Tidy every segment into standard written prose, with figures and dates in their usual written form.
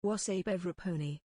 Wasabe Evraponi.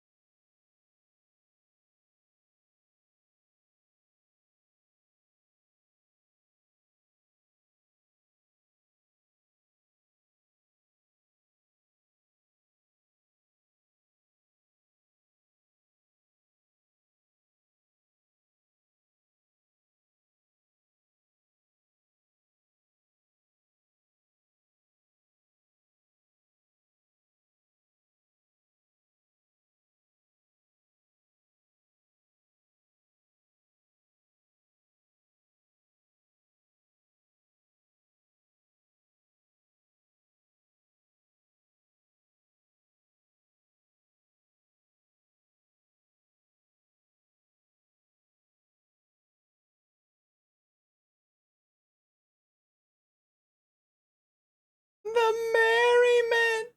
The merriment,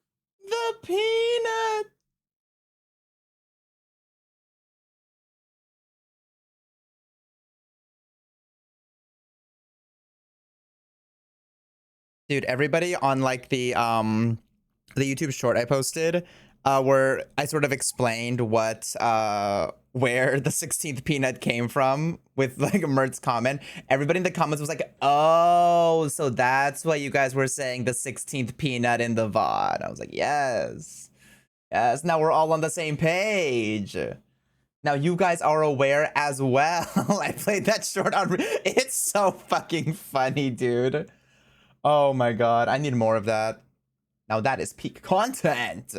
the peanut. Dude, everybody on like the YouTube short I posted, where I sort of explained what where the 16th peanut came from with like Mert's comment. Everybody in the comments was like, oh, so that's why you guys were saying the 16th peanut in the VOD. I was like, yes. Yes, now we're all on the same page. Now you guys are aware as well. I played that short on. It's so fucking funny, dude. Oh my god, I need more of that. Now that is peak content.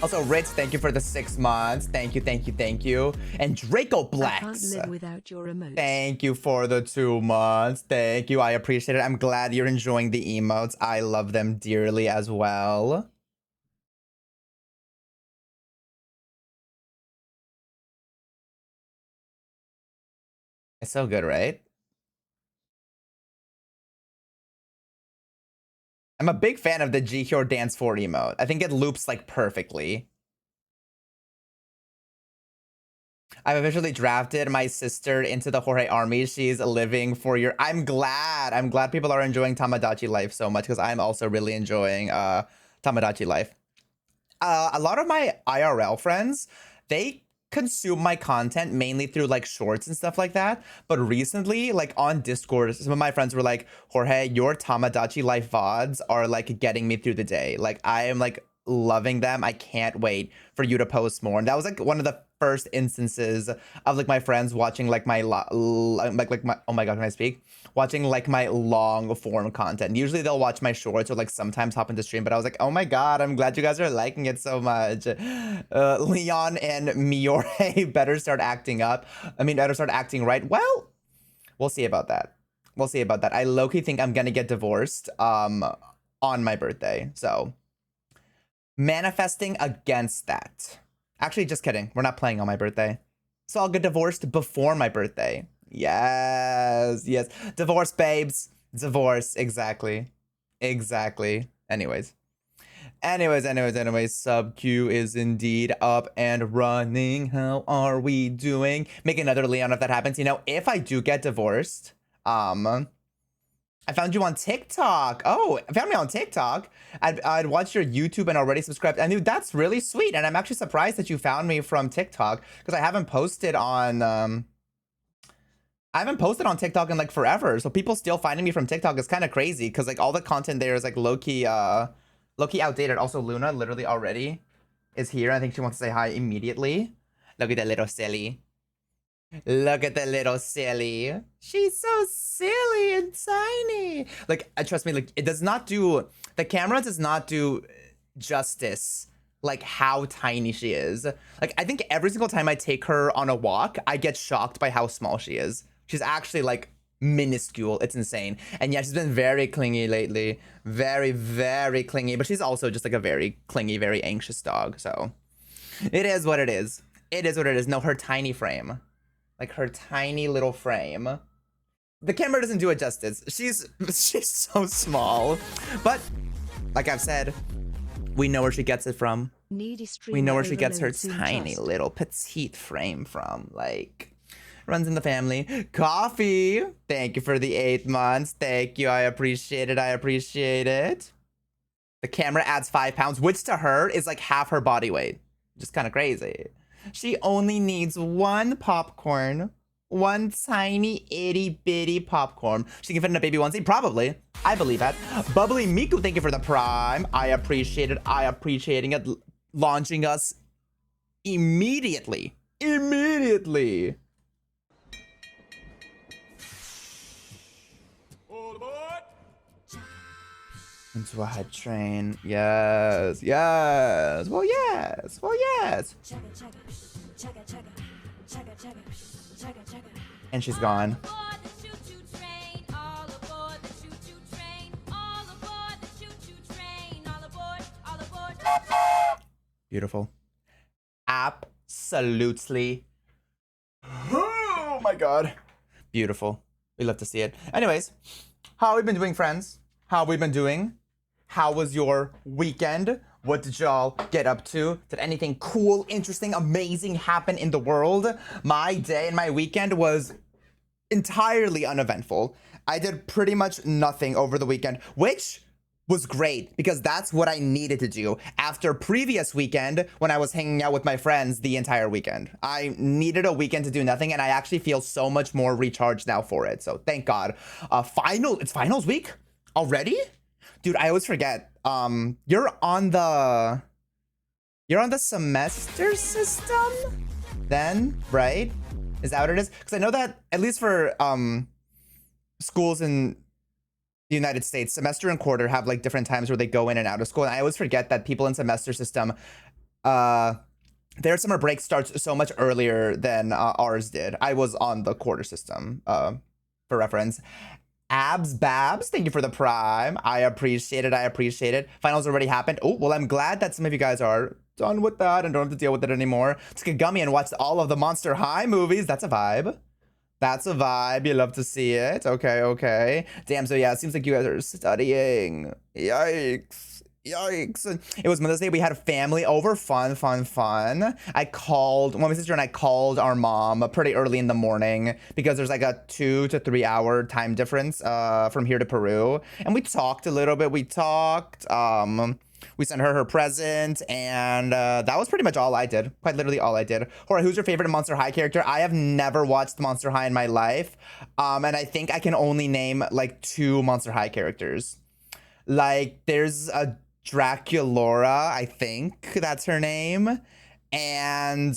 Also, Ritz, thank you for the 6 months. Thank you, thank you, thank you. And Draco Blacks. I can't live without your emotes. Thank you for the 2 months. Thank you. I appreciate it. I'm glad you're enjoying the emotes. I love them dearly as well. It's so good, right? I'm a big fan of the Jihyorge Dance 4 emote. I think it loops like perfectly. I've officially drafted my sister into the Jorge army. She's living for your. I'm glad people are enjoying Tamagotchi life so much because I'm also really enjoying Tamagotchi life. A lot of my IRL friends, they consume my content mainly through like shorts and stuff like that. But recently, like on Discord, some of my friends were like, Jorge, your Tamagotchi life VODs are like getting me through the day. Like I am like loving them. I can't wait for you to post more. And that was like one of the first instances of like my friends watching like my my oh my god, can I speak? Watching like my long form content. Usually they'll watch my shorts or like sometimes hop into stream, but I was like, oh my god, I'm glad you guys are liking it so much. Leon and Miore better start acting up. I mean, better start acting right. Well, we'll see about that. We'll see about that. I low-key think I'm gonna get divorced on my birthday. So manifesting against that. Actually, just kidding. We're not playing on my birthday. So I'll get divorced before my birthday. Yes, yes. Divorce, babes. Divorce. Exactly. Exactly. Anyways. Sub Q is indeed up and running. How are we doing? Make another Leon if that happens. You know, if I do get divorced, I found you on TikTok. Oh, I found me on TikTok. I'd watched your YouTube and already subscribed. I knew that's really sweet. And I'm actually surprised that you found me from TikTok because I haven't posted on TikTok in like forever. So people still finding me from TikTok is kind of crazy because like all the content there is like low-key outdated. Also, Luna literally already is here. I think she wants to say hi immediately. Look at that little silly. Look at the little silly. She's so silly and tiny. Like, trust me, like, it does not do, the camera does not do justice, like, how tiny she is. Like, I think every single time I take her on a walk, I get shocked by how small she is. She's actually, like, minuscule. It's insane. And yeah, she's been very clingy lately. Very, very clingy. But she's also just, like, a very clingy, very anxious dog. So, it is what it is. It is what it is. No, her tiny frame. Like her tiny little frame. The camera doesn't do it justice. She's so small. But like I've said, we know where she gets it from. Needy We know streamer where she gets her overload soon tiny trust. little petite frame from. Like, runs in the family. Coffee. Thank you for the 8 months. Thank you. I appreciate it. I appreciate it. The camera adds 5 pounds, which to her is like half her body weight. Just kind of crazy. She only needs 1 popcorn. 1 tiny itty bitty popcorn. She can fit in a baby onesie? Probably. I believe that. Bubbly Miku, thank you for the prime. I appreciate it. I appreciating it. Launching us immediately. Immediately. Into a hype train. Yes. Yes. Well, yes. Well, yes. And she's gone. Beautiful. Absolutely. Oh my god. Beautiful. We love to see it. Anyways, how have we been doing, friends? How have we been doing? How was your weekend? What did y'all get up to? Did anything cool, interesting, amazing happen in the world? My day and my weekend was entirely uneventful. I did pretty much nothing over the weekend, which was great because that's what I needed to do after previous weekend when I was hanging out with my friends the entire weekend. I needed a weekend to do nothing, and I actually feel so much more recharged now for it. So thank God. It's finals week already? Dude, I always forget. You're on the semester system then, right? Is that what it is? Because I know that at least for schools in the United States, semester and quarter have like different times where they go in and out of school. And I always forget that people in semester system, their summer break starts so much earlier than ours did. I was on the quarter system, for reference. Abs Babs, thank you for the prime. I appreciate it. I appreciate it. Finals already happened. Oh, well, I'm glad that some of you guys are done with that and don't have to deal with it anymore. Let's get gummy and watch all of the Monster High movies. That's a vibe. That's a vibe. You love to see it. Okay, okay. Damn, so yeah, it seems like you guys are studying. Yikes. Yikes. It was Mother's Day. We had family over. Fun. I called, my sister and I called our mom pretty early in the morning because there's like a 2 to 3 hour time difference from here to Peru. And we talked a little bit. We sent her present, and that was pretty much all I did. Quite literally all I did. Hora, who's your favorite Monster High character? I have never watched Monster High in my life. And I think I can only name like 2 Monster High characters. Like, there's a Draculora, I think that's her name, and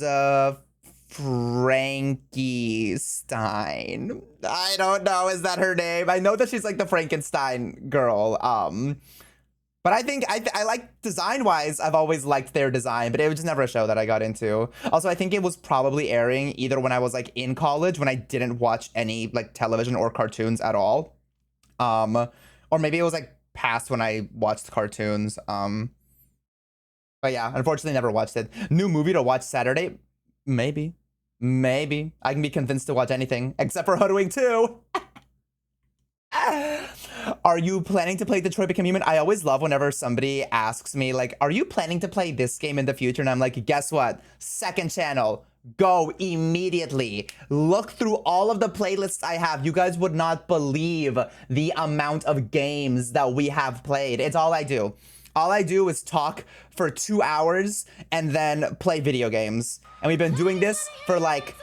Frankenstein. I don't know, is that her name? I know that she's like the Frankenstein girl. But I think I like design-wise, I've always liked their design, but it was just never a show that I got into. Also, I think it was probably airing either when I was like in college, when I didn't watch any like television or cartoons at all, or maybe it was like past when I watched cartoons. But yeah, unfortunately never watched it. New movie to watch Saturday? Maybe. Maybe. I can be convinced to watch anything except for Hoodwink 2. Are you planning to play Detroit Become Human? I always love whenever somebody asks me, like, are you planning to play this game in the future? And I'm like, guess what? Second channel. Go immediately. Look through all of the playlists I have. You guys would not believe the amount of games that we have played. It's all I do. All I do is talk for 2 hours and then play video games. And we've been doing this for like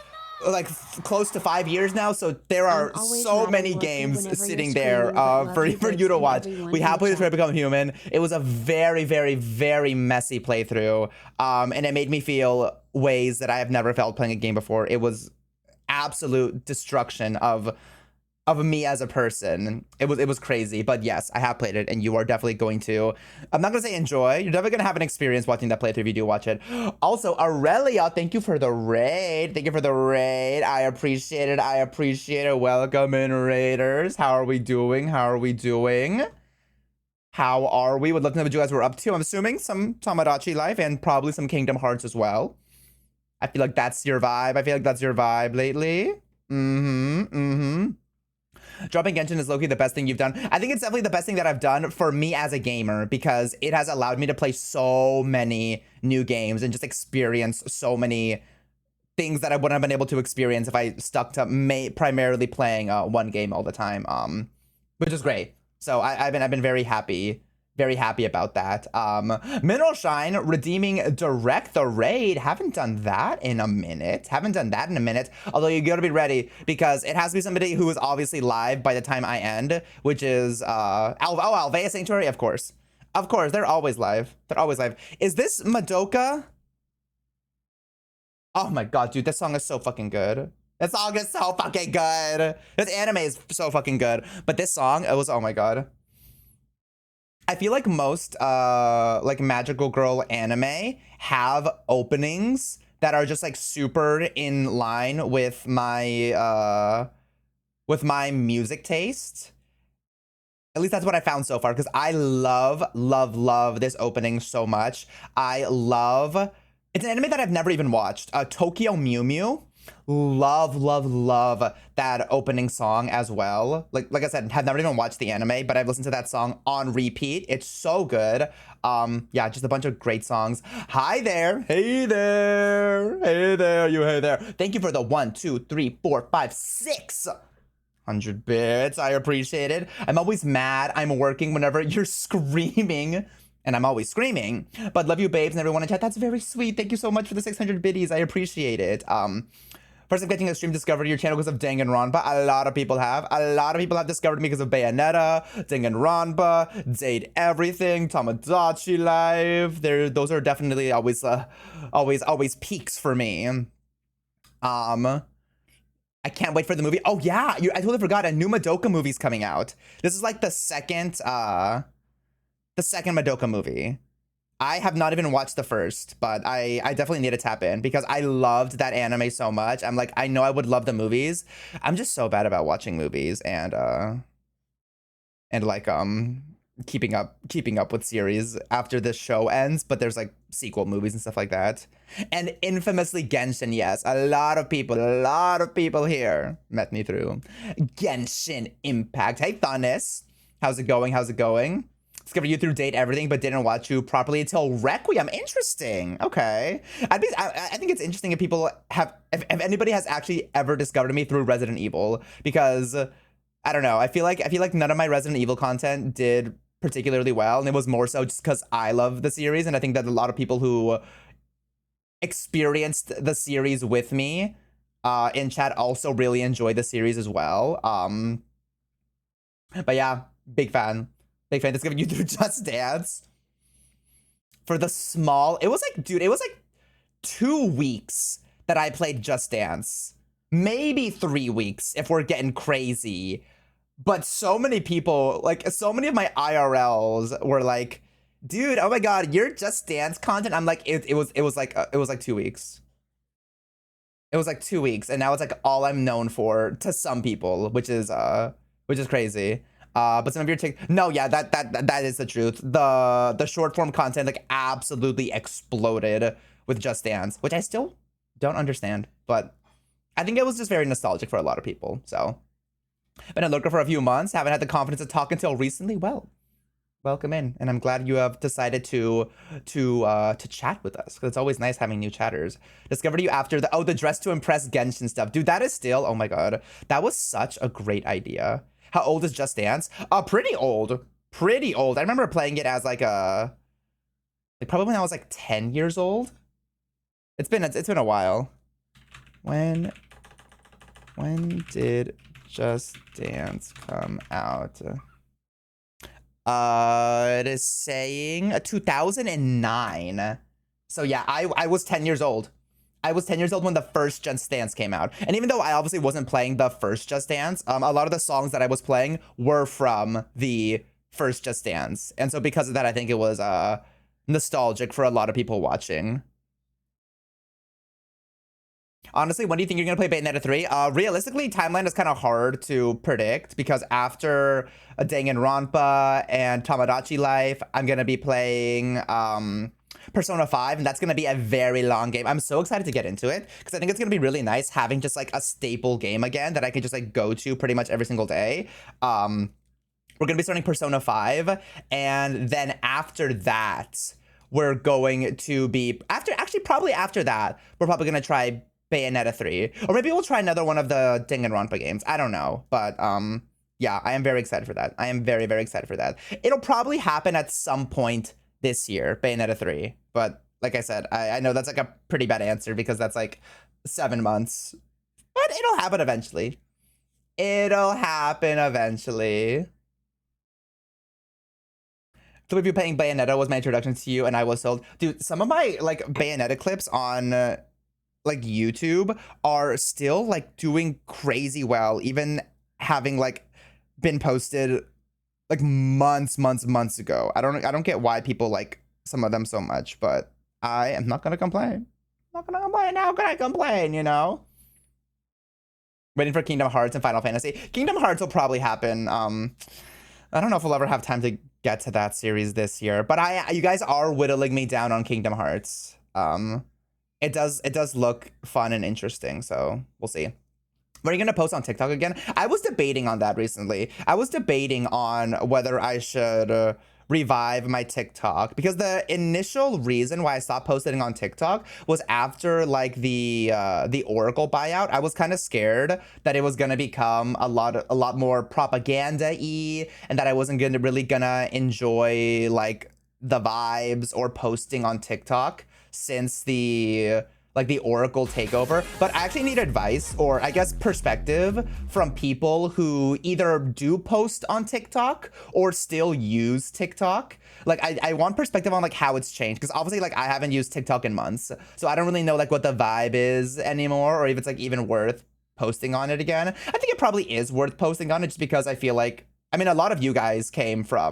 close to 5 years now, so there are so many games sitting there for you to watch. We have played Detroit Become Human. It was a very, very, very messy playthrough, and it made me feel ways that I have never felt playing a game before. It was absolute destruction of me as a person. It was crazy, but yes, I have played it, and you are definitely going to, I'm not gonna say enjoy, you're definitely gonna have an experience watching that playthrough if you do watch it. Also, Aurelia, thank you for the raid. Thank you for the raid. I appreciate it. I appreciate it. Welcome in, raiders. How are we doing? How are we doing? How are we? Would love to know what you guys were up to. I'm assuming some Tamagotchi life and probably some Kingdom Hearts as well. I feel like that's your vibe. I feel like that's your vibe lately. Dropping Genshin is low-key the best thing you've done. I think it's definitely the best thing that I've done for me as a gamer because it has allowed me to play so many new games and just experience so many things that I wouldn't have been able to experience if I stuck to primarily playing one game all the time, which is great. So I've been very happy about that. Mineral Shine redeeming direct the raid. Haven't done that in a minute. Although you gotta be ready because it has to be somebody who is obviously live by the time I end, which is Alvea Sanctuary, of course. Of course, they're always live. Is this Madoka? Oh my god, dude, this song is so fucking good. This song is so fucking good. This anime is so fucking good. But this song, it was, oh my god. I feel like most like magical girl anime have openings that are just like super in line with my music taste. At least that's what I found so far because I love this opening so much. It's an anime that I've never even watched. Tokyo Mew Mew. Love that opening song as well. Like I said, have never even watched the anime, but I've listened to that song on repeat. It's so good. Yeah, just a bunch of great songs. Hi there. Hey there. Hey there. You hey there. Thank you for the 1, 2, 3, 4, 5, 600 bits. I appreciate it. I'm always mad. I'm working whenever you're screaming. And I'm always screaming, but love you babes and everyone in chat. That's very sweet. Thank you so much for the 600 biddies. I appreciate it. First I'm getting a stream discovered your channel because of Danganronpa. A lot of people have discovered me because of Bayonetta, Danganronpa, Date Everything, Tamagotchi Life. Those are definitely always peaks for me. I can't wait for the movie. Oh yeah, I totally forgot. A new Madoka movie's coming out. This is like the second Madoka movie. I have not even watched the first, but I definitely need to tap in because I loved that anime so much. I'm like, I know I would love the movies. I'm just so bad about watching movies and like keeping up with series after this show ends, but there's like sequel movies and stuff like that. And infamously Genshin, yes, a lot of people here met me through Genshin Impact. Hey Thanis, how's it going? Discovered you through Date Everything, but didn't watch you properly until Requiem. Interesting. Okay. I think it's interesting if people if anybody has actually ever discovered me through Resident Evil, because I don't know. I feel like none of my Resident Evil content did particularly well, and it was more so just because I love the series, and I think that a lot of people who experienced the series with me in chat also really enjoy the series as well. But yeah, big fan. Discovered you through Just Dance. For the small, it was like 2 weeks that I played Just Dance. Maybe 3 weeks if we're getting crazy. But so many people, like so many of my IRLs were like, dude, oh my god, your Just Dance content. I'm like, it was like 2 weeks. It was like 2 weeks, and now it's like all I'm known for to some people, which is crazy. But some of your no, yeah, that is the truth. The short form content like absolutely exploded with Just Dance, which I still don't understand, but I think it was just very nostalgic for a lot of people. So, been a lurker for a few months, haven't had the confidence to talk until recently. Well, welcome in, and I'm glad you have decided to chat with us, because it's always nice having new chatters. Discovered you after the dress to impress Genshin stuff, dude. That is still, oh my god, that was such a great idea. How old is Just Dance? Pretty old. I remember playing it as like probably when I was like 10 years old. It's been a while. When did Just Dance come out? It is saying 2009. So yeah, I was 10 years old. I was 10 years old when the first Just Dance came out. And even though I obviously wasn't playing the first Just Dance, a lot of the songs that I was playing were from the first Just Dance. And so because of that, I think it was nostalgic for a lot of people watching. Honestly, when do you think you're going to play Bayonetta 3? Realistically, timeline is kind of hard to predict because after Danganronpa and Tamagotchi Life, I'm going to be playing Persona 5, and that's going to be a very long game. I'm so excited to get into it because I think it's going to be really nice having just like a staple game again that I can just like go to pretty much every single day. We're going to be starting Persona 5, and then after that, we're going to be probably after that, we're probably going to try Bayonetta 3, or maybe we'll try another one of the Danganronpa games. I don't know, but yeah, I am very excited for that. I am very, very excited for that. It'll probably happen at some point this year, Bayonetta 3. But like I said, I know that's like a pretty bad answer because that's like 7 months. But it'll happen eventually. It'll happen eventually. So if you're playing Bayonetta was my introduction to you, and I was sold. Dude, some of my like Bayonetta clips on like YouTube are still like doing crazy well, even having like been posted like months ago. I don't get why people like some of them so much, but I am not gonna complain. Not gonna complain. How can I complain, you know? Waiting for Kingdom Hearts and Final Fantasy. Kingdom Hearts will probably happen. I don't know if we'll ever have time to get to that series this year, but you guys are whittling me down on Kingdom Hearts. It does look fun and interesting, so we'll see. When are you going to post on TikTok again? I was debating on that recently. I was debating on whether I should revive my TikTok because the initial reason why I stopped posting on TikTok was after like the Oracle buyout. I was kind of scared that it was going to become a lot more propaganda-y and that I wasn't really gonna enjoy like the vibes or posting on TikTok since the Oracle takeover. But I actually need advice, or I guess perspective, from people who either do post on TikTok or still use TikTok. Like I want perspective on like how it's changed, because obviously like I haven't used TikTok in months, so I don't really know like what the vibe is anymore, or if it's like even worth posting on it again. I think it probably is worth posting on it, just because I feel like, I mean, a lot of you guys came from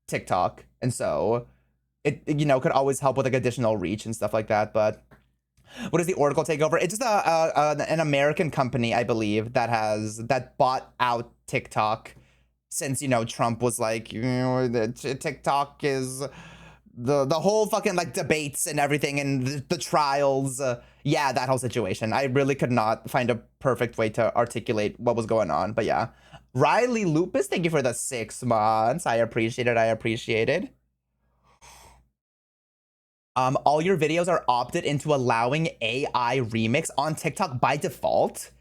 TikTok, and so it, you know, could always help with like additional reach and stuff like that. But what is the Oracle takeover? It's just an American company, I believe, that bought out TikTok since, you know, Trump was like, you know, TikTok is the whole fucking like debates and everything and the trials. Yeah, that whole situation. I really could not find a perfect way to articulate what was going on. But yeah, Riley Lupus, thank you for the 6 months. I appreciate it. I appreciate it. All your videos are opted into allowing AI remix on TikTok by default.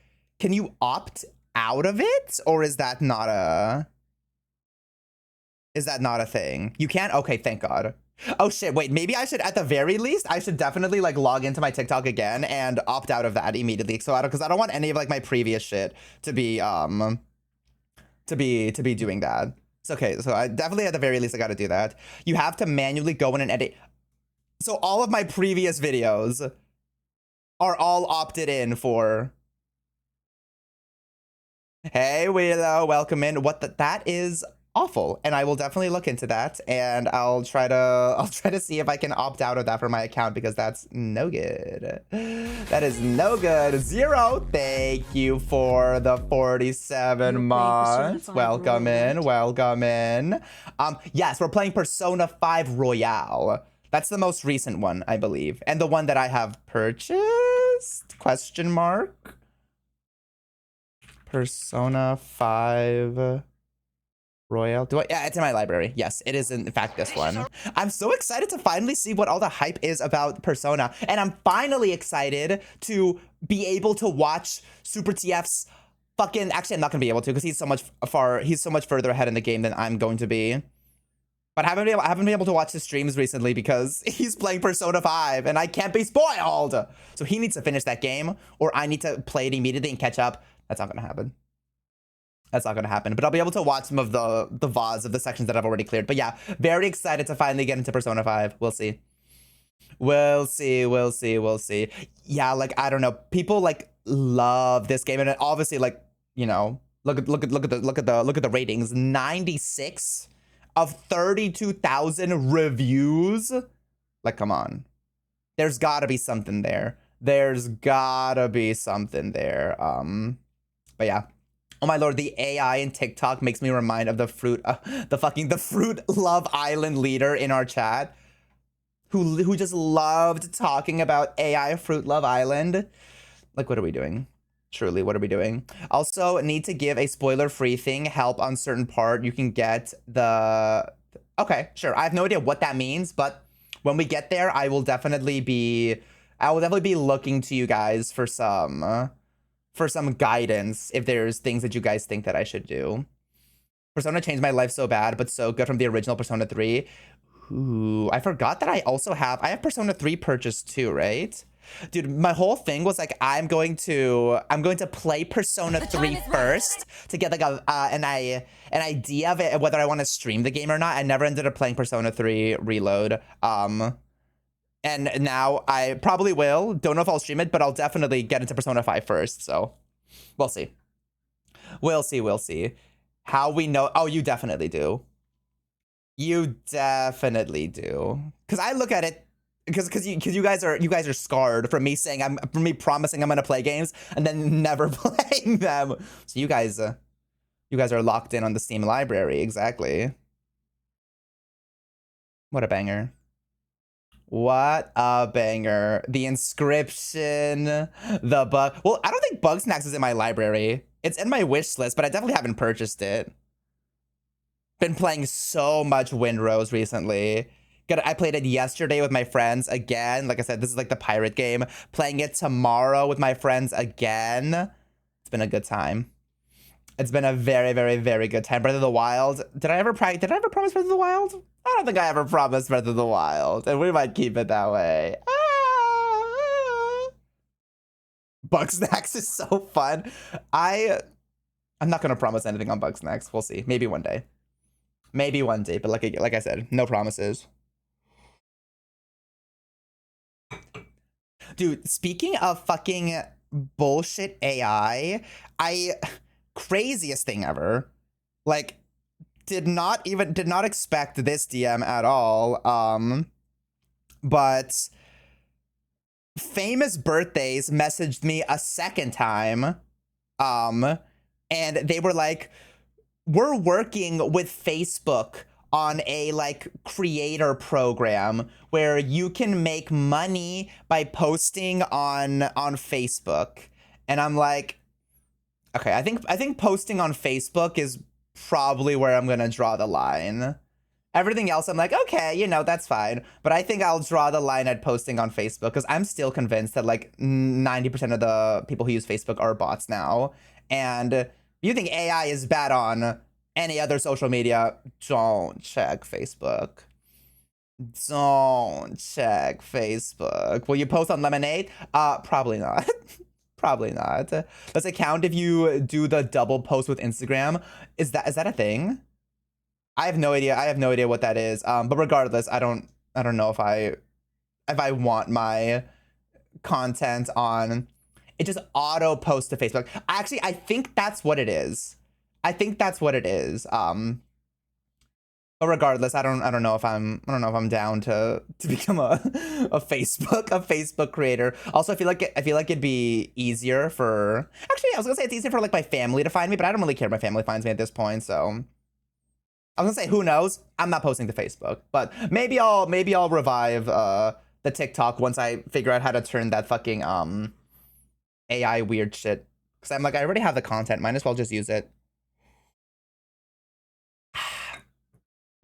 Can you opt out of it, or is that not a thing? You can't? Okay, thank God. Oh shit, wait, maybe I should, at the very least, I should definitely like log into my TikTok again and opt out of that immediately. So because I don't want any of like my previous shit to be doing that. It's okay. So I definitely, at the very least, I got to do that. You have to manually go in and edit. So all of my previous videos are all opted in for. Hey, Willow, welcome in. That is awful, and I will definitely look into that, and I'll try to see if I can opt out of that for my account, because that's no good. That is no good. Zero, thank you for the 47 months. Welcome in, welcome in. Yes, we're playing Persona 5 Royale. That's the most recent one, I believe, and the one that I have purchased? Question mark. Persona 5 Royale. Yeah, it's in my library. Yes, it is in fact this one. I'm so excited to finally see what all the hype is about Persona, and I'm finally excited to be able to watch Super TF's fucking. Actually, I'm not gonna be able to, because he's so much further ahead in the game than I'm going to be. But I haven't been able to watch his streams recently because he's playing Persona 5 and I can't be spoiled. So he needs to finish that game, or I need to play it immediately and catch up. That's not gonna happen. That's not gonna happen. But I'll be able to watch some of the VODs of the sections that I've already cleared. But yeah, very excited to finally get into Persona 5. We'll see. We'll see. We'll see. We'll see. Yeah, like I don't know. People like love this game, and obviously, like, you know, look at the ratings. 96 of 32,000 reviews. Like, come on. There's gotta be something there. There's gotta be something there. But yeah. Oh my lord, the AI in TikTok makes me remind of the Fruit Love Island leader in our chat who just loved talking about AI Fruit Love Island. Like, what are we doing? Truly, what are we doing? Also, need to give a spoiler-free thing, help on certain part. You can get the... Okay, sure. I have no idea what that means, but when we get there, I will definitely be looking to you guys for some guidance if there's things that you guys think that I should do. Persona changed my life so bad, but so good from the original Persona 3. Ooh, I forgot that I have Persona 3 purchased too, right? Dude, my whole thing was like I'm going to play Persona 3 first to get like an idea of it, whether I want to stream the game or not. I never ended up playing Persona 3 Reload. And now I probably will. Don't know if I'll stream it, but I'll definitely get into Persona 5 first. So we'll see. We'll see. How we know? Oh, you definitely do. You definitely do. Because I look at it, because you guys are scarred from me saying from me promising I'm gonna play games and then never playing them. So you guys are locked in on the Steam library. Exactly. What a banger. What a banger. The Inscription, the bug. Well, I don't think Bugsnax is in my library. It's in my wish list, but I definitely haven't purchased it. Been playing so much Windrose recently. I played it yesterday with my friends again. Like I said, this is like the pirate game. Playing it tomorrow with my friends again. It's been a good time. It's been a very, very, very good time. Breath of the Wild. Did I ever promise Breath of the Wild? I don't think I ever promised Breath of the Wild, and we might keep it that way. Bugsnax is so fun. I'm not gonna promise anything on Bugsnax. We'll see. Maybe one day. Maybe one day, but like I said, no promises. Dude, speaking of fucking bullshit AI, craziest thing ever. Like, did not expect this DM at all. But Famous Birthdays messaged me a second time. And they were like, we're working with Facebook on a like creator program where you can make money by posting on Facebook. And I'm like, okay, I think posting on Facebook is probably where I'm gonna draw the line. Everything else, I'm like, okay, you know, that's fine. But I think I'll draw the line at posting on Facebook because I'm still convinced that like 90% of the people who use Facebook are bots now. And you think AI is bad on any other social media, don't check Facebook. Don't check Facebook. Will you post on Lemonade? Probably not. Probably not. Does it count if you do the double post with Instagram? Is that a thing? I have no idea what that is. But regardless, I don't know if I want my content on it just auto posts to Facebook. Actually, I think that's what it is. But regardless, I don't know if I'm down to become a Facebook creator. Also, I feel like it'd be easier for, actually, I was gonna say it's easier for like my family to find me, but I don't really care if my family finds me at this point. So I was gonna say, who knows? I'm not posting to Facebook, but maybe I'll revive the TikTok once I figure out how to turn that fucking AI weird shit. Because I'm like, I already have the content. Might as well just use it.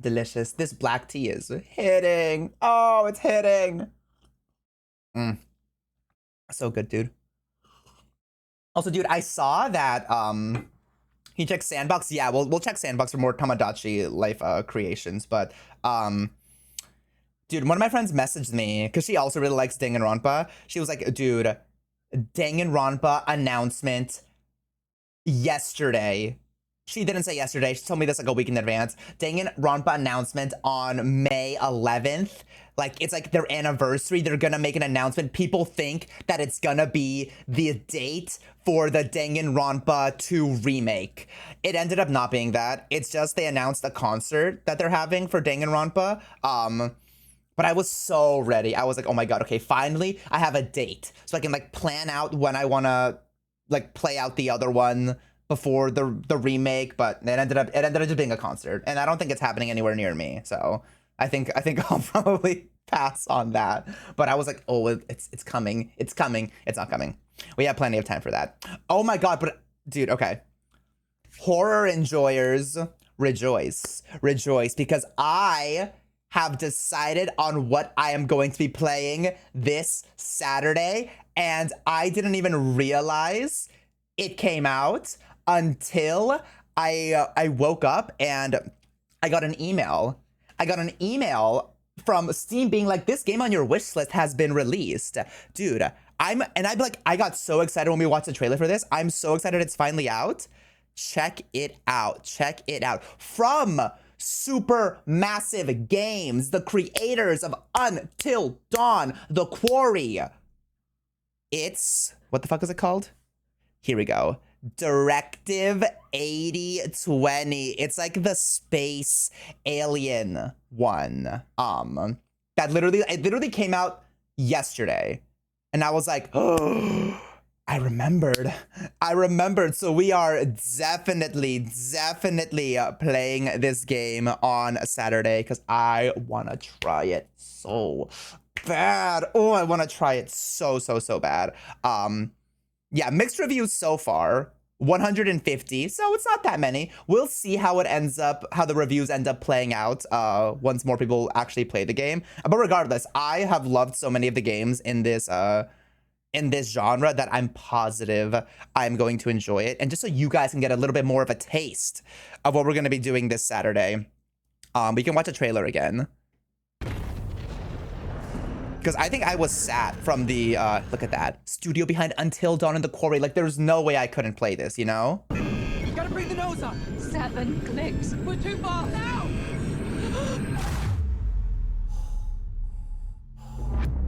Delicious. This black tea is hitting. Oh, it's hitting. So good, dude. Also, dude, I saw that he checked Sandbox. Yeah, we'll check Sandbox for more Tamagotchi life creations. But dude, one of my friends messaged me because she also really likes Danganronpa. She was like, dude, Danganronpa announcement yesterday. She didn't say yesterday. She told me this like a week in advance. Danganronpa announcement on May 11th. Like, it's like their anniversary. They're gonna make an announcement. People think that it's gonna be the date for the Danganronpa 2 remake. It ended up not being that. It's just they announced a concert that they're having for Danganronpa. But I was so ready. I was like, oh my god, okay, finally I have a date. So I can like plan out when I wanna like play out the other one before the remake, but it ended up just being a concert, and I don't think it's happening anywhere near me. So I think I'll probably pass on that. But I was like, oh, it's coming, it's coming, it's not coming. We have plenty of time for that. Oh my god, but dude, okay. Horror enjoyers, rejoice, because I have decided on what I am going to be playing this Saturday, and I didn't even realize it came out until I woke up and I got an email. I got an email from Steam being like, this game on your wish list has been released. Dude, I got so excited when we watched the trailer for this. I'm so excited it's finally out. Check it out. Check it out. From Super Massive Games, the creators of Until Dawn, The Quarry. It's, what the fuck is it called? Here we go. Directive 8020. It's like the space alien one. It literally came out yesterday. And I was like, oh, I remembered. So we are definitely playing this game on Saturday because I want to try it so bad. Oh, I want to try it so bad. Yeah, mixed reviews so far, 150, so it's not that many. We'll see how it ends up, how the reviews end up playing out once more people actually play the game. But regardless, I have loved so many of the games in this genre that I'm positive I'm going to enjoy it. And just so you guys can get a little bit more of a taste of what we're going to be doing this Saturday, we can watch a trailer again. Because I think I was sat from the, look at that, studio behind Until Dawn and The Quarry. Like, there's no way I couldn't play this, you know? You gotta bring the nose up. 7 clicks. We're too far now.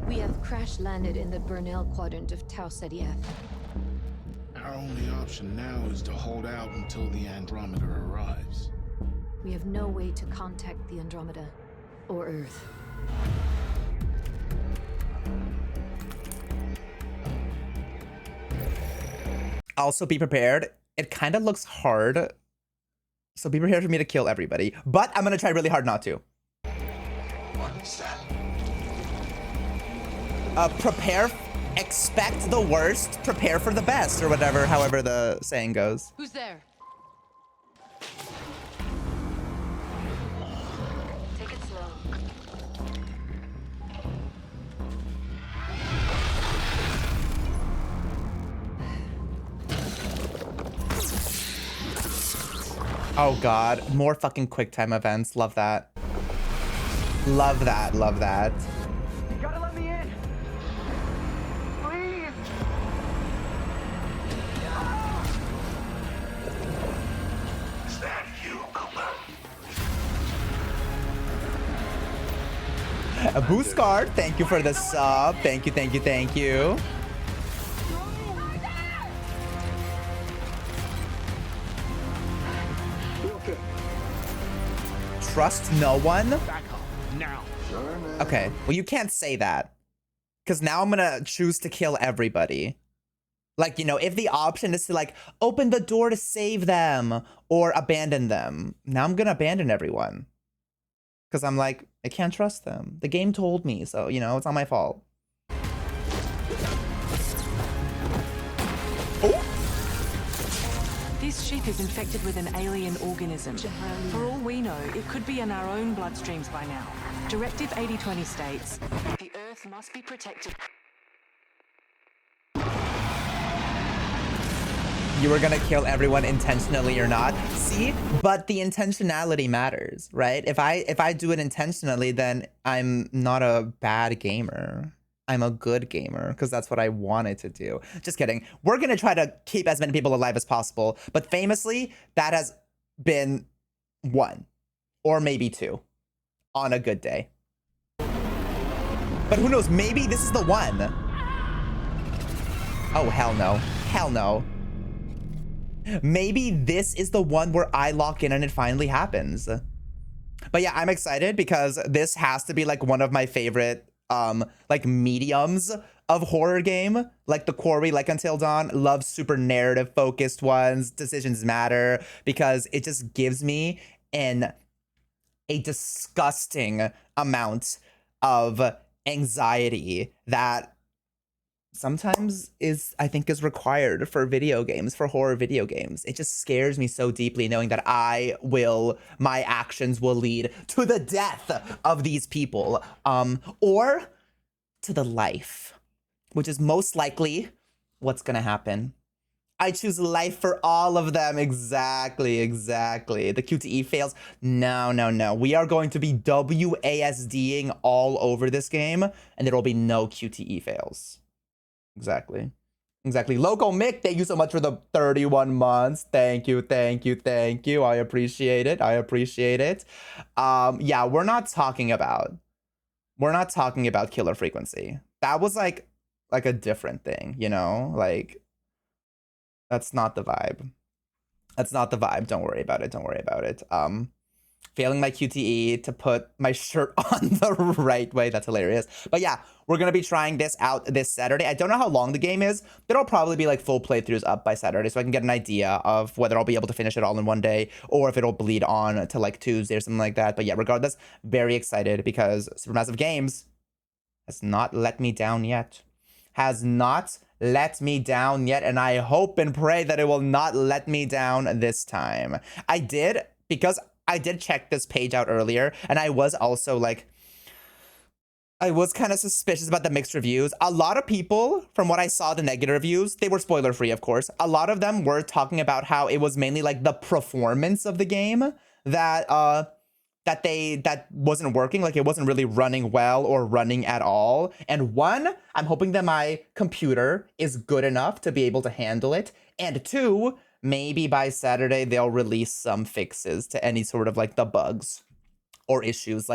We have crash landed in the Burnell quadrant of Tau Ceti F. Our only option now is to hold out until the Andromeda arrives. We have no way to contact the Andromeda or Earth. Also, be prepared. It kind of looks hard. So be prepared for me to kill everybody. But I'm going to try really hard not to. Expect the worst, prepare for the best, or whatever, however the saying goes. Who's there? Take it slow. Oh god, more fucking quick time events. Love that. Love that, love that. You gotta let me in. Please. Is that you, Cooper? A boost card, thank you for the sub. Thank you, thank you, thank you. Trust no one? Back up now. Okay, well, you can't say that. Because now I'm gonna choose to kill everybody. Like, you know, if the option is to, like, open the door to save them or abandon them, now I'm gonna abandon everyone. Because I'm like, I can't trust them. The game told me, so, you know, it's not my fault. Oh! This ship is infected with an alien organism. For all we know, it could be in our own bloodstreams by now. Directive 8020 states, the Earth must be protected. You were gonna kill everyone intentionally or not. See, but the intentionality matters, right? If I do it intentionally, then I'm not a bad gamer. I'm a good gamer because that's what I wanted to do. Just kidding. We're gonna try to keep as many people alive as possible, but famously, that has been 1 or maybe 2 on a good day. But who knows? Maybe this is the one. Oh, hell no. Hell no. Maybe this is the one where I lock in and it finally happens. But yeah, I'm excited because this has to be like one of my favorite like mediums of horror game, like The Quarry, like Until Dawn. Love super narrative focused ones. Decisions matter because it just gives me a disgusting amount of anxiety that sometimes I think is required for video games, for horror video games. It just scares me so deeply knowing that my actions will lead to the death of these people, or to the life, which is most likely what's gonna happen. I choose life for all of them. Exactly. The QTE fails. No. We are going to be WASDing all over this game, and there will be no QTE fails. Exactly. Loco Mick, thank you so much for the 31 months. Thank you. I appreciate it. Yeah, we're not talking about killer frequency. That was like a different thing, you know? Like, that's not the vibe. Don't worry about it. Failing my QTE to put my shirt on the right way. That's hilarious. But yeah, we're going to be trying this out this Saturday. I don't know how long the game is. There'll probably be like full playthroughs up by Saturday, so I can get an idea of whether I'll be able to finish it all in one day or if it'll bleed on to like Tuesday or something like that. But yeah, regardless, very excited because Supermassive Games has not let me down yet. And I hope and pray that it will not let me down this time. Because I did check this page out earlier, and I was also like, I was kind of suspicious about the mixed reviews. A lot of people, from what I saw, the negative reviews, they were spoiler free, of course. A lot of them were talking about how it was mainly like the performance of the game that wasn't working, like it wasn't really running well or running at all. And one, I'm hoping that my computer is good enough to be able to handle it. And two, maybe by Saturday they'll release some fixes to any sort of like the bugs or issues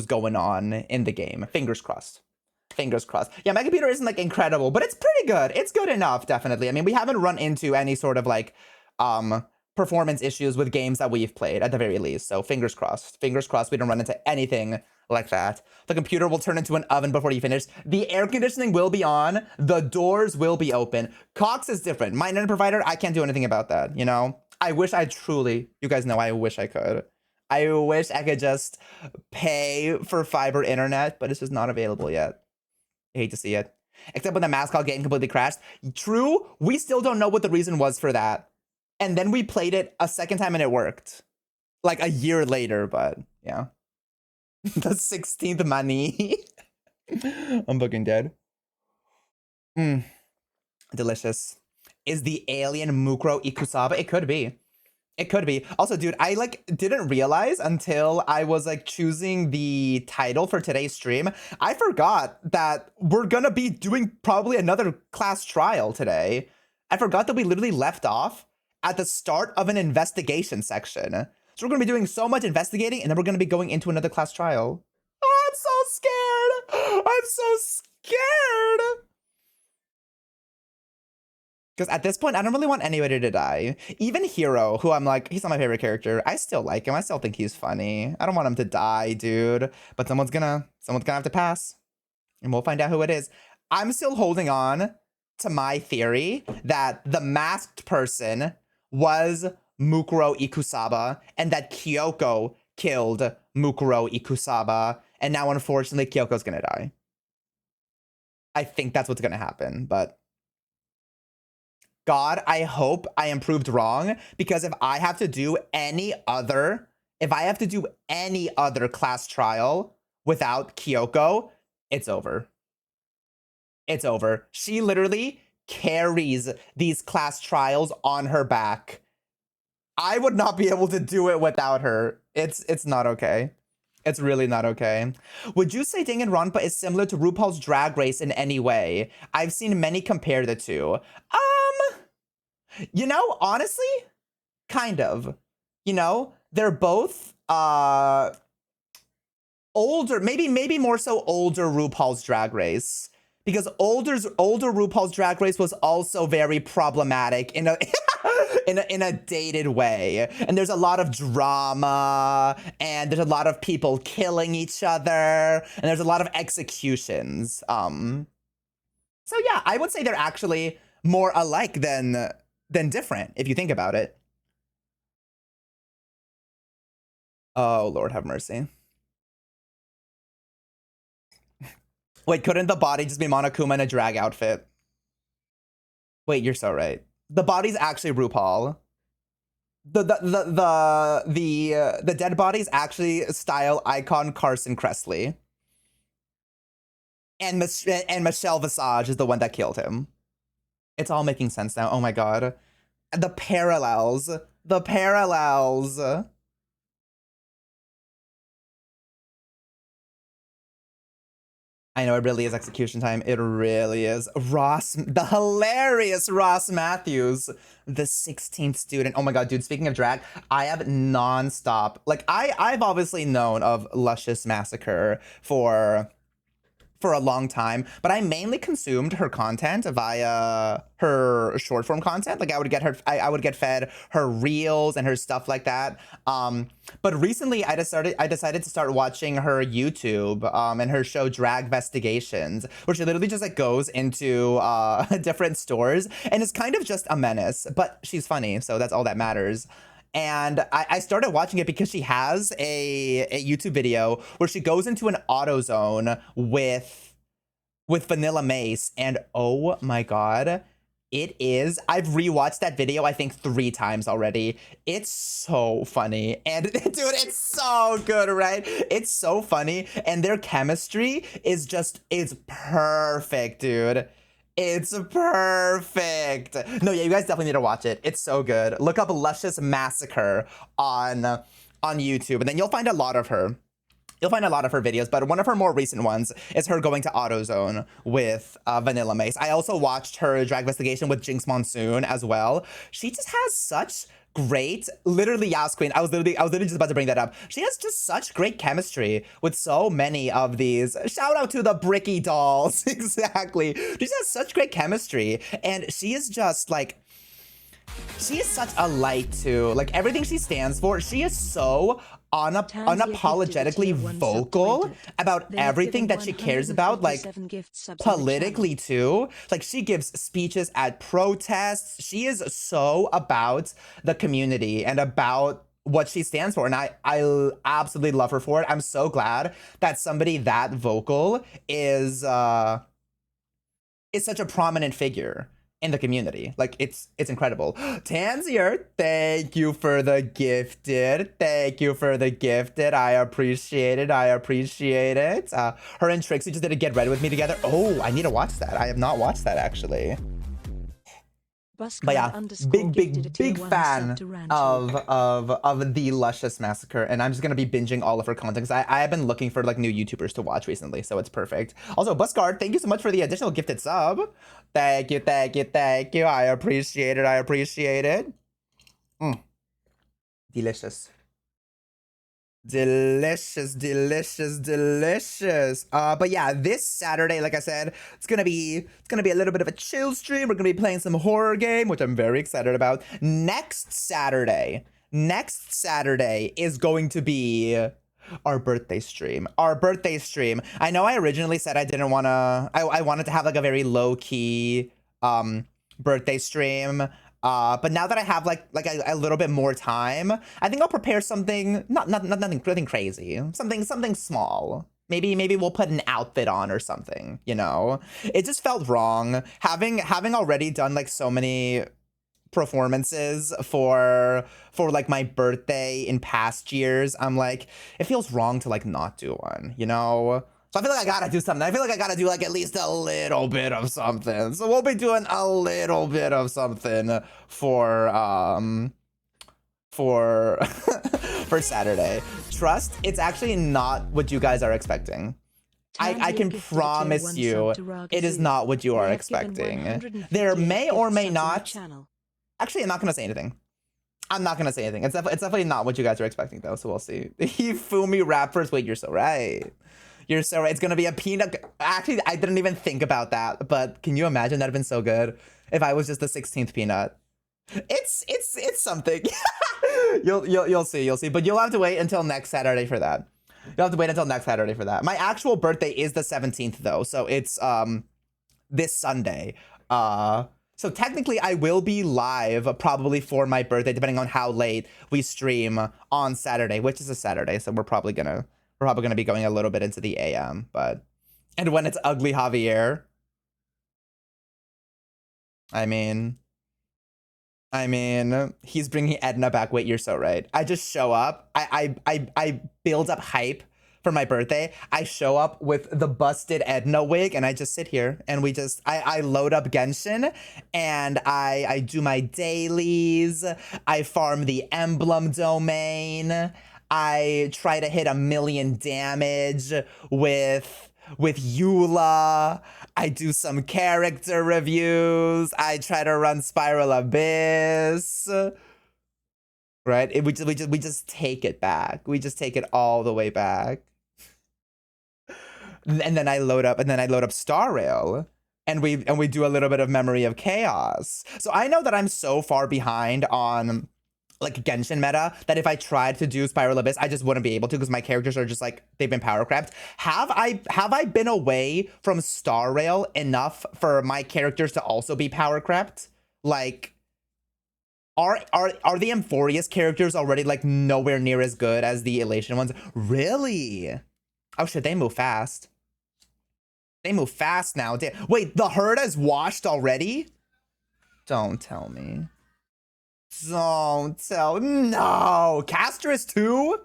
going on in the game. Fingers crossed. Yeah, my computer isn't like incredible, but it's pretty good. It's good enough, definitely. I mean, we haven't run into any sort of like performance issues with games that we've played at the very least. So fingers crossed we don't run into anything like that. The computer will turn into an oven before you finish. The air conditioning will be on. The doors will be open. Cox is different. My internet provider, I can't do anything about that, you know? I wish I truly, you guys know, I wish I could. I wish I could just pay for fiber internet, but it's just not available yet. I hate to see it. Except when the mascot game completely crashed. True, we still don't know what the reason was for that. And then we played it a second time and it worked. Like a year later, but yeah. The 16th money. I'm fucking dead. Delicious. Is the alien Mukuro Ikusaba? It could be. Also, dude, I like didn't realize until I was like choosing the title for today's stream. I forgot that we're gonna be doing probably another class trial today. I forgot that we literally left off at the start of an investigation section. So we're going to be doing so much investigating, and then we're going to be going into another class trial. Oh, I'm so scared. Because at this point, I don't really want anybody to die. Even Hero, who I'm like, he's not my favorite character. I still like him. I still think he's funny. I don't want him to die, dude. But someone's gonna have to pass. And we'll find out who it is. I'm still holding on to my theory that the masked person was Mukuro Ikusaba, and that Kyoko killed Mukuro Ikusaba, and now unfortunately Kyoko's gonna die. I think that's what's gonna happen, but God, I hope I am proved wrong, because if I have to do any other class trial without Kyoko, it's over. She literally carries these class trials on her back. I would not be able to do it without her. It's not okay. It's really not okay. Would you say Danganronpa is similar to RuPaul's Drag Race in any way? I've seen many compare the two. You know, honestly, kind of. You know, they're both older, maybe more so older RuPaul's Drag Race. Because older RuPaul's Drag Race was also very problematic in a in a dated way. And there's a lot of drama, and there's a lot of people killing each other, and there's a lot of executions. So yeah, I would say they're actually more alike than different if you think about it. Oh, Lord have mercy. Wait, couldn't the body just be Monokuma in a drag outfit? Wait, you're so right. The body's actually RuPaul. The dead body's actually style icon Carson Kressley. And Michelle Visage is the one that killed him. It's all making sense now. Oh my god. The parallels. The parallels. I know, it really is execution time. It really is. The hilarious Ross Matthews, the 16th student. Oh my god, dude, speaking of drag, I have nonstop. Like, I've obviously known of Luscious Massacre for a long time, but I mainly consumed her content via her short form content. Like, I would get fed her reels and her stuff like that. But recently I decided to start watching her YouTube and her show Drag Vestigations, where she literally just like goes into different stores and is kind of just a menace, but she's funny, so that's all that matters. And I started watching it because she has a YouTube video where she goes into an AutoZone with Vanilla Mace, and oh my god, I've rewatched that video I think 3 times already. It's so funny, and dude, it's so good, right? It's so funny, and their chemistry is perfect, dude. It's perfect. No, yeah, you guys definitely need to watch it. It's so good. Look up Luscious Massacre on YouTube, and then you'll find a lot of her. You'll find a lot of her videos, but one of her more recent ones is her going to AutoZone with Vanilla Mace. I also watched her Drag Investigation with Jinx Monsoon as well. She just has such great, literally Yas Queen. I was literally just about to bring that up. She has just such great chemistry with so many of these. Shout out to the Bricky dolls. Exactly. She just has such great chemistry, and she is just like, she is such a light too. Like, everything she stands for, she is so unapologetically vocal about everything that she cares about, like politically too. Like, she gives speeches at protests. She is so about the community and about what she stands for, and I absolutely love her for it. I'm so glad that somebody that vocal is such a prominent figure in the community. Like, it's incredible. Tansier, thank you for the gifted. Thank you for the gifted. I appreciate it. Her and Trixie just did a Get Ready With Me together. Oh, I need to watch that. I have not watched that, actually. But yeah, big fan of the Luscious Massacre, and I'm just gonna be binging all of her content because I have been looking for like new YouTubers to watch recently, so it's perfect. Also, Buscard, thank you so much for the additional gifted sub. Thank you. I appreciate it. Delicious. But yeah, this Saturday, like I said, it's gonna be a little bit of a chill stream. We're gonna be playing some horror game, which I'm very excited about. Next Saturday is going to be our birthday stream. I know I originally said I didn't wanna, I wanted to have like a very low-key birthday stream. But now that I have like a little bit more time, I think I'll prepare something, nothing crazy, something small. Maybe we'll put an outfit on or something, you know? It just felt wrong having already done like so many performances for like my birthday in past years. I'm like, it feels wrong to like not do one, you know? So I feel like I gotta do something. I feel like I gotta do like at least a little bit of something. So we'll be doing a little bit of something for for Saturday. Trust, it's actually not what you guys are expecting. I can promise you it is not what you are expecting. There may or may not. Actually, I'm not gonna say anything. It's definitely not what you guys are expecting though, so we'll see. Fumi rappers, wait, you're so right. It's gonna be a peanut. Actually, I didn't even think about that, but can you imagine? That'd have been so good if I was just the 16th peanut. It's something. You'll see. But you'll have to wait until next Saturday for that. You'll have to wait until next Saturday for that. My actual birthday is the 17th though, so it's this Sunday. So technically I will be live probably for my birthday, depending on how late we stream on Saturday, which is a Saturday. So we're probably gonna be going a little bit into the AM, but and when it's ugly Javier, I mean, he's bringing Edna back. Wait, you're so right. I just show up. I build up hype for my birthday. I show up with the busted Edna wig and I just sit here and I load up Genshin and I do my dailies. I farm the emblem domain. I try to hit 1,000,000 damage with Eula. I do some character reviews. I try to run Spiral Abyss. Right? We just take it back. We just take it all the way back. And then I load up Star Rail. And we do a little bit of Memory of Chaos. So I know that I'm so far behind on like Genshin meta that if I tried to do Spiral Abyss, I just wouldn't be able to because my characters are just like they've been power crept. Have I been away from Star Rail enough for my characters to also be power crept? Like, are the Amphorius characters already like nowhere near as good as the Elation ones? Really? Oh shit, they move fast. They move fast now. Wait, the herd has washed already? Don't tell me. Don't tell. No. Castris too?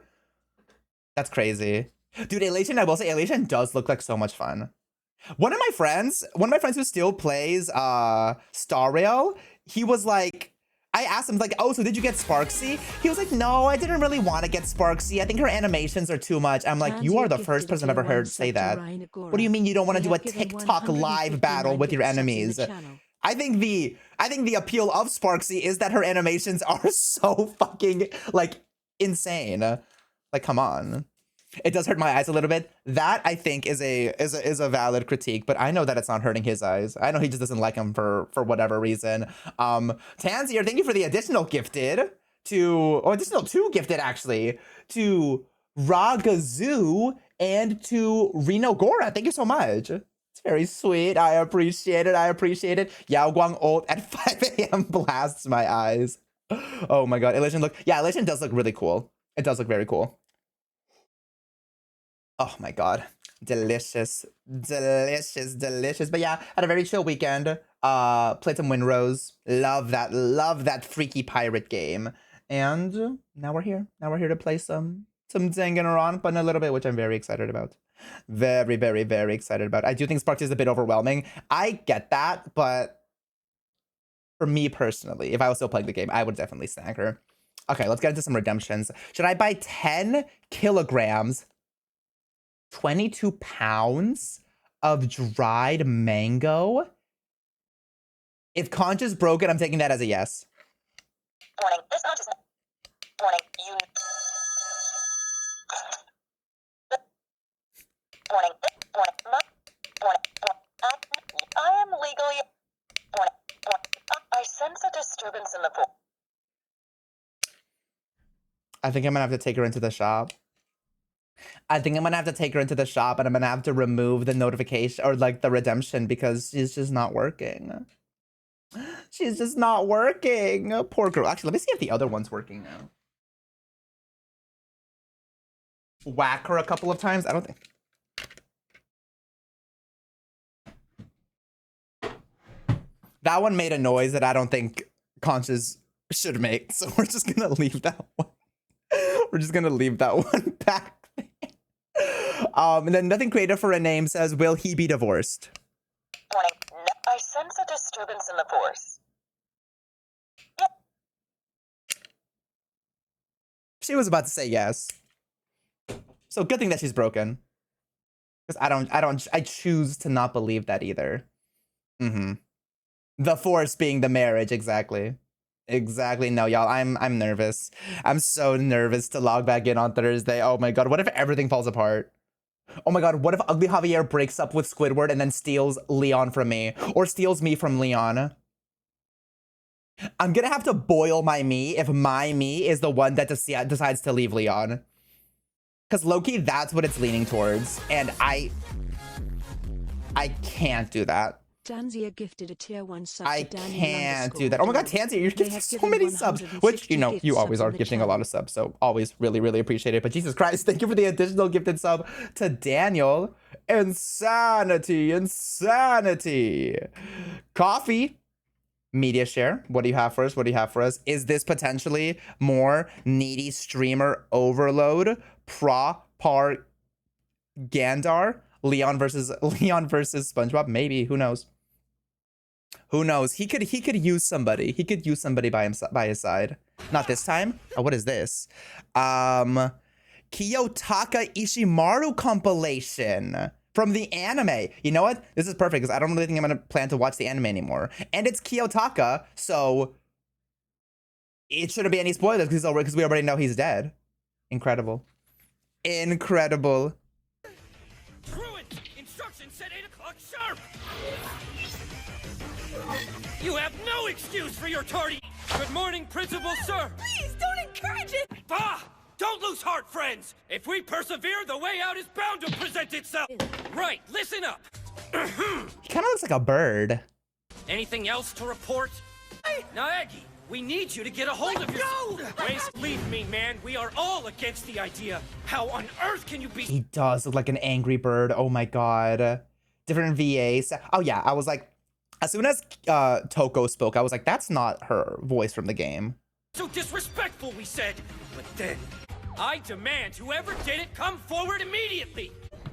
That's crazy. Dude, Elation, I will say, Elation does look like so much fun. One of my friends who still plays Star Rail, he was like, I asked him, like, oh, so did you get Sparksy? He was like, no, I didn't really want to get Sparksy. I think her animations are too much. I'm like, you are the first person I've ever heard say that. What do you mean you don't want to do a TikTok live battle with your enemies? I think the appeal of Sparksy is that her animations are so fucking like insane. Like, come on. It does hurt my eyes a little bit. That I think is a valid critique, but I know that it's not hurting his eyes. I know he just doesn't like him for whatever reason. Tanzier, thank you for the additional gifted additional 2 gifted actually to Ragazoo and to Reno Gora. Thank you so much. It's very sweet. I appreciate it. Yao Guang ult at 5 a.m. blasts my eyes. Oh my god. Elation Elation does look really cool. It does look very cool. Oh my god. Delicious. But yeah, had a very chill weekend. Played some Winrose. Love that freaky pirate game. And now we're here. Now we're here to play some Danganronpa in a little bit, which I'm very excited about. Very, very, very excited about. I do think Sparks is a bit overwhelming. I get that, but for me personally, if I was still playing the game, I would definitely snag her. Okay, let's get into some redemptions. Should I buy 10 kilograms, 22 pounds of dried mango? If conch is broken, I'm taking that as a yes. Warning, this conch is... Warning, you... Warning, I am legally... I sense a disturbance in the pool. I think I'm gonna have to take her into the shop. And I'm gonna have to remove the notification or like the redemption because she's just not working. She's just not working. Poor girl. Actually, let me see if the other one's working now. Whack her a couple of times. I don't think. That one made a noise that I don't think Conches should make. So we're just gonna leave that one. We're just gonna leave that one back. And then Nothing Creative for a Name says, will he be divorced? Warning, I sense a disturbance in the force. Yep. She was about to say yes. So good thing that she's broken. Because I choose to not believe that either. The force being the marriage, exactly. Exactly. No, y'all, I'm nervous. I'm so nervous to log back in on Thursday. Oh my god, what if everything falls apart? Oh my god, what if Ugly Javier breaks up with Squidward and then steals Leon from me? Or steals me from Leon? I'm gonna have to boil my me if my me is the one that decides to leave Leon. Because low-key, that's what it's leaning towards. And I can't do that. Tanzia gifted a tier 1 sub I to Daniel can't do that. Oh my god, Tanzia, you're They gifting have so given many subs. Which, you know, 150 you gift always subs are in the gifting a channel. lot of subs. So always really, really appreciate it. But Jesus Christ, thank you for the additional gifted sub to Daniel. Insanity, insanity. Coffee. Media share. What do you have for us? What do you have for us? Is this potentially more needy streamer overload? Par Gandar? Leon versus SpongeBob? Maybe. Who knows? Who knows? He could use somebody. He could use somebody by his side. Not this time. Oh, what is this? Kiyotaka Ishimaru compilation from the anime. You know what? This is perfect because I don't really think I'm gonna plan to watch the anime anymore. And it's Kiyotaka, so it shouldn't be any spoilers because we already know he's dead. Incredible. Incredible. Truant! Instructions said 8 o'clock sharp! You have no excuse for your tardy. Good morning, Principal, sir! Please don't encourage it! Bah! Don't lose heart, friends! If we persevere, the way out is bound to present itself! Right, listen up! He kind of looks like a bird. Anything else to report? Now, Aggie, we need you to get a hold of your... Wait, leave me, man. We are all against the idea. How on earth can you be... He does look like an angry bird. Oh my god. Different VAs. Oh yeah, I was like, as soon as Toko spoke, I was like, that's not her voice from the game. so disrespectful, we said. But then, I demand whoever did it come forward immediately.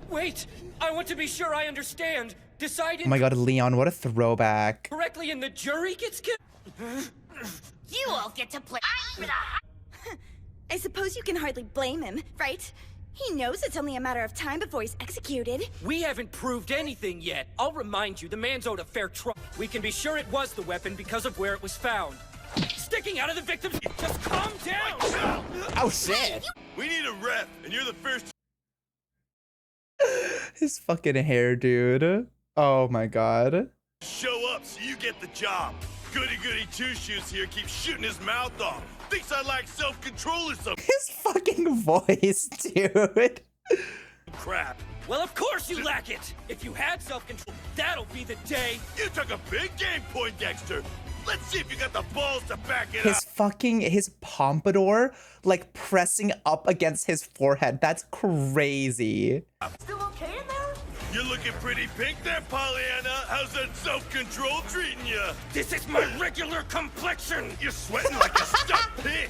Wait, I want to be sure I understand. Decided Oh my god, Leon, what a throwback. correctly and the jury gets killed. You all get to play. I suppose you can hardly blame him, right? He knows it's only a matter of time before he's executed. We haven't proved anything yet. I'll remind you, the man's owed a fair trial. We can be sure it was the weapon because of where it was found. Sticking out of the victim's... Just calm down! Oh shit. We need a ref, and you're the first. His fucking hair, dude. Oh my god. Show up so you get the job. Goody goody two shoes here keeps shooting his mouth off. Thinks I lack self-control or something. His fucking voice, dude. Crap. Well, of course you lack it! If you had self-control, that'll be the day. You took a big game, Poindexter. Let's see if you got the balls to back it His up. fucking, his pompadour, like pressing up against his forehead. That's crazy. Still okay in there? You're looking pretty pink there, Pollyanna. How's that self-control treating you? This is my regular complexion! You're sweating like a stuck pig.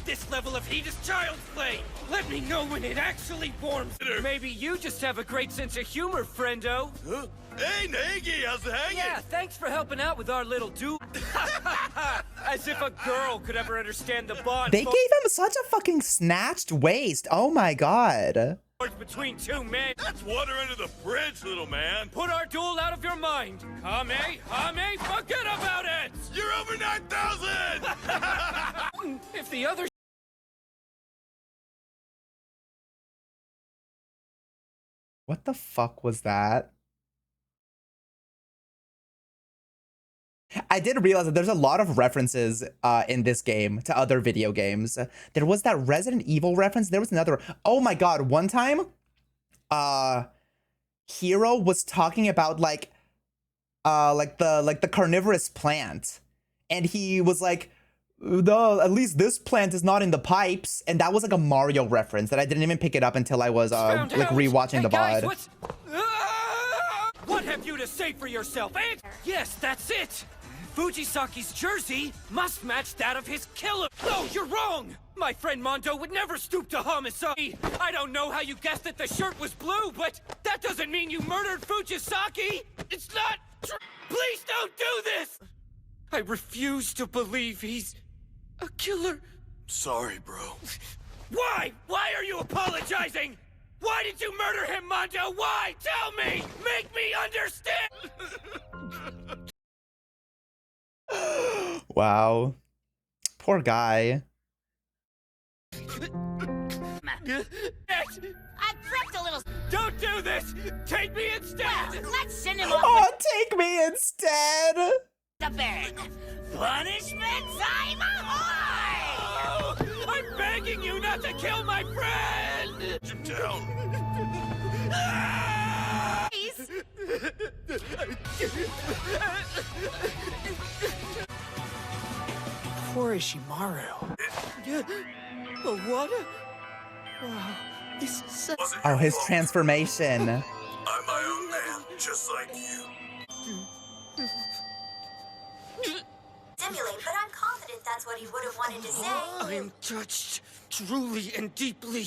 This level of heat is child's play! Let me know when it actually warms. Maybe you just have a great sense of humor, friendo. Huh? Hey, Nagy, how's it hanging? Yeah, thanks for helping out with our little dude. As if a girl could ever understand the bond They gave him such a fucking snatched waist. Oh my god. between two men. That's water under the bridge, little man. Put our duel out of your mind. Hame, forget about it! You're over 9,000! If the other What the fuck was that? I did realize that there's a lot of references in this game to other video games. There was that Resident Evil reference. There was another. Oh my god! One time, Hero was talking about like the carnivorous plant, and he was like, at least this plant is not in the pipes, and that was like a Mario reference that I didn't even pick it up until I was found like out. rewatching Hey the guys, VOD. what's... What have you to say for yourself? And yes, that's it. Fujisaki's jersey must match that of his killer. No, you're wrong. My friend Mondo would never stoop to homicide. I don't know how you guessed that the shirt was blue, but that doesn't mean you murdered Fujisaki. It's not true. Please don't do this. I refuse to believe he's a killer. Sorry, bro. Why? Why are you apologizing? Why did you murder him, Mondo? Why? Tell me! Make me understand! Wow. Poor guy. I prepped a little. Don't do this! Take me instead! Let's send him off. Oh, take me instead. The bed. Punishment time ahoy! I'm begging you not to kill my friend! Sit down. Please. Poor Ishimaru. The water? Wow, this is so... Oh, his transformation. I'm my own man, just like you. Stimulate, but I'm confident that's what he would have wanted to say. I am touched, truly and deeply.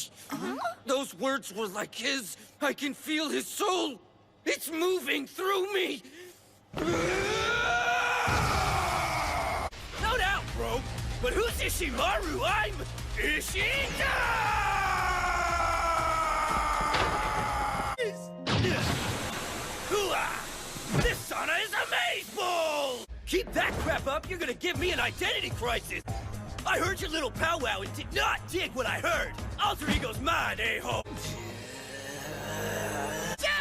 Those words were like his. I can feel his soul. It's moving through me. No doubt, bro. But who's Ishimaru? I'm Ishida! This sauna is amazing! Keep that crap up, you're gonna give me an identity crisis! I heard your little powwow and did not dig what I heard! Alter ego's mine, a-ho!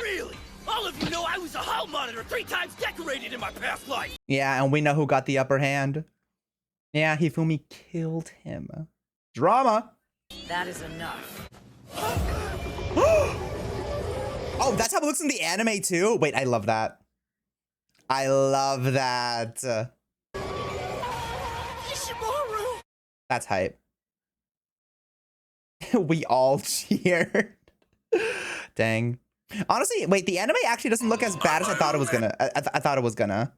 Really? All of you know I was a hall monitor 3 times decorated in my past life! Yeah, and we know who got the upper hand. Yeah, Hifumi killed him. Drama! That is enough. Oh, that's how it looks in the anime too? Wait, I love that. I love that. Ishimaru! That's hype. We all cheered. Dang. Honestly, wait, the anime actually doesn't look as bad as I thought it was gonna. I thought it was gonna.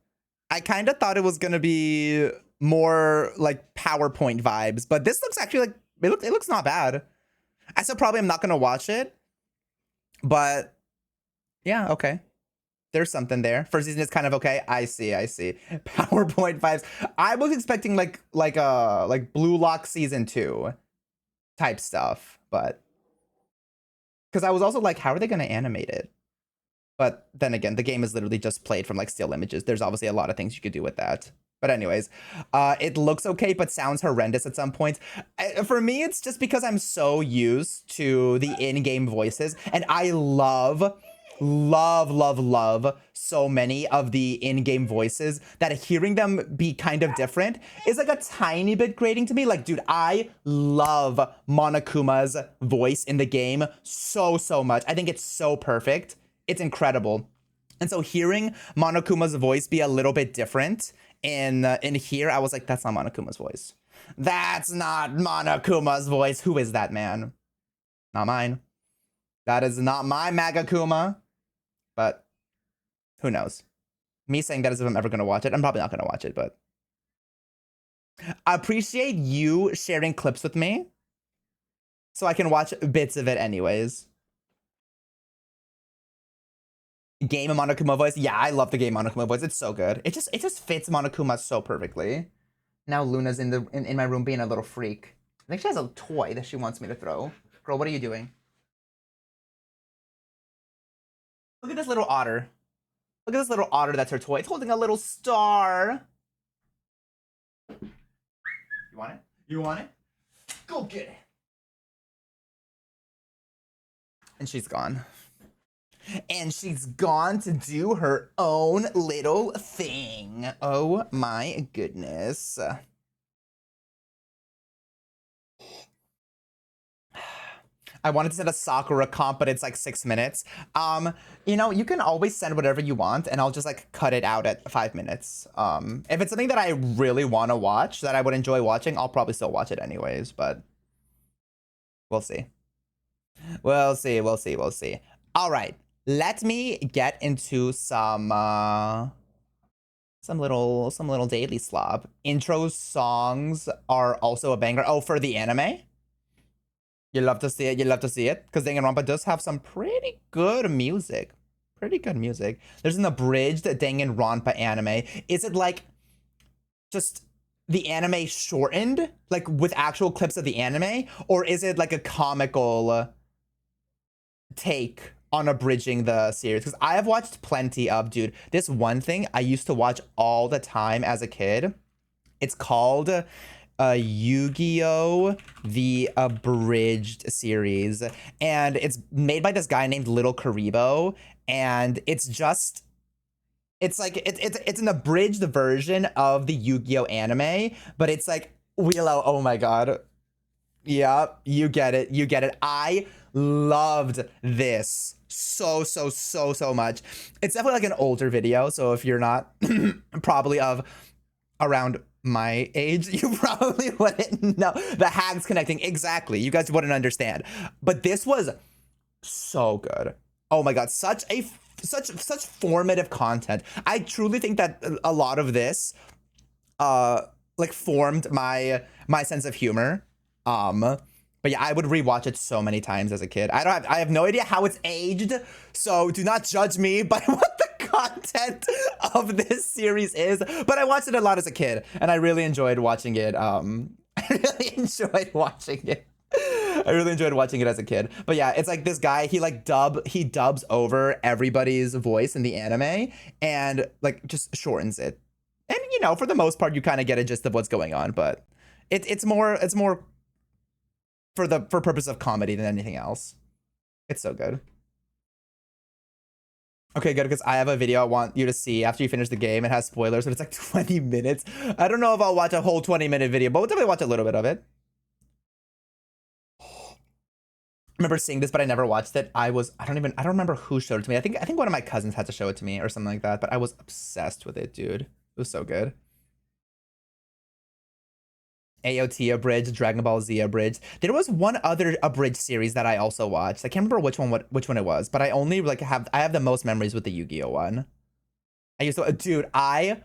I kind of thought it was gonna be more like PowerPoint vibes, but this looks actually like it looks not bad. I still probably am not gonna watch it, but yeah, okay. There's something there. First season is kind of okay. I see. PowerPoint vibes. I was expecting like Blue Lock season 2 type stuff, but because I was also like, how are they gonna animate it? But then again, the game is literally just played from like still images. There's obviously a lot of things you could do with that. But anyways, it looks okay, but sounds horrendous at some points. For me, it's just because I'm so used to the in-game voices, and I love so many of the in-game voices that hearing them be kind of different is like a tiny bit grating to me. Like, dude, I love Monokuma's voice in the game so much. I think it's so perfect. It's incredible. And so hearing Monokuma's voice be a little bit different in here, I was like, that's not Monokuma's voice. That's not Monokuma's voice. Who is that man? Not mine. That is not my Magakuma. But who knows? Me saying that as if I'm ever going to watch it. I'm probably not going to watch it, but I appreciate you sharing clips with me so I can watch bits of it anyways. Game Monokuma voice. Yeah, I love the game Monokuma voice. It's so good. It just fits Monokuma so perfectly. Now Luna's in my room being a little freak. I think she has a toy that she wants me to throw. Girl, what are you doing? Look at this little otter. Look at this little otter that's her toy. It's holding a little star. You want it? You want it? Go get it. And she's gone. And she's gone to do her own little thing. Oh my goodness. I wanted to send a Sakura comp, but it's like 6 minutes. You know, you can always send whatever you want, and I'll just like cut it out at 5 minutes. If it's something that I really want to watch, that I would enjoy watching, I'll probably still watch it anyways, but we'll see. We'll see. All right, let me get into some little daily slob. Intro songs are also a banger. Oh, for the anime? You love to see it. Because Danganronpa does have some pretty good music. There's an abridged Danganronpa anime. Is it like just the anime shortened? Like with actual clips of the anime? Or is it like a comical take on abridging the series? Because I have watched plenty of, dude, this one thing I used to watch all the time as a kid. It's called Yu-Gi-Oh! The Abridged series, and it's made by this guy named Little Karibo, and it's just It's like it's an abridged version of the Yu-Gi-Oh anime, but it's like Willow. Oh my god. Yeah, you get it. You get it. I loved this so much. It's definitely like an older video, so if you're not probably of around my age, you probably wouldn't know. The hags connecting, exactly. You guys wouldn't understand. But this was so good. Oh my god, such formative content. I truly think that a lot of this like formed my sense of humor. But yeah, I would rewatch it so many times as a kid. I have no idea how it's aged, so do not judge me by what the content of this series is. But I watched it a lot as a kid, and I really enjoyed watching it. I really enjoyed watching it. I really enjoyed watching it as a kid. But yeah, it's like this guy, he dubs over everybody's voice in the anime and like just shortens it. And you know, for the most part, you kind of get a gist of what's going on, but it's more for purpose of comedy than anything else. It's so good. Okay, good, because I have a video I want you to see after you finish the game. It has spoilers, but it's like 20 minutes. I don't know if I'll watch a whole 20-minute video, but we'll definitely watch a little bit of it. I remember seeing this, but I never watched it. I don't remember who showed it to me. I think one of my cousins had to show it to me or something like that, but I was obsessed with it, dude. It was so good. AOT abridged, Dragon Ball Z abridged. There was one other abridged series that I also watched. I can't remember which one it was, but I only like have the most memories with the Yu-Gi-Oh one. I used to, dude, I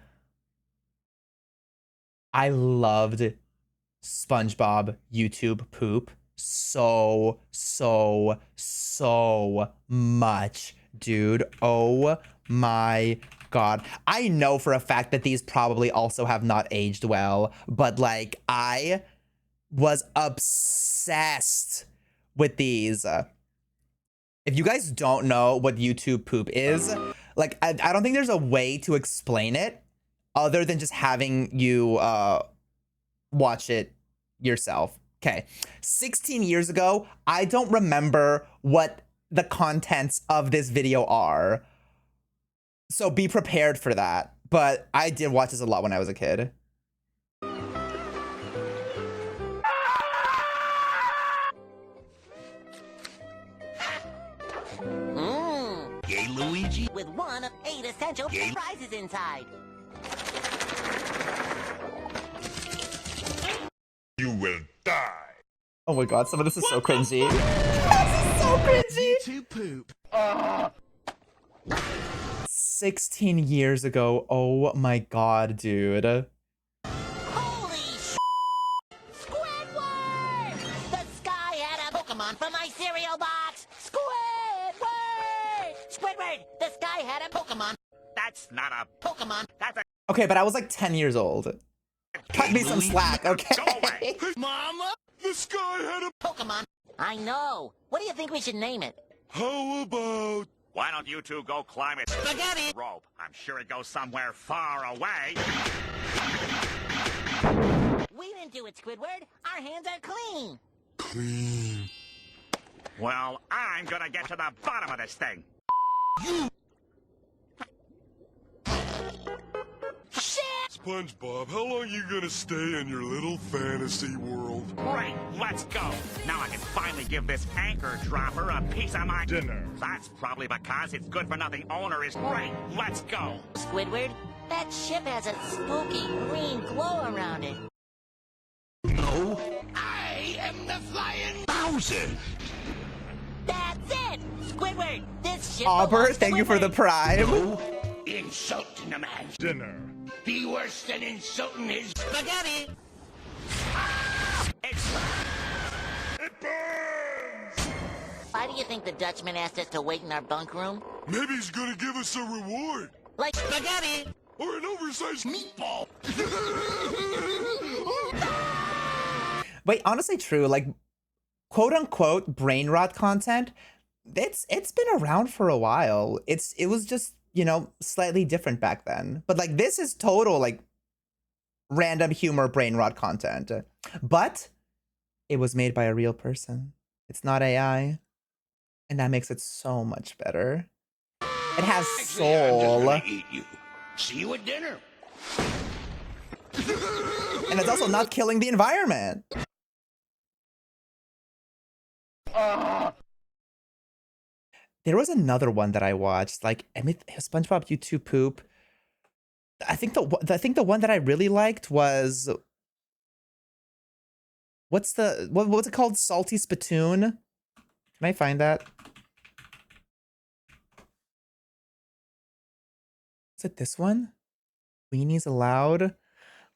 loved SpongeBob YouTube poop so much, dude. Oh my god. I know for a fact that these probably also have not aged well, but like I was obsessed with these. If you guys don't know what YouTube poop is, like I don't think there's a way to explain it other than just having you watch it yourself. Okay, 16 years ago, I don't remember what the contents of this video are. So be prepared for that. But I did watch this a lot when I was a kid. Yay, Luigi. With one of 8 essential prizes inside. You will die. Oh my god, some of this is so cringy. This is so cringy. To poop. 16 years ago. Oh my god, dude. Holy sh! Squidward! The sky had a Pokemon from my cereal box! Squidward! Squidward! The sky had a Pokemon! That's not a Pokemon, that's a... Okay, but I was like 10 years old. Cut me some slack, okay? Go away. Mama, the sky had a Pokemon! I know! What do you think we should name it? How about... Why don't you two go climb it? Spaghetti! Rope. I'm sure it goes somewhere far away. We didn't do it, Squidward! Our hands are clean! Clean. Well, I'm gonna get to the bottom of this thing. Shit! SpongeBob, how long you gonna stay in your little fantasy world? Great, let's go. Now I can finally give this anchor dropper a piece of my Dinner. That's probably because its good-for-nothing owner is great. Let's go. Squidward, that ship has a spooky green glow around it. No. I am the Flying Bowser. That's it! Squidward, this ship Auber, belongs to thank you for the Squidward. prime. Insulting a man's dinner. Be worse than insulting his Spaghetti! It's... It burns! Why do you think the Dutchman asked us to wait in our bunk room? Maybe he's gonna give us a reward. Like spaghetti! Or an oversized meatball. Wait, honestly true, like quote unquote brain rot content, it's been around for a while. It was just, you know, slightly different back then. But like this is total like random humor brain rot content. But it was made by a real person. It's not AI. And that makes it so much better. It has soul. Eat you. See you at dinner. And it's also not killing the environment. There was another one that I watched, like SpongeBob YouTube poop. I think the one that I really liked was what's it called? Salty Spittoon. Can I find that? Is it this one? Weenies allowed.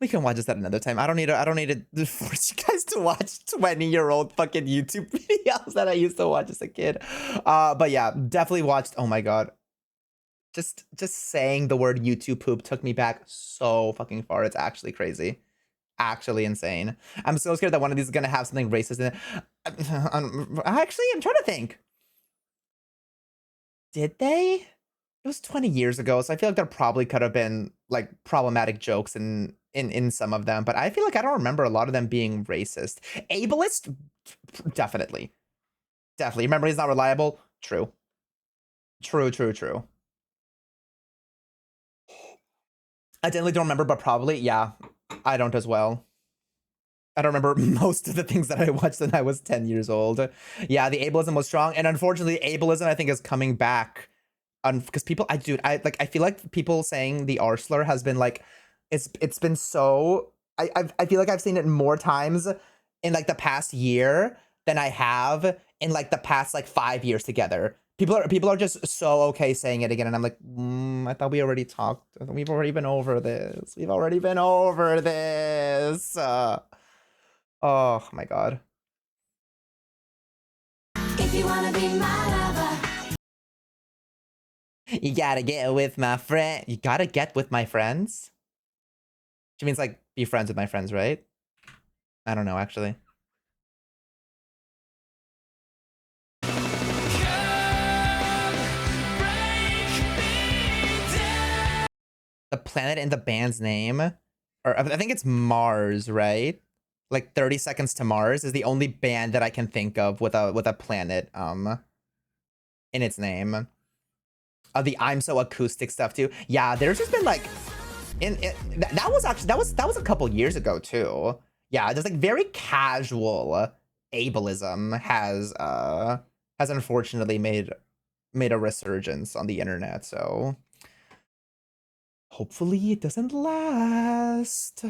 We can watch this at another time. I don't need to force you guys to watch 20-year-old fucking YouTube videos that I used to watch as a kid. But yeah, definitely watched. Oh my god. Just saying the word YouTube poop took me back so fucking far. It's actually crazy. Actually insane. I'm so scared that one of these is gonna have something racist in it. Actually, I'm trying to think. Did they? It was 20 years ago, so I feel like there probably could have been like problematic jokes in some of them, but I feel like I don't remember a lot of them being racist. Ableist? Definitely. Definitely. Remember he's not reliable? True. True. I definitely don't remember, but probably, yeah. I don't as well. I don't remember most of the things that I watched when I was 10 years old. Yeah, the ableism was strong, and unfortunately, ableism I think is coming back. Because people, I feel like people saying the R slur has been like, it's been so, I feel like I've seen it more times in like the past year than I have in like the past like 5 years together. People are just so okay saying it again, and I'm like, I thought we already talked. We've already been over this. We've already been over this. Oh my god. If you wanna be my lover, you gotta get with my friend. You gotta get with my friends. She means like be friends with my friends, right? I don't know actually. The planet in the band's name, or I think it's Mars, right? Like 30 Seconds to Mars is the only band that I can think of with a planet in its name. The I'm So Acoustic stuff too. Yeah, there's just been like that was a couple years ago too. Yeah, just like very casual ableism has unfortunately made a resurgence on the internet, so hopefully it doesn't last.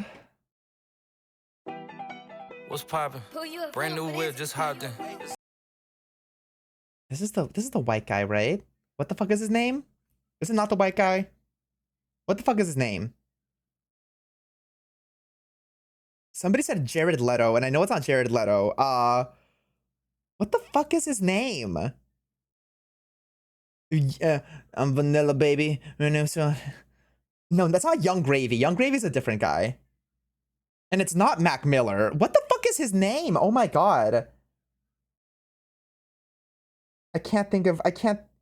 What's poppin'? Brand new whip, just hopped in. This is the white guy, right? What the fuck is his name? Is it not the white guy? What the fuck is his name? Somebody said Jared Leto, and I know it's not Jared Leto. What the fuck is his name? Yeah, I'm Vanilla Baby. No, that's not Young Gravy. Young Gravy's a different guy. And it's not Mac Miller. What the fuck is his name? Oh my god.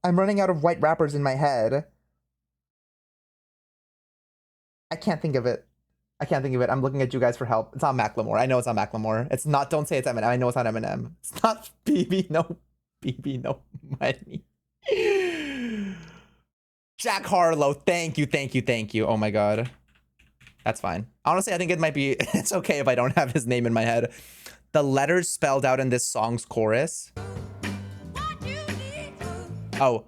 I'm running out of white rappers in my head. I can't think of it. I'm looking at you guys for help. It's not Macklemore. I know it's not Macklemore. It's not, don't say it's Eminem. I know it's not Eminem. It's not BB no money. Jack Harlow. Thank you. Oh my god. That's fine. Honestly, I think it might be, it's okay if I don't have his name in my head. The letters spelled out in this song's chorus. Oh,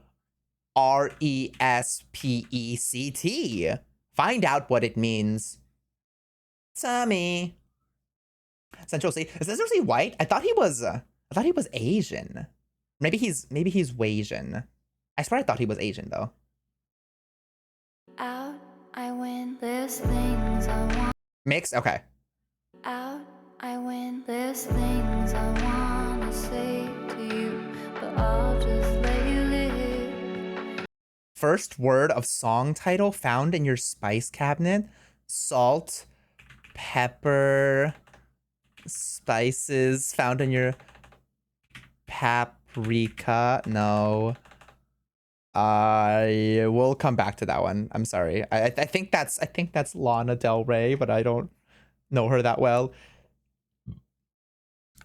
RESPECT. Find out what it means. Tommy. Central C. Is Central C white? I thought he was Asian. Maybe he's Wasian. I swear I thought he was Asian though. Out, I win. There's things I want. Mix? Okay. Out, I win. There's things I wanna say to you, but I'll just let you live. First word of song title found in your spice cabinet. Salt, pepper, spices found in your paprika. No. I will come back to that one. I'm sorry. I think that's Lana Del Rey, but I don't know her that well.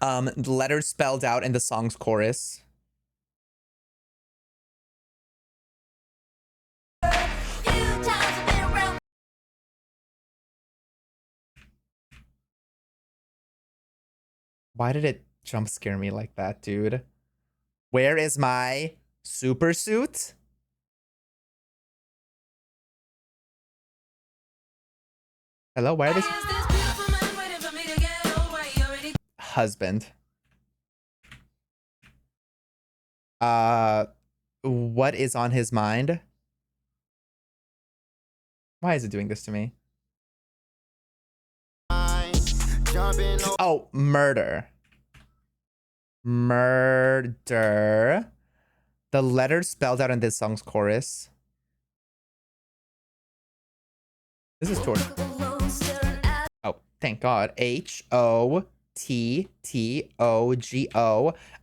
Letters spelled out in the song's chorus. Why did it jump scare me like that, dude? Where is my super suit? Hello, why are they... Husband. What is on his mind? Why is it doing this to me? Oh, murder. Murder. The letters spelled out in this song's chorus. This is torture. Oh, thank God. H-O-T-T-O-G-O.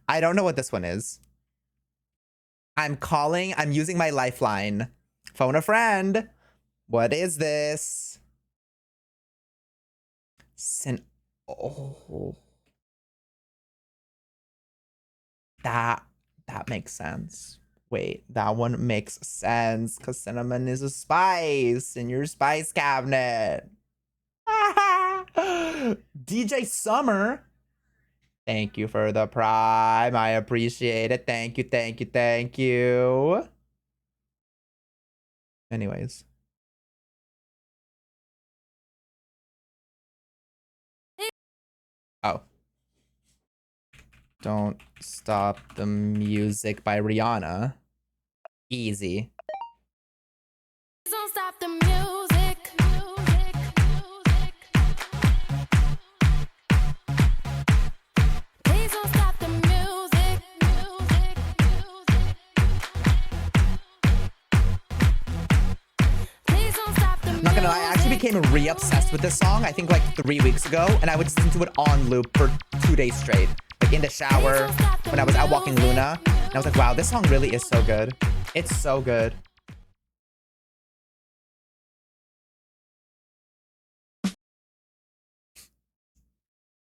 I don't know what this one is. I'm using my lifeline. Phone a friend. What is this? Oh. That makes sense. Wait, that one makes sense because cinnamon is a spice in your spice cabinet. DJ Summer. Thank you for the prime. I appreciate it. Thank you, thank you, thank you. Anyways. Oh. Don't Stop the Music by Rihanna. Easy. Don't stop the music. Please don't stop the music. Please don't stop the music. Not gonna lie, I actually became re-obsessed with this song, I think like 3 weeks ago, and I would listen to it on loop for 2 days straight. Like in the shower, when I was out walking Luna, and I was like, wow, this song really is so good. It's so good.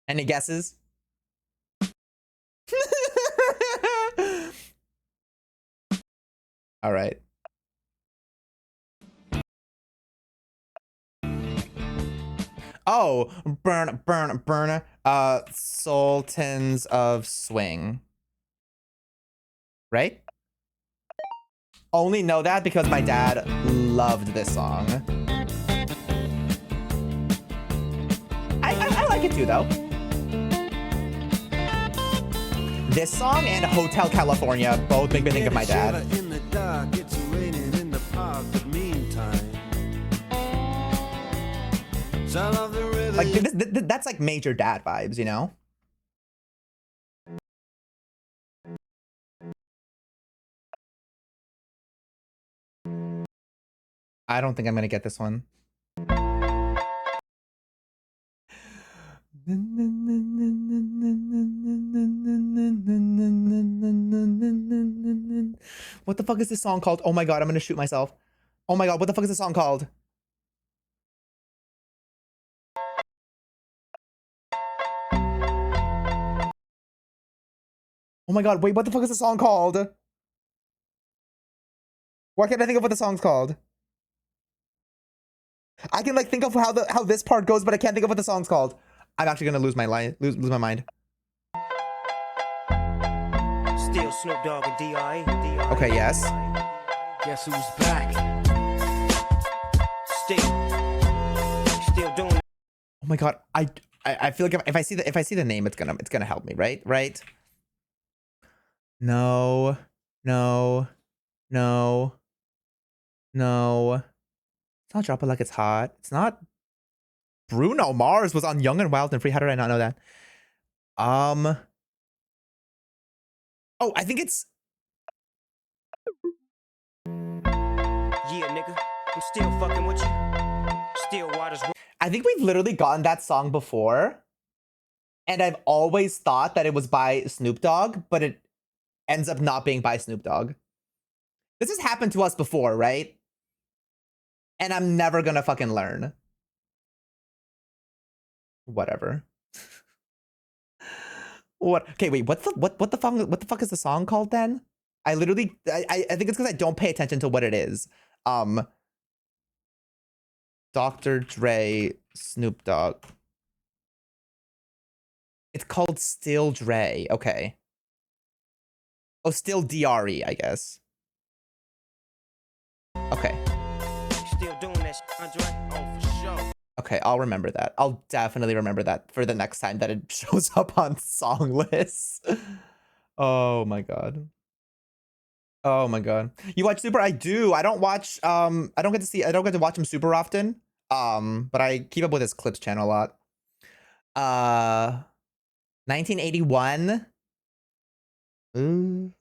Any guesses? All right. Oh, burn. Sultans of Swing. Right? Only know that because my dad loved this song. I like it too, though. This song and Hotel California both make me think of my dad. In the dark, it's raining in the park, but meantime. Like that's like major dad vibes, you know? I don't think I'm gonna get this one. What the fuck is this song called? Oh my God, I'm gonna shoot myself. Oh my God, what the fuck is this song called? Oh my God, wait, what the fuck is the song called? Why can't I think of what the song's called? I can like think of how this part goes, but I can't think of what the song's called. I'm actually gonna lose my mind. Still Snoop Dogg and D.I. Okay, yes. Guess who's back? Still doing it. Oh my God, I feel like if I see the name, it's gonna help me, right? Right? No. It's not Drop It Like It's Hot. It's not. Bruno Mars was on Young and Wild and Free. How did I not know that? Oh, I think it's. Yeah, nigga. I'm still fucking with you. Still waters. I think we've literally gotten that song before. And I've always thought that it was by Snoop Dogg, but it ends up not being by Snoop Dogg. This has happened to us before, right? And I'm never gonna fucking learn. Whatever. What? Okay, wait. What the fuck is the song called then? I literally, I think it's because I don't pay attention to what it is. Dr. Dre, Snoop Dogg. It's called Still Dre. Okay. Oh, Still DRE, I guess. Okay. Still doing that shit, Andre? Oh, for sure. Okay, I'll remember that. I'll definitely remember that for the next time that it shows up on song lists. Oh my god. Oh my god. You watch Super? I do. I don't watch I don't get to watch him super often. But I keep up with his clips channel a lot. 1981. Ooh.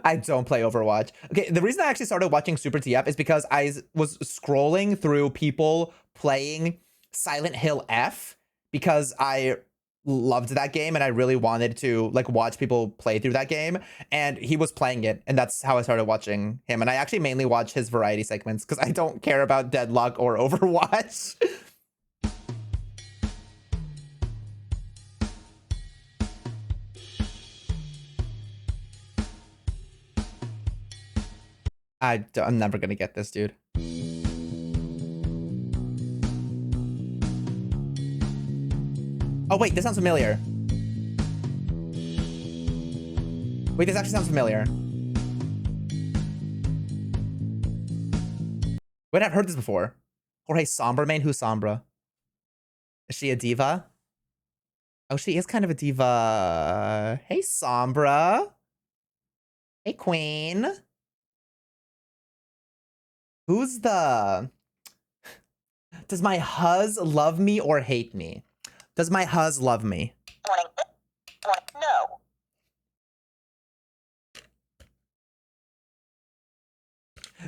I don't play Overwatch. Okay, the reason I actually started watching Super TF is because I was scrolling through people playing Silent Hill F because I loved that game and I really wanted to like watch people play through that game, and he was playing it, and that's how I started watching him. And I actually mainly watch his variety segments because I don't care about Deadlock or Overwatch. I'm never gonna get this, dude. Oh wait, this sounds familiar. Wait, this actually sounds familiar. Wait, I've heard this before. Jorge Sombra main? Who's Sombra? Is she a diva? Oh, she is kind of a diva. Hey, Sombra. Hey, Queen. Who's the... Does my huzz love me or hate me? Does my huzz love me? No.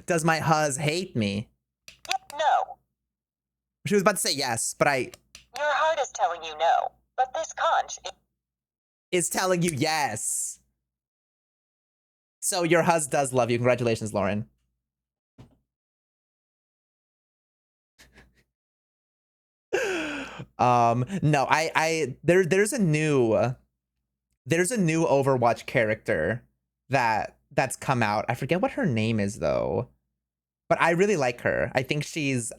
Does my huzz hate me? No. She was about to say yes, but Your heart is telling you no, but this conch is telling you yes. So your huzz does love you. Congratulations, Lauren. No, there's a new Overwatch character that's come out. I forget what her name is though, but I really like her. I think she's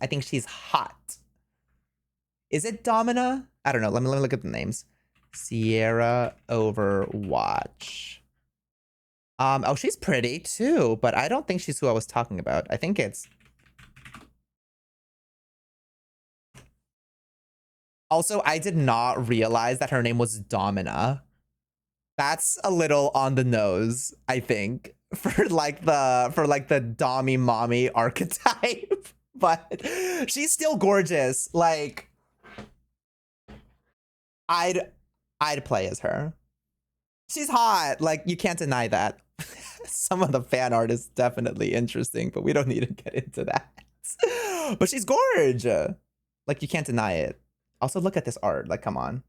hot. Is it Domina? I don't know. Let me look at the names. Sierra Overwatch. Oh, she's pretty too, but I don't think she's who I was talking about. I think it's... Also, I did not realize that her name was Domina. That's a little on the nose, I think, for like the Dommy mommy archetype. But she's still gorgeous. Like, I'd play as her. She's hot. Like, you can't deny that. Some of the fan art is definitely interesting, but we don't need to get into that. But she's gorgeous. Like, you can't deny it. Also, look at this art. Like, come on.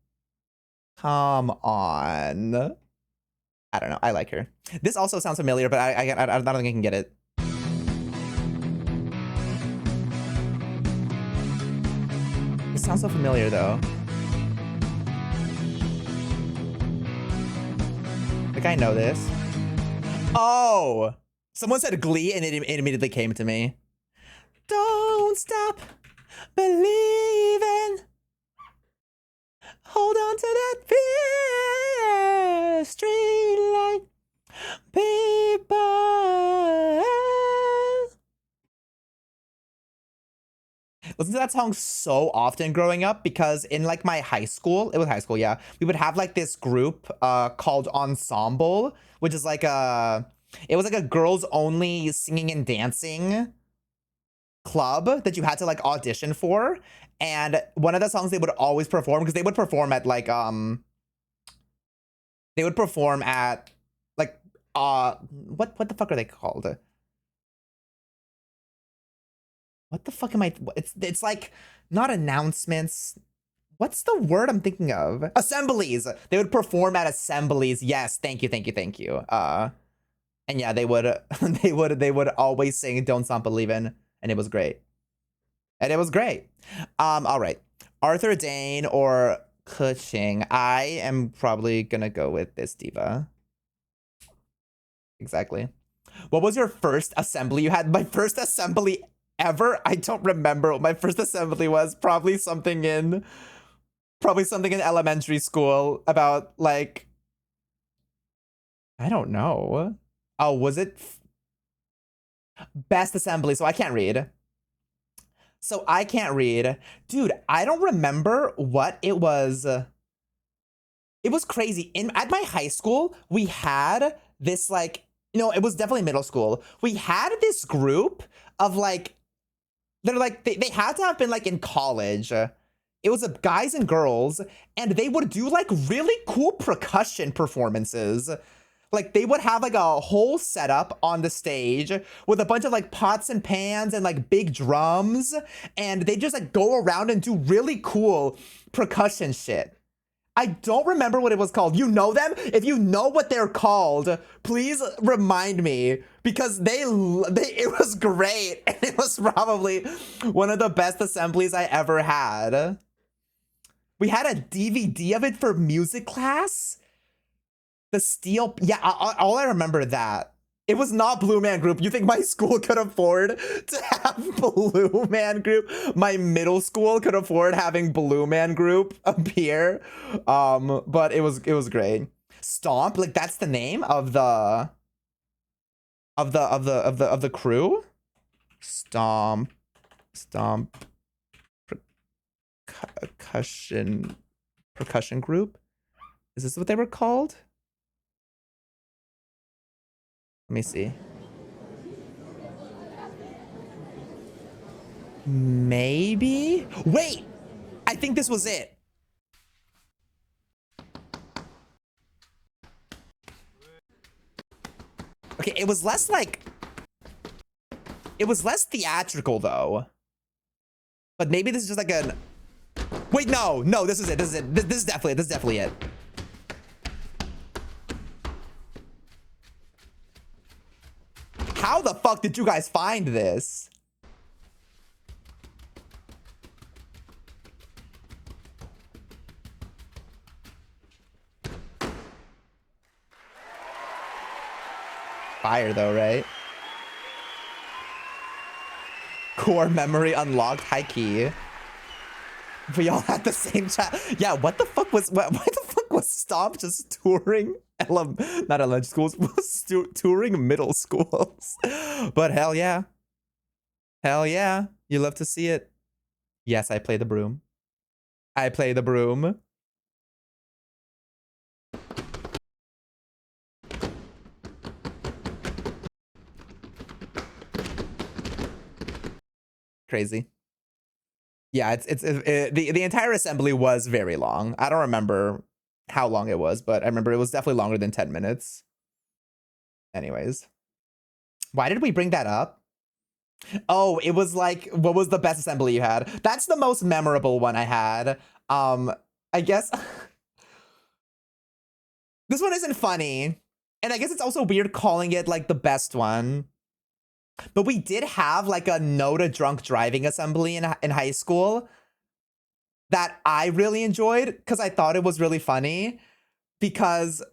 Come on. I don't know. I like her. This also sounds familiar, but I don't think I can get it. It sounds so familiar, though. Like, I know this. Oh! Someone said Glee, and it immediately came to me. Don't stop believing. Hold on to that fear. Street light. People. Listen to that song so often growing up because in like my high school, it was high school, yeah, we would have like this group called Ensemble, which is like it was like a girls only singing and dancing club that you had to like audition for. And one of the songs they would always perform, because they would perform at like what the fuck are they called? What the fuck am I? It's like not announcements. What's the word I'm thinking of? Assemblies. They would perform at assemblies. Yes, thank you. And yeah, they would they would always sing "Don't Stop Believin'," and it was great. All right, Arthur Dane or Cushing. I am probably gonna go with this diva. Exactly. What was your first assembly you had? My first assembly ever. I don't remember what my first assembly was. Probably something in elementary school about like, I don't know. Oh, was it best assembly? So I can't read. Dude, I don't remember what it was. It was crazy. At my high school, we had this like, it was definitely middle school. We had this group of like, they're like, they had to have been like in college. It was guys and girls, and they would do like really cool percussion performances. Like they would have like a whole setup on the stage with a bunch of like pots and pans and like big drums, and they just like go around and do really cool percussion shit. I don't remember what it was called. You know them? If you know what they're called, please remind me, because it was great, and it was probably one of the best assemblies I ever had. We had a DVD of it for music class. The steel, yeah, all I remember that. It was not Blue Man Group. You think my school could afford to have Blue Man Group? My middle school could afford having Blue Man Group appear. But it was great. Stomp, like that's the name of the crew. Stomp percussion group. Is this what they were called? Let me see. Maybe? Wait! I think this was it. Okay, it was less theatrical though. But maybe this is just like a... Wait, no, this is it. This is definitely it. How the fuck did you guys find this? Fire though, right? Core memory unlocked, high key. We all had the same chat. Yeah, what the fuck was why the fuck was Stomp just touring not elementary schools, was touring middle schools? But hell yeah. Hell yeah. You love to see it. Yes, I play the broom. I play the broom. Crazy. Yeah, the entire assembly was very long. I don't remember how long it was, but I remember it was definitely longer than 10 minutes. Anyways. Why did we bring that up? Oh, it was like, what was the best assembly you had? That's the most memorable one I had. I guess this one isn't funny. And I guess it's also weird calling it like the best one. But we did have like a no to drunk driving assembly in high school that I really enjoyed because I thought it was really funny, because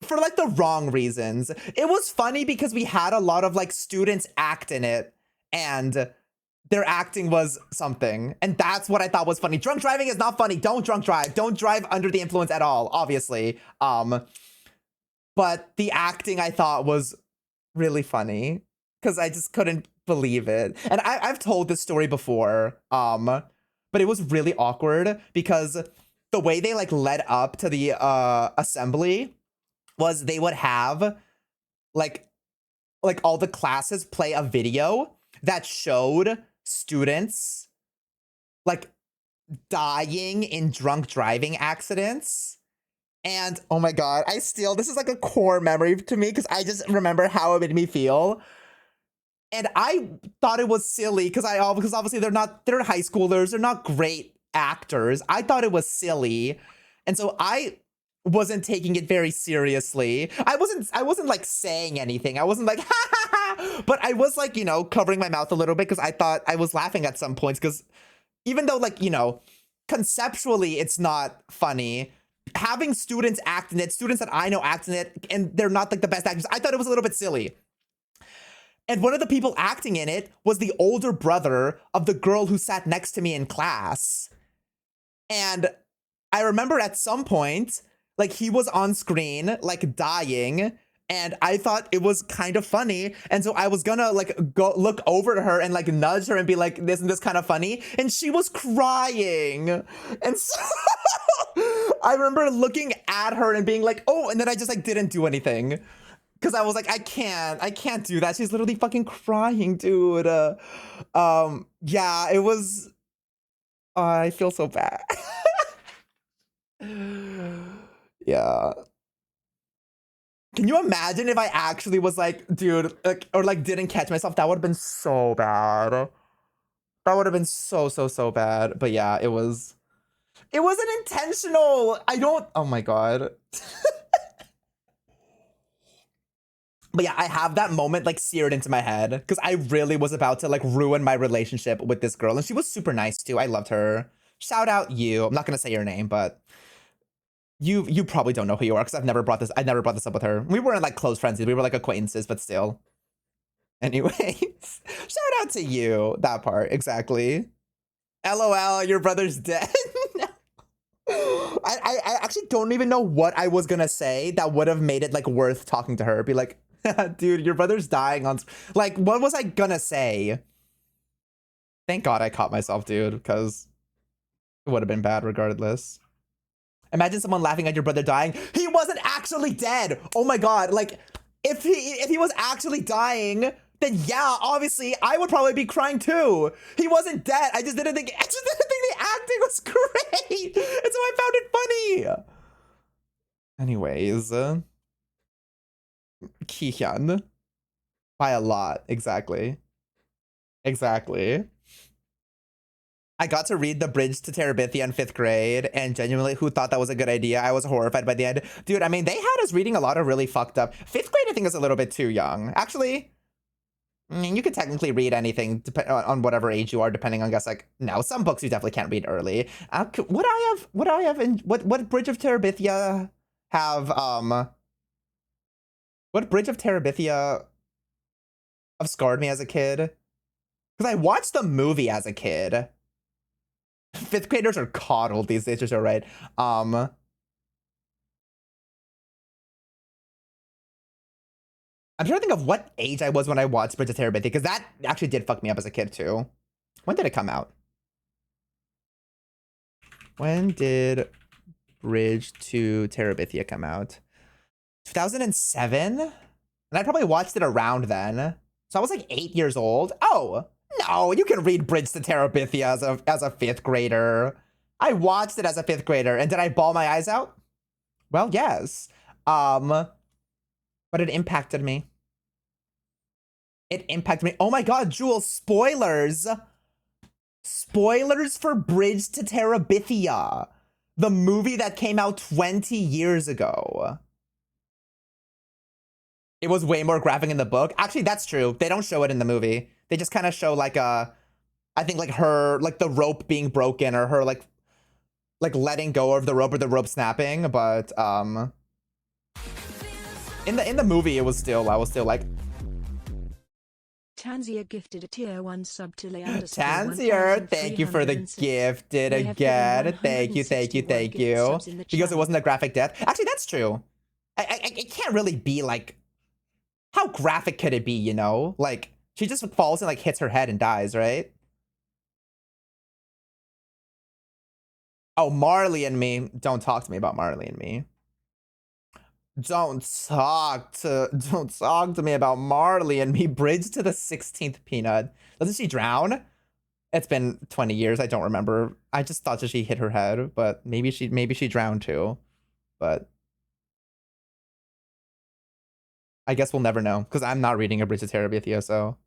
for like the wrong reasons. It was funny because we had a lot of like students act in it, and their acting was something. And that's what I thought was funny. Drunk driving is not funny. Don't drunk drive. Don't drive under the influence at all, obviously. But the acting I thought was really funny because I just couldn't believe it. And I've told this story before, but it was really awkward because the way they like led up to the assembly was they would have like all the classes play a video that showed students like dying in drunk driving accidents. And oh my god, this is like a core memory to me because I just remember how it made me feel. And I thought it was silly because obviously they're high schoolers, they're not great actors. I thought it was silly. And so I wasn't taking it very seriously. I wasn't like saying anything. I wasn't like, ha ha ha, but I was like, covering my mouth a little bit because I thought I was laughing at some points, because even though like, conceptually it's not funny, having students act in it, students that I know act in it, and they're not like the best actors, I thought it was a little bit silly. And one of the people acting in it was the older brother of the girl who sat next to me in class. And I remember at some point, like, he was on screen, like, dying, and I thought it was kind of funny. And so I was gonna, like, go look over to her and, like, nudge her and be like, isn't this kind of funny? And she was crying. And so I remember looking at her and being like, oh, and then I just, like, didn't do anything. Because I was like, I can't do that. She's literally fucking crying, dude. Yeah, it was, I feel so bad. Yeah. Can you imagine if I actually was like, dude, like, or like didn't catch myself? That would have been so bad. That would have been so bad. But yeah, it wasn't intentional. Oh my God. But yeah, I have that moment like seared into my head because I really was about to like ruin my relationship with this girl. And she was super nice too. I loved her. Shout out you. I'm not gonna say your name, but you probably don't know who you are because I never brought this up with her. We weren't like close friends. We were like acquaintances, but still. Anyways, shout out to you. That part, exactly. LOL, your brother's dead. I actually don't even know what I was gonna say that would have made it like worth talking to her. Be like, dude, your brother's dying on, like, what was I gonna say? Thank God I caught myself, dude, because it would have been bad regardless. Imagine someone laughing at your brother dying. He wasn't actually dead. Oh my God, like, if he was actually dying, then yeah, obviously I would probably be crying too. He wasn't dead. I just didn't think the acting was great. And so I found it funny. Anyways, Kihyun. By a lot, exactly. Exactly. I got to read The Bridge to Terabithia in 5th grade, and genuinely, who thought that was a good idea? I was horrified by the end. Dude, I mean, they had us reading a lot of really fucked up. 5th grade, I think, is a little bit too young. Actually, I mean, you could technically read anything on whatever age you are, depending on, I guess, like, no, some books you definitely can't read early. What Bridge of Terabithia have, what Bridge of Terabithia have scarred me as a kid? Because I watched the movie as a kid. 5th graders are coddled these days, you're right. I'm trying to think of what age I was when I watched Bridge of Terabithia, because that actually did fuck me up as a kid too. When did it come out? When did Bridge to Terabithia come out? 2007? And I probably watched it around then. So I was like 8 years old. Oh, no, you can read Bridge to Terabithia as a 5th grader. I watched it as a 5th grader, and did I bawl my eyes out? Well, yes. But it impacted me. It impacted me. Oh my God, Jules, spoilers. Spoilers for Bridge to Terabithia. The movie that came out 20 years ago. It was way more graphic in the book. Actually, that's true. They don't show it in the movie. They just kind of show like I think like her, like the rope being broken or her like letting go of the rope or the rope snapping. But in the movie, I was still like. Tanzia gifted a tier 1 sub to Leander. Tanzia, thank you for the gifted again. Thank you. Because it wasn't a graphic death. Actually, that's true. It can't really be like, how graphic could it be, you know? Like, she just falls and like hits her head and dies, right? Oh, Marley and Me. Don't talk to me about Marley and Me. Don't talk to me about Marley and Me. Bridge to the 16th Peanut. Doesn't she drown? It's been 20 years. I don't remember. I just thought that she hit her head, but maybe she drowned too. But I guess we'll never know because I'm not reading A Bridge to Terabithia. So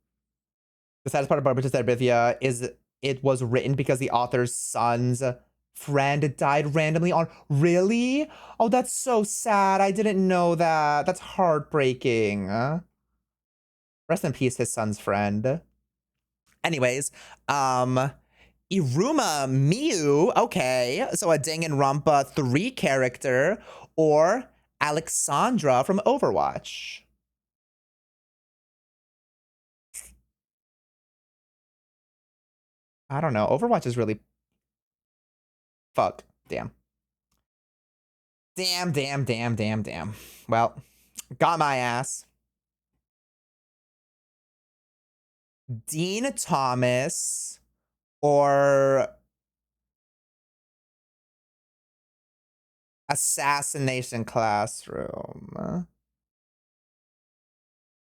the saddest part about Bridge to Terabithia is it was written because the author's son's friend died randomly on. Really? Oh, that's so sad. I didn't know that. That's heartbreaking. Rest in peace, his son's friend. Anyways, Iruma Miu. Okay, so a Danganronpa 3 character, or Alexandra from Overwatch. I don't know. Overwatch is really... Fuck. Damn. Damn. Well, got my ass. Dean Thomas or Assassination Classroom.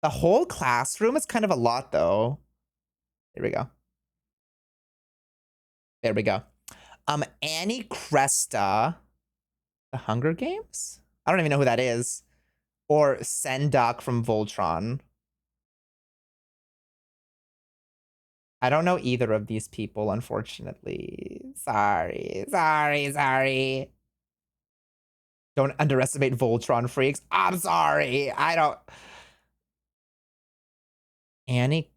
The whole classroom is kind of a lot, though. Here we go. There we go. Annie Cresta. The Hunger Games? I don't even know who that is. Or Sendok from Voltron. I don't know either of these people, unfortunately. Sorry. Don't underestimate Voltron freaks. I'm sorry. I don't... Annie...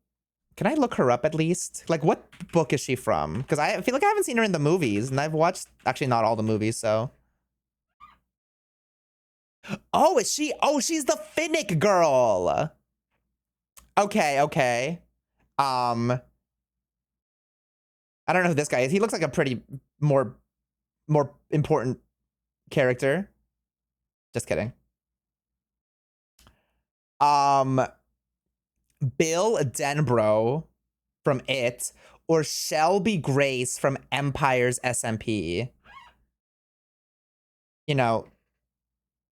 Can I look her up at least? Like, what book is she from? Because I feel like I haven't seen her in the movies, and I've watched... Actually, not all the movies, so... Oh, is she? Oh, she's the Finnick girl. Okay. I don't know who this guy is. He looks like a pretty more important character. Just kidding. Bill Denbrough from It or Shelby Grace from Empire's SMP. You know,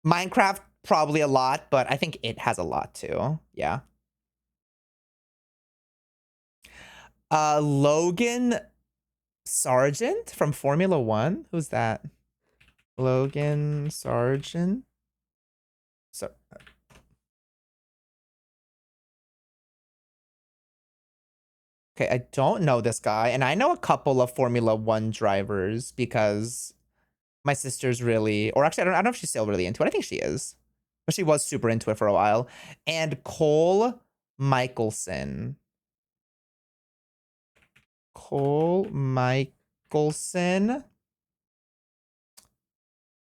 Minecraft probably a lot, but I think It has a lot too. Yeah. Logan Sargent from Formula One. Who's that? Logan Sargent. So. Okay, I don't know this guy, and I know a couple of Formula One drivers because my sister's really, or actually, I don't know if she's still really into it. I think she is, but she was super into it for a while. And Cole Michelson.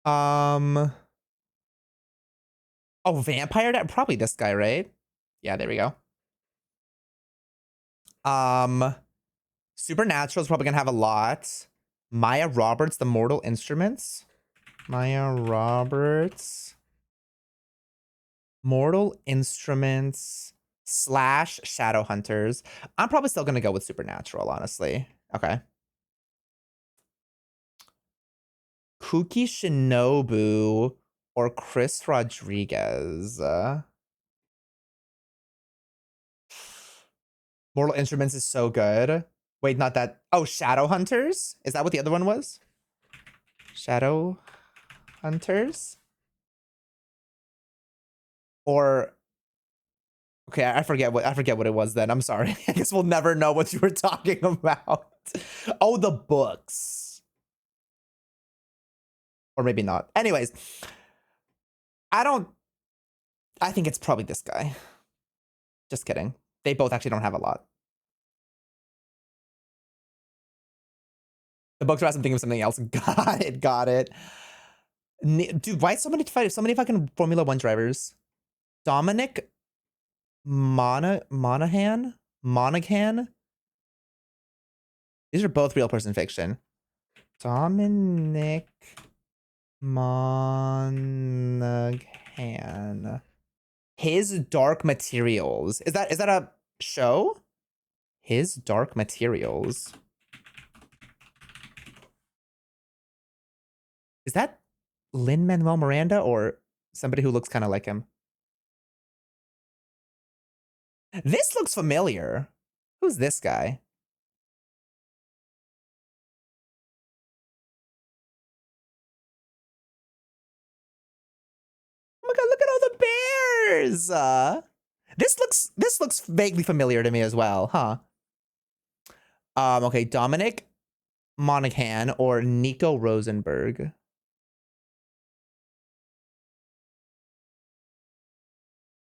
Oh, Vampire Dad? Probably this guy, right? Yeah, there we go. Supernatural is probably gonna have a lot. Maya Roberts, The Mortal Instruments. Maya Roberts. Mortal Instruments / Shadowhunters. I'm probably still gonna go with Supernatural, honestly. Okay. Kuki Shinobu or Chris Rodriguez. Mortal Instruments is so good. Wait, not that. Oh, Shadowhunters? Is that what the other one was? Shadowhunters? Or okay, I forget what it was then. I'm sorry. I guess we'll never know what you were talking about. Oh, the books. Or maybe not. Anyways, I think it's probably this guy. Just kidding. They both actually don't have a lot. The books are awesome. Thinking of something else. Got it. Dude, why so many fucking Formula One drivers? Dominic Monaghan? These are both real person fiction. Dominic Monaghan. His Dark Materials. Is that a show? His Dark Materials. Is that Lin-Manuel Miranda or somebody who looks kind of like him? This looks familiar. Who's this guy? Oh my god, look at all the bears! This looks vaguely familiar to me as well, huh? Okay, Dominic Monaghan or Nico Rosenberg.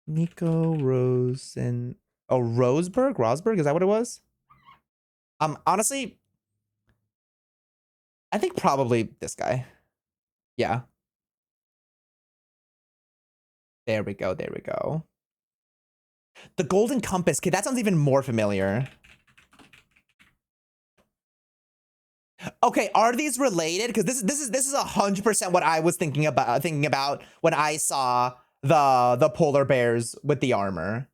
Nico Rosen... Oh, Rosberg? Is that what it was? Honestly, I think probably this guy. Yeah. There we go. The Golden Compass. Okay, that sounds even more familiar. Okay, are these related? Because this is 100% what I was thinking about when I saw the polar bears with the armor.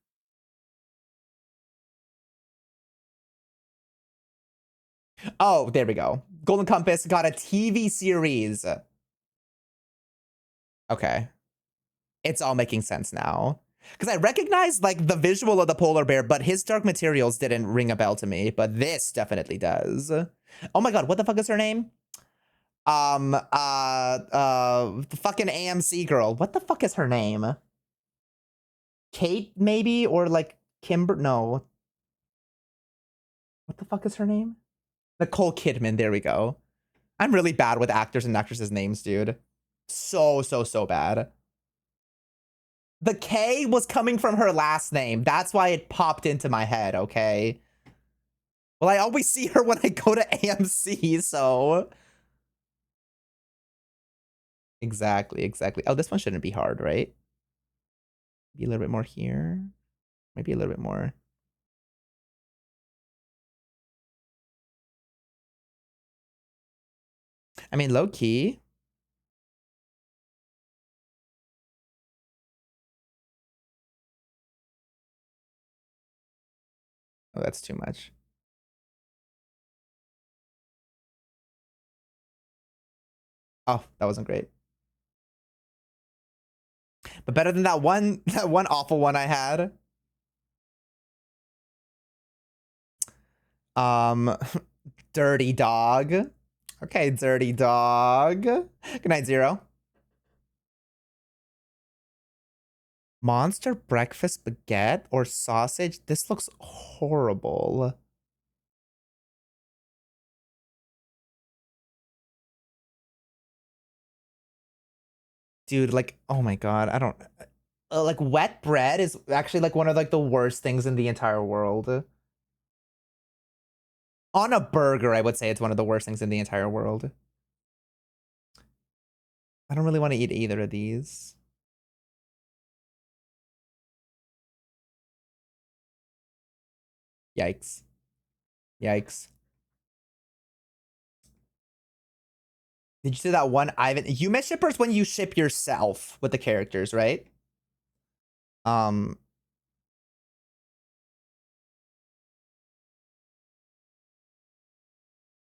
Oh, there we go. Golden Compass got a TV series. Okay. It's all making sense now. Because I recognize like the visual of the polar bear, but his Dark Materials didn't ring a bell to me, but this definitely does. Oh my god, what the fuck is her name? The fucking AMC girl. What the fuck is her name? Kate, maybe? Or like Kimber? No. What the fuck is her name? Nicole Kidman. There we go. I'm really bad with actors and actresses' names, dude. So bad. The K was coming from her last name. That's why it popped into my head, okay? Well, I always see her when I go to AMC, so... Exactly. Oh, this one shouldn't be hard, right? Be a little bit more here. Maybe a little bit more. I mean, low key. Oh, that's too much. Oh, that wasn't great. But better than that one awful one I had. Dirty Dog. Okay, Dirty Dog. Good night, Zero. Monster breakfast baguette or sausage? This looks horrible. Dude, like, oh my god, I don't... like, wet bread is actually, like, one of, like, the worst things in the entire world. On a burger, I would say it's one of the worst things in the entire world. I don't really want to eat either of these. Yikes. Yikes. Did you see that one, Ivan? You miss shippers when you ship yourself with the characters, right?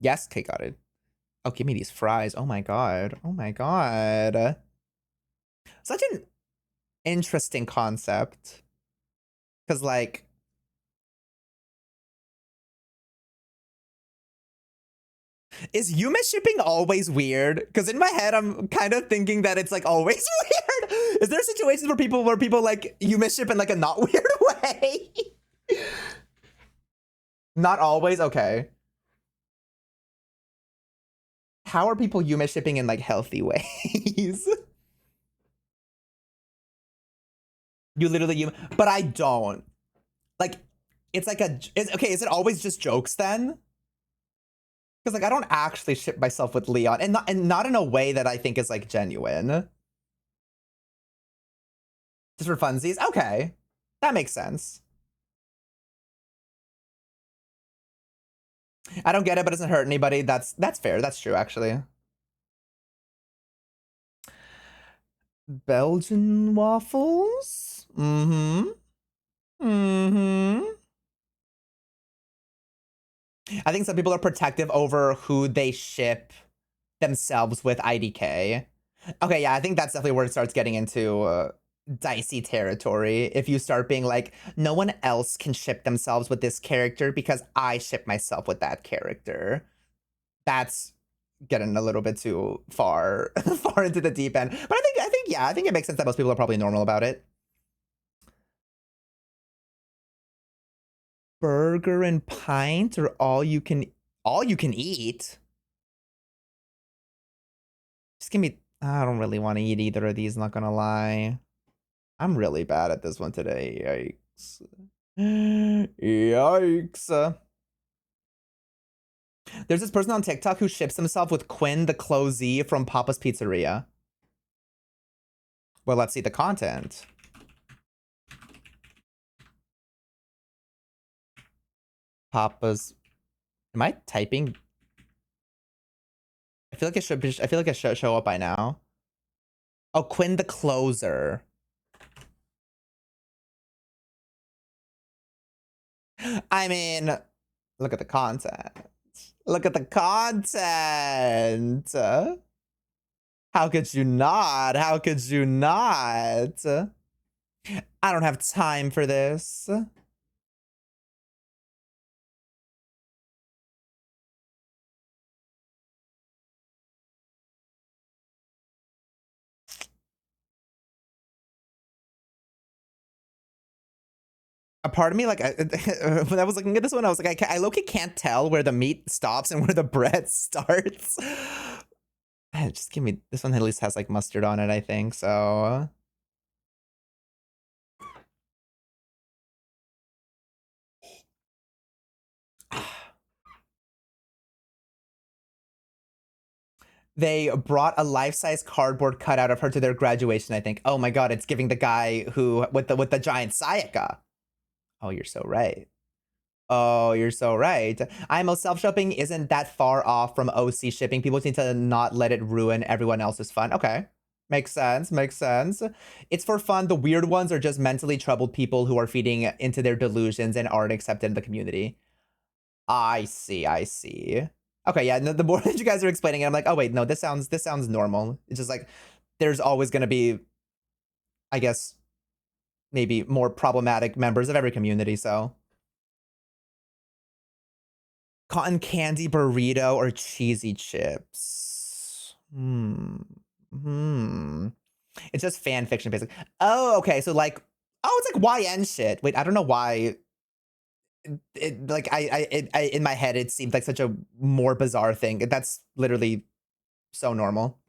Yes, okay, got it. Oh, give me these fries. Oh my god. Oh my god. Such an interesting concept. Because, like... Is Yume shipping always weird? Because in my head, I'm kind of thinking that it's, like, always weird. Is there situations where people like, Yume ship in, like, a not weird way? Not always? Okay. How are people Yume shipping in, like, healthy ways? You literally Yume... But I don't. Like, it's like a... okay, is it always just jokes then? Because, like, I don't actually ship myself with Leon. And not in a way that I think is, like, genuine. Just for funsies? Okay. That makes sense. I don't get it, but it doesn't hurt anybody. That's fair. That's true, actually. Belgian waffles? Mm-hmm. Mm-hmm. I think some people are protective over who they ship themselves with IDK. Okay, yeah, I think that's definitely where it starts getting into dicey territory. If you start being like, no one else can ship themselves with this character because I ship myself with that character. That's getting a little bit too far into the deep end. But I think it makes sense that most people are probably normal about it. Burger and pint or all you can eat. Just give me... I don't really want to eat either of these, not gonna lie. I'm really bad at this one today. Yikes. Yikes. There's this person on TikTok who ships himself with Quinn the closee from Papa's Pizzeria. Well, let's see the content. Papa's... Am I typing? I feel like it should be, I feel like it should show up by now. Oh, Quinn the Closer. I mean, look at the content. Look at the content. How could you not? How could you not? I don't have time for this. A part of me, like, when I was looking at this one, I was like, I low-key can't tell where the meat stops and where the bread starts. Just give me, this one at least has, like, mustard on it, I think, so. They brought a life-size cardboard cutout of her to their graduation, I think. Oh my god, it's giving the guy who, with the giant Sayaka. Oh, you're so right. Oh, you're so right. IMO self-shipping isn't that far off from OC shipping. People need to not let it ruin everyone else's fun. Okay. Makes sense. Makes sense. It's for fun. The weird ones are just mentally troubled people who are feeding into their delusions and aren't accepted in the community. I see. I see. Okay, yeah, no, the more that you guys are explaining it, I'm like, oh wait, no, this sounds normal. It's just like there's always gonna be, I guess, maybe more problematic members of every community, so. Cotton candy burrito or cheesy chips? It's just fan fiction, basically. Oh, okay. So like, oh, it's like YN shit. Wait, I don't know why. Like in my head, it seemed like such a more bizarre thing. That's literally so normal.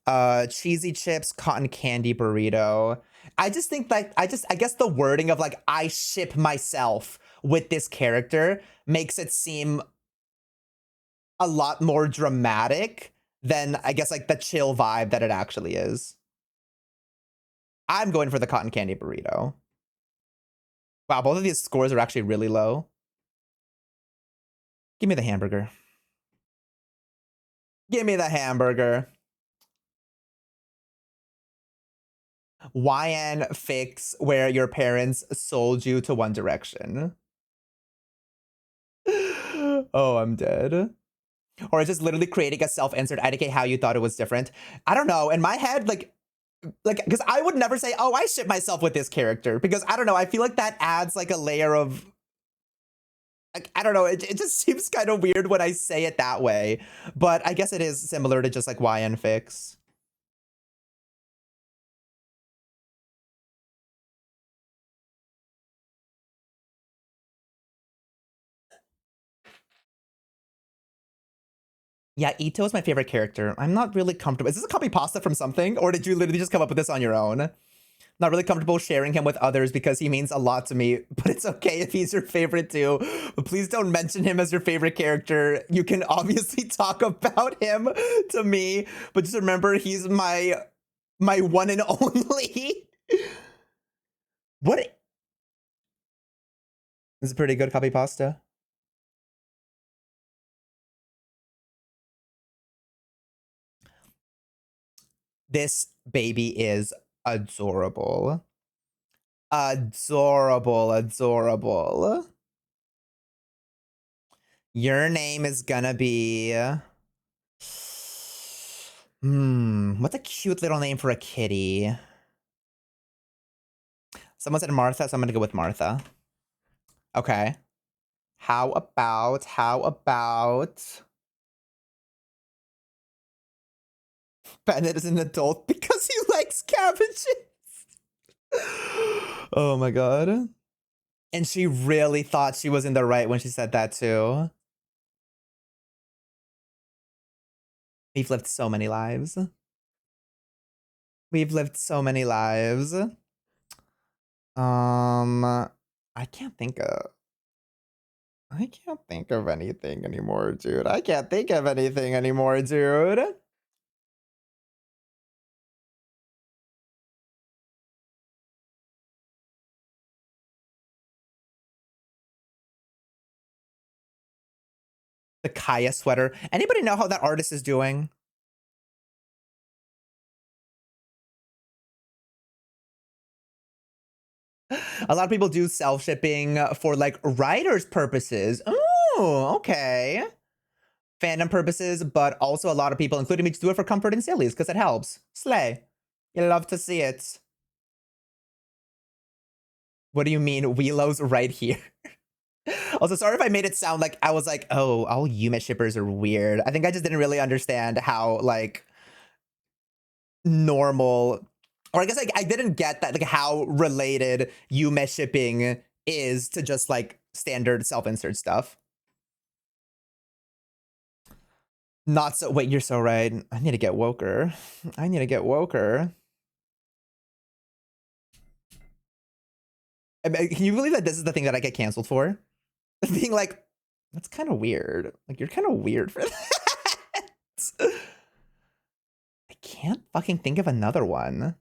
Cheesy chips, cotton candy burrito. I just think like I guess the wording of like I ship myself with this character makes it seem a lot more dramatic than I guess like the chill vibe that it actually is. I'm going for the cotton candy burrito. Wow, both of these scores are actually really low. Give me the hamburger. Give me the hamburger. YN fix where your parents sold you to One Direction. Oh, I'm dead. Or it's just literally creating a self-insert IDK how you thought it was different. I don't know. In my head, like, because I would never say, oh, I ship myself with this character. Because I don't know. I feel like that adds like a layer of, like, I don't know. It just seems kind of weird when I say it that way. But I guess it is similar to just like YN fix. Yeah, Ito is my favorite character. I'm not really comfortable. Is this a copy pasta from something? Or did you literally just come up with this on your own? Not really comfortable sharing him with others because he means a lot to me, but it's okay if he's your favorite too. But please don't mention him as your favorite character. You can obviously talk about him to me, but just remember he's my one and only. What? This is a pretty good copy pasta. This baby is adorable. Adorable, adorable. Your name is gonna be... what's a cute little name for a kitty? Someone said Martha, so I'm gonna go with Martha. Okay. How about... Bennett is an adult because he likes cabbages. Oh my god. And she really thought she was in the right when she said that too. We've lived so many lives. We've lived so many lives. I can't think of anything anymore, dude. I can't think of anything anymore, dude. The Kaya sweater. Anybody know how that artist is doing? A lot of people do self-shipping for like writers' purposes. Oh, okay. Fandom purposes, but also a lot of people, including me, just do it for comfort and sillies because it helps. Slay. You love to see it. What do you mean? Weelo's right here. Also, sorry if I made it sound like I was like, oh, all Yume shippers are weird. I think I just didn't really understand how like normal, or I guess like I didn't get that, like how related Yume shipping is to just like standard self-insert stuff. Not so, wait, you're so right. I need to get woker. I need to get woker. I mean, can you believe that this is the thing that I get canceled for? Being like, that's kind of weird. Like, you're kind of weird for that. I can't fucking think of another one.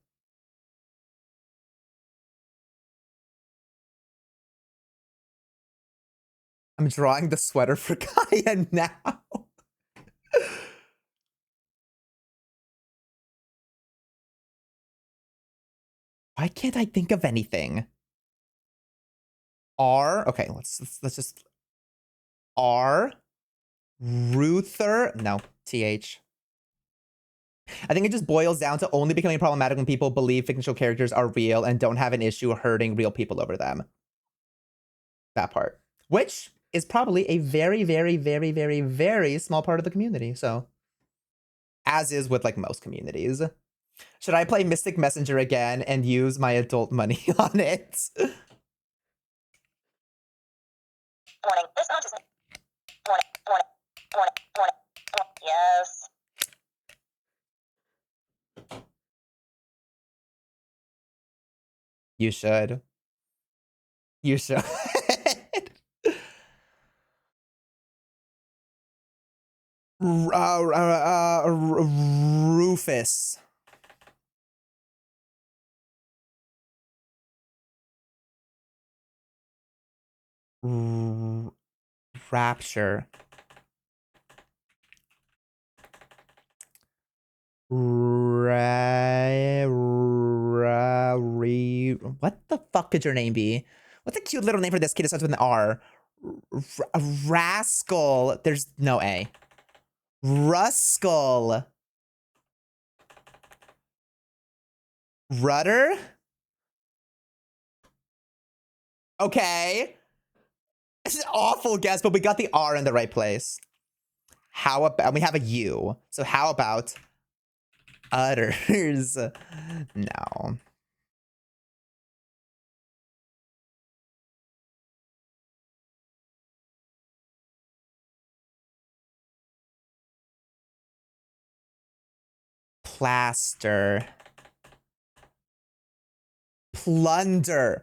I'm drawing the sweater for Kaya now. Why can't I think of anything? R. Okay, let's just R. Ruther. No, TH. I think it just boils down to only becoming problematic when people believe fictional characters are real and don't have an issue hurting real people over them. That part. Which is probably a very, very, very, very, very small part of the community. So, as is with like most communities. Should I play Mystic Messenger again and use my adult money on it? Morning. This consciousness. Morning. Yes. You should. You should. Rufus. Rapture. What the fuck could your name be? What's a cute little name for this kid that starts with an R? Rascal. There's no A. Ruskull. Rudder? Okay. This is an awful guess, but we got the R in the right place. How about, we have a U. So how about utters? No. Plaster. Plunder.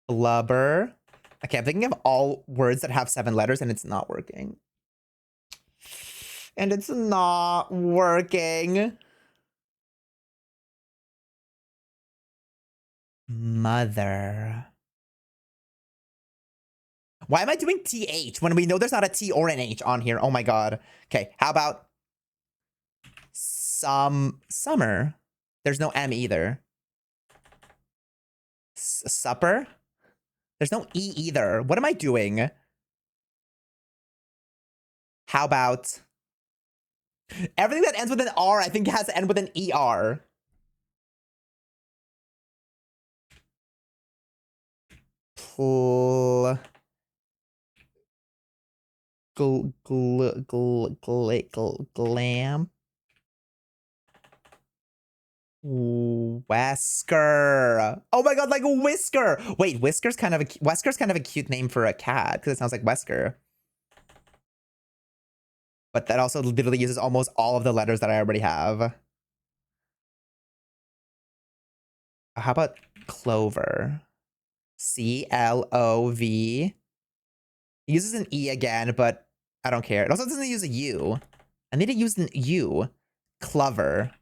Blubber. Okay, I'm thinking of all words that have 7 letters and it's not working. And it's not working. Mother. Why am I doing TH when we know there's not a T or an H on here? Oh my god. Okay, how about summer? There's no M either. Supper? There's no E either. What am I doing? How about everything that ends with an R, I think has to end with an ER. Glam. Wesker. Oh my god, like Whisker. Wait, Wesker's kind of a cute name for a cat because it sounds like Wesker. But that also literally uses almost all of the letters that I already have. How about Clover? C-L-O-V. It uses an E again, but I don't care. It also doesn't use a U. I need to use an U. Clover.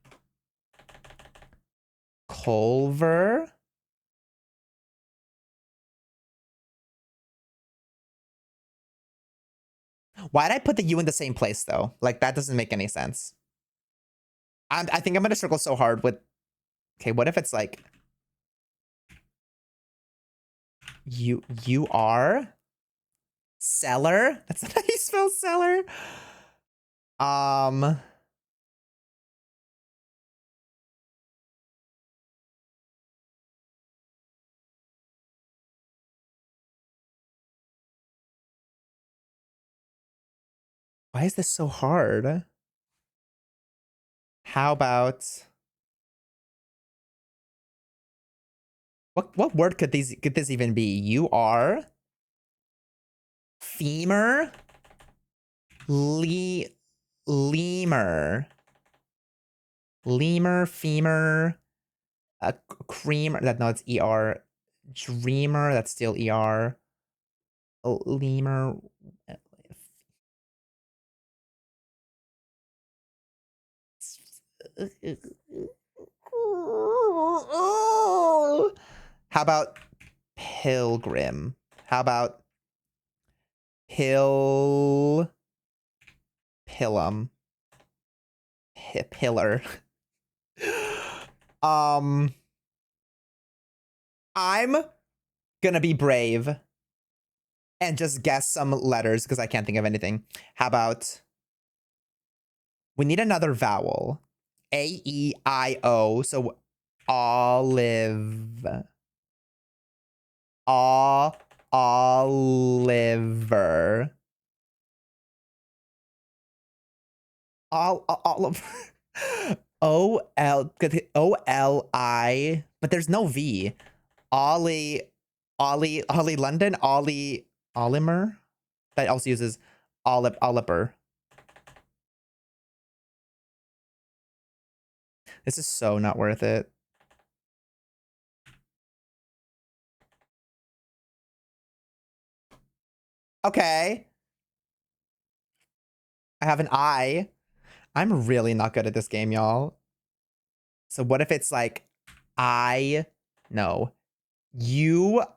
Pulver. Why did I put the U in the same place though? Like that doesn't make any sense. I think I'm gonna struggle so hard with. Okay, what if it's like you are seller? That's not how you spell seller. Why is this so hard? How about what word could this even be? You are femur lemur femur creamer that no it's er dreamer that's still er lemur. How about pilgrim? How about pilum? Pillar. I'm gonna be brave and just guess some letters because I can't think of anything. How about we need another vowel. A-E-I-O. So olive. Oliver. Oliver. O-L-I, but there's no V. Ollie London, Olimer. That also uses Oliver. This is so not worth it. Okay. I have an I. I'm really not good at this game, y'all. So what if it's like no. U-I-L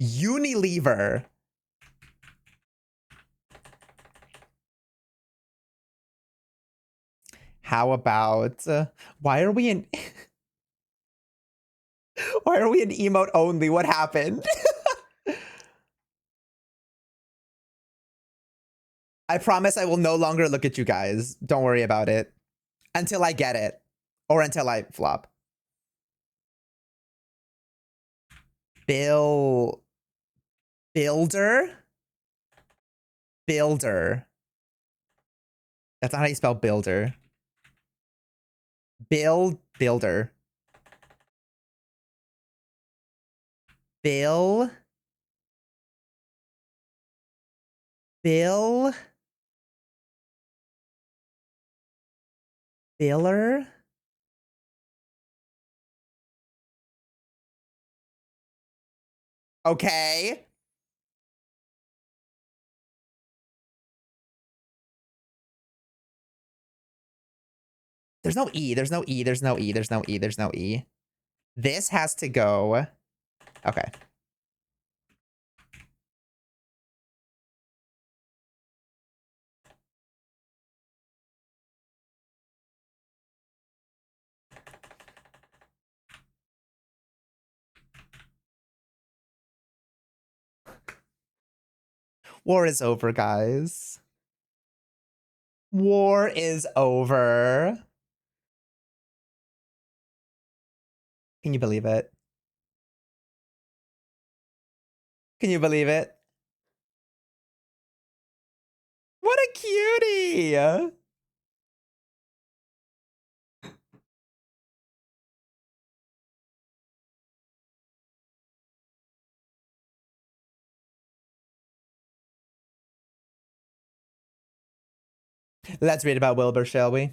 Unilever. How about why are we in emote only? What happened? I promise I will no longer look at you guys. Don't worry about it. Until I get it. Or until I flop. Builder? Builder. That's not how you spell builder. Builder. Bill. Biller? Okay. There's no E. There's no E. There's no E. There's no E. There's no E. This has to go. Okay. War is over, guys. War is over. Can you believe it? Can you believe it? What a cutie! Let's read about Wilbur, shall we?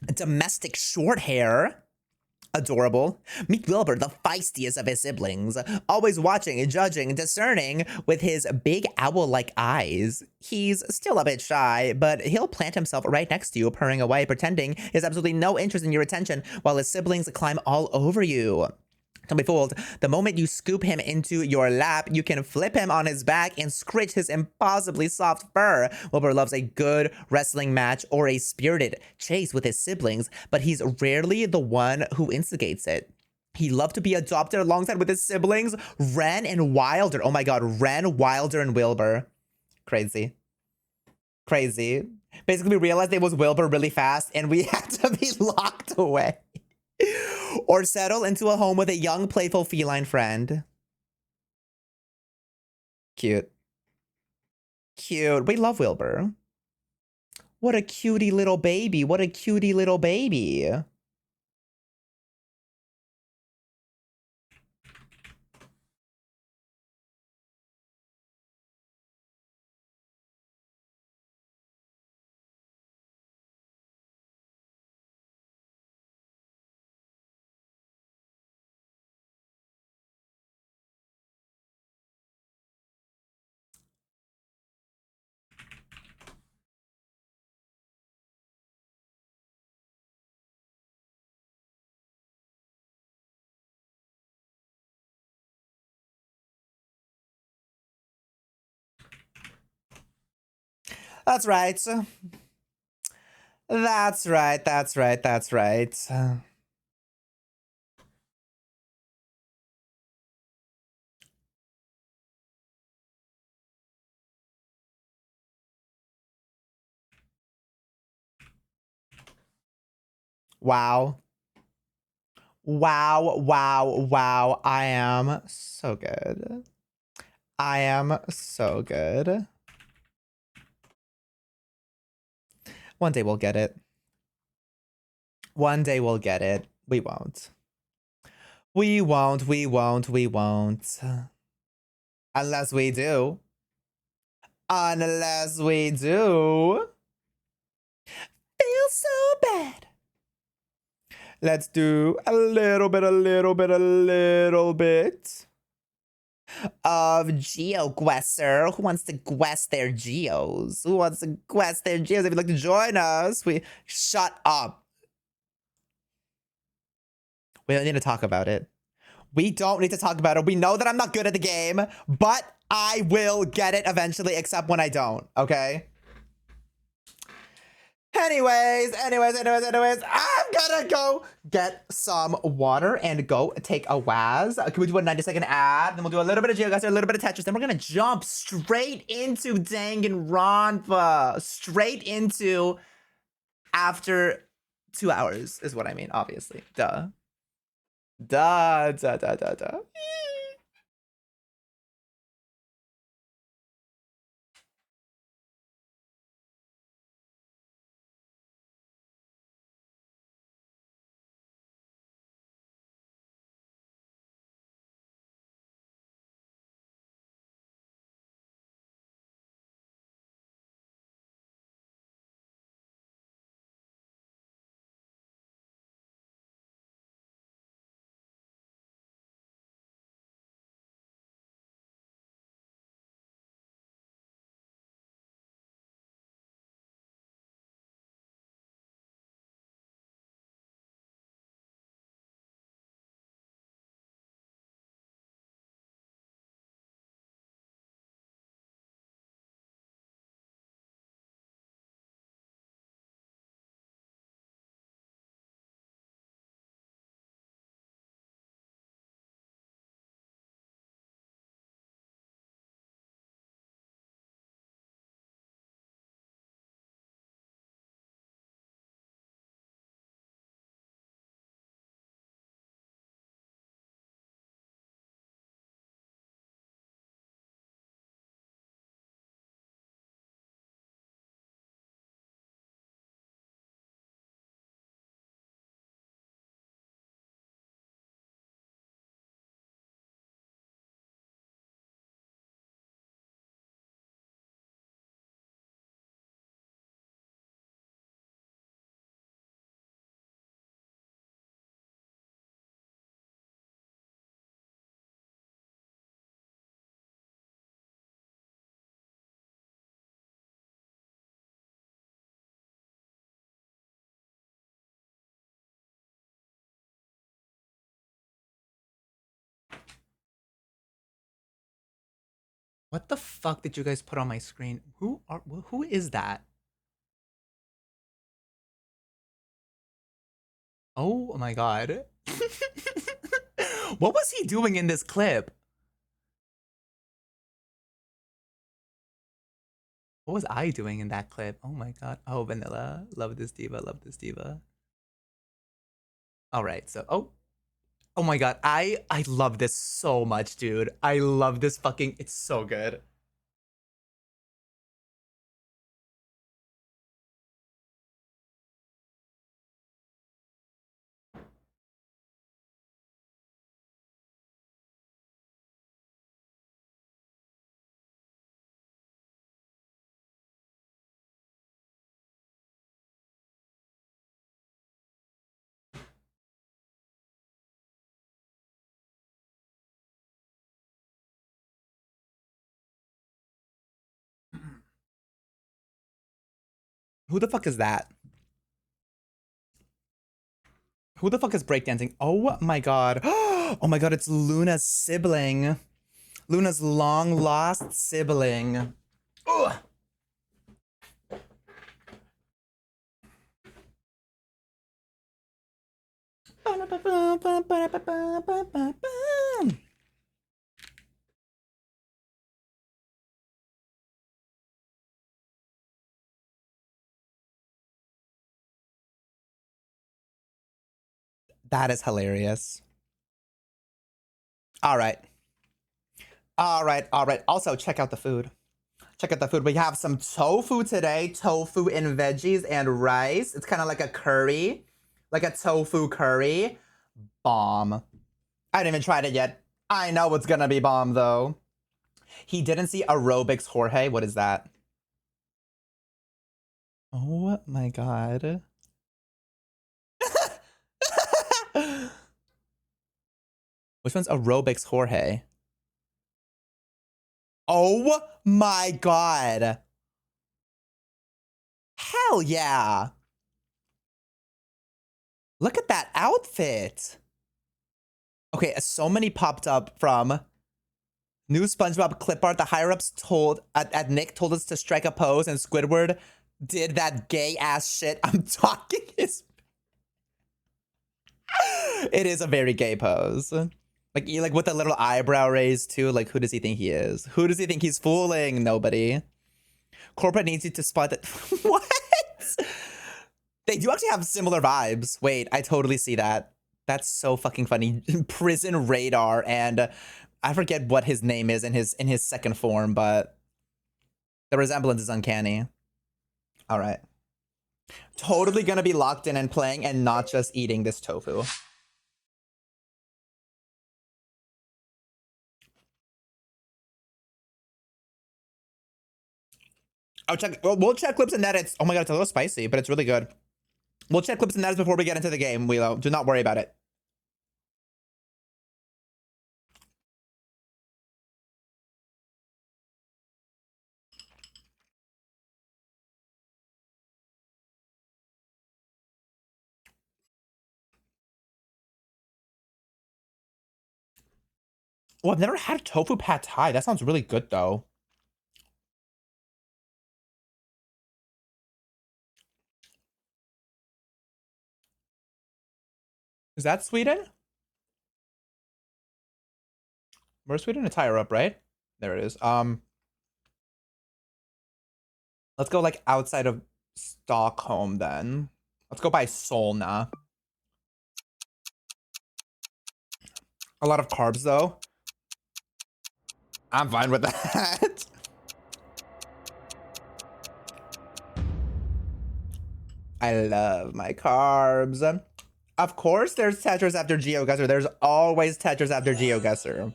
Domestic short hair. Adorable. Meet Wilbur, the feistiest of his siblings, always watching, judging, discerning with his big owl-like eyes. He's still a bit shy, but he'll plant himself right next to you, purring away, pretending he has absolutely no interest in your attention, while his siblings climb all over you. Don't be fooled. The moment you scoop him into your lap, you can flip him on his back and scritch his impossibly soft fur. Wilbur loves a good wrestling match or a spirited chase with his siblings, but he's rarely the one who instigates it. He loved to be adopted alongside with his siblings, Ren and Wilder. Oh my god, Ren, Wilder, and Wilbur. Crazy. Crazy. Basically, we realized it was Wilbur really fast, and we had to be locked away. Or settle into a home with a young, playful feline friend. Cute. Cute. We love Wilbur. What a cutie little baby. What a cutie little baby. That's right. That's right. That's right. That's right. Wow. Wow, wow, wow. I am so good. I am so good. One day we'll get it. One day we'll get it. We won't. We won't, we won't, we won't. Unless we do. Unless we do. Feel so bad. Let's do a little bit of GeoGuessr. Who wants to guess their geos? Who wants to guess their geos? If you'd like to join us, shut up. We don't need to talk about it. We don't need to talk about it. We know that I'm not good at the game, but I will get it eventually, except when I don't, okay? Anyways, I'm gonna go get some water and go take a waz. Can we do a 90-second ad? Then we'll do a little bit of GeoGuessr, a little bit of Tetris. Then we're gonna jump straight into Danganronpa. Straight into after 2 hours is what I mean, obviously. Duh. Duh. What the fuck did you guys put on my screen? Who is that? Oh my god. What was he doing in this clip? What was I doing in that clip? Oh my god. Oh, Vanilla. Love this diva. Love this diva. All right. So, oh my god. I love this so much, dude. I love this fucking. It's so good. Who the fuck is that? Who the fuck is breakdancing? Oh my god. Oh my god, it's Luna's sibling. Luna's long lost sibling. Ugh. That is hilarious. All right. All right. All right. Also, check out the food. Check out the food. We have some tofu today. Tofu and veggies and rice. It's kind of like a curry. Like a tofu curry. Bomb. I haven't even tried it yet. I know it's gonna be bomb, though. He didn't see aerobics Jorge. What is that? Oh my god. Which one's aerobics Jorge? Oh my god. Hell yeah. Look at that outfit. Okay, so many popped up from new SpongeBob clip art. The higher-ups told at Nick told us to strike a pose, and Squidward did that gay ass shit. I'm talking his. It is a very gay pose. Like with the little eyebrow raise too. Like, who does he think he is? Who does he think he's fooling? Nobody. Corporate needs you to spot that. What? They do actually have similar vibes. Wait, I totally see that. That's so fucking funny. Prison Radar, and I forget what his name is in his second form, but the resemblance is uncanny. All right. Totally gonna be locked in and playing and not just eating this tofu. I'll check. We'll check clips and edits. Oh my god, it's a little spicy, but it's really good. We'll check clips and edits before we get into the game, Wheelo. Do not worry about it. Oh, I've never had tofu pad thai. That sounds really good, though. Is that Sweden? Where's Sweden? It's higher up, right? There it is. Let's go like outside of Stockholm then. Let's go by Solna. A lot of carbs though. I'm fine with that. I love my carbs. Of course there's Tetris after GeoGuessr. There's always Tetris after GeoGuessr.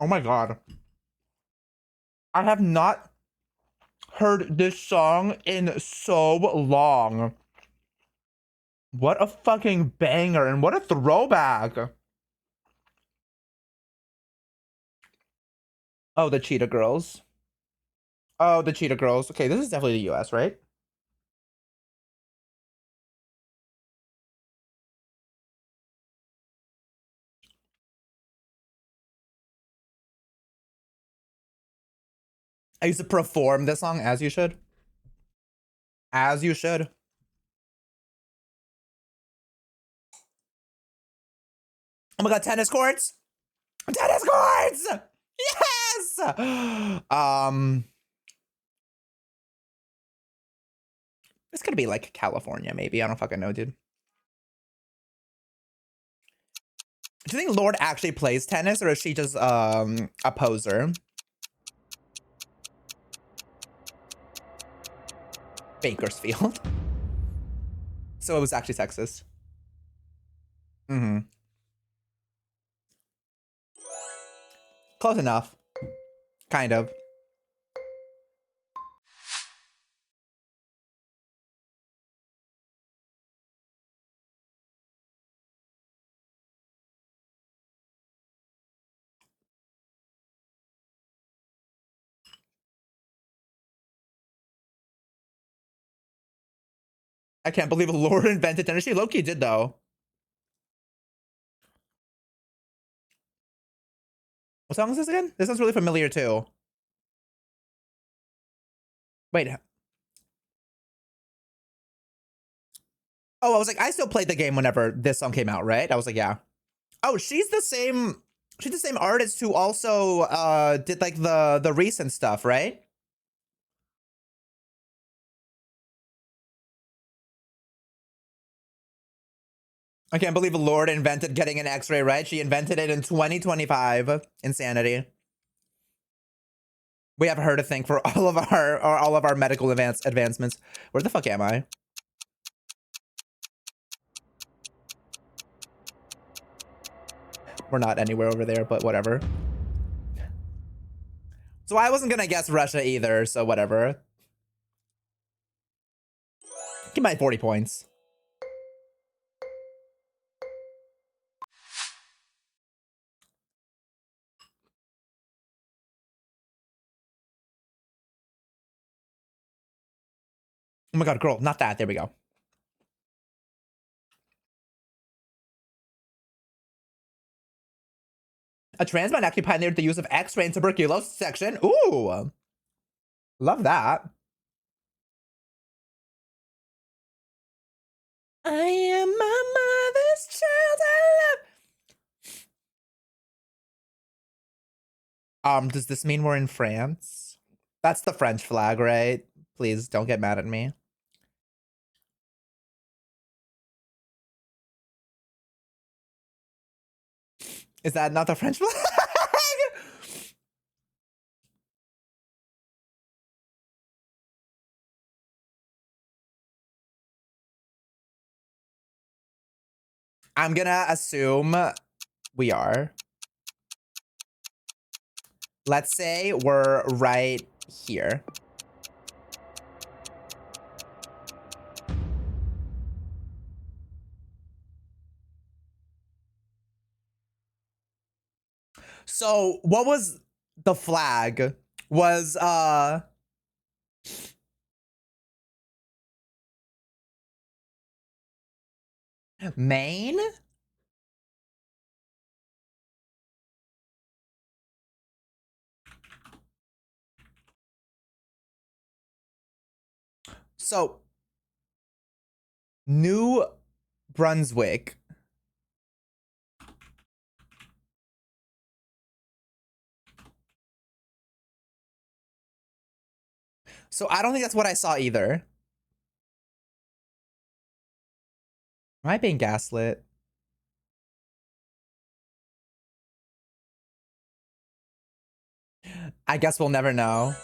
Oh my god. I have not heard this song in so long. What a fucking banger and what a throwback. Oh, the Cheetah Girls. Oh, the Cheetah Girls. Okay, this is definitely the US, right? I used to perform this song, as you should. As you should. Oh my god, tennis courts! Tennis courts! Yes! It's gonna be like California, maybe. I don't fucking know, dude. Do you think Lord actually plays tennis, or is she just a poser? Bakersfield. So it was actually sexist. Mm-hmm. Close enough. Kind of. I can't believe Lord invented tennis. She low-key did, though. What song is this again? This sounds really familiar, too. Wait. Oh, I was like, I still played the game whenever this song came out, right? I was like, yeah. Oh, she's the same artist who also did like the recent stuff, right? I can't believe Lord invented getting an x-ray, right? She invented it in 2025. Insanity. We have her to thank for all of our medical advancements. Where the fuck am I? We're not anywhere over there, but whatever. So I wasn't gonna guess Russia either, so whatever. Give my 40 points. Oh my god, girl, not that. There we go. A trans man actually pioneered the use of X-ray and tuberculosis section. Ooh. Love that. I am my mother's child. I love. Does this mean we're in France? That's the French flag, right? Please don't get mad at me. Is that not the French flag? I'm gonna assume we are. Let's say we're right here. So what was the flag? Was Maine? So New Brunswick. So I don't think that's what I saw either. Am I being gaslit? I guess we'll never know.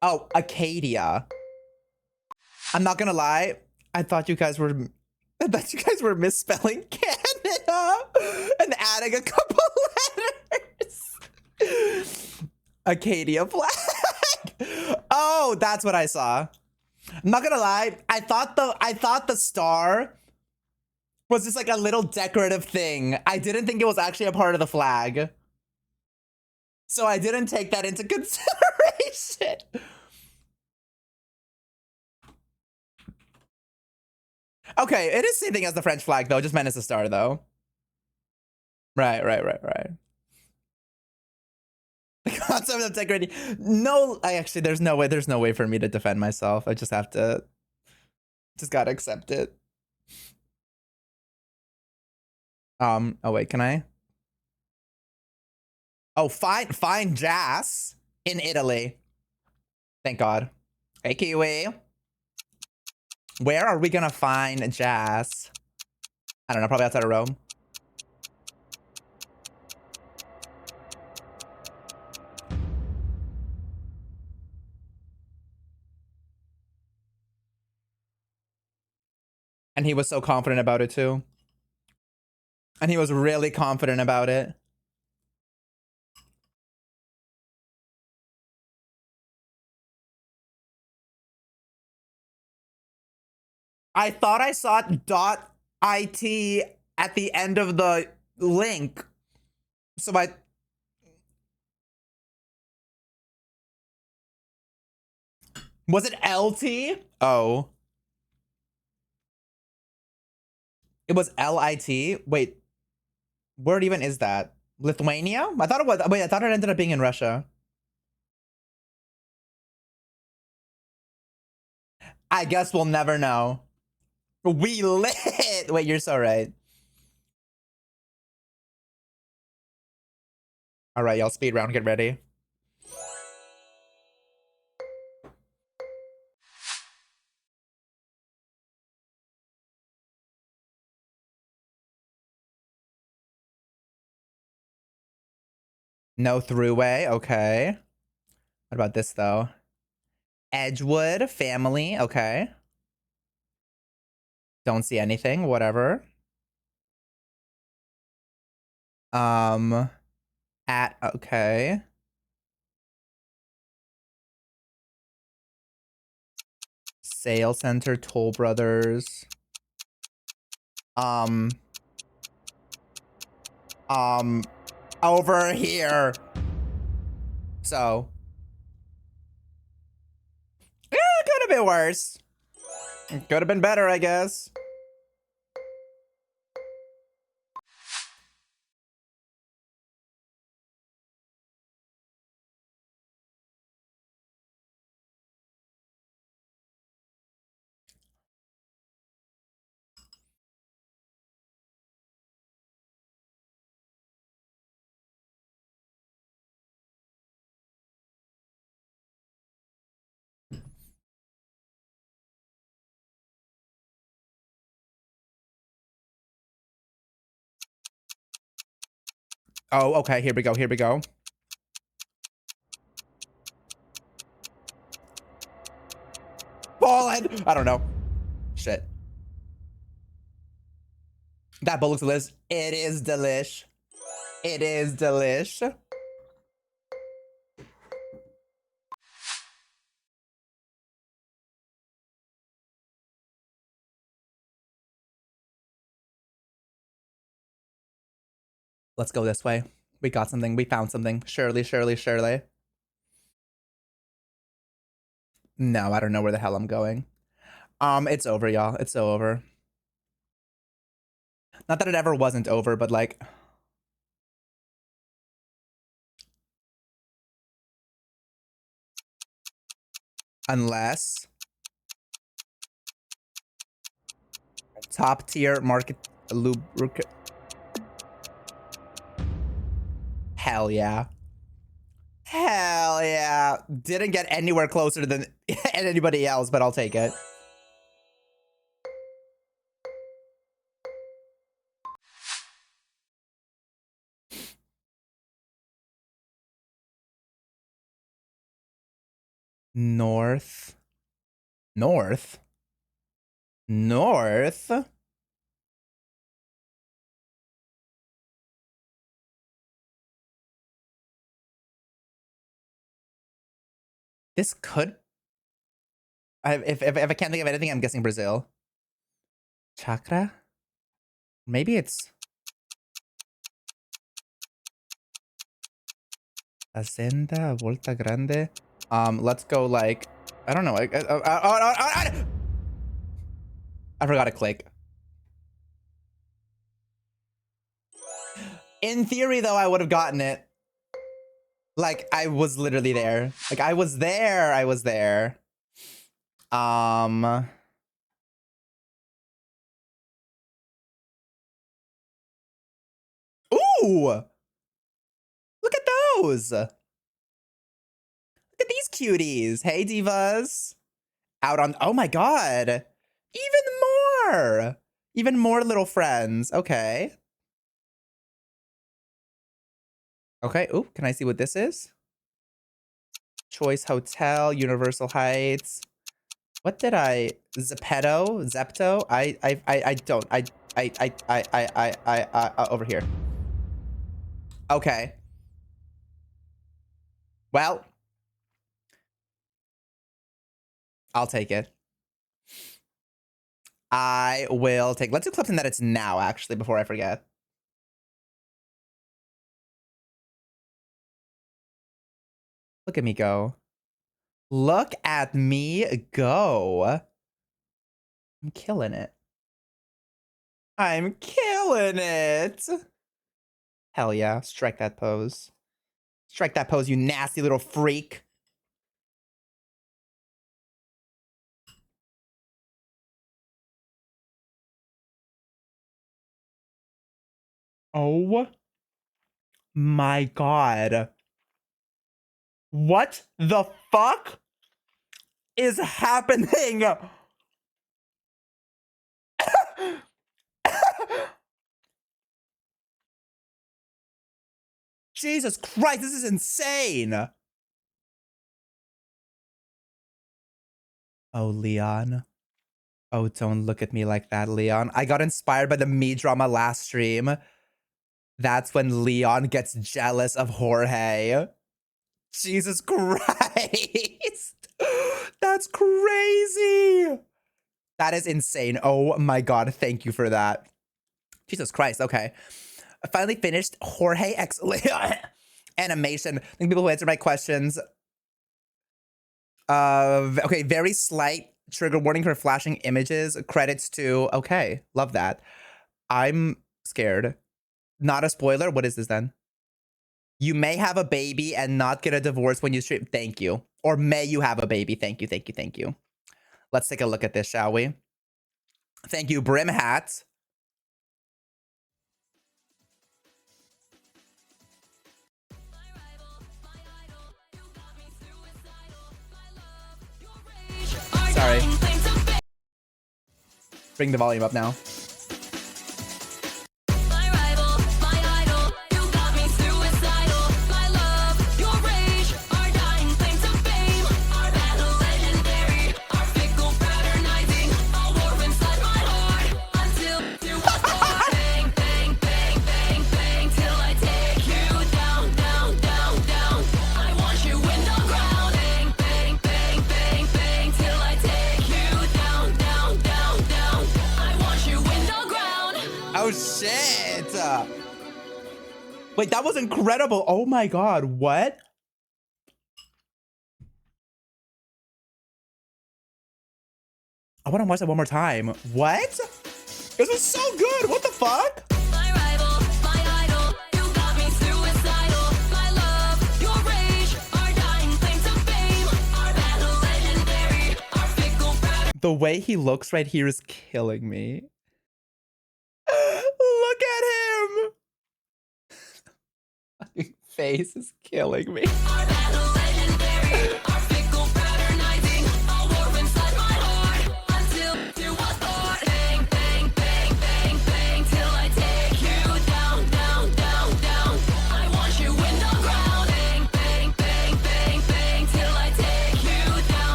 Oh, Acadia. I'm not gonna lie. I thought you guys were misspelling Canada and adding a couple letters. Acadia flag. Oh, that's what I saw. I'm not gonna lie. I thought the star was just like a little decorative thing. I didn't think it was actually a part of the flag. So I didn't take that into consideration. Okay, it is the same thing as the French flag, though. Just meant as a star, though. Right. concept of integrity. No, I actually, there's no way for me to defend myself. I just have to, just gotta accept it. Oh wait, can I? Oh, find Jazz in Italy. Thank God. Hey, Kiwi. Where are we gonna find Jazz? I don't know, probably outside of Rome. And he was so confident about it too. And he was really confident about it. I thought I saw .it at the end of the link. So was it LT? Oh. It was LIT? Wait. Where even is that? Lithuania? I thought it was, wait, I thought it ended up being in Russia. I guess we'll never know. We lit! Wait, you're so right. All right, y'all, speed round, get ready. No throughway, okay. What about this though? Edgewood family, okay. Don't see anything, whatever. Okay. Sale Center, Toll Brothers. Over here. So. Yeah, could have been worse. Could have been better, I guess. Oh, okay, here we go, here we go. Fallen! I don't know. Shit. That bowl looks delicious. It is delish. It is delish. Let's go this way. We got something. We found something. Surely, surely, surely. No, I don't know where the hell I'm going. It's over, y'all. It's so over. Not that it ever wasn't over, but like... Unless... Top tier market lubricant... Hell yeah. Hell yeah. Didn't get anywhere closer than anybody else, but I'll take it. North. North? North? This could... If I can't think of anything, I'm guessing Brazil. Chakra? Maybe it's... Hacienda, Volta Grande. Let's go like... I don't know. I forgot to click. In theory, though, I would have gotten it. Like, I was literally there. Like, I was there. I was there. Ooh! Look at those! Look at these cuties. Hey, divas. Out on... Oh my god. Even more! Even more little friends. Okay. Okay. Ooh, can I see what this is? Choice Hotel, Universal Heights. What did I... Zepeto? Zepto? I don't... over here. Okay. Well, I'll take it. I will take... Let's do Clifton that it's now, actually, before I forget. Look at me go. Look at me go. I'm killing it. I'm killing it. Hell yeah. Strike that pose. Strike that pose, you nasty little freak. Oh my god. What the fuck is happening? Jesus Christ, this is insane. Oh, Leon. Oh, don't look at me like that, Leon. I got inspired by the me drama last stream. That's when Leon gets jealous of Jorge. Jesus Christ. That's crazy. That is insane. Oh my god, thank you for that. Jesus Christ, okay. I finally finished Jorge X Leon animation. Thank you people who answered my questions. Okay, very slight trigger warning for flashing images. Credits to... Okay, love that. I'm scared. Not a spoiler. What is this then? You may have a baby and not get a divorce when you stream. Thank you. Or may you have a baby. Thank you, thank you, thank you. Let's take a look at this, shall we? Thank you, Brim Hat. Sorry. Bring the volume up now. Oh shit! Wait, that was incredible. Oh my god, what? I want to watch that one more time. What? This was so good. What the fuck? The way he looks right here is killing me. Look at him! Face is killing me.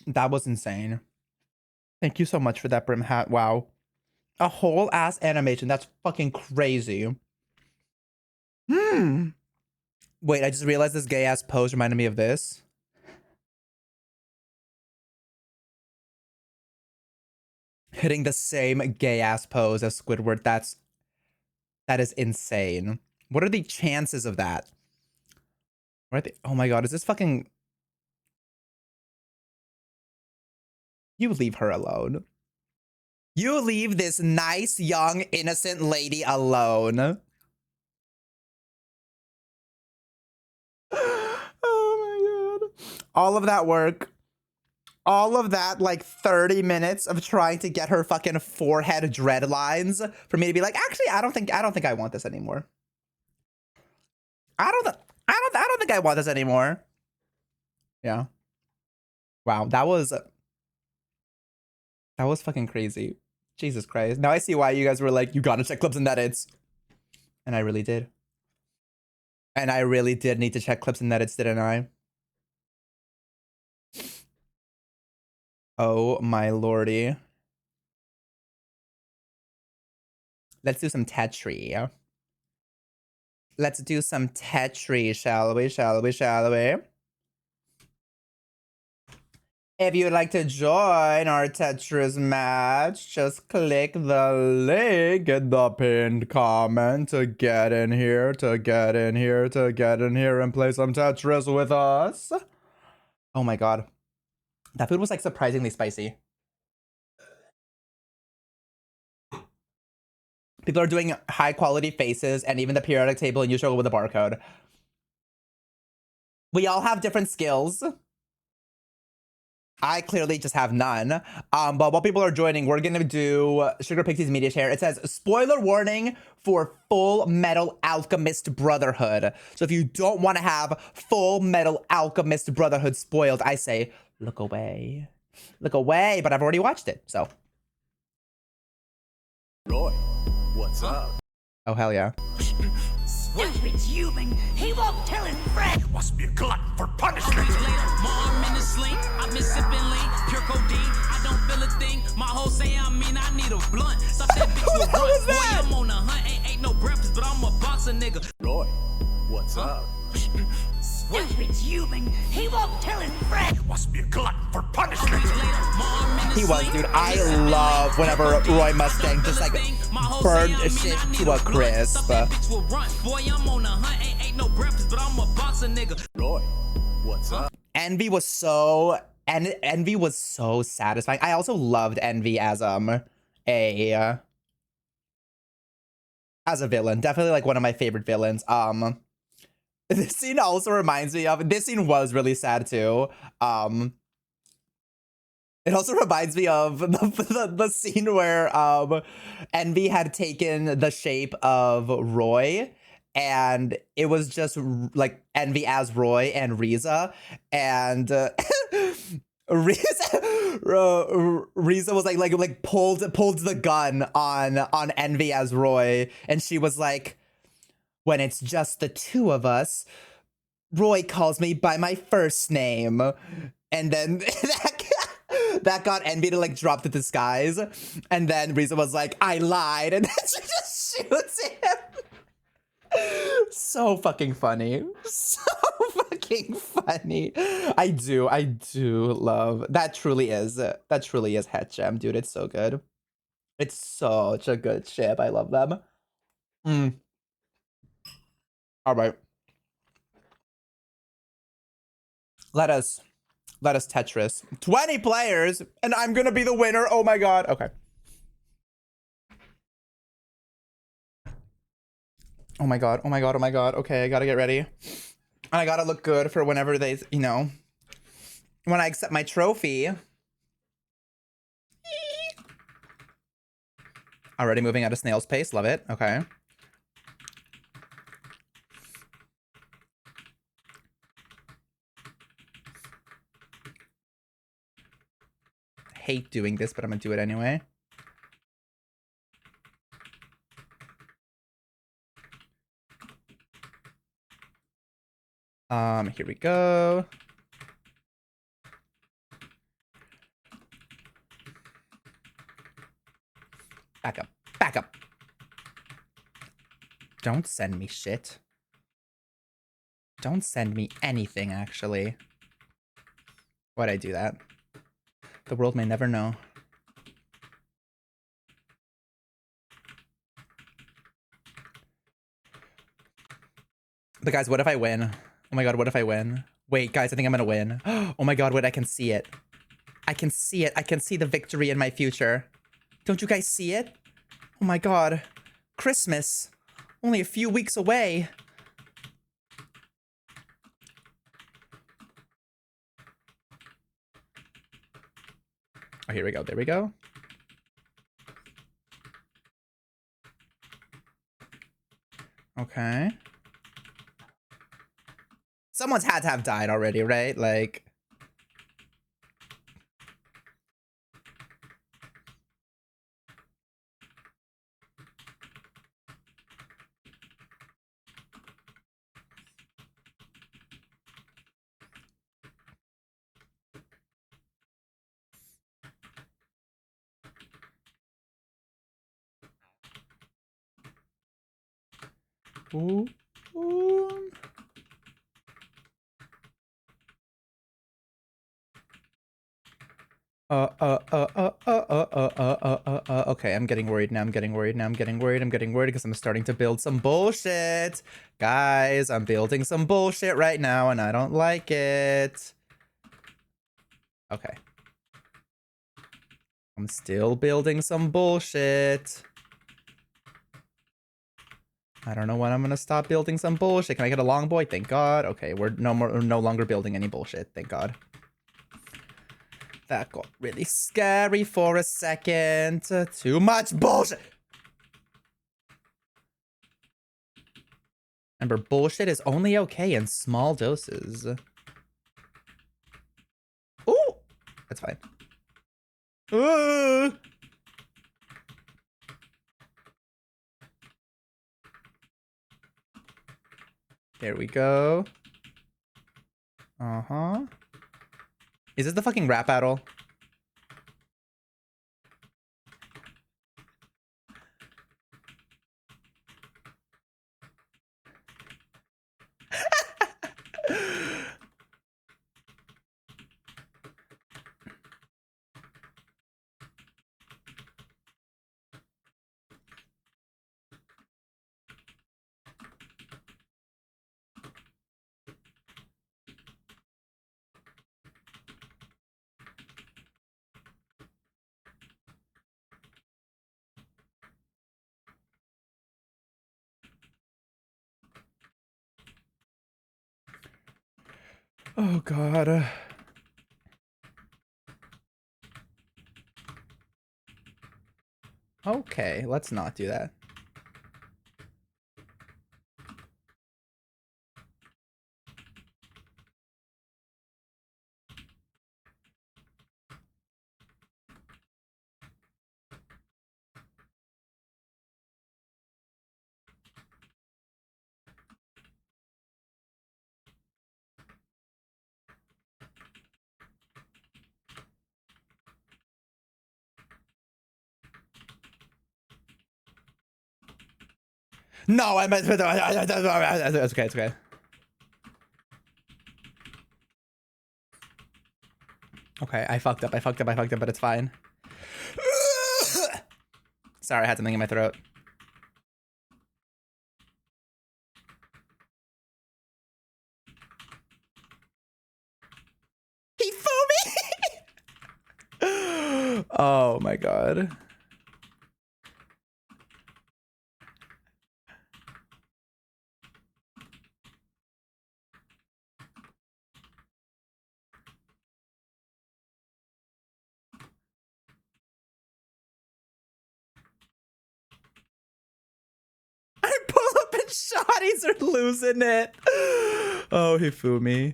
That was insane. Thank you so much for that, Brim Hat. Wow. A whole ass animation. That's fucking crazy. Wait, I just realized this gay ass pose reminded me of this. Hitting the same gay ass pose as Squidward. That is insane. What are the chances of that? What are they? Oh my god, is this fucking... You leave her alone. You leave this nice, young, innocent lady alone. Oh my god. All of that work. All of that, like, 30 minutes of trying to get her fucking forehead dread lines for me to be like, actually, I don't think I want this anymore. I don't think I want this anymore. Yeah. Wow, that was fucking crazy. Jesus Christ. Now I see why you guys were like, you gotta check clips and edits. And I really did. And I really did need to check clips and edits, didn't I? Oh my lordy. Let's do some Tetri. Let's do some Tetri, shall we? Shall we? Shall we? If you'd like to join our Tetris match, just click the link in the pinned comment to get in here, to get in here, to get in here and play some Tetris with us. Oh my god. That food was like surprisingly spicy. People are doing high quality faces and even the periodic table and you struggle with the barcode. We all have different skills. I clearly just have none. But while people are joining, we're gonna do Sugar Pixie's media share. It says, spoiler warning for Full Metal Alchemist Brotherhood. So if you don't want to have Full Metal Alchemist Brotherhood spoiled, I say, look away. Look away, but I've already watched it, so. Roy, what's up? Oh, hell yeah. Stupid human! He won't tell his friend! Must be a glutton for punishment. My arm in the sling, I've been sipping lean, pure codeine. I don't feel a thing. My whole say I mean I need a blunt. Stop that bitch with run. Boy, I'm on a hunt. Ain't no breakfast, but I'm a boxer, nigga. Roy, what's up? Stupid human! He won't tell his friend! Must be a glutton for punishment. He was, dude. I love whenever Roy Mustang just like burned shit to a crisp. Boy, I'm on a hunt. Ain't no breakfast, but I'm a boxer, nigga. Roy, what's up? Envy was so satisfying. I also loved Envy as a villain. Definitely like one of my favorite villains. This scene also reminds me of, this scene was really sad too. It also reminds me of the scene where Envy had taken the shape of Roy, and it was just like Envy as Roy and Riza, and Riza was like pulled the gun on Envy as Roy, and she was like, when it's just the two of us, Roy calls me by my first name. And then that got Envy to like drop the disguise. And then Riza was like, I lied. And then she just shoots him. So fucking funny. So fucking funny. I do love, that truly is Het Gem, dude. It's so good. It's such a good ship. I love them. All right. Let us Tetris. 20 players, and I'm gonna be the winner. Oh my god. Okay. Oh my god. Oh my god. Oh my god. Okay, I gotta get ready. And I gotta look good for whenever they, you know, when I accept my trophy. Already moving at a snail's pace. Love it. Okay. Hate doing this, but I'm gonna do it anyway. Here we go. Back up. Back up. Don't send me shit. Don't send me anything, actually. Why'd I do that? The world may never know. But guys, what if I win? Oh my god, what if I win? Wait, guys, I think I'm gonna win. Oh my god, wait, I can see it. I can see it. I can see the victory in my future. Don't you guys see it? Oh my god. Christmas. Only a few weeks away. Oh, here we go. There we go. Okay. Someone's had to have died already, right? Like... Ooh. Ooh. Okay, I'm getting worried now. I'm getting worried now. I'm getting worried because I'm starting to build some bullshit. Guys, I'm building some bullshit right now and I don't like it. Okay. I'm still building some bullshit. I don't know when I'm gonna stop building some bullshit. Can I get a long boy? Thank God. Okay, we're no longer building any bullshit. Thank God. That got really scary for a second. Too much bullshit. Remember, bullshit is only okay in small doses. Ooh! That's fine. Ooh! There we go. Uh-huh. Is this the fucking rap battle? Oh God. Okay, let's not do that. No, I meant... It's okay, it's okay. Okay, I fucked up, but it's fine. Sorry, I had something in my throat. He flew me! Oh my God. I pull up and shotties are losing it. Oh, he flew me.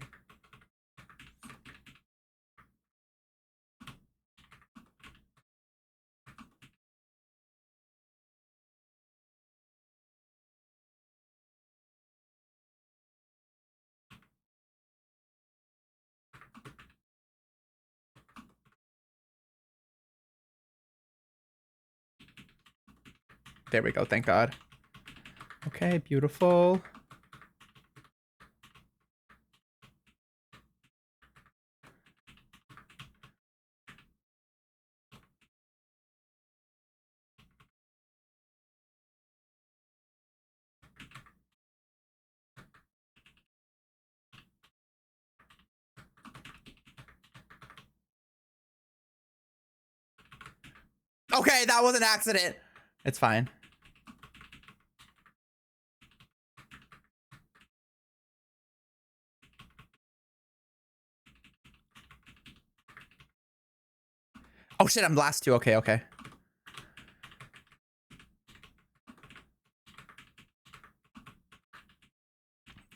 There we go, thank God. Okay, beautiful. Okay, that was an accident. It's fine. Oh shit, I'm last two. Okay, okay.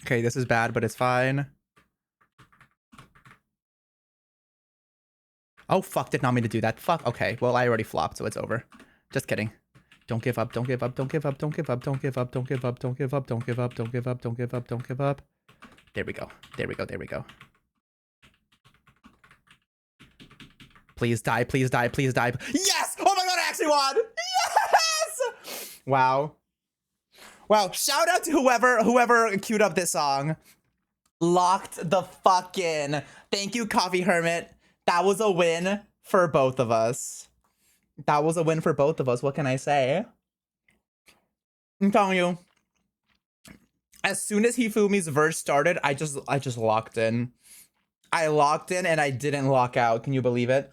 Okay, this is bad, but it's fine. Oh fuck, did not mean to do that. Fuck. Okay, well I already flopped, so it's over. Just kidding. Don't give up, don't give up, don't give up, don't give up, don't give up, don't give up, don't give up, don't give up, don't give up, don't give up, don't give up. There we go. There we go, there we go. Please die, please die, please die. Yes! Oh my god, I actually won! Yes! Wow. Wow, shout out to whoever queued up this song. Locked the fuck in. Thank you, Coffee Hermit. That was a win for both of us. That was a win for both of us. What can I say? I'm telling you. As soon as Hifumi's verse started, I just locked in. I locked in and I didn't lock out. Can you believe it?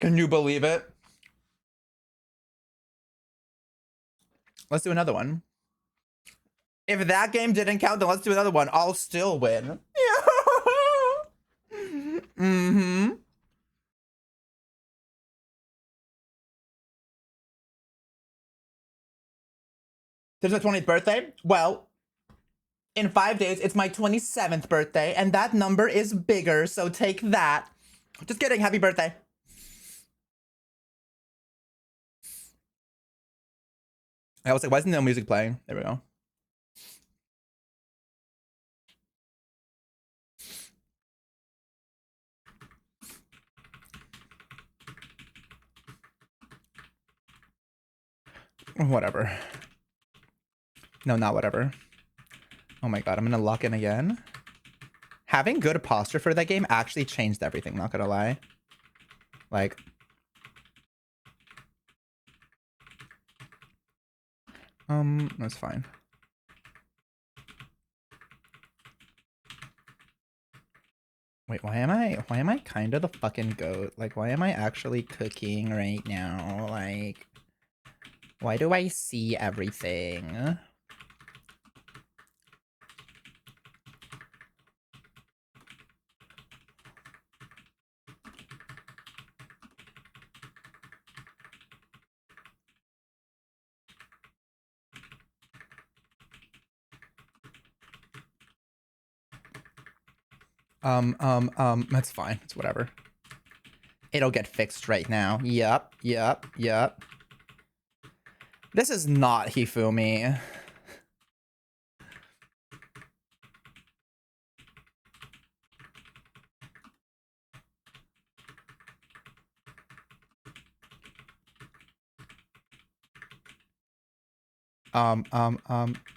Can you believe it? Let's do another one. If that game didn't count, then let's do another one. I'll still win. Mm-hmm. There's a 20th birthday? Well, in 5 days, it's my 27th birthday, and that number is bigger, so take that. Just kidding, happy birthday. I was like, why isn't no music playing? There we go. Whatever. No, not whatever. Oh my god, I'm gonna lock in again. Having good posture for that game actually changed everything, not gonna lie. Like... that's fine. Wait, why am I kind of the fucking goat? Like, why am I actually cooking right now? Like, why do I see everything? That's fine. It's whatever. It'll get fixed right now. Yup. This is not Hifumi.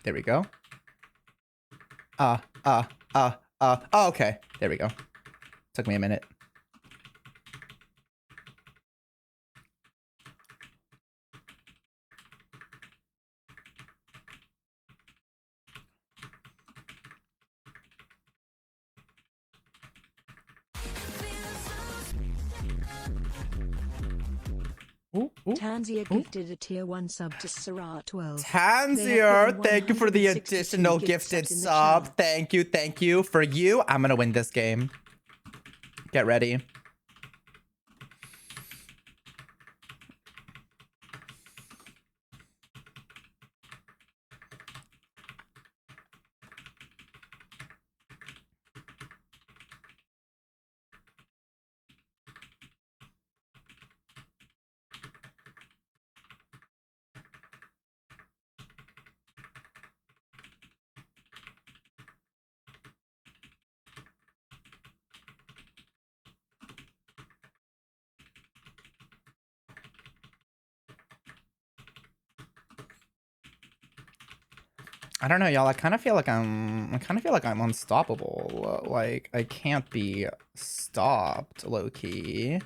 There we go. Oh, okay. There we go. Took me a minute. Tanzia gifted a tier 1 sub to Sarah 12. Tanzia, thank you for the additional gifted sub. Thank you. For you, I'm gonna win this game. Get ready. I don't know, y'all. I kind of feel like I'm unstoppable. Like I can't be stopped, low key.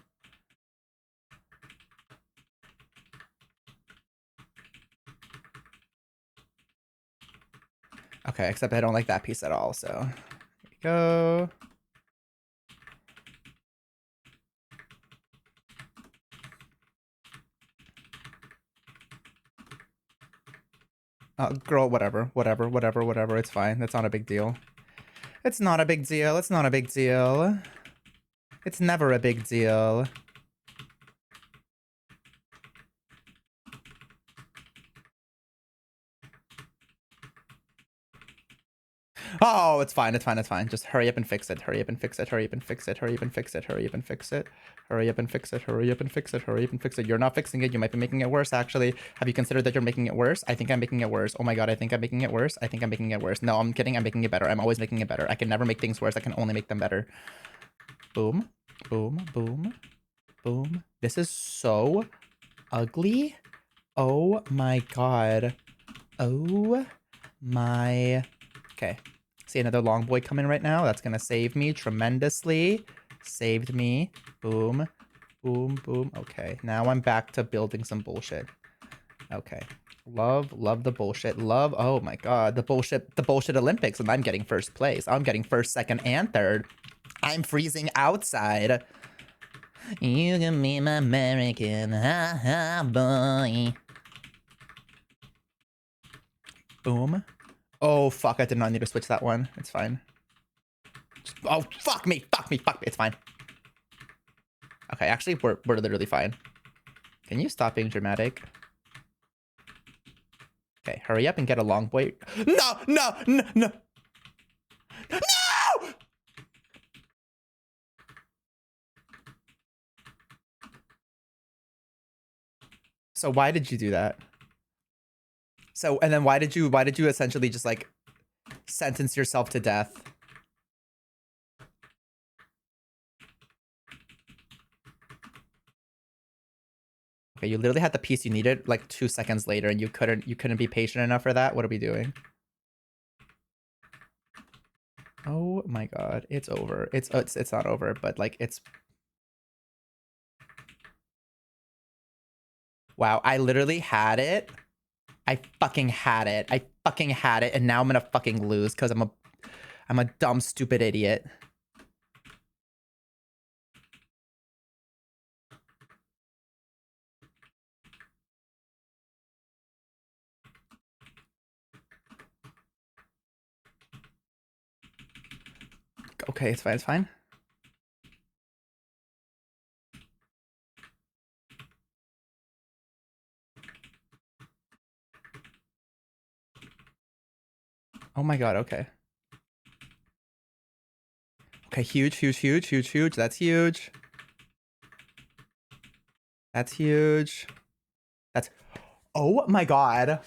Okay, except I don't like that piece at all. So here we go. Girl, whatever. It's fine. That's not a big deal. It's not a big deal. It's not a big deal. It's never a big deal. Oh, it's fine. It's fine. It's fine. Just hurry up and fix it. Hurry up and fix it. Hurry up and fix it. Hurry up and fix it. Hurry up and fix it. Hurry up and fix it. Hurry up and fix it. Hurry up and fix it. You're not fixing it. You might be making it worse, actually. Have you considered that you're making it worse? I think I'm making it worse. Oh my god, I think I'm making it worse. I think I'm making it worse. No, I'm kidding. I'm making it better. I'm always making it better. I can never make things worse. I can only make them better. Boom. Boom. Boom. Boom. This is so ugly. Oh my god. Oh my... Okay. See another long boy coming right now. That's gonna save me tremendously. Saved me. Boom. Boom, boom. Okay. Now I'm back to building some bullshit. Okay. Love the bullshit. Love, oh my god. The bullshit Olympics, and I'm getting first place. I'm getting first, second, and third. I'm freezing outside. You can be my American boy. Boom. Oh, fuck, I did not need to switch that one. It's fine. Oh, fuck me. It's fine. Okay, actually, we're literally fine. Can you stop being dramatic? Okay, hurry up and get a long boy. No! So why did you do that? So, and then why did you essentially just like sentence yourself to death? Okay, you literally had the piece you needed like 2 seconds later, and you couldn't be patient enough for that. What are we doing? Oh my god, it's over. It's not over, but like it's... Wow, I literally had it. I fucking had it. And now I'm gonna fucking lose because I'm a dumb, stupid idiot. Okay, it's fine, it's fine. Oh my god, okay. Okay, huge. That's huge. That's huge. That's... Oh my god.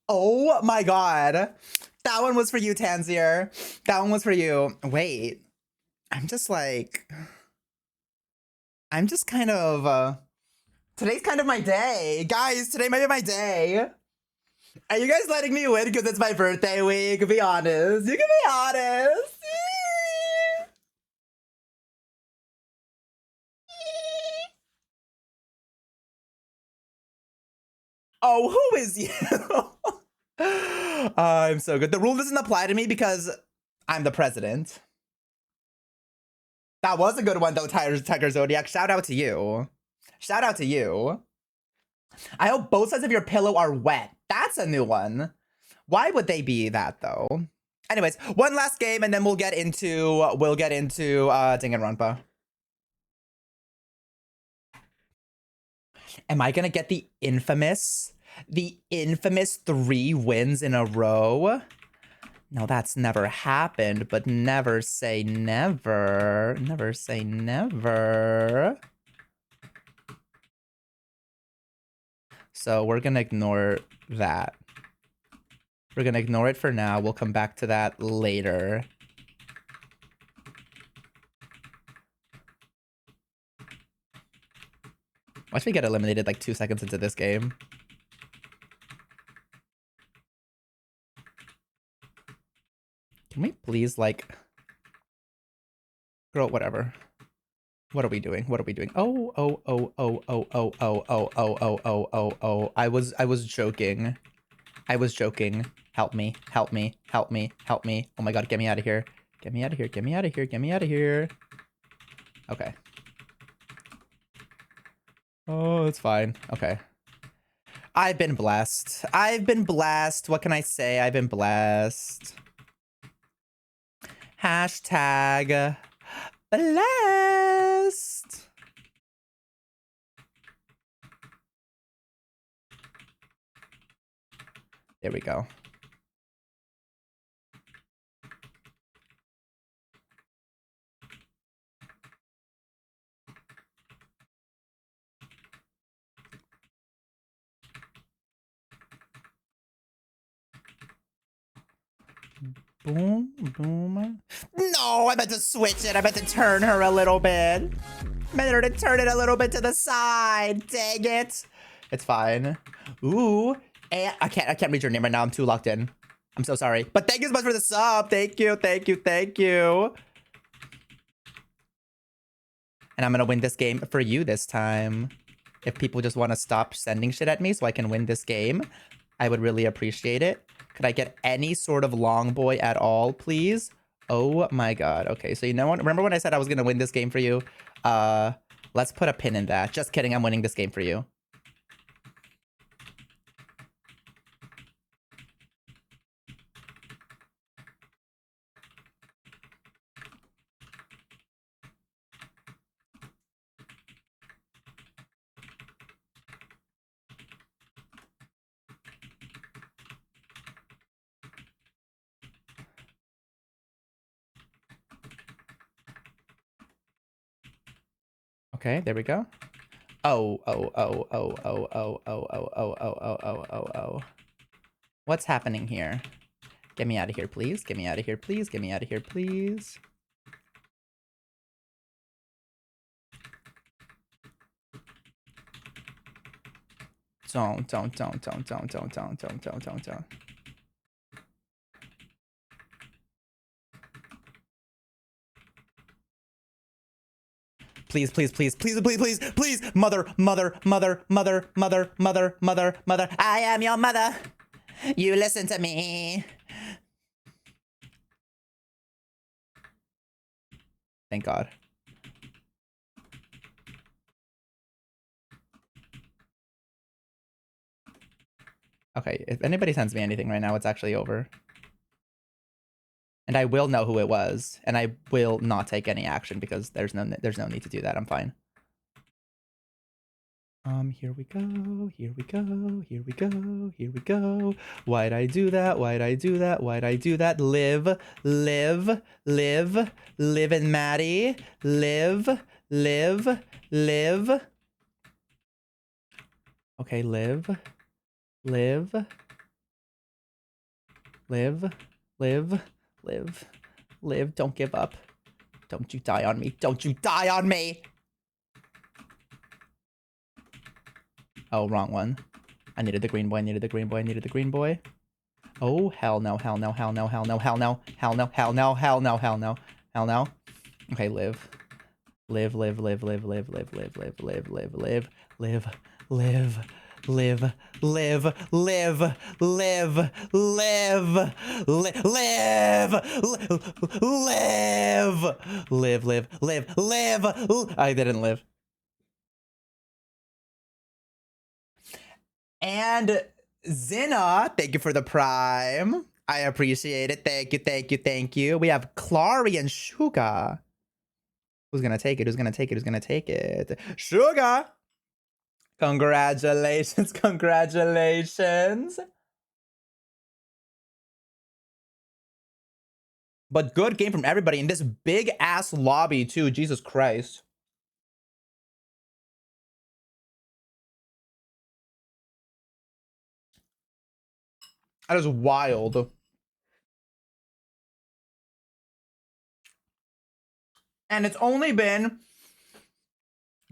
Oh my god. That one was for you, Tanzir. That one was for you. Wait. I'm just kind of... Today's kind of my day. Guys, today might be my day. Are you guys letting me win because it's my birthday week? Be honest. You can be honest. Oh, who is you? I'm so good. The rule doesn't apply to me because I'm the president. That was a good one though, Tiger Zodiac. Shout out to you. Shout out to you. I hope both sides of your pillow are wet. That's a new one. Why would they be that though? Anyways, one last game and then we'll get into Danganronpa. Am I gonna get the infamous 3 wins in a row? No, that's never happened, but never say never. Never say never. So we're gonna ignore that. We're gonna ignore it for now. We'll come back to that later. Watch me get eliminated like 2 seconds into this game. Can we please like... Girl, whatever. What are we doing? What are we doing? Oh. I was joking. I was joking. Help me. Help me. Help me. Help me. Oh my god, get me out of here. Get me out of here. Get me out of here. Get me out of here. Okay. Oh, it's fine. Okay. I've been blessed. I've been blessed. What can I say? I've been blessed. Hashtag blessed. There we go. Boom, boom. No, I meant to switch it. I meant to turn her a little bit. I meant her to turn it a little bit to the side. Dang it. It's fine. Ooh. And I can't read your name right now. I'm too locked in. I'm so sorry. But thank you so much for the sub. Thank you, thank you, thank you. And I'm gonna win this game for you this time. If people just want to stop sending shit at me so I can win this game, I would really appreciate it. Could I get any sort of long boy at all, please? Oh my god. Okay, so you know what? Remember when I said I was gonna win this game for you? Let's put a pin in that. Just kidding, I'm winning this game for you. Okay, there we go. Oh. What's happening here? Get me out of here, please. Get me out of here, please. Get me out of here, please. Don't. Please, please, please, please, please, please, please. Mother. I am your mother. You listen to me. Thank God. Okay, if anybody sends me anything right now, it's actually over. And I will know who it was, and I will not take any action because there's no need to do that. I'm fine. Here we go. Here we go. Here we go. Here we go. Why'd I do that? Why'd I do that? Why'd I do that? Live and Maddie. Live. Okay, live. Don't give up. Don't you die on me. Don't you die on me. Oh, wrong one. I needed the green boy. Oh, hell no. Okay, live. I didn't live. And Zinna, thank you for the prime. I appreciate it. Thank you. We have Clary and Suga. Who's gonna take it? Suga! Congratulations. But good game from everybody in this big ass lobby too. Jesus Christ. That is wild. And it's only been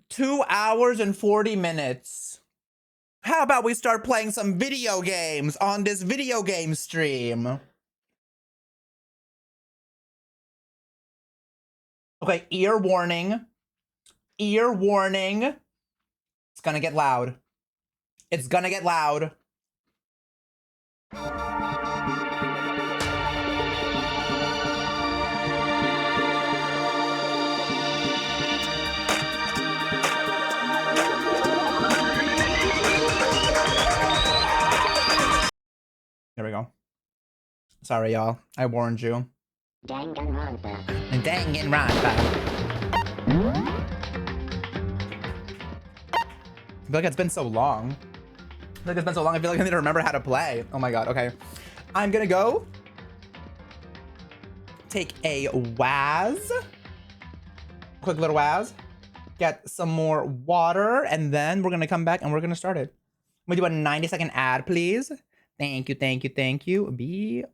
2 hours and 40 minutes. How about we start playing some video games on this video game stream? Okay, ear warning. It's gonna get loud. Sorry, y'all. I warned you. Danganronpa. I feel like it's been so long. I feel like it's been so long. I feel like I need to remember how to play. Oh my god. Okay. I'm gonna go take a Waz. Quick little Waz. Get some more water. And then we're gonna come back and we're gonna start it. We do a 90-second ad, please. Thank you, thank you, thank you. BRB.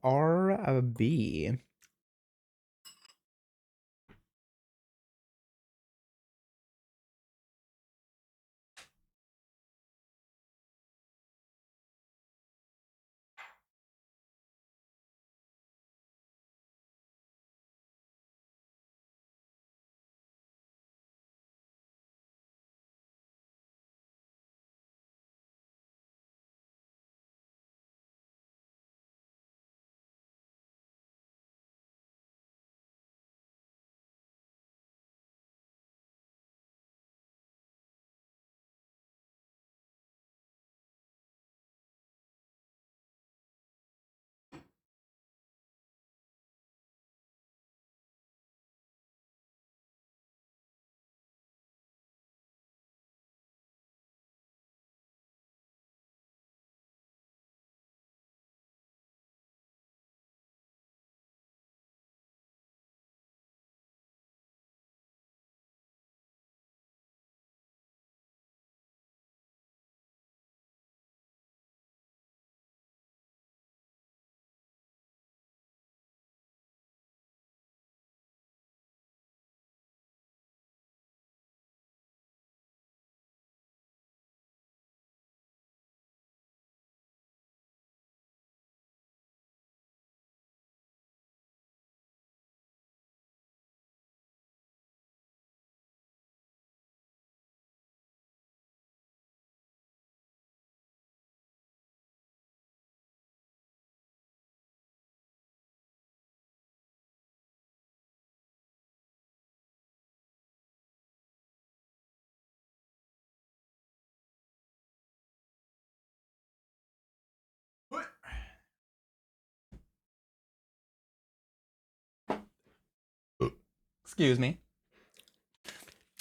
Excuse me.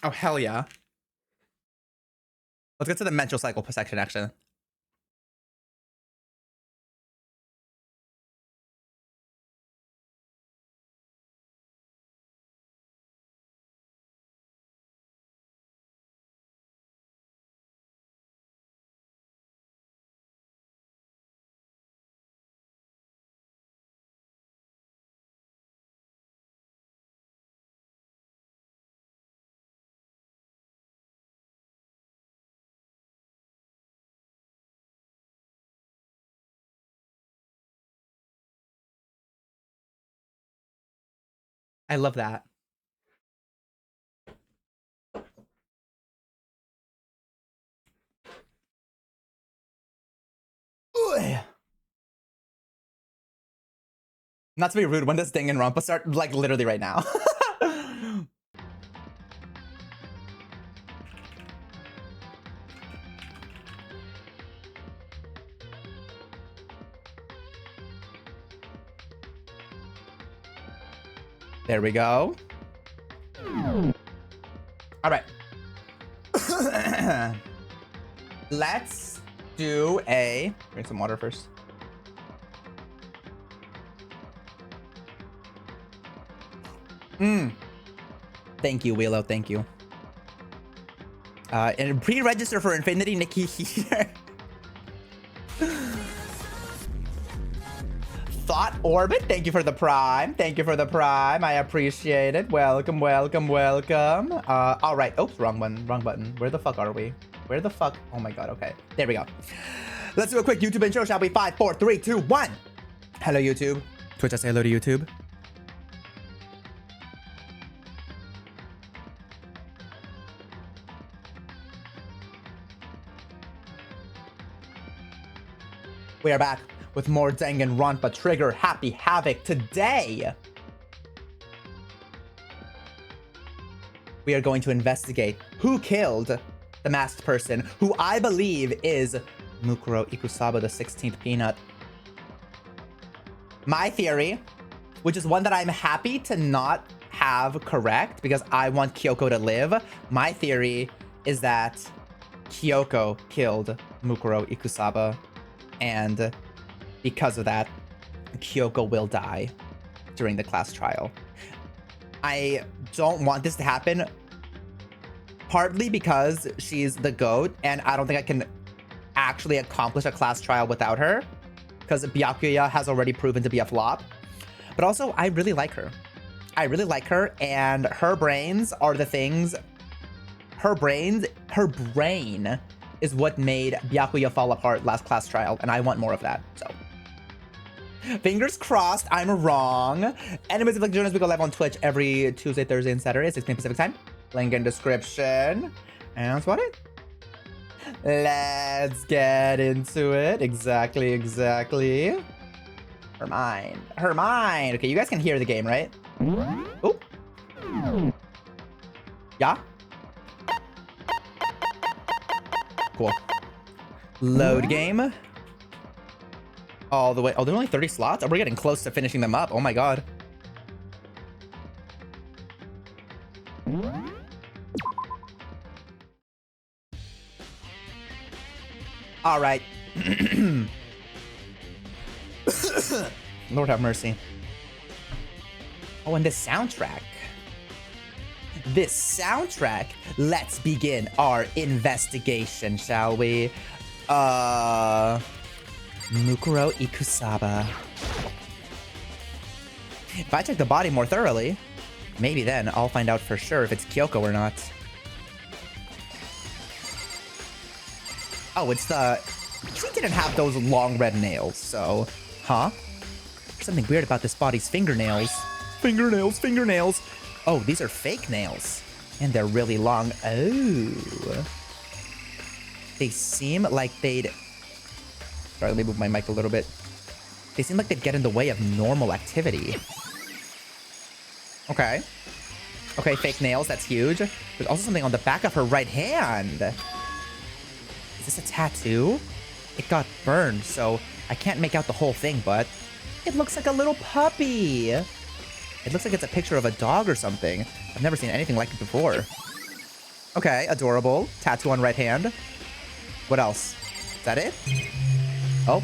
Oh, hell yeah. Let's get to the menstrual cycle section, actually. I love that. Ugh. Not to be rude, when does Danganronpa start? Like, literally right now. There we go. All right. Let's do a... Drink some water first. Thank you, Willow. Thank you. And pre-register for Infinity Nikki here. Thought Orbit, thank you for the prime. Thank you for the prime. I appreciate it. Welcome, welcome, welcome. All right. Oops, wrong button. Wrong button. Where the fuck are we? Where the fuck? Oh my god. Okay. There we go. Let's do a quick YouTube intro, shall we? 5, 4, 3, 2, 1. Hello, YouTube. Twitch, I say hello to YouTube. We are back with more Danganronpa Trigger Happy Havoc. Today, we are going to investigate who killed the masked person, who I believe is Mukuro Ikusaba, the 16th Peanut. My theory, which is one that I'm happy to not have correct because I want Kyoko to live. My theory is that Kyoko killed Mukuro Ikusaba, and because of that, Kyoko will die during the class trial. I don't want this to happen, partly because she's the GOAT, and I don't think I can actually accomplish a class trial without her, because Byakuya has already proven to be a flop. But also, I really like her. I really like her, and her brains are the things... Her brain is what made Byakuya fall apart last class trial, and I want more of that, so... Fingers crossed, I'm wrong. Anyways, if you'd like to join us, we go live on Twitch every Tuesday, Thursday, and Saturday, 6 p.m. Pacific time. Link in description. And that's about it. Let's get into it. Exactly. Her mind. Okay, you guys can hear the game, right? Oh. Yeah? Cool. Load game. All the way. Oh, there are only 30 slots? Oh, we're getting close to finishing them up. Oh my god. All right. Lord have mercy. Oh, and this soundtrack. Let's begin our investigation, shall we? Mukuro Ikusaba. If I check the body more thoroughly, maybe then I'll find out for sure if it's Kyoko or not. Oh, it's the... She didn't have those long red nails, so... Huh? There's something weird about this body's fingernails. Fingernails. Oh, these are fake nails. And they're really long. Oh. They seem like they'd... Sorry, let me move my mic a little bit. They seem like they'd get in the way of normal activity. Okay. Okay, fake nails, that's huge. There's also something on the back of her right hand. Is this a tattoo? It got burned, so I can't make out the whole thing, but it looks like a little puppy. It looks like it's a picture of a dog or something. I've never seen anything like it before. Okay, adorable. Tattoo on right hand. What else? Is that it? Oh.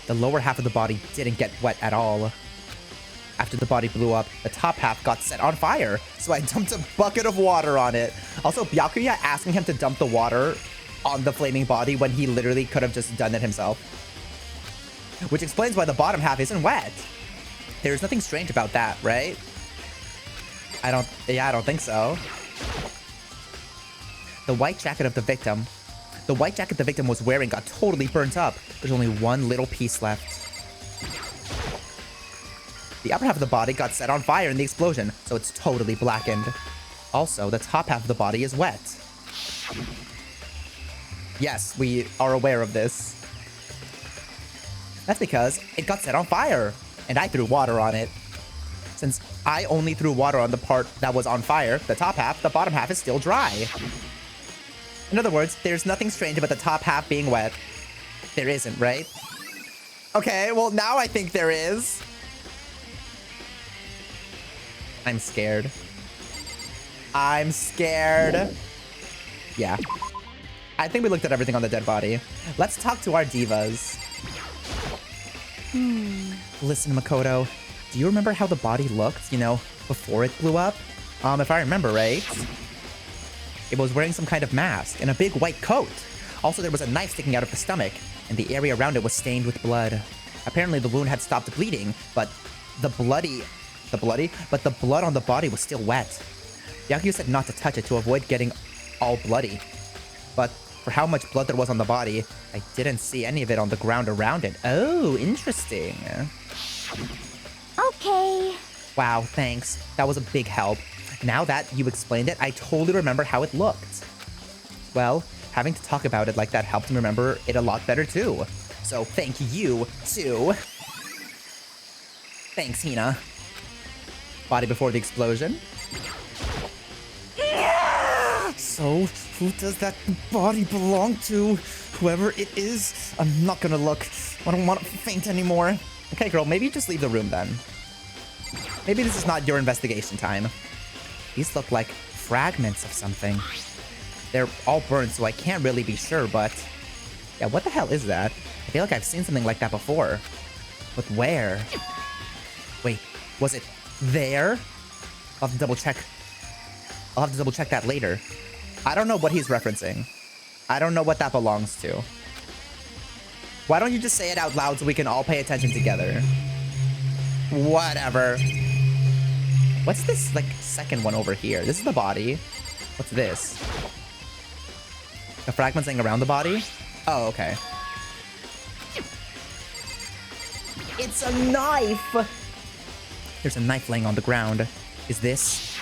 The lower half of the body didn't get wet at all. After the body blew up, the top half got set on fire, so I dumped a bucket of water on it. Also, Byakuya asking him to dump the water on the flaming body when he literally could have just done it himself. Which explains why the bottom half isn't wet. There's nothing strange about that, right? I don't think so. The white jacket the victim was wearing got totally burnt up. There's only one little piece left. The upper half of the body got set on fire in the explosion, so it's totally blackened. Also, the top half of the body is wet. Yes, we are aware of this. That's because it got set on fire, and I threw water on it. Since I only threw water on the part that was on fire, the top half, the bottom half is still dry. In other words, there's nothing strange about the top half being wet. There isn't, right? Okay, well now I think there is. I'm scared. Yeah. I think we looked at everything on the dead body. Let's talk to our divas. Listen, Makoto, do you remember how the body looked, you know, before it blew up? If I remember right, it was wearing some kind of mask and a big white coat. Also, there was a knife sticking out of the stomach, and the area around it was stained with blood. Apparently, the wound had stopped bleeding, but the blood on the body was still wet. Byakuya said not to touch it to avoid getting all bloody. But for how much blood there was on the body, I didn't see any of it on the ground around it. Oh, interesting. Okay. Wow, thanks. That was a big help. Now that you explained it, I totally remember how it looked. Well, having to talk about it like that helped me remember it a lot better too. So thank you, too. Thanks, Hina. Body before the explosion. So So, who does that body belong to? Whoever it is, I'm not gonna look. I don't want to faint anymore. Okay, girl, maybe just leave the room then. Maybe this is not your investigation time. These look like fragments of something. They're all burned, so I can't really be sure, but... yeah, what the hell is that? I feel like I've seen something like that before. But where? Wait, was it there? I'll have to double check. I'll have to double check that later. I don't know what he's referencing. I don't know what that belongs to. Why don't you just say it out loud so we can all pay attention together? Whatever. What's this, like, second one over here? This is the body. What's this? The fragments laying around the body? Oh, okay. It's a knife! There's a knife laying on the ground. Is this?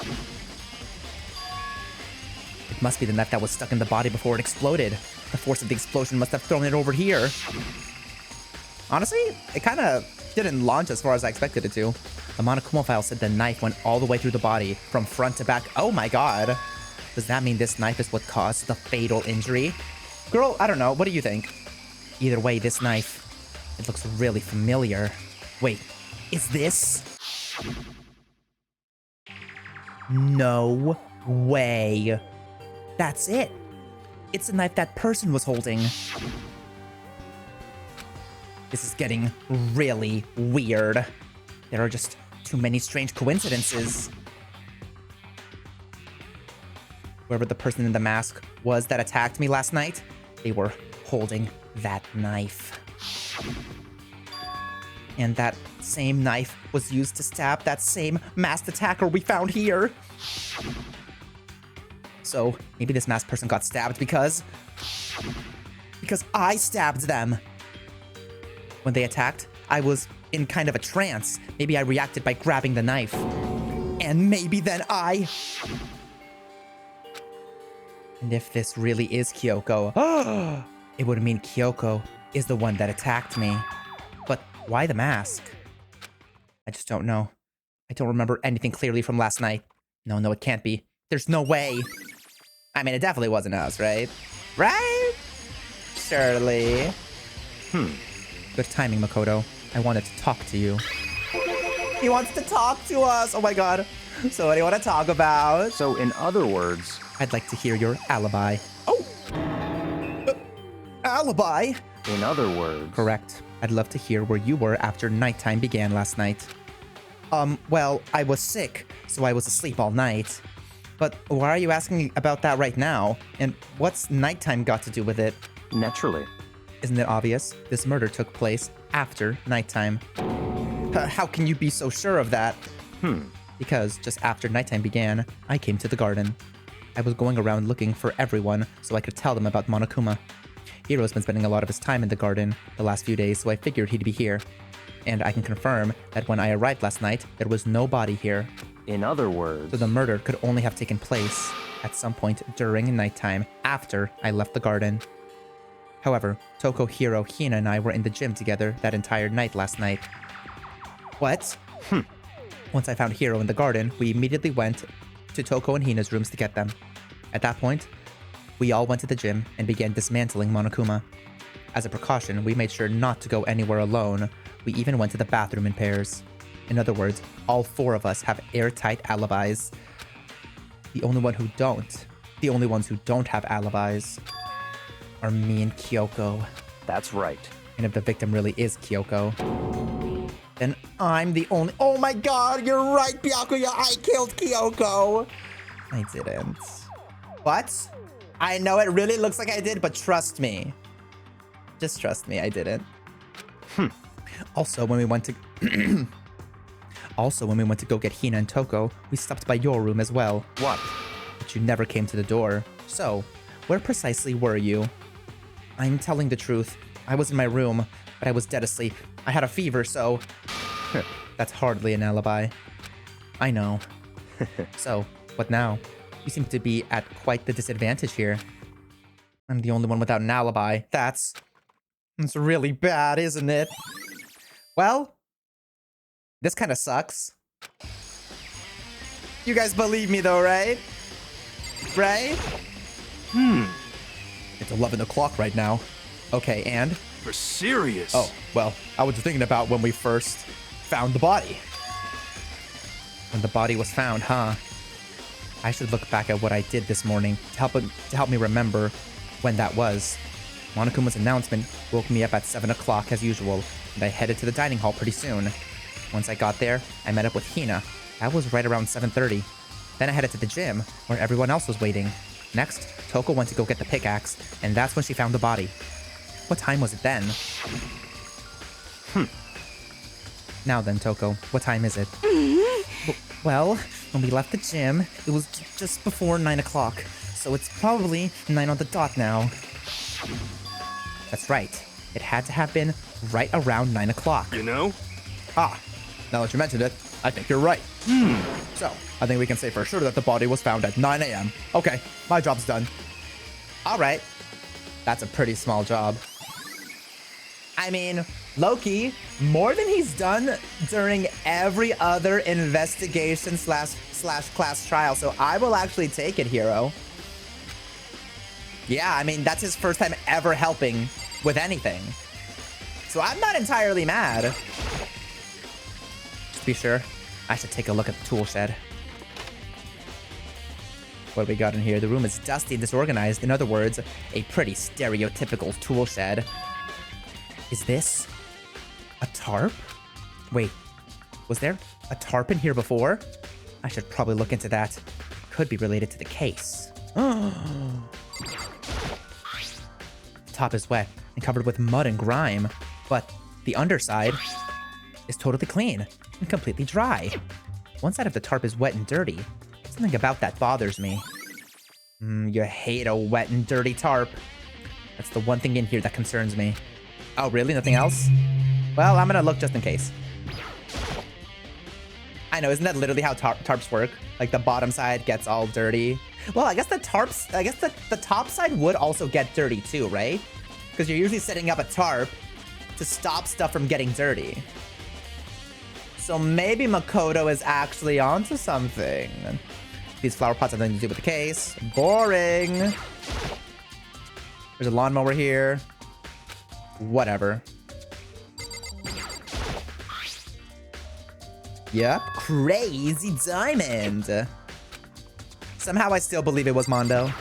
It must be the knife that was stuck in the body before it exploded. The force of the explosion must have thrown it over here. Honestly, it kind of didn't launch as far as I expected it to. The Monokuma file said the knife went all the way through the body, from front to back. Oh my god. Does that mean this knife is what caused the fatal injury? Girl, I don't know. What do you think? Either way, this knife, it looks really familiar. Wait, is this? No way. That's it. It's the knife that person was holding. This is getting really weird. There are just too many strange coincidences. Whoever the person in the mask was that attacked me last night, they were holding that knife. And that same knife was used to stab that same masked attacker we found here. So maybe this masked person got stabbed because I stabbed them. When they attacked, I was in kind of a trance. Maybe I reacted by grabbing the knife. And maybe then I... And if this really is Kyoko, it would mean Kyoko is the one that attacked me. But why the mask? I just don't know. I don't remember anything clearly from last night. No, it can't be. There's no way. I mean, it definitely wasn't us, right? Right? Surely. Good timing, Makoto. I wanted to talk to you. He wants to talk to us! Oh my god. So what do you want to talk about? So in other words... I'd like to hear your alibi. Oh! Alibi? In other words... Correct. I'd love to hear where you were after nighttime began last night. Well, I was sick, so I was asleep all night. But why are you asking me about that right now? And what's nighttime got to do with it? Naturally. Isn't it obvious? This murder took place after nighttime. How can you be so sure of that? Because just after nighttime began, I came to the garden. I was going around looking for everyone so I could tell them about Monokuma. Hiro's been spending a lot of his time in the garden the last few days, so I figured he'd be here. And I can confirm that when I arrived last night, there was no body here. In other words... So the murder could only have taken place at some point during nighttime after I left the garden. However, Toko, Hiro, Hina, and I were in the gym together that entire night last night. What? Once I found Hiro in the garden, we immediately went to Toko and Hina's rooms to get them. At that point, we all went to the gym and began dismantling Monokuma. As a precaution, we made sure not to go anywhere alone. We even went to the bathroom in pairs. In other words, all four of us have airtight alibis. The only ones who don't have alibis are me and Kyoko. That's right. And if the victim really is Kyoko, then I'm the only— Oh my god, you're right, Byakuya! I killed Kyoko! I didn't. What? I know it really looks like I did, but trust me. Just trust me, I didn't. Also, when we went to go get Hina and Toko, we stopped by your room as well. What? But you never came to the door. So, where precisely were you? I'm telling the truth. I was in my room, but I was dead asleep. I had a fever, so... That's hardly an alibi. I know. So, what now? You seem to be at quite the disadvantage here. I'm the only one without an alibi. That's really bad, isn't it? Well, this kind of sucks. You guys believe me though, right? Right? It's 11 o'clock right now. Okay, and? For serious? Oh, well, I was thinking about when we first found the body. When the body was found, huh? I should look back at what I did this morning to help me remember when that was. Monokuma's announcement woke me up at 7 o'clock as usual, and I headed to the dining hall pretty soon. Once I got there, I met up with Hina. That was right around 7:30. Then I headed to the gym, where everyone else was waiting. Next, Toko went to go get the pickaxe, and that's when she found the body. What time was it then? Now then, Toko, what time is it? Well, when we left the gym, it was just before 9 o'clock, so it's probably 9 on the dot now. That's right. It had to have been right around 9 o'clock. You know? Ah, now that you mentioned it, I think you're right. So, I think we can say for sure that the body was found at 9 a.m. Okay, my job's done. Alright. That's a pretty small job. I mean, Loki, more than he's done during every other investigation slash class trial, so I will actually take it, Hero. Yeah, I mean, that's his first time ever helping with anything. So I'm not entirely mad. Just to be sure, I should take a look at the tool shed. What do we got in here? The room is dusty and disorganized. In other words, a pretty stereotypical tool shed. Is this a tarp? Wait, was there a tarp in here before? I should probably look into that. Could be related to the case. The top is wet and covered with mud and grime, but the underside is totally clean and completely dry. One side of the tarp is wet and dirty. Something about that bothers me. You hate a wet and dirty tarp. That's the one thing in here that concerns me. Oh, really? Nothing else? Well, I'm gonna look just in case. I know, isn't that literally how tarps work? Like, the bottom side gets all dirty. Well, I guess the top side would also get dirty too, right? Because you're usually setting up a tarp to stop stuff from getting dirty. So maybe Makoto is actually onto something. These flower pots have nothing to do with the case. Boring. There's a lawnmower here. Whatever. Yep, crazy diamond. Somehow I still believe it was Mondo.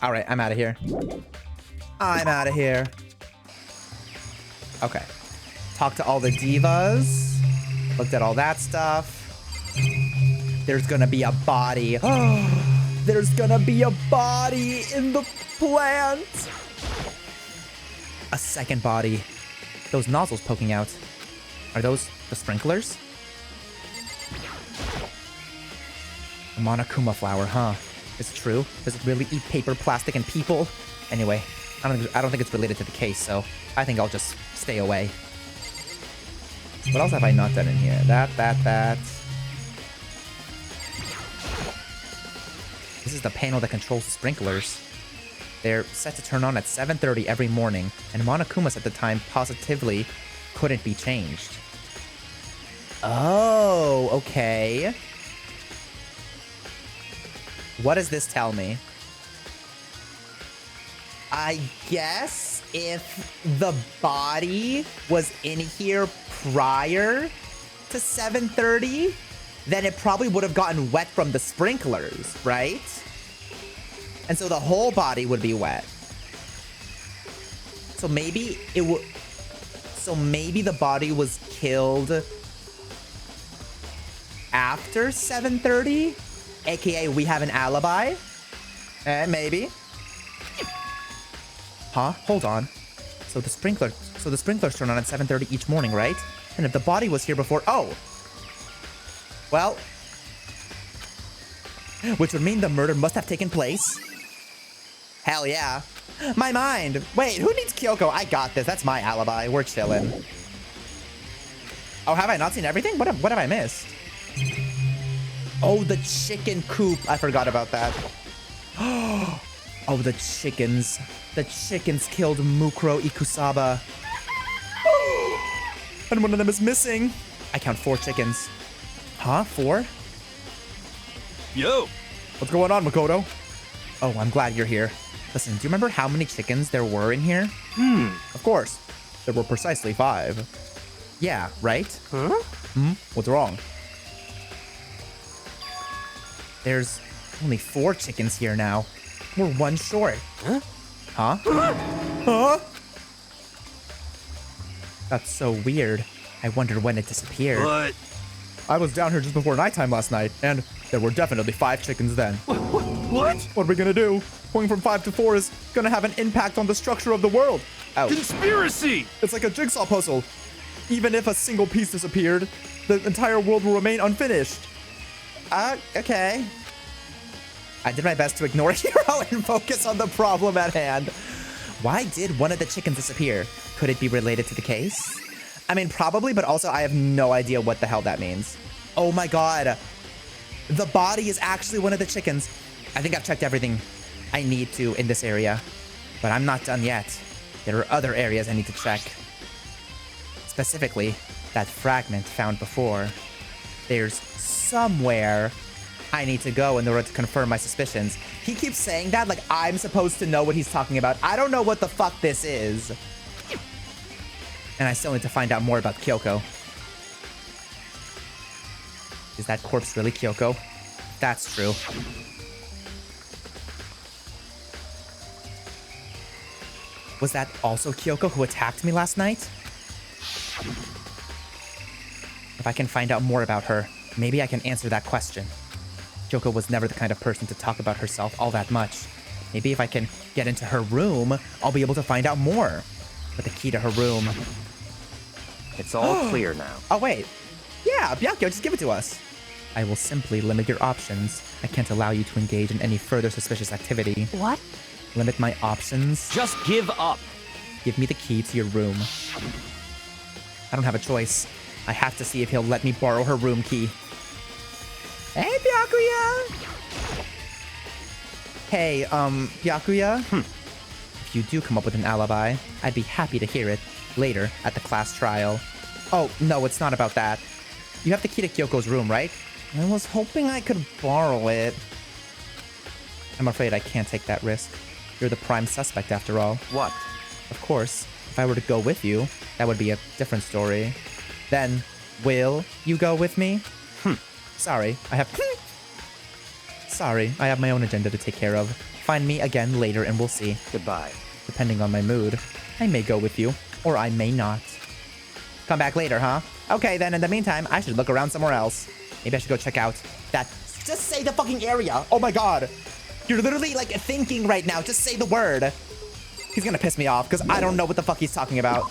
All right, I'm out of here. I'm out of here. Okay. Talked to all the divas. Looked at all that stuff. There's gonna be a body. There's gonna be a body in the plant. A second body. Those nozzles poking out. Are those the sprinklers? A Monokuma flower, huh? Is it true? Does it really eat paper, plastic, and people? Anyway, I don't think it's related to the case, so I think I'll just stay away. What else have I not done in here? That. This is the panel that controls the sprinklers. They're set to turn on at 7:30 every morning, and Monokuma's at the time positively couldn't be changed. Oh, okay. What does this tell me? I guess if the body was in here prior to 7:30, then it probably would have gotten wet from the sprinklers, right? And so the whole body would be wet. So maybe it would... So maybe the body was killed after 7:30? AKA we have an alibi? Maybe. Huh? Hold on. So the sprinklers turn on at 7:30 each morning, right? And if the body was here before... Oh! Well... Which would mean the murder must have taken place. Hell yeah. My mind. Wait, who needs Kyoko? I got this. That's my alibi. We're chilling. Oh, have I not seen everything? What have I missed? Oh, the chicken coop. I forgot about that. Oh, the chickens. The chickens killed Mukuro Ikusaba. And one of them is missing. I count 4 chickens. Huh? 4? Yo, What's going on, Mukuro? Oh, I'm glad you're here. Listen, do you remember how many chickens there were in here? Of course. There were precisely 5. Yeah, right? Huh? What's wrong? There's only 4 chickens here now. We're 1 short. Huh? Huh? That's so weird. I wondered when it disappeared. What? I was down here just before nighttime last night, and there were definitely 5 chickens then. What? What are we gonna do? Going from 5 to 4 is gonna have an impact on the structure of the world. Ouch. Conspiracy! It's like a jigsaw puzzle. Even if a single piece disappeared, the entire world will remain unfinished. Okay. I did my best to ignore Hero and focus on the problem at hand. Why did one of the chickens disappear? Could it be related to the case? I mean, probably, but also I have no idea what the hell that means. Oh my god. The body is actually one of the chickens. I think I've checked everything I need to in this area, but I'm not done yet. There are other areas I need to check. Specifically, that fragment found before. There's somewhere I need to go in order to confirm my suspicions. He keeps saying that like I'm supposed to know what he's talking about. I don't know what the fuck this is. And I still need to find out more about Kyoko. Is that corpse really Kyoko? That's true. Was that also Kyoko who attacked me last night? If I can find out more about her, maybe I can answer that question. Kyoko was never the kind of person to talk about herself all that much. Maybe if I can get into her room, I'll be able to find out more. But the key to her room... It's all clear now. Oh, wait. Yeah, Byakuya, just give it to us. I will simply limit your options. I can't allow you to engage in any further suspicious activity. What? Limit my options. Just give up. Give me the key to your room. I don't have a choice. I have to see if he'll let me borrow her room key. Hey, Byakuya! Hey, Byakuya? If you do come up with an alibi, I'd be happy to hear it later at the class trial. Oh, no, it's not about that. You have the key to Kyoko's room, right? I was hoping I could borrow it. I'm afraid I can't take that risk. You're the prime suspect after all. What? Of course, if I were to go with you, that would be a different story. Then, will you go with me? Sorry, I have my own agenda to take care of. Find me again later and we'll see. Goodbye. Depending on my mood, I may go with you, or I may not. Come back later, huh? Okay, then in the meantime, I should look around somewhere else. Maybe I should go check out that... Just say the fucking area! Oh my god! You're literally, like, thinking right now. Just say the word. He's gonna piss me off, because I don't know what the fuck he's talking about.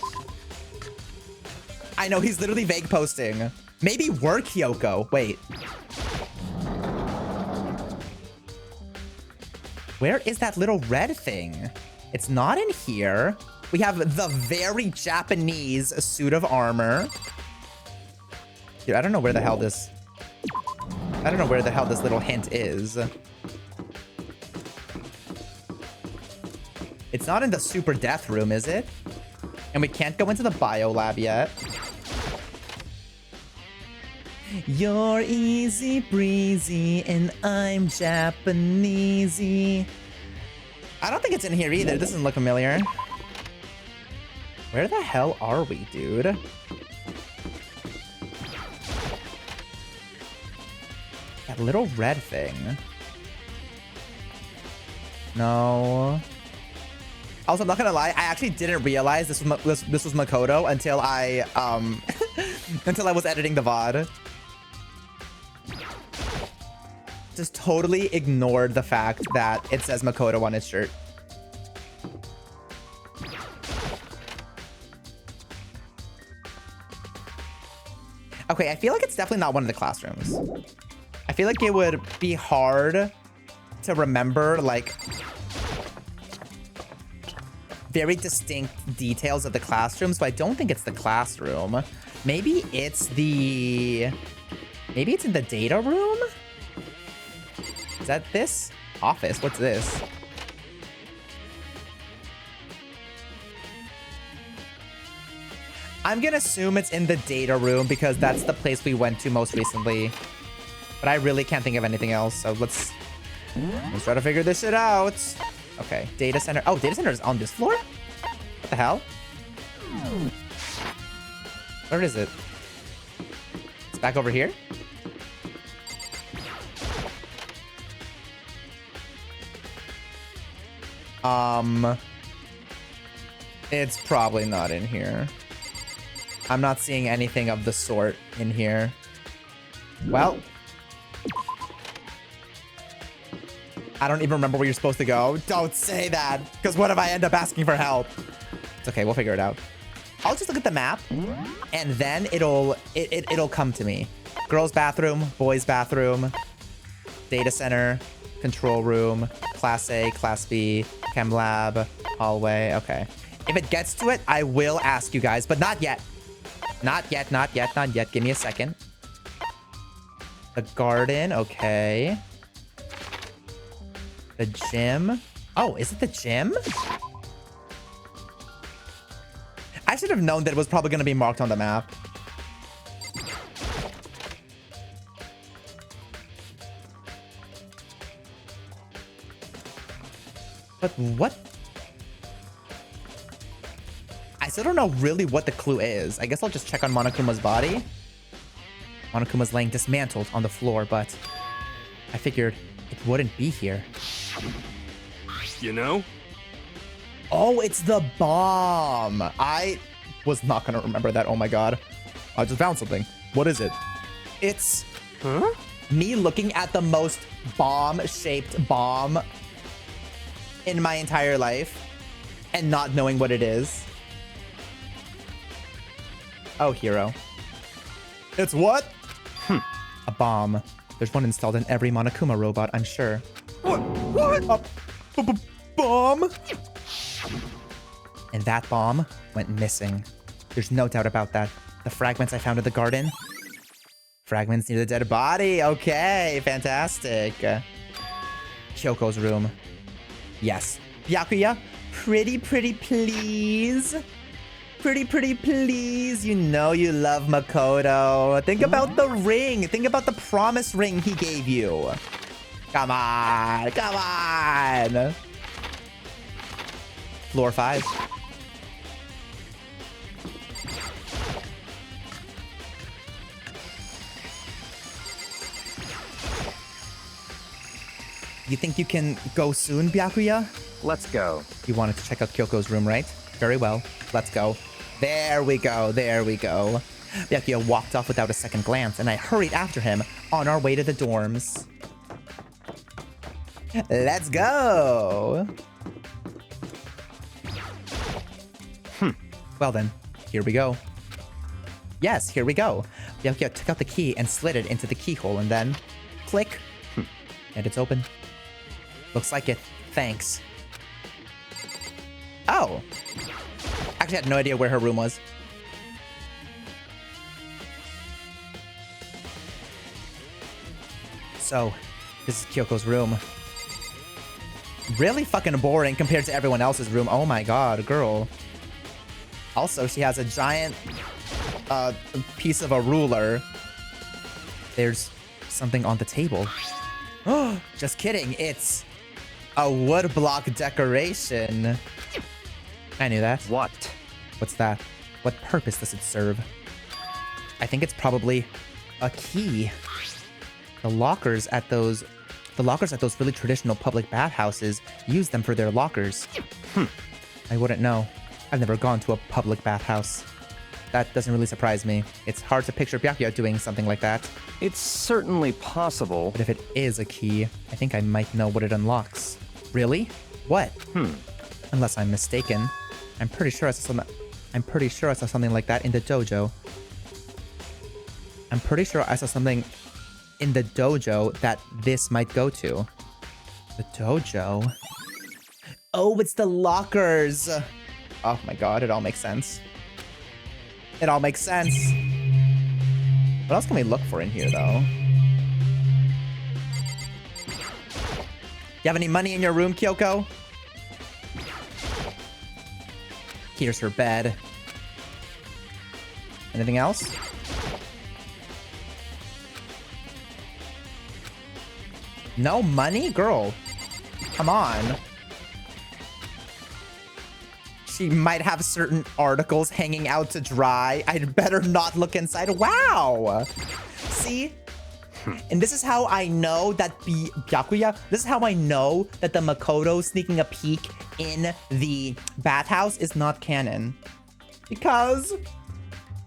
I know, he's literally vague posting. Maybe we're Kyoko. Wait. Where is that little red thing? It's not in here. We have the very Japanese suit of armor. Dude, I don't know where the hell this... I don't know where the hell this little hint is. It's not in the super death room, is it? And we can't go into the bio lab yet. You're easy breezy and I'm Japanesey. I don't think it's in here either. This doesn't look familiar. Where the hell are we, dude? That little red thing. No. Also, I'm not gonna lie, I actually didn't realize this was Makoto until I until I was editing the VOD. Just totally ignored the fact that it says Makoto on his shirt. Okay, I feel like it's definitely not one of the classrooms. I feel like it would be hard to remember, like, very distinct details of the classroom, so I don't think it's the classroom. Maybe it's the... Maybe it's in the data room? Is that this? Office, what's this? I'm gonna assume it's in the data room because that's the place we went to most recently. But I really can't think of anything else, so let's Let's try to figure this shit out. Okay, data center. Oh, data center is on this floor? What the hell? Where is it? It's back over here? It's probably not in here. I'm not seeing anything of the sort in here. Well, I don't even remember where you're supposed to go. Don't say that, because what if I end up asking for help? It's okay, we'll figure it out. I'll just look at the map, and then it'll come to me. Girls' bathroom, boys' bathroom, data center, control room, class A, class B, chem lab, hallway. Okay. If it gets to it, I will ask you guys, but not yet. Not yet, not yet, not yet. Give me a second. The garden, okay. The gym. Oh, is it the gym? I should have known that it was probably going to be marked on the map. But what? I still don't know really what the clue is. I guess I'll just check on Monokuma's body. Monokuma's laying dismantled on the floor, but I figured it wouldn't be here. You know? Oh, it's the bomb. I was not going to remember that. Oh my god. I just found something. What is it? It's me looking at the most bomb-shaped bomb in my entire life and not knowing what it is. Oh, hero. It's what? A bomb. There's one installed in every Monokuma robot, I'm sure. What? Bomb? And that bomb went missing. There's no doubt about that. The fragments I found in the garden. Fragments near the dead body. Okay, fantastic. Kyoko's room. Yes. Byakuya, pretty please. Pretty please. You know you love Makoto. Think about the ring. Think about the promise ring he gave you. Come on. Come on. Floor 5. You think you can go soon, Byakuya? Let's go. You wanted to check out Kyoko's room, right? Very well. Let's go. There we go. There we go. Byakuya walked off without a second glance, and I hurried after him on our way to the dorms. Let's go. Well then, here we go. Yes, here we go. Byakuya took out the key and slid it into the keyhole, and then click. And it's open. Looks like it. Thanks. Oh. Actually, I had no idea where her room was. So, this is Kyoko's room. Really fucking boring compared to everyone else's room. Oh my god, girl. Also, she has a giant piece of a ruler. There's something on the table. Oh, just kidding. It's a wood block decoration. I knew that. What? What's that? What purpose does it serve? I think it's probably a key. The lockers at those really traditional public bathhouses use them for their lockers. I wouldn't know. I've never gone to a public bathhouse. That doesn't really surprise me. It's hard to picture Byakuya doing something like that. It's certainly possible. But if it is a key, I think I might know what it unlocks. Really? What? Unless I'm mistaken. I'm pretty sure I saw something like that in the dojo. I'm pretty sure I saw something in the dojo that this might go to. The dojo? Oh, it's the lockers! Oh my god, it all makes sense. It all makes sense. What else can we look for in here, though? You have any money in your room, Kyoko? Here's her bed. Anything else? No money? Girl, come on. She might have certain articles hanging out to dry. I'd better not look inside. Wow. See? And this is how I know that Byakuya, this is how I know that the Makoto sneaking a peek in the bathhouse is not canon. Because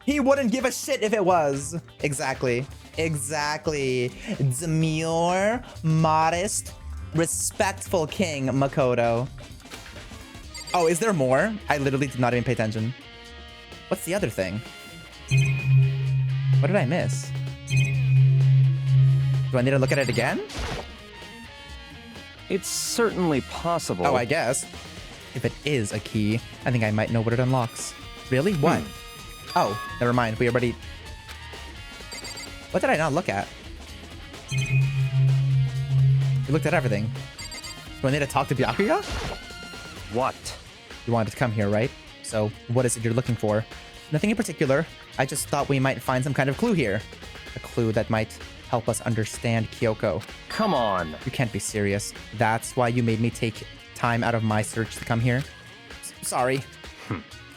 he wouldn't give a shit if it was. Exactly. Exactly. Demure, modest, respectful king Makoto. Oh, is there more? I literally did not even pay attention. What's the other thing? What did I miss? Do I need to look at it again? It's certainly possible. Oh, I guess. If it is a key, I think I might know what it unlocks. Really? What? Oh, never mind. We already... What did I not look at? We looked at everything. Do I need to talk to Byakuya? What? You wanted to come here, right? So, what is it you're looking for? Nothing in particular. I just thought we might find some kind of clue here. A clue that might help us understand Kyoko. Come on. You can't be serious. That's why you made me take time out of my search to come here? Sorry.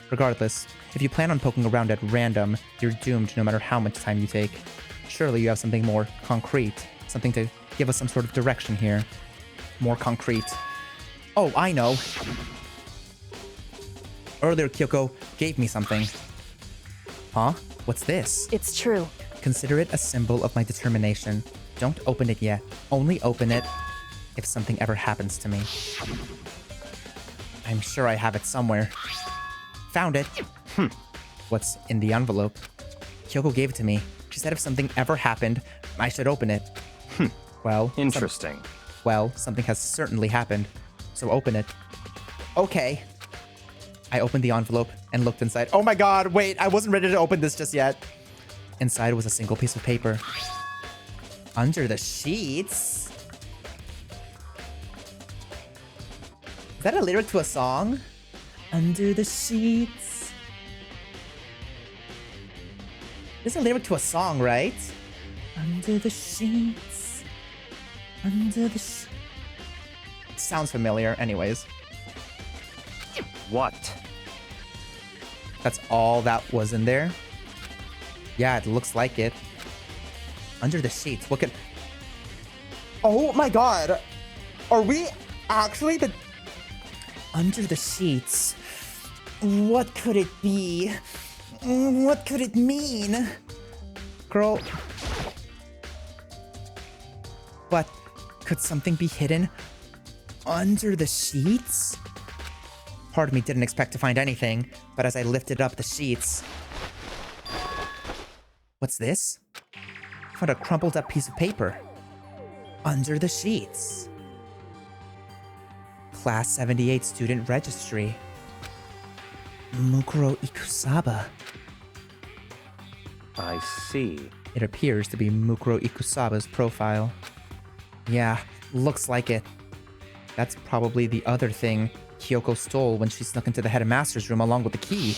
Regardless, if you plan on poking around at random, you're doomed no matter how much time you take. Surely you have something more concrete. Something to give us some sort of direction here. More concrete. Oh, I know. Earlier, Kyoko gave me something. Huh? What's this? It's true. Consider it a symbol of my determination. Don't open it yet. Only open it if something ever happens to me. I'm sure I have it somewhere. Found it. What's in the envelope? Kyoko gave it to me. She said if something ever happened, I should open it. Well, interesting. Something has certainly happened. So open it. Okay. I opened the envelope and looked inside. Oh my god, wait, I wasn't ready to open this just yet. Inside was a single piece of paper. Under the sheets? Is that a lyric to a song? Under the sheets. This is a lyric to a song, right? Under the sheets. Under the sounds familiar, anyways. What? That's all that was in there? Yeah, it looks like it. Under the sheets. What could... Oh my god! Are we actually the... Under the sheets? What could it be? What could it mean? Girl... But could something be hidden under the sheets? Part of me didn't expect to find anything, but as I lifted up the sheets... What's this? I found a crumpled up piece of paper. Under the sheets. Class 78 student registry. Mukuro Ikusaba. I see. It appears to be Mukuro Ikusaba's profile. Yeah, looks like it. That's probably the other thing Kyoko stole when she snuck into the headmaster's room along with the key.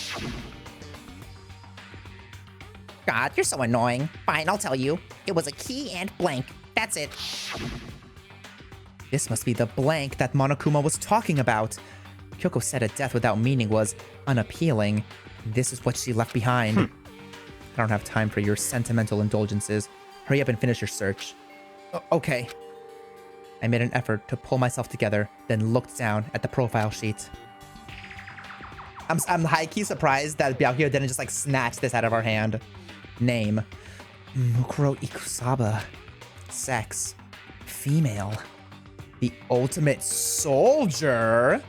God, you're so annoying. Fine, I'll tell you. It was a key and blank. That's it. This must be the blank that Monokuma was talking about. Kyoko said a death without meaning was unappealing. This is what she left behind. I don't have time for your sentimental indulgences. Hurry up and finish your search. Okay. I made an effort to pull myself together, then looked down at the profile sheet. I'm high-key surprised that Byakuya didn't just like snatch this out of our hand. Name: Mukuro Ikusaba. Sex: female. The ultimate soldier?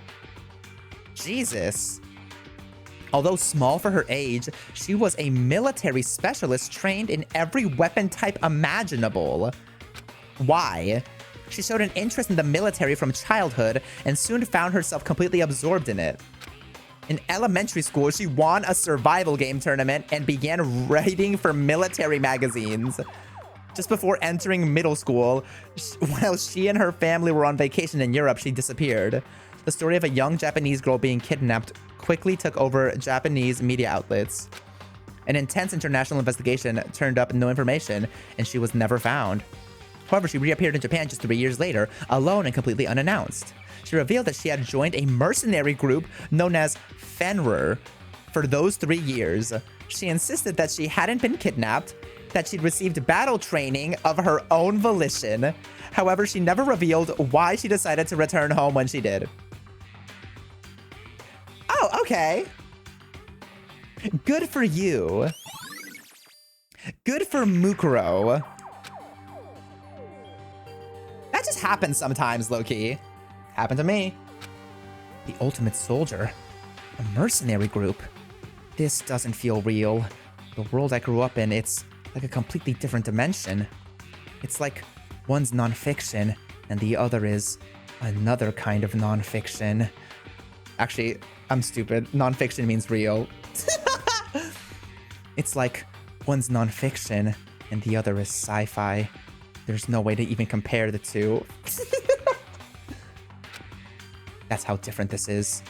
Jesus. Although small for her age, she was a military specialist trained in every weapon type imaginable. Why? She showed an interest in the military from childhood and soon found herself completely absorbed in it. In elementary school, she won a survival game tournament and began writing for military magazines. Just before entering middle school, while she and her family were on vacation in Europe, she disappeared. The story of a young Japanese girl being kidnapped quickly took over Japanese media outlets. An intense international investigation turned up no information, and she was never found. However, she reappeared in Japan just 3 years later, alone and completely unannounced. She revealed that she had joined a mercenary group known as Fenrir for those 3 years. She insisted that she hadn't been kidnapped, that she'd received battle training of her own volition. However, she never revealed why she decided to return home when she did. Oh, okay. Good for you. Good for Mukuro. That just happens sometimes, low-key. Happened to me. The ultimate soldier. A mercenary group. This doesn't feel real. The world I grew up in, it's like a completely different dimension. It's like one's nonfiction and the other is another kind of nonfiction. Actually, I'm stupid. Nonfiction means real. It's like one's nonfiction and the other is sci-fi. There's no way to even compare the two. That's how different this is.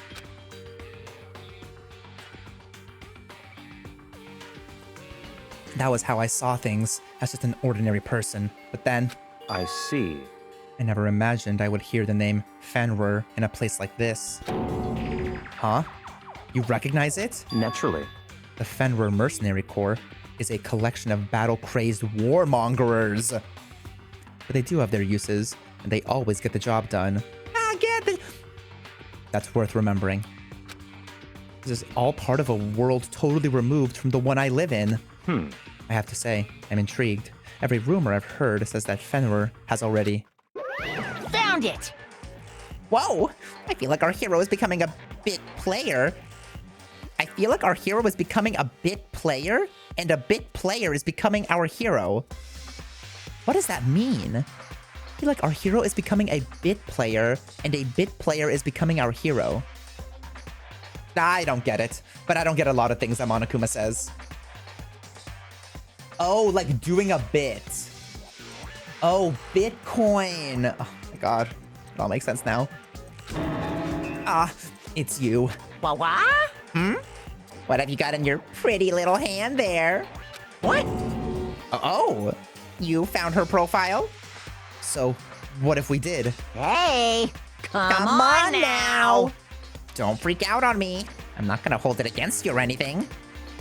That was how I saw things as just an ordinary person. But then... I see. I never imagined I would hear the name Fenrir in a place like this. Huh? You recognize it? Naturally. The Fenrir Mercenary Corps is a collection of battle-crazed warmongers. But they do have their uses, and they always get the job done. That's worth remembering. This is all part of a world totally removed from the one I live in. I have to say, I'm intrigued. Every rumor I've heard says that Fenrir has already... Found it! Whoa! I feel like our hero is becoming a bit player. I feel like our hero is becoming a bit player, and a bit player is becoming our hero. What does that mean? I feel like our hero is becoming a bit player, and a bit player is becoming our hero. I don't get it, but I don't get a lot of things that Monokuma says. Oh, like doing a bit. Oh, Bitcoin. Oh my god. It all makes sense now. Ah, it's you. What? What have you got in your pretty little hand there? What? Oh, you found her profile? So, what if we did? Hey, come on now. Don't freak out on me. I'm not gonna hold it against you or anything.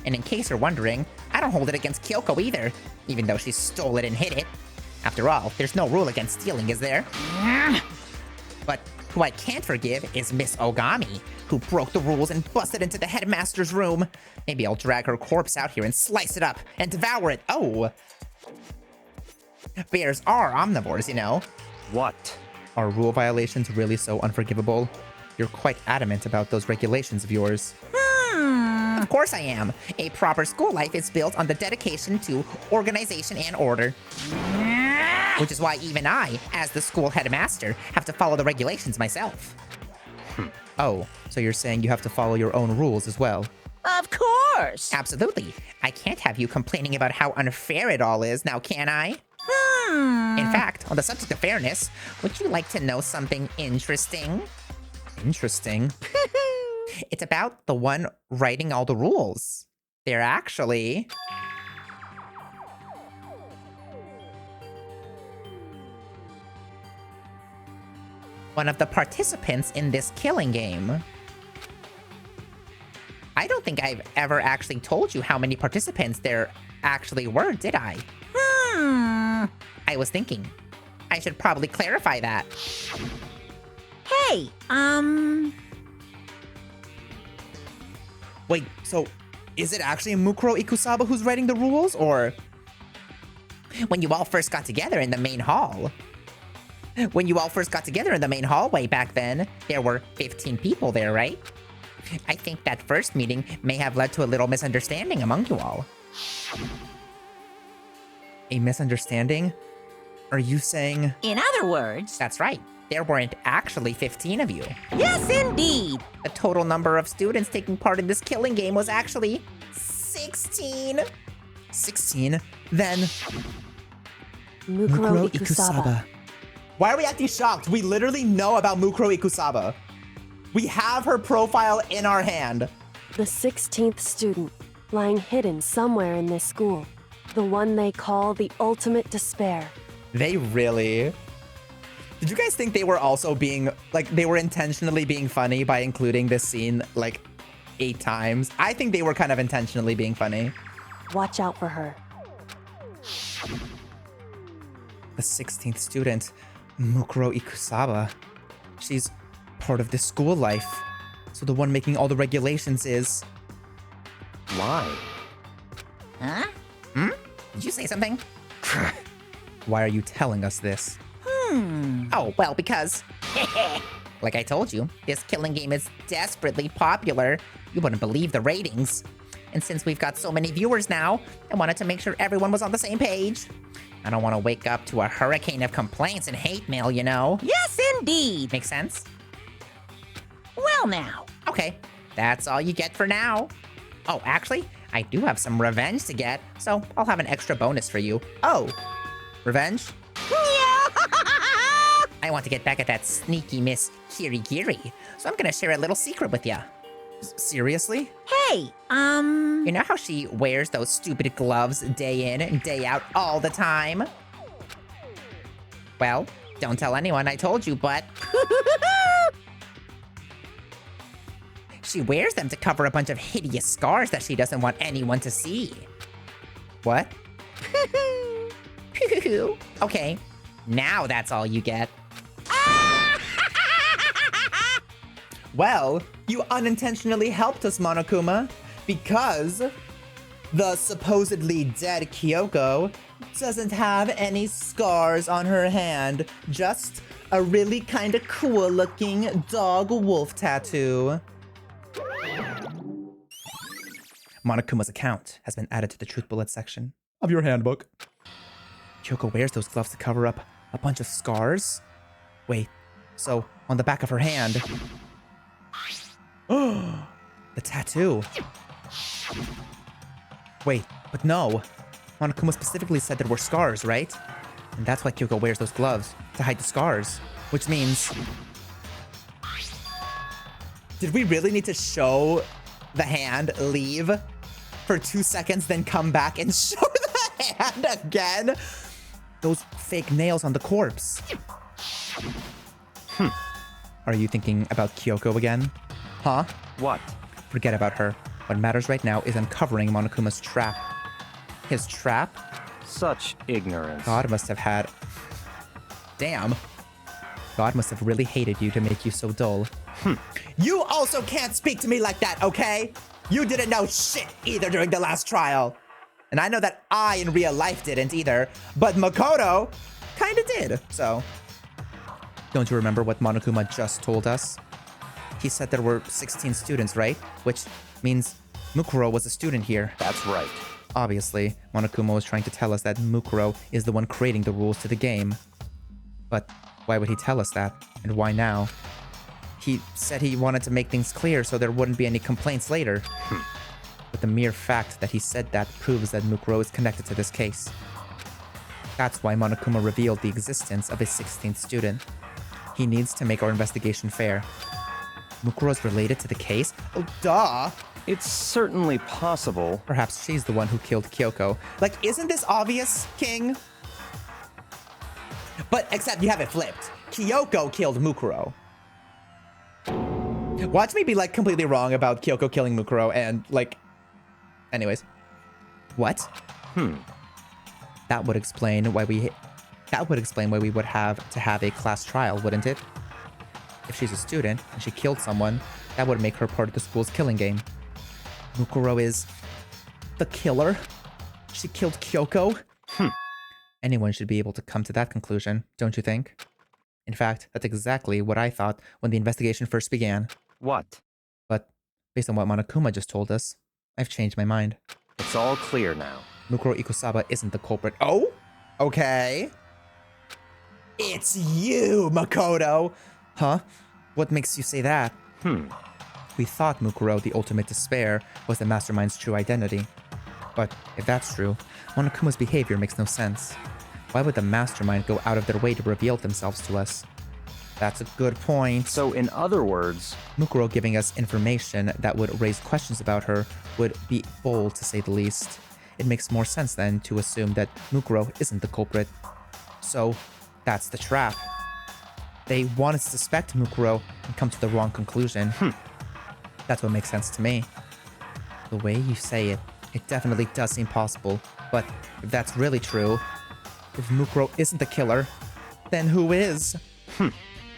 And in case you're wondering, I don't hold it against Kyoko either, even though she stole it and hid it. After all, there's no rule against stealing, is there? But who I can't forgive is Miss Ogami, who broke the rules and busted into the headmaster's room. Maybe I'll drag her corpse out here and slice it up and devour it. Oh. Bears are omnivores, you know. What? Are rule violations really so unforgivable? You're quite adamant about those regulations of yours. Of course I am. A proper school life is built on the dedication to organization and order. Which is why even I, as the school headmaster, have to follow the regulations myself. Oh, so you're saying you have to follow your own rules as well? Of course. Absolutely. I can't have you complaining about how unfair it all is, now can I? In fact, on the subject of fairness, would you like to know something interesting? Interesting? It's about the one writing all the rules. They're actually... one of the participants in this killing game. I don't think I've ever actually told you how many participants there actually were, did I? I was thinking. I should probably clarify that. Hey, Wait, so is it actually Mukuro Ikusaba who's writing the rules, or... When you all first got together in the main hall. When you all first got together in the main hallway back then, there were 15 people there, right? I think that first meeting may have led to a little misunderstanding among you all. A misunderstanding? Are you saying... In other words... That's right. There weren't actually 15 of you. Yes, indeed. The total number of students taking part in this killing game was actually 16. 16? Then... Mukuro Ikusaba. Why are we acting shocked? We literally know about Mukuro Ikusaba. We have her profile in our hand. The 16th student, lying hidden somewhere in this school. The one they call the ultimate despair. They really... Did you guys think they were also being, like, they were intentionally being funny by including this scene, like, 8 times? I think they were kind of intentionally being funny. Watch out for her. The 16th student, Mukuro Ikusaba. She's part of the school life. So the one making all the regulations is... Why? Huh? Did you say something? Why are you telling us this? Oh, well, because... like I told you, this killing game is desperately popular. You wouldn't believe the ratings. And since we've got so many viewers now, I wanted to make sure everyone was on the same page. I don't want to wake up to a hurricane of complaints and hate mail, you know? Yes, indeed. Make sense? Well now. Okay, that's all you get for now. Oh, actually, I do have some revenge to get, so I'll have an extra bonus for you. Oh, revenge? I want to get back at that sneaky Miss Kirigiri, so I'm gonna share a little secret with ya. Seriously? Hey, You know how she wears those stupid gloves day in and day out all the time? Well, don't tell anyone I told you, but... she wears them to cover a bunch of hideous scars that she doesn't want anyone to see. What? Okay, now that's all you get. Well, you unintentionally helped us, Monokuma, because the supposedly dead Kyoko doesn't have any scars on her hand, just a really kind of cool looking dog wolf tattoo. Monokuma's account has been added to the Truth Bullet section of your handbook. Kyoko wears those gloves to cover up a bunch of scars? Wait, so on the back of her hand... the tattoo. Wait, but no. Monokuma specifically said there were scars, right? And that's why Kyoko wears those gloves, to hide the scars. Which means... Did we really need to show the hand leave for 2 seconds, then come back and show the hand again? Those fake nails on the corpse. Are you thinking about Kyoko again? Huh? What? Forget about her. What matters right now is uncovering Monokuma's trap. His trap? Such ignorance. God must have had... Damn. God must have really hated you to make you so dull. You also can't speak to me like that, okay? You didn't know shit either during the last trial. And I know that I in real life didn't either, but Makoto kinda did, so... Don't you remember what Monokuma just told us? He said there were 16 students, right? Which means Mukuro was a student here. That's right. Obviously, Monokuma was trying to tell us that Mukuro is the one creating the rules to the game. But why would he tell us that? And why now? He said he wanted to make things clear so there wouldn't be any complaints later. But the mere fact that he said that proves that Mukuro is connected to this case. That's why Monokuma revealed the existence of a 16th student. He needs to make our investigation fair. Mukuro's related to the case? Oh, duh! It's certainly possible. Perhaps she's the one who killed Kyoko. Like, isn't this obvious, King? But, except you have it flipped. Kyoko killed Mukuro. Watch me be, like, completely wrong about Kyoko killing Mukuro and, like... Anyways. What? That would explain why we... That would explain why we would have to have a class trial, wouldn't it? If she's a student and she killed someone, that would make her part of the school's killing game. Mukuro is the killer? She killed Kyoko? Anyone should be able to come to that conclusion, don't you think? In fact, that's exactly what I thought when the investigation first began. What? But based on what Monokuma just told us, I've changed my mind. It's all clear now. Mukuro Ikusaba isn't the culprit. Oh? Okay. It's you, Makoto! Huh? What makes you say that? We thought Mukuro, the ultimate despair, was the mastermind's true identity. But if that's true, Monokuma's behavior makes no sense. Why would the mastermind go out of their way to reveal themselves to us? That's a good point. So in other words... Mukuro giving us information that would raise questions about her would be bold, to say the least. It makes more sense then to assume that Mukuro isn't the culprit. So, that's the trap. They want us to suspect Mukuro and come to the wrong conclusion. That's what makes sense to me. The way you say it, it definitely does seem possible. But if that's really true, if Mukuro isn't the killer, then who is?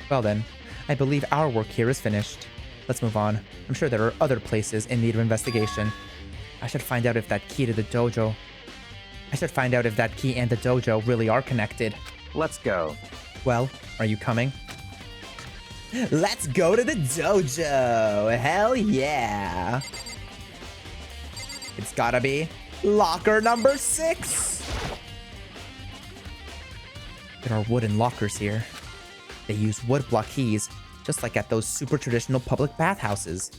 Well then, I believe our work here is finished. Let's move on. I'm sure there are other places in need of investigation. I should find out if that key to the dojo... I should find out if that key and the dojo really are connected. Let's go. Well, are you coming? Let's go to the dojo! Hell yeah! It's gotta be locker number 6! There are wooden lockers here. They use wood block keys, just like at those super traditional public bathhouses.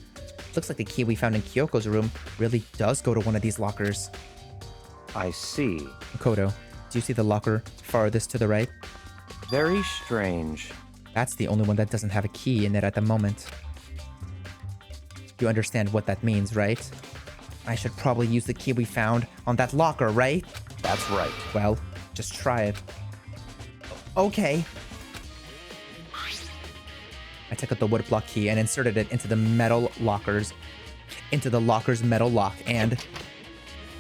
Looks like the key we found in Kyoko's room really does go to one of these lockers. I see. Makoto, do you see the locker farthest to the right? Very strange. That's the only one that doesn't have a key in it at the moment. You understand what that means, right? I should probably use the key we found on that locker, right? That's right. Well, just try it. Okay. I took out the wood block key and inserted it into the metal lockers. Into the locker's metal lock and...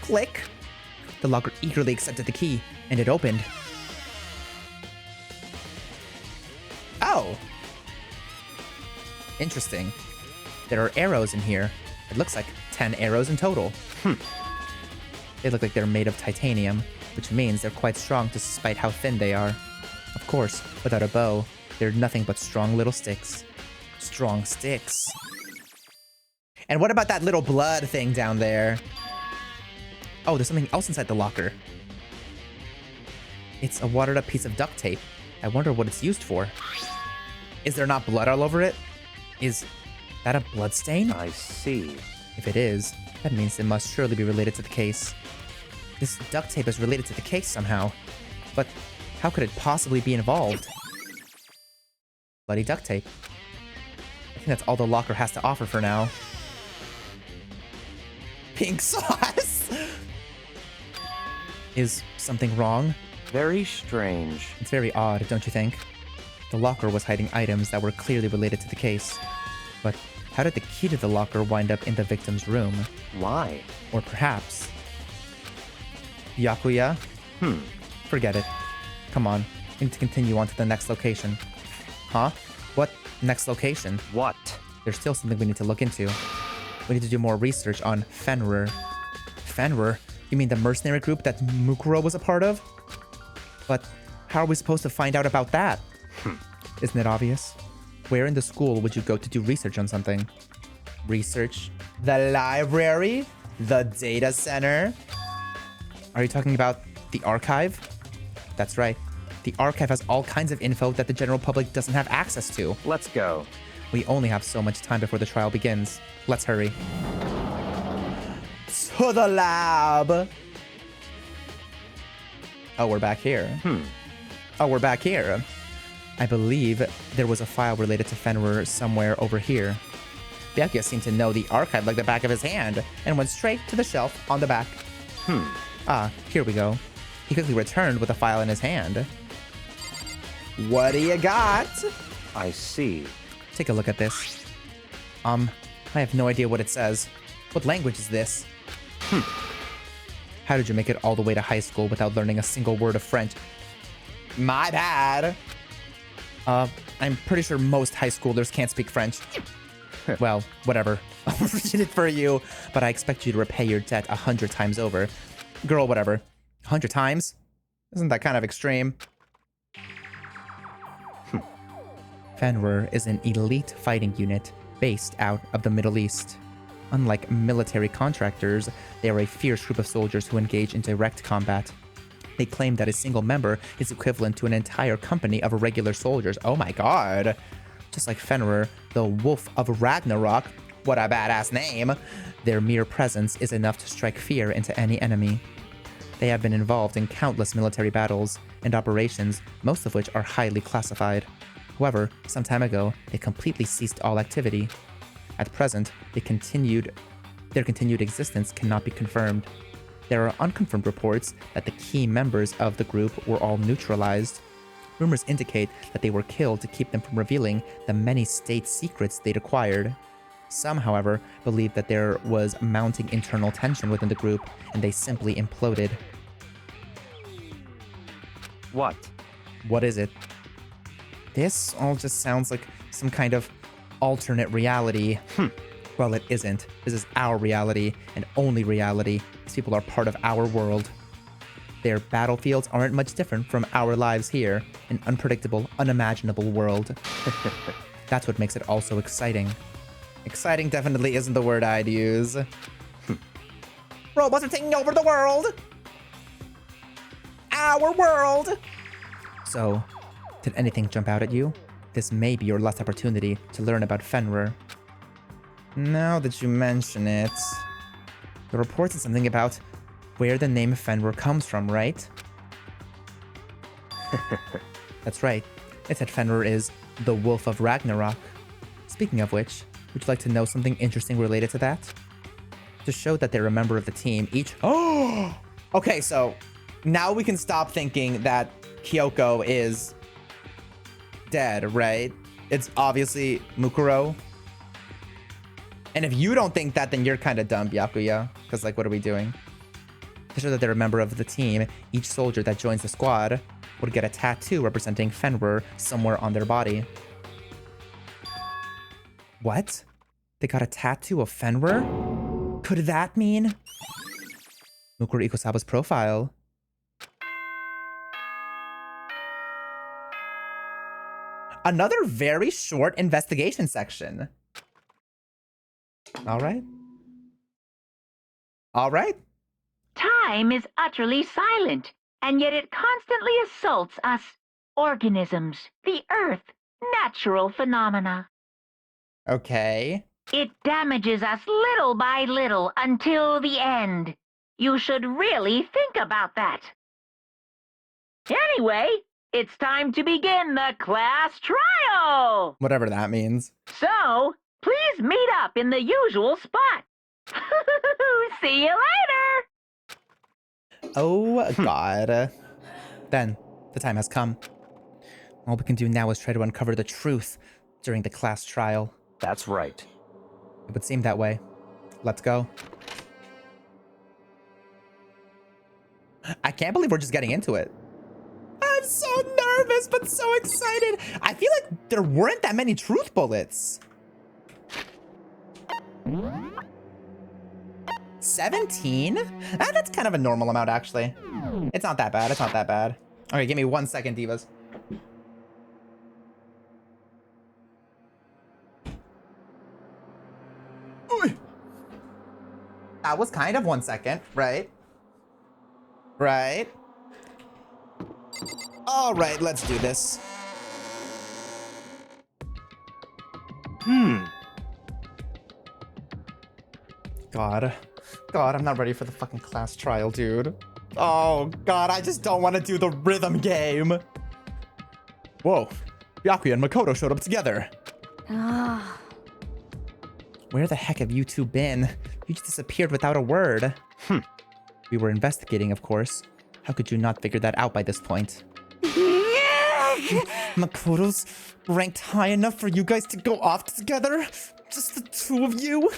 click! The locker eagerly accepted the key, and it opened. Oh! Interesting. There are arrows in here. It looks like 10 arrows in total. They look like they're made of titanium, which means they're quite strong despite how thin they are. Of course, without a bow, they're nothing but strong little sticks. Strong sticks. And what about that little blood thing down there? Oh, there's something else inside the locker. It's a watered up piece of duct tape. I wonder what it's used for. Is there not blood all over it? Is that a blood stain? I see. If it is, that means it must surely be related to the case. This duct tape is related to the case somehow. But how could it possibly be involved? Bloody duct tape. I think that's all the locker has to offer for now. Pink sauce! Is something wrong? Very strange. It's very odd, don't you think? The locker was hiding items that were clearly related to the case. But how did the key to the locker wind up in the victim's room? Why? Or perhaps... Byakuya? Forget it. Come on, we need to continue on to the next location. Huh? What next location? What? There's still something we need to look into. We need to do more research on Fenrir. Fenrir? You mean the mercenary group that Mukuro was a part of? But how are we supposed to find out about that? Isn't it obvious? Where in the school would you go to do research on something? Research? The library? The data center? Are you talking about the archive? That's right. The archive has all kinds of info that the general public doesn't have access to. Let's go. We only have so much time before the trial begins. Let's hurry. To the lab! Oh, we're back here. Oh, we're back here. I believe there was a file related to Fenrir somewhere over here. Byakuya seemed to know the archive like the back of his hand and went straight to the shelf on the back. Ah, here we go. He quickly returned with a file in his hand. What do you got? I see. Take a look at this. I have no idea what it says. What language is this? How did you make it all the way to high school without learning a single word of French? My bad. I'm pretty sure most high schoolers can't speak French. Well, whatever. I'll read it for you, but I expect you to repay your debt 100 times over. Girl, whatever. 100 times? Isn't that kind of extreme? Fenrir is an elite fighting unit based out of the Middle East. Unlike military contractors, they are a fierce group of soldiers who engage in direct combat. They claim that a single member is equivalent to an entire company of regular soldiers. Oh my god. Just like Fenrir, the Wolf of Ragnarok, what a badass name, their mere presence is enough to strike fear into any enemy. They have been involved in countless military battles and operations, most of which are highly classified. However, some time ago, they completely ceased all activity. At present, their continued existence cannot be confirmed. There are unconfirmed reports that the key members of the group were all neutralized. Rumors indicate that they were killed to keep them from revealing the many state secrets they'd acquired. Some, however, believe that there was mounting internal tension within the group, and they simply imploded. What? What is it? This all just sounds like some kind of alternate reality. Well, it isn't. This is our reality, and only reality. These people are part of our world. Their battlefields aren't much different from our lives here, an unpredictable, unimaginable world. That's what makes it all so exciting. Exciting definitely isn't the word I'd use. Robots are taking over the world! Our world! So, did anything jump out at you? This may be your last opportunity to learn about Fenrir. Now that you mention it... The report said something about where the name Fenrir comes from, right? That's right. It said Fenrir is the Wolf of Ragnarok. Speaking of which, would you like to know something interesting related to that? To show that they're a member of the team, each... Oh! Okay, so now we can stop thinking that Kyoko is dead, right? It's obviously Mukuro. And if you don't think that, then you're kind of dumb, Byakuya. Because, like, what are we doing? To show that they're a member of the team, each soldier that joins the squad would get a tattoo representing Fenrir somewhere on their body. What? They got a tattoo of Fenrir? Could that mean Mukuro Ikusaba's profile? Another very short investigation section. All right. All right. Time is utterly silent, and yet it constantly assaults us, organisms, the Earth, natural phenomena. Okay. It damages us little by little until the end. You should really think about that. Anyway, it's time to begin the class trial! Whatever that means. So, please meet up in the usual spot. See you later! Oh, God. Then, the time has come. All we can do now is try to uncover the truth during the class trial. That's right. It would seem that way. Let's go. I can't believe we're just getting into it. I'm so nervous, but so excited. I feel like there weren't that many truth bullets. 17? That's kind of a normal amount, actually. It's not that bad. It's not that bad. Okay, give me 1 second, divas. That was kind of 1 second, right? Right? All right, let's do this. God, I'm not ready for the fucking class trial, dude. Oh, God, I just don't want to do the rhythm game. Whoa, Byakuya and Makoto showed up together. Where the heck have you two been? You just disappeared without a word. We were investigating, of course. How could you not figure that out by this point? Makoto's ranked high enough for you guys to go off together? Just the two of you?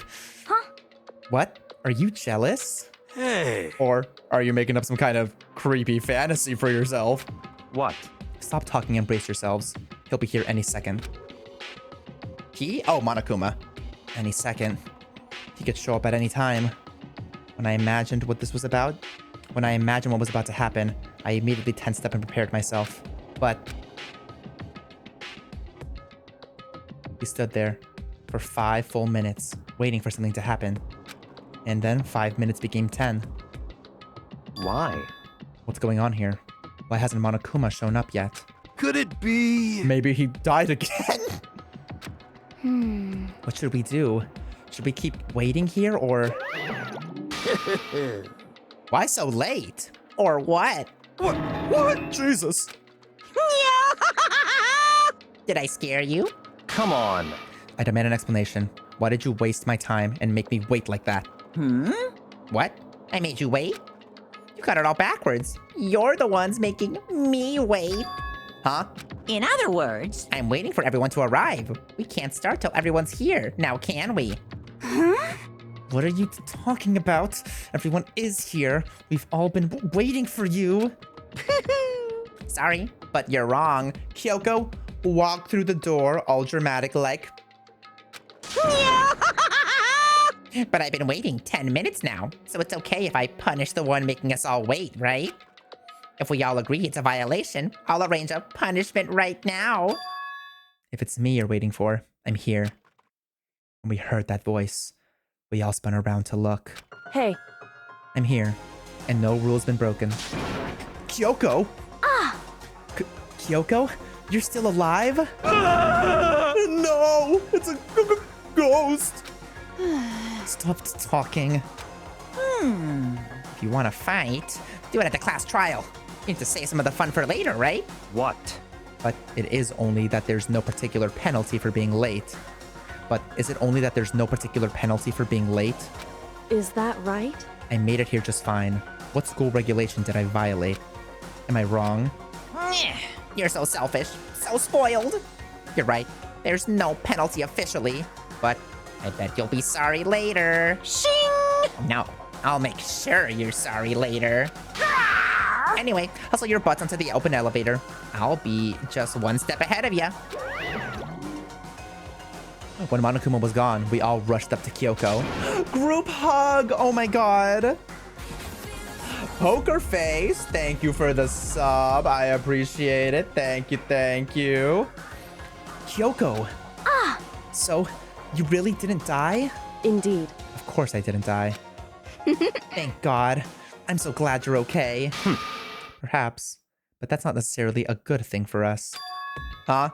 What? Are you jealous? Hey. Or are you making up some kind of creepy fantasy for yourself? What? Stop talking and brace yourselves. He'll be here any second. He? Oh, Monokuma. Any second. He could show up at any time. When I imagined what this was about, when I imagined what was about to happen, I immediately tensed up and prepared myself. But we stood there for 5 full minutes, waiting for something to happen. And then 5 minutes became 10. Why? What's going on here? Why hasn't Monokuma shown up yet? Could it be? Maybe he died again. What should we do? Should we keep waiting here, or... Why so late? Or what? What? Jesus. Did I scare you? Come on. I demand an explanation. Why did you waste my time and make me wait like that? What? I made you wait? You got it all backwards. You're the ones making me wait. Huh? In other words, I'm waiting for everyone to arrive. We can't start till everyone's here, now can we? Huh? What are you talking about? Everyone is here. We've all been waiting for you. Sorry, but you're wrong. Kyoko, walk through the door, all dramatic like. But I've been waiting 10 minutes now, so it's okay if I punish the one making us all wait, right? If we all agree it's a violation, I'll arrange a punishment right now. If it's me you're waiting for, I'm here. When we heard that voice, we all spun around to look. Hey. I'm here, and no rule's been broken. Kyoko! Ah! Kyoko? You're still alive? No! It's a ghost! Stop talking. If you want to fight, do it at the class trial. You need to save some of the fun for later, right? What? But it is only that there's no particular penalty for being late. But is it only that there's no particular penalty for being late? Is that right? I made it here just fine. What school regulation did I violate? Am I wrong? You're so selfish, so spoiled. You're right, there's no penalty officially, but I bet you'll be sorry later. Shing! No, I'll make sure you're sorry later. Anyway, hustle your butts onto the open elevator. I'll be just one step ahead of you. When Monokuma was gone, we all rushed up to Kyoko. Group hug! Oh my god! Poker face, thank you for the sub. I appreciate it. Thank you, thank you. Kyoko. Ah! So, you really didn't die? Indeed. Of course I didn't die. Thank God. I'm so glad you're okay. Perhaps. But that's not necessarily a good thing for us. Huh?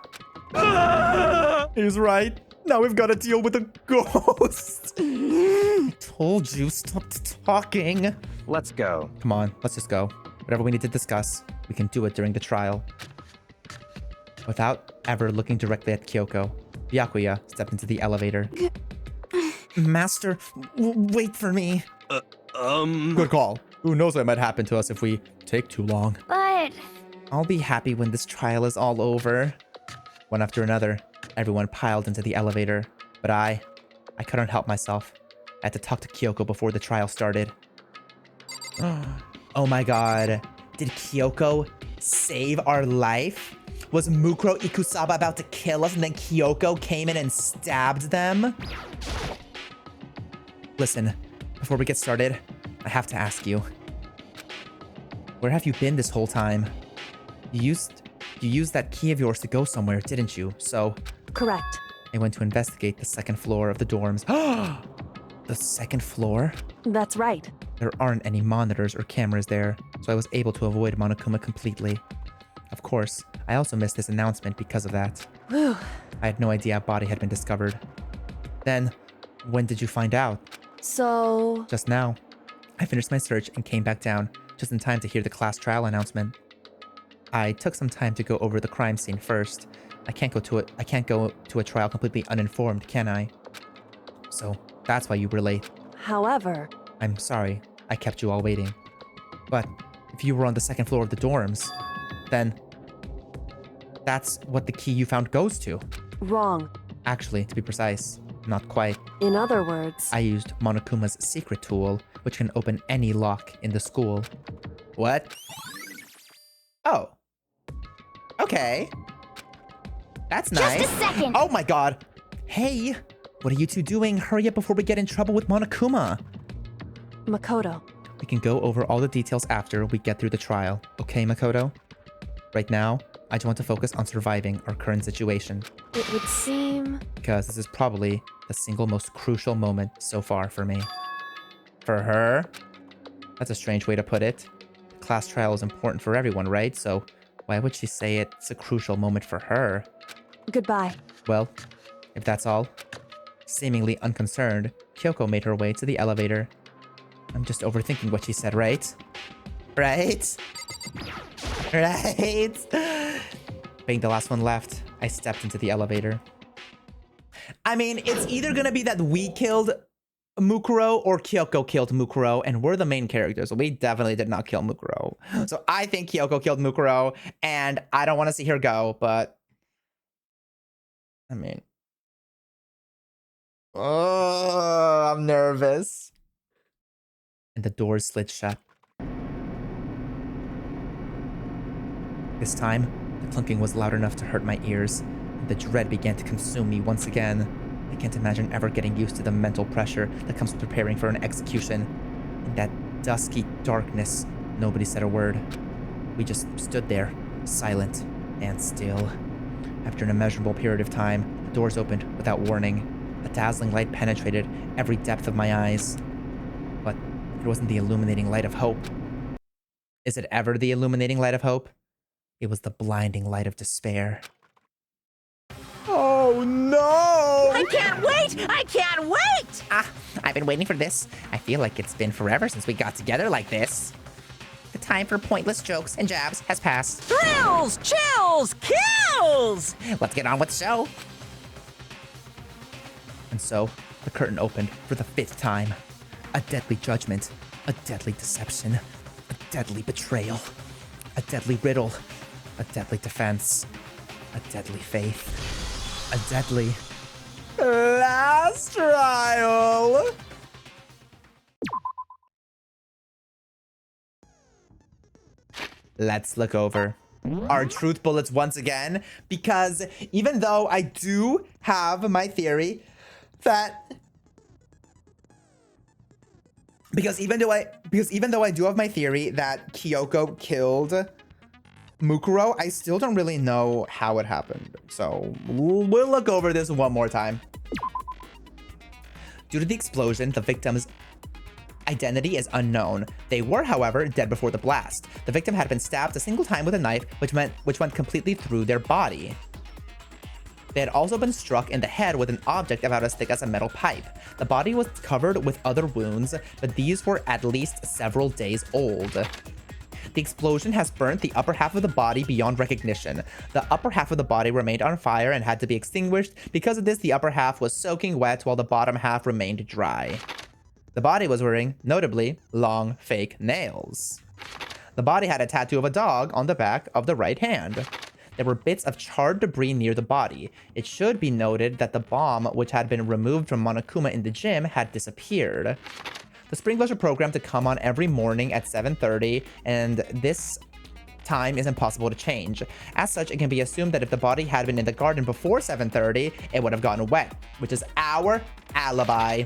He's right. Now we've got to deal with a ghost. I told you, stop talking. Let's go. Come on, let's just go. Whatever we need to discuss, we can do it during the trial. Without ever looking directly at Kyoko, Byakuya stepped into the elevator. Master, wait for me. Good call. Who knows what might happen to us if we take too long. But... I'll be happy when this trial is all over. One after another, everyone piled into the elevator. But I couldn't help myself. I had to talk to Kyoko before the trial started. Oh my god. Did Kyoko save our life? Was Mukuro Ikusaba about to kill us and then Kyoko came in and stabbed them? Listen, before we get started, I have to ask you. Where have you been this whole time? You used that key of yours to go somewhere, didn't you? So... Correct. I went to investigate the second floor of the dorms. The second floor? That's right. There aren't any monitors or cameras there, so I was able to avoid Monokuma completely. Of course, I also missed his announcement because of that. Whew. I had no idea a body had been discovered. Then, when did you find out? So... Just now. I finished my search and came back down, just in time to hear the class trial announcement. I took some time to go over the crime scene first. I can't go to a trial completely uninformed, can I? So, that's why you were late. However... I'm sorry, I kept you all waiting. But, if you were on the second floor of the dorms, then... that's what the key you found goes to. Wrong. Actually, to be precise, not quite. In other words... I used Monokuma's secret tool, which can open any lock in the school. What? Oh. Okay. That's nice. Just a second. Oh my god. Hey, what are you two doing? Hurry up before we get in trouble with Monokuma. Makoto. We can go over all the details after we get through the trial. Okay, Makoto? Right now, I just want to focus on surviving our current situation. It would seem... Because this is probably the single most crucial moment so far for me. For her? That's a strange way to put it. The class trial is important for everyone, right? So why would she say it's a crucial moment for her? Goodbye. Well, if that's all. Seemingly unconcerned, Kyoko made her way to the elevator. I'm just overthinking what she said, right? Right? Right? Being the last one left, I stepped into the elevator. I mean, it's either gonna be that we killed Mukuro or Kyoko killed Mukuro, and we're the main characters. We definitely did not kill Mukuro. So I think Kyoko killed Mukuro, and I don't want to see her go, but I mean, oh, I'm nervous. And the doors slid shut. This time, the clunking was loud enough to hurt my ears, and the dread began to consume me once again. I can't imagine ever getting used to the mental pressure that comes with preparing for an execution. In that dusky darkness, nobody said a word. We just stood there, silent and still. After an immeasurable period of time, the doors opened without warning. A dazzling light penetrated every depth of my eyes. But it wasn't the illuminating light of hope. Is it ever the illuminating light of hope? It was the blinding light of despair. Oh no! I can't wait! I can't wait! I've been waiting for this. I feel like it's been forever since we got together like this. The time for pointless jokes and jabs has passed. Thrills, chills, kills! Let's get on with the show. And so, the curtain opened for the 5th time. A deadly judgment, a deadly deception, a deadly betrayal, a deadly riddle, a deadly defense, a deadly faith, a deadly last trial. Let's look over our truth bullets once again, because even though I do have my theory that because even though I do have my theory that Kyoko killed Mukuro, I still don't really know how it happened. So we'll look over this one more time. Due to the explosion, the victim's identity is unknown. They were, however, dead before the blast. The victim had been stabbed a single time with a knife, which went completely through their body. They had also been struck in the head with an object about as thick as a metal pipe. The body was covered with other wounds, but these were at least several days old. The explosion has burnt the upper half of the body beyond recognition. The upper half of the body remained on fire and had to be extinguished. Because of this, the upper half was soaking wet while the bottom half remained dry. The body was wearing, notably, long, fake nails. The body had a tattoo of a dog on the back of the right hand. There were bits of charred debris near the body. It should be noted that the bomb, which had been removed from Monokuma in the gym, had disappeared. The sprinklers are programmed to come on every morning at 7:30, and this time is impossible to change. As such, it can be assumed that if the body had been in the garden before 7:30, it would have gotten wet, which is our alibi.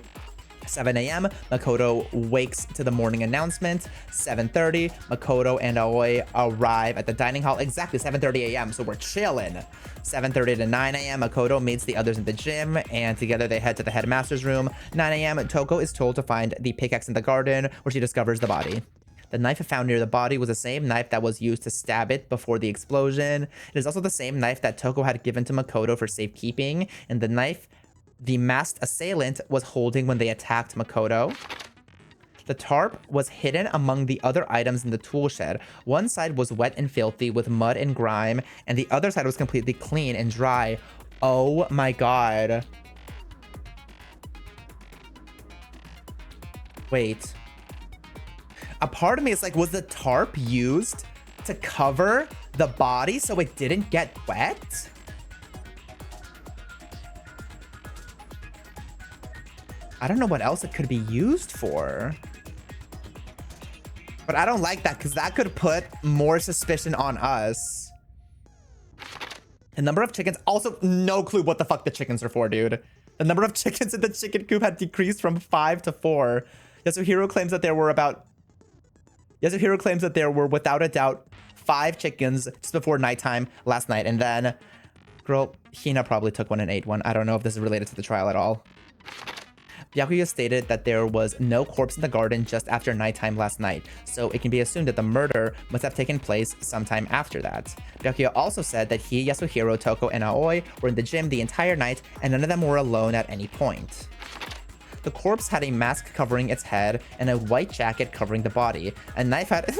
7 a.m., Makoto wakes to the morning announcement. 7:30, Makoto and Aoi arrive at the dining hall exactly 7:30 a.m., so we're chilling. 7:30 to 9 a.m., Makoto meets the others in the gym, and together they head to the headmaster's room. 9 a.m., Toko is told to find the pickaxe in the garden, where she discovers the body. The knife found near the body was the same knife that was used to stab it before the explosion. It is also the same knife that Toko had given to Makoto for safekeeping, and the knife the masked assailant was holding when they attacked Makoto. The tarp was hidden among the other items in the tool shed. One side was wet and filthy with mud and grime, and the other side was completely clean and dry. Oh my god. Wait. A part of me is like, was the tarp used to cover the body so it didn't get wet? I don't know what else it could be used for. But I don't like that because that could put more suspicion on us. The number of chickens, also no clue what the fuck the chickens are for, dude. The number of chickens in the chicken coop had decreased from 5 to 4. Yasuhiro claims that there were without a doubt 5 chickens just before nighttime last night. And then, girl, Hina probably took one and ate one. I don't know if this is related to the trial at all. Byakuya stated that there was no corpse in the garden just after nighttime last night, so it can be assumed that the murder must have taken place sometime after that. Byakuya also said that he, Yasuhiro, Toko, and Aoi were in the gym the entire night, and none of them were alone at any point. The corpse had a mask covering its head and a white jacket covering the body. A knife had...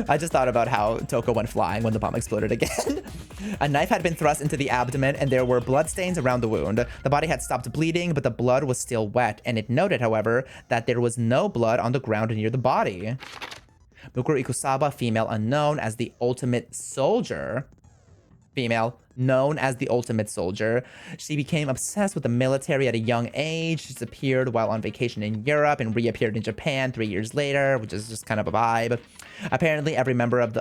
I just thought about how Toko went flying when the bomb exploded again. A knife had been thrust into the abdomen and there were bloodstains around the wound. The body had stopped bleeding, but the blood was still wet, and it noted, however, that there was no blood on the ground near the body. Mukuro Ikusaba, female, unknown as the ultimate soldier. Female, known as the ultimate soldier. She became obsessed with the military at a young age. She disappeared while on vacation in Europe and reappeared in Japan 3 years later, which is just kind of a vibe. Apparently, every member of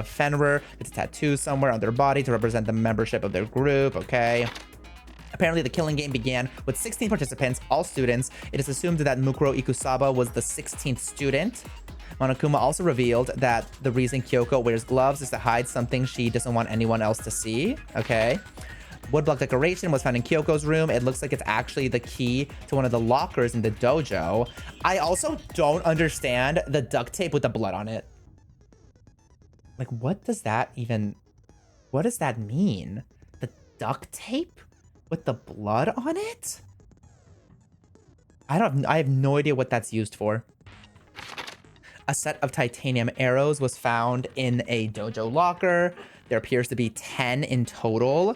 Fenrir gets a tattoo somewhere on their body to represent the membership of their group. Okay. Apparently, the killing game began with 16 participants, all students. It is assumed that Mukuro Ikusaba was the 16th student. Monokuma also revealed that the reason Kyoko wears gloves is to hide something she doesn't want anyone else to see. Okay. Woodblock decoration was found in Kyoko's room. It looks like it's actually the key to one of the lockers in the dojo. I also don't understand the duct tape with the blood on it. Like, what does that mean? The duct tape with the blood on it? I have no idea what that's used for. A set of titanium arrows was found in a dojo locker. There appears to be 10 in total.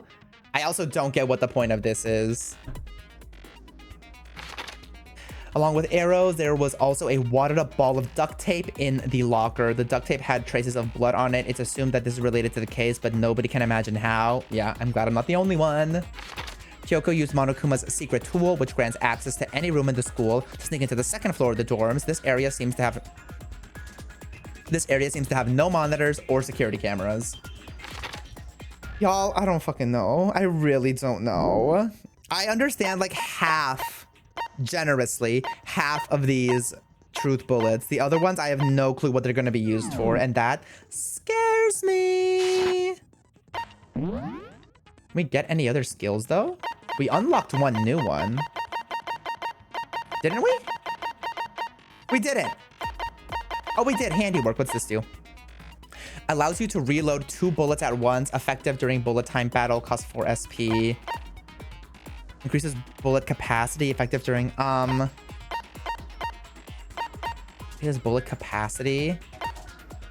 I also don't get what the point of this is. Along with arrows, there was also a wadded up ball of duct tape in the locker. The duct tape had traces of blood on it. It's assumed that this is related to the case, but nobody can imagine how. Yeah, I'm glad I'm not the only one. Kyoko used Monokuma's secret tool, which grants access to any room in the school, to sneak into the second floor of the dorms. This area seems to have no monitors or security cameras. Y'all, I don't fucking know. I really don't know. I understand like generously, half of these truth bullets. The other ones, I have no clue what they're going to be used for, and that scares me. Can we get any other skills, though? We unlocked one new one. Didn't we? We didn't. Oh, we did. Handiwork. What's this do? Allows you to reload 2 bullets at once. Effective during bullet time battle. Costs 4 SP. Increases bullet capacity. Effective during, Increases bullet capacity.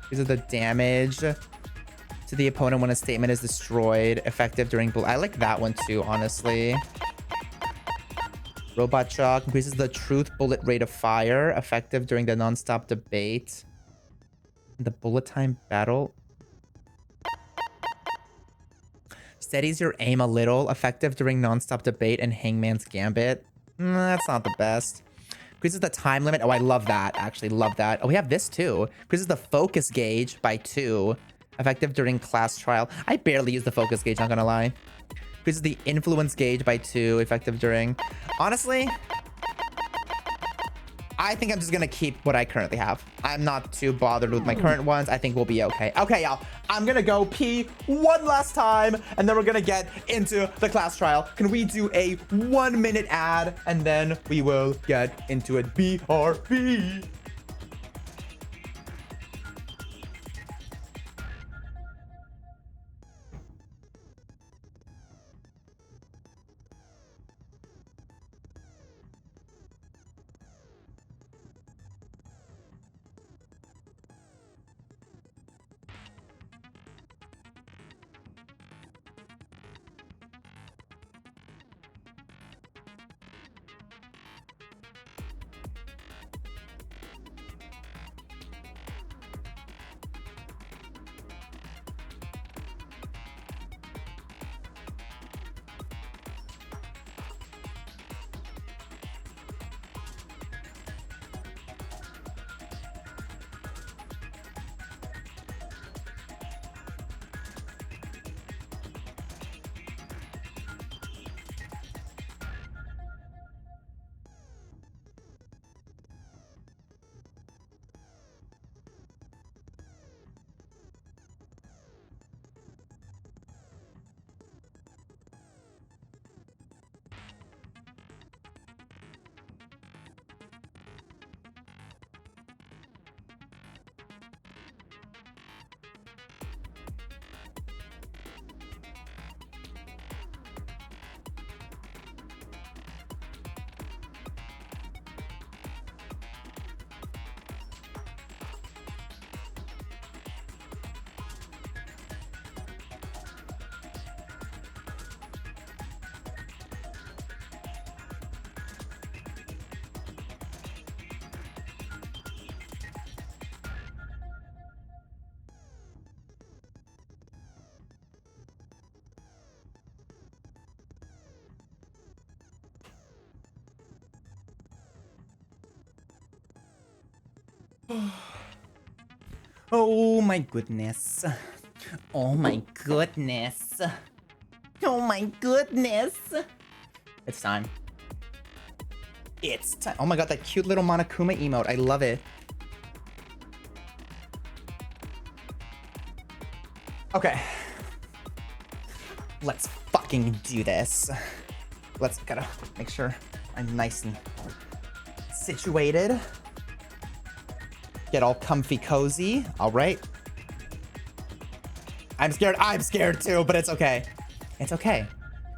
Increases the damage to the opponent when a statement is destroyed. Effective during bullet. I like that one too, honestly. Robot shock increases the truth bullet rate of fire. Effective during the non-stop debate. The bullet time battle. Steadies your aim a little. Effective during non-stop debate and Hangman's Gambit. That's not the best. Increases the time limit. Oh, I love that. Actually, love that. Oh, we have this too. Increases the focus gauge by 2. Effective during class trial. I barely use the focus gauge, not gonna lie. Increases the influence gauge by 2. Effective during... Honestly, I think I'm just gonna keep what I currently have. I'm not too bothered with my current ones. I think we'll be okay. Okay, y'all. I'm gonna go pee one last time, and then we're gonna get into the class trial. Can we do a 1-minute ad, and then we will get into it. BRB. Oh my goodness. Oh my goodness. Oh my goodness. It's time. It's time. Oh my god, that cute little Monokuma emote. I love it. Okay. Let's fucking do this. Gotta make sure I'm nice and situated. Get all comfy cozy. All right. I'm scared too, but it's okay. It's okay.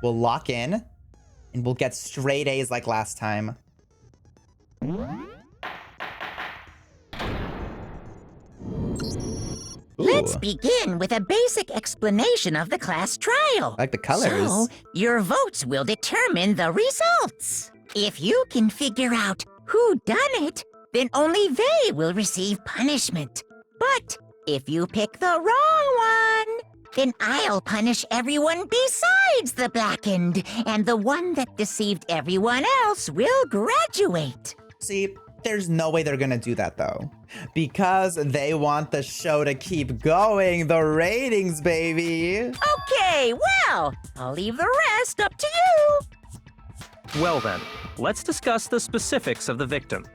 We'll lock in and we'll get straight A's like last time. Let's begin with a basic explanation of the class trial. I like the colors. So, your votes will determine the results. If you can figure out who done it, then only they will receive punishment. But if you pick the wrong one, then I'll punish everyone besides the blackened, and the one that deceived everyone else will graduate. See, there's no way they're gonna do that though. Because they want the show to keep going, the ratings, baby. Okay, well, I'll leave the rest up to you. Well then, let's discuss the specifics of the victim.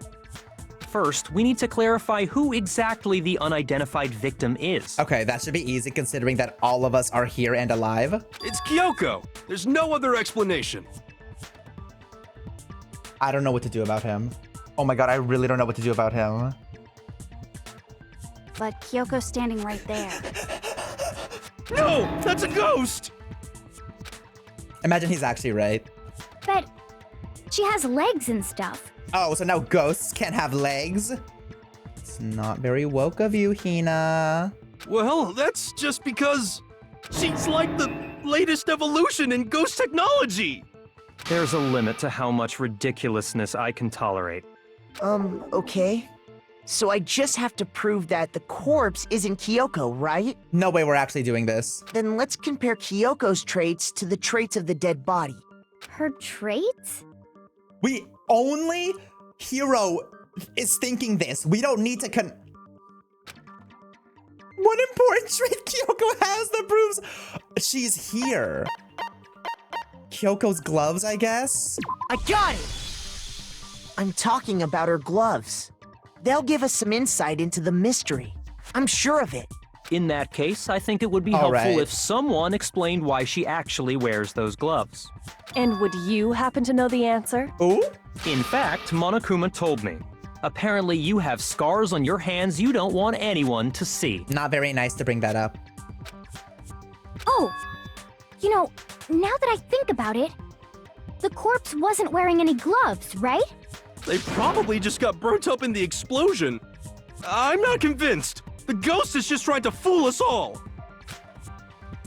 First, we need to clarify who exactly the unidentified victim is. Okay, that should be easy considering that all of us are here and alive. It's Kyoko. There's no other explanation. I don't know what to do about him. Oh my god, I really don't know what to do about him. But Kyoko's standing right there. No, that's a ghost! Imagine he's actually right. But she has legs and stuff. Oh, so now ghosts can't have legs? It's not very woke of you, Hina. Well, that's just because she's like the latest evolution in ghost technology. There's a limit to how much ridiculousness I can tolerate. Okay. So I just have to prove that the corpse isn't Kyoko, right? No way we're actually doing this. Then let's compare Kyoko's traits to the traits of the dead body. Her traits? We only Hiro is thinking this. We don't need to What important trait Kyoko has that proves she's here? Kyoko's gloves, I guess? I got it! I'm talking about her gloves. They'll give us some insight into the mystery. I'm sure of it. In that case, I think it would be All helpful right. if someone explained why she actually wears those gloves. And would you happen to know the answer? Ooh? In fact, Monokuma told me. Apparently you have scars on your hands you don't want anyone to see. Not very nice to bring that up. Oh, you know, now that I think about it, the corpse wasn't wearing any gloves, right? They probably just got burnt up in the explosion. I'm not convinced. The ghost is just trying to fool us all.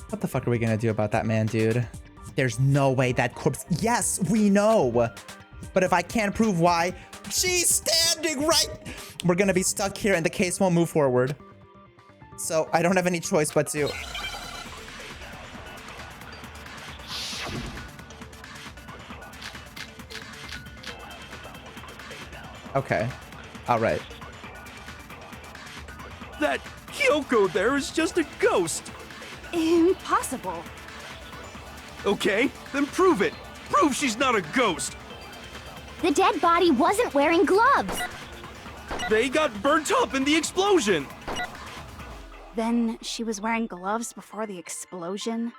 What the fuck are we gonna do about that man, dude? There's no way that corpse... Yes, we know. But if I can't prove why, she's standing right... We're gonna be stuck here and the case won't move forward. So I don't have any choice but to... Okay. All right. That Kyoko there is just a ghost. Impossible. Okay, then prove it. Prove she's not a ghost. The dead body wasn't wearing gloves. They got burnt up in the explosion. Then she was wearing gloves before the explosion?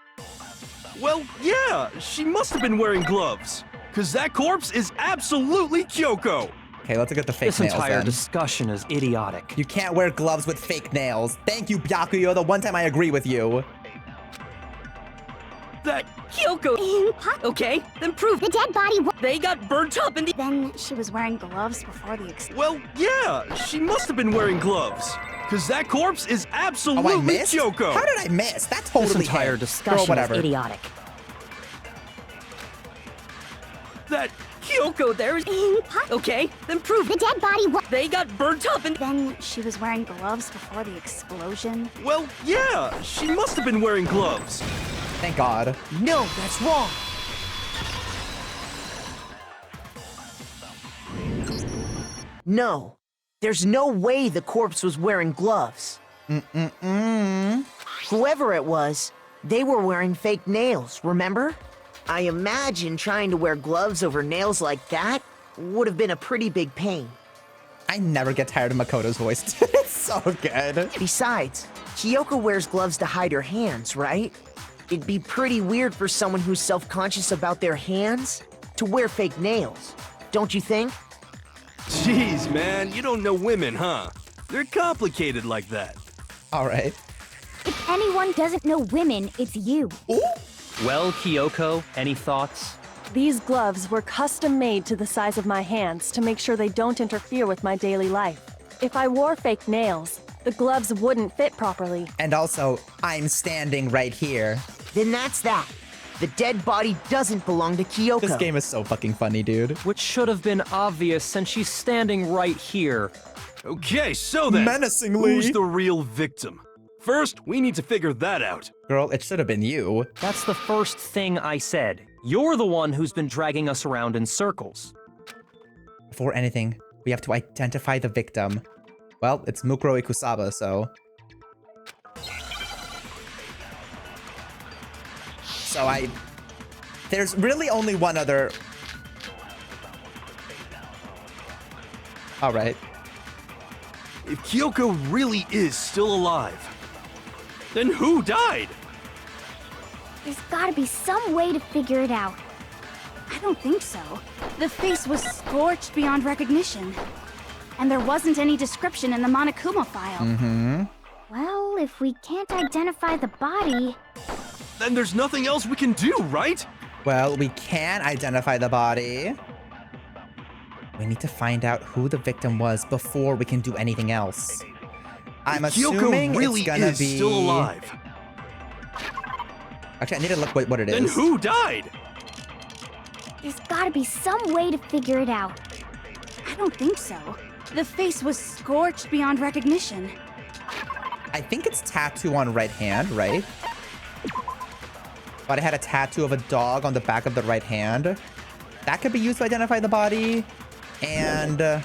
Well, yeah, she must have been wearing gloves. Because that corpse is absolutely Kyoko. Okay, let's look at the fake This nails entire then. discussion is idiotic. You can't wear gloves with fake nails. Thank you, Byakuyo, the one time I agree with you. That Kyoko. Okay, then prove the dead body. They got burnt up in the. Then she was wearing gloves before the Well, yeah, she must have been wearing gloves. Because that corpse is absolutely missed? Kyoko. How did I miss? That totally This entire hit. discussion Girl, whatever. is idiotic. That Kyoko there is. Okay, then prove the dead body. They got burnt up and. Then she was wearing gloves before the explosion. Well, yeah, she must have been wearing gloves. Thank God. No, that's wrong. No, There's no way the corpse was wearing gloves. Whoever it was, they were wearing fake nails, remember? I imagine trying to wear gloves over nails like that would have been a pretty big pain. I never get tired of Makoto's voice. It's so good. Besides, Kyoko wears gloves to hide her hands, right? It'd be pretty weird for someone who's self-conscious about their hands to wear fake nails, don't you think? Jeez, man, you don't know women, huh? They're complicated like that. All right. If anyone doesn't know women, it's you. Well, Kyoko, any thoughts? These gloves were custom made to the size of my hands to make sure they don't interfere with my daily life. If I wore fake nails, the gloves wouldn't fit properly. And also, I'm standing right here. Then that's that. The dead body doesn't belong to Kyoko. This game is so fucking funny, dude. Which should have been obvious since she's standing right here. Okay, so then, menacingly, who's the real victim? First, we need to figure that out. Girl, it should have been you. That's the first thing I said. You're the one who's been dragging us around in circles. Before anything, we have to identify the victim. Well, it's Mukuro Ikusaba, so... There's really only one other... Alright. If Kyoko really is still alive, then who died? There's gotta be some way to figure it out. I don't think so. The face was scorched beyond recognition. And there wasn't any description in the Monokuma file. Well, if we can't identify the body... Then there's nothing else we can do, right? Well, we can identify the body. We need to find out who the victim was before we can do anything else. I'm assuming really it's gonna is be... still alive. Actually, I need to look what it is. Then who died? There's gotta be some way to figure it out. I don't think so. The face was scorched beyond recognition. I think it's tattoo on right hand, right? But I had a tattoo of a dog on the back of the right hand. That could be used to identify the body. And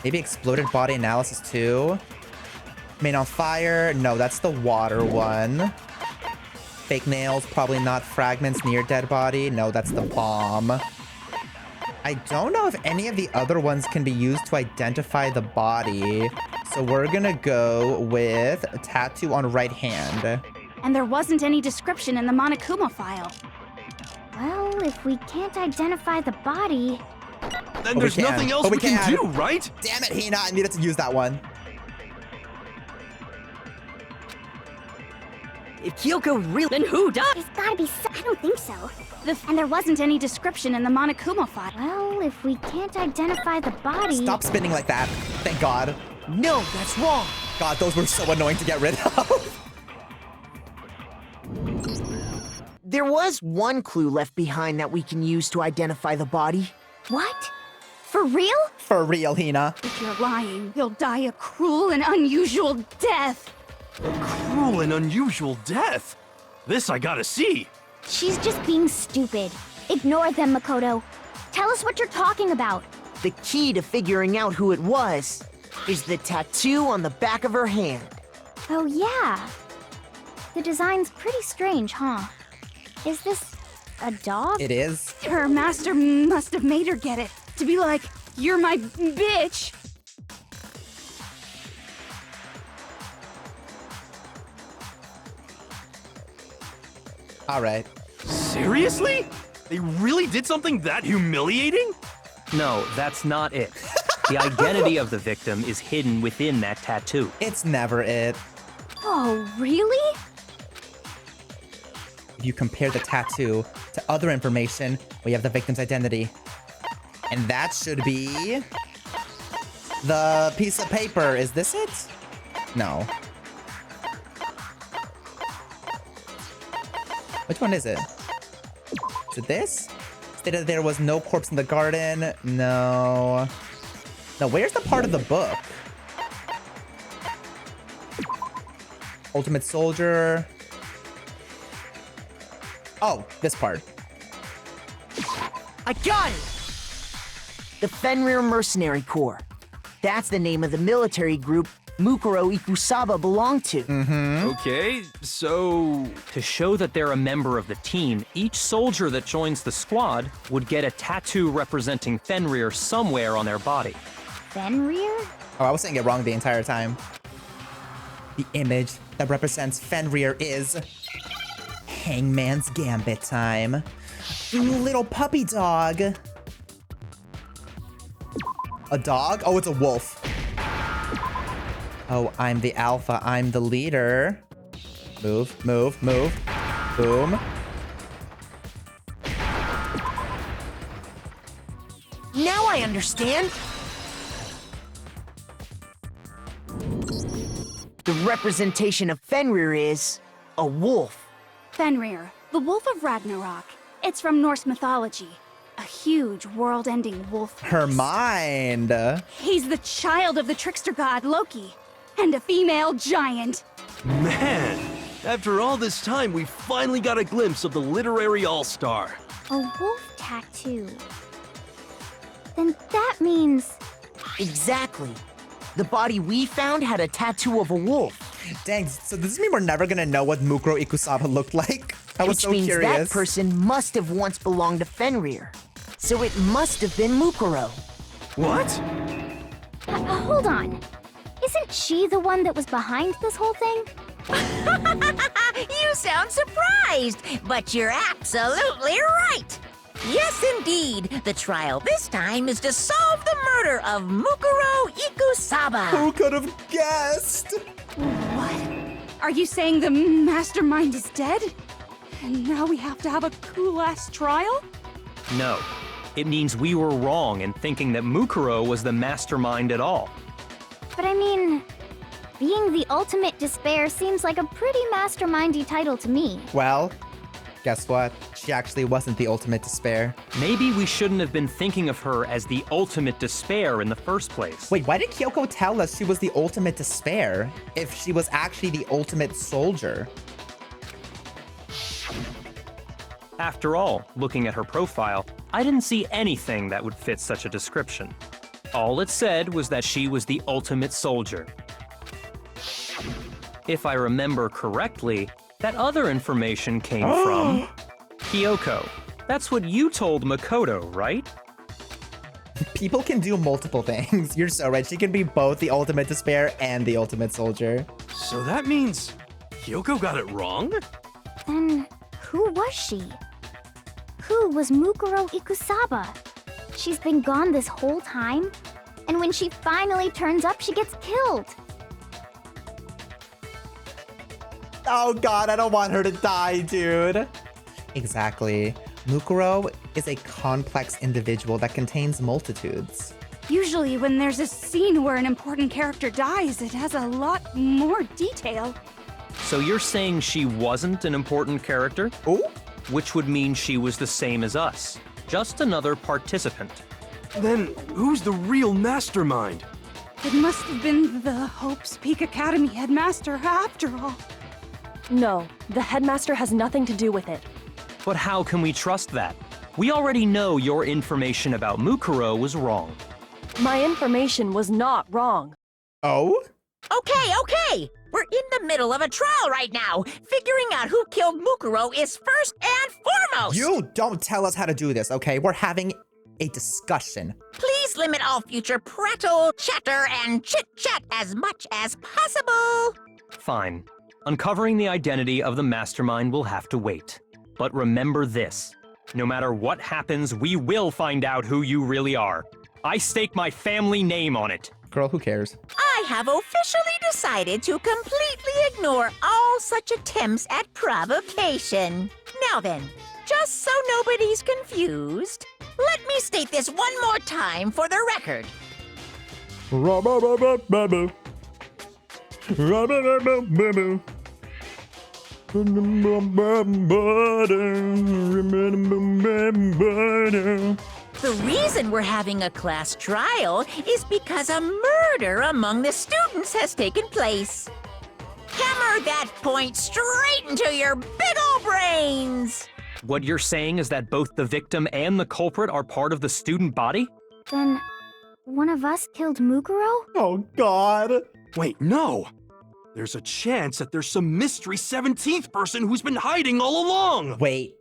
maybe exploded body analysis too. Made on fire. No, that's the water one. Fake nails, probably not. Fragments near dead body. No, that's the bomb. I don't know if any of the other ones can be used to identify the body. So we're gonna go with a tattoo on right hand. And there wasn't any description in the Monokuma file. Well, if we can't identify the body... Then there's nothing else we can do, right? Damn it, Hina, I needed to use that one. If Kyoko really... Then who died? There's gotta be some... I don't think so. And there wasn't any description in the Monokuma file. Well, if we can't identify the body... Stop spinning like that. Thank God. No, that's wrong. God, those were so annoying to get rid of. There was one clue left behind that we can use to identify the body. What? For real? For real, Hina. If you're lying, you'll die a cruel and unusual death. A cruel and unusual death? This I gotta see. She's just being stupid. Ignore them, Makoto. Tell us what you're talking about. The key to figuring out who it was is the tattoo on the back of her hand. Oh, yeah. The design's pretty strange, huh? Is this a dog? It is. Her master must have made her get it. To be like, you're my bitch. All right. Seriously? They really did something that humiliating? No, that's not it. The identity of the victim is hidden within that tattoo. It's never it. Oh, really? If you compare the tattoo to other information, we have the victim's identity. And that should be the piece of paper. Is this it? No. Which one is it? Is it this? Stated there was no corpse in the garden. No. Now, where's the part of the book? Ultimate Soldier. Oh, this part. I got it! The Fenrir Mercenary Corps. That's the name of the military group Mukuro Ikusaba belonged to. Okay, so... To show that they're a member of the team, each soldier that joins the squad would get a tattoo representing Fenrir somewhere on their body. Fenrir? Oh, I was saying it wrong the entire time. The image that represents Fenrir is Hangman's Gambit time. Little puppy dog. A dog? Oh, it's a wolf. Oh, I'm the alpha. I'm the leader. Move, move, move. Boom. Now I understand. The representation of Fenrir is a wolf. Fenrir, the Wolf of Ragnarok. It's from Norse mythology. A huge, world-ending wolf. Her mind. He's the child of the trickster god Loki, and a female giant. Man, after all this time, we finally got a glimpse of the literary all-star. A wolf tattoo. Then that means... Exactly. The body we found had a tattoo of a wolf. Dang, so does this mean we're never gonna know what Mukuro Ikusaba looked like? I was so Which means curious. that person must have once belonged to Fenrir. So it must have been Mukuro. What? Hold on. Isn't she the one that was behind this whole thing? You sound surprised, but you're absolutely right. Yes, indeed. The trial this time is to solve the murder of Mukuro Ikusaba. Who could have guessed? What? Are you saying the mastermind is dead? And now we have to have a cool-ass trial? No. It means we were wrong in thinking that Mukuro was the mastermind at all. But I mean, being the ultimate despair seems like a pretty mastermindy title to me. Well, guess what? She actually wasn't the ultimate despair. Maybe we shouldn't have been thinking of her as the ultimate despair in the first place. Wait, why did Kyoko tell us she was the ultimate despair if she was actually the ultimate soldier? After all, looking at her profile, I didn't see anything that would fit such a description. All it said was that she was the ultimate soldier. If I remember correctly, that other information came from Kyoko. That's what you told Makoto, right? People can do multiple things. You're so right. She can be both the ultimate despair and the ultimate soldier. So that means Kyoko got it wrong? Then who was she? Who was Mukuro Ikusaba? She's been gone this whole time? And when she finally turns up, she gets killed. Oh god, I don't want her to die, dude. Exactly. Mukuro is a complex individual that contains multitudes. Usually when there's a scene where an important character dies, it has a lot more detail. So you're saying she wasn't an important character? Oh? Which would mean she was the same as us. Just another participant. Then who's the real mastermind? It must have been the Hope's Peak Academy headmaster after all. No, the headmaster has nothing to do with it. But how can we trust that? We already know your information about Mukuro was wrong. My information was not wrong. Oh? Okay. We're in the middle of a trial right now. Figuring out who killed Mukuro is first and foremost. You don't tell us how to do this, okay? We're having a discussion. Please limit all future prattle, chatter, and chit-chat as much as possible. Fine. Uncovering the identity of the mastermind will have to wait. But remember this. No matter what happens, we will find out who you really are. I stake my family name on it. Girl, who cares? I have officially decided to completely ignore all such attempts at provocation. Now then, just so nobody's confused, let me state this one more time for the record. The reason we're having a class trial is because a murder among the students has taken place. Hammer that point straight into your big ol' brains! What you're saying is that both the victim and the culprit are part of the student body? Then one of us killed Mukuro? Oh, God. Wait, no. There's a chance that there's some mystery 17th person who's been hiding all along. Wait,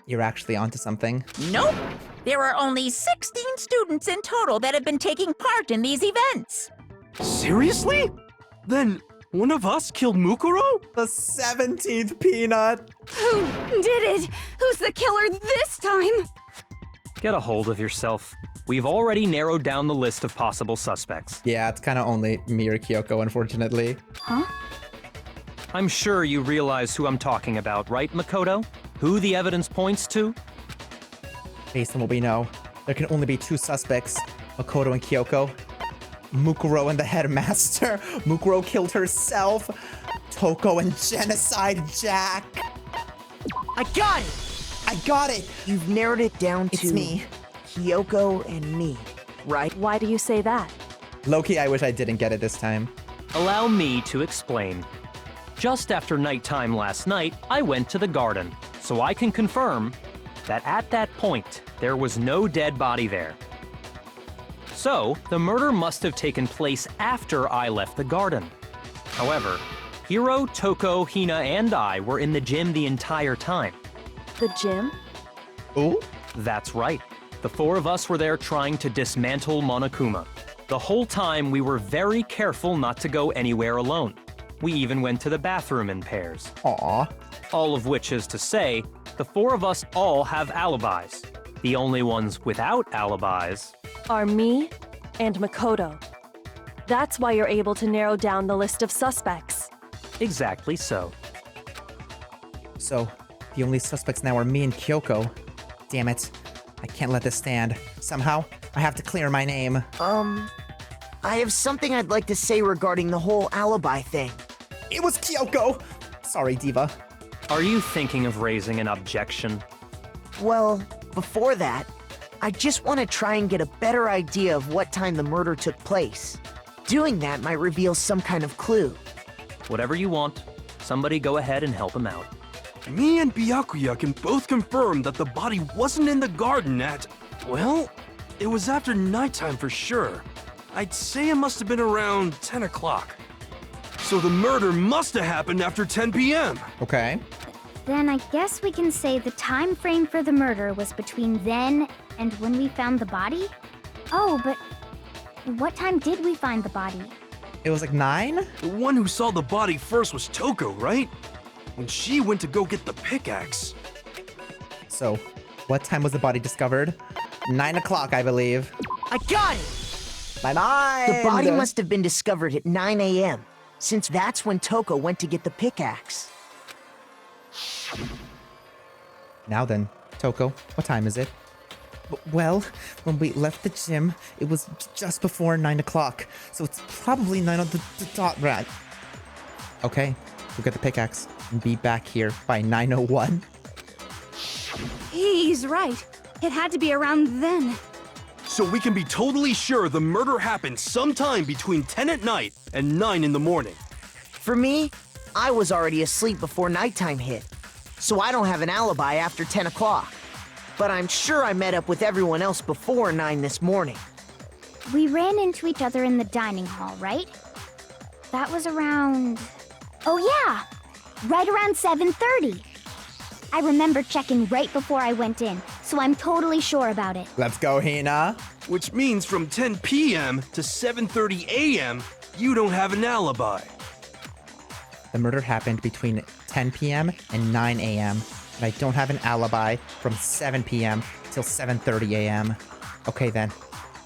you're actually onto something. Nope. There are only 16 students in total that have been taking part in these events. Seriously? Then one of us killed Mukuro? The 17th Peanut. Who did it? Who's the killer this time? Get a hold of yourself. We've already narrowed down the list of possible suspects. Yeah, it's kind of only me or Kyoko, unfortunately. Huh? I'm sure you realize who I'm talking about, right, Makoto? Who the evidence points to? Based on what we know, there can only be 2 suspects, Makoto and Kyoko. Mukuro and the headmaster. Mukuro killed herself. Toko and Genocide Jack. I got it! I got it! You've narrowed it down to... It's me. Kyoko and me, right? Why do you say that? Low-key, I wish I didn't get it this time. Allow me to explain. Just after nighttime last night, I went to the garden, so I can confirm that at that point, there was no dead body there. So, the murder must have taken place after I left the garden. However, Hiro, Toko, Hina, and I were in the gym the entire time. The gym? Ooh? That's right. The 4 of us were there trying to dismantle Monokuma. The whole time, we were very careful not to go anywhere alone. We even went to the bathroom in pairs. Aww. All of which is to say, the 4 of us all have alibis. The only ones without alibis Are me and Makoto. That's why you're able to narrow down the list of suspects. Exactly so. So, the only suspects now are me and Kyoko. Damn it. I can't let this stand. Somehow, I have to clear my name. I have something I'd like to say regarding the whole alibi thing. It was Kyoko! Sorry, Diva. Are you thinking of raising an objection? Well, before that, I just want to try and get a better idea of what time the murder took place. Doing that might reveal some kind of clue. Whatever you want. Somebody go ahead and help him out. Me and Byakuya can both confirm that the body wasn't in the garden at... Well, it was after nighttime for sure. I'd say it must have been around 10 o'clock. So the murder must have happened after 10 p.m. Okay. Then I guess we can say the time frame for the murder was between then and when we found the body? Oh, but what time did we find the body? It was like 9? The one who saw the body first was Toko, right? When she went to go get the pickaxe. So, what time was the body discovered? 9 o'clock, I believe. I got it! My mind! The body must have been discovered at 9 a.m., since that's when Toko went to get the pickaxe. Now then, Toko, what time is it? Well, when we left the gym, it was just before 9 o'clock, so it's probably 9 on the dot, rat. Okay, we'll get the pickaxe and be back here by 9:01. He's right. It had to be around then. So we can be totally sure the murder happened sometime between 10 at night and 9 in the morning. For me, I was already asleep before nighttime hit, so I don't have an alibi after 10 o'clock. But I'm sure I met up with everyone else before 9 this morning. We ran into each other in the dining hall, right? That was around... Oh yeah! Right around 7:30. I remember checking right before I went in, so I'm totally sure about it. Let's go, Hina. Which means from 10 p.m. to 7:30 a.m., you don't have an alibi. The murder happened between 10 p.m. and 9 a.m., and I don't have an alibi from 7 p.m. till 7:30 a.m. Okay then,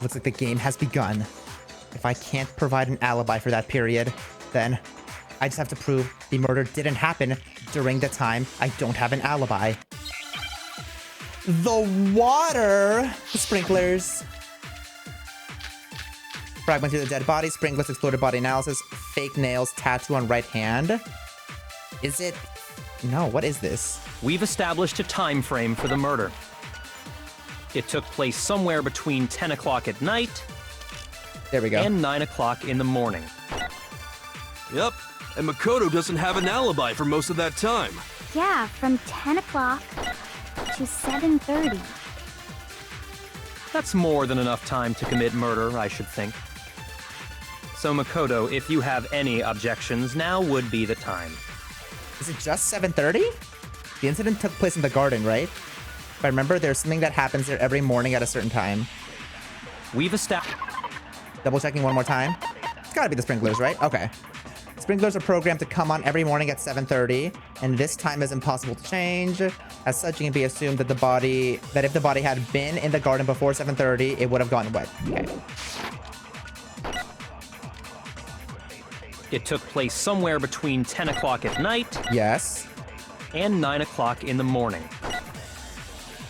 looks like the game has begun. If I can't provide an alibi for that period, then I just have to prove the murder didn't happen during the time I don't have an alibi. The water! The sprinklers. Fragment to the dead body, sprinklers, exploded body analysis, fake nails, tattoo on right hand. Is it... No, what is this? We've established a time frame for the murder. It took place somewhere between 10 o'clock at night there we go. And 9 o'clock in the morning. Yep, and Makoto doesn't have an alibi for most of that time. Yeah, from 10 o'clock to 7:30. That's more than enough time to commit murder, I should think. So Makoto, if you have any objections, now would be the time. Is it just 7:30? The incident took place in the garden, right? If I remember, there's something that happens there every morning at a certain time. We've established... Double checking one more time. It's gotta be the sprinklers, right? Okay. Sprinklers are programmed to come on every morning at 7:30, and this time is impossible to change. As such, it can be assumed that if the body had been in the garden before 7:30, it would have gotten wet. Okay. It took place somewhere between 10 o'clock at night. Yes. And 9 o'clock in the morning.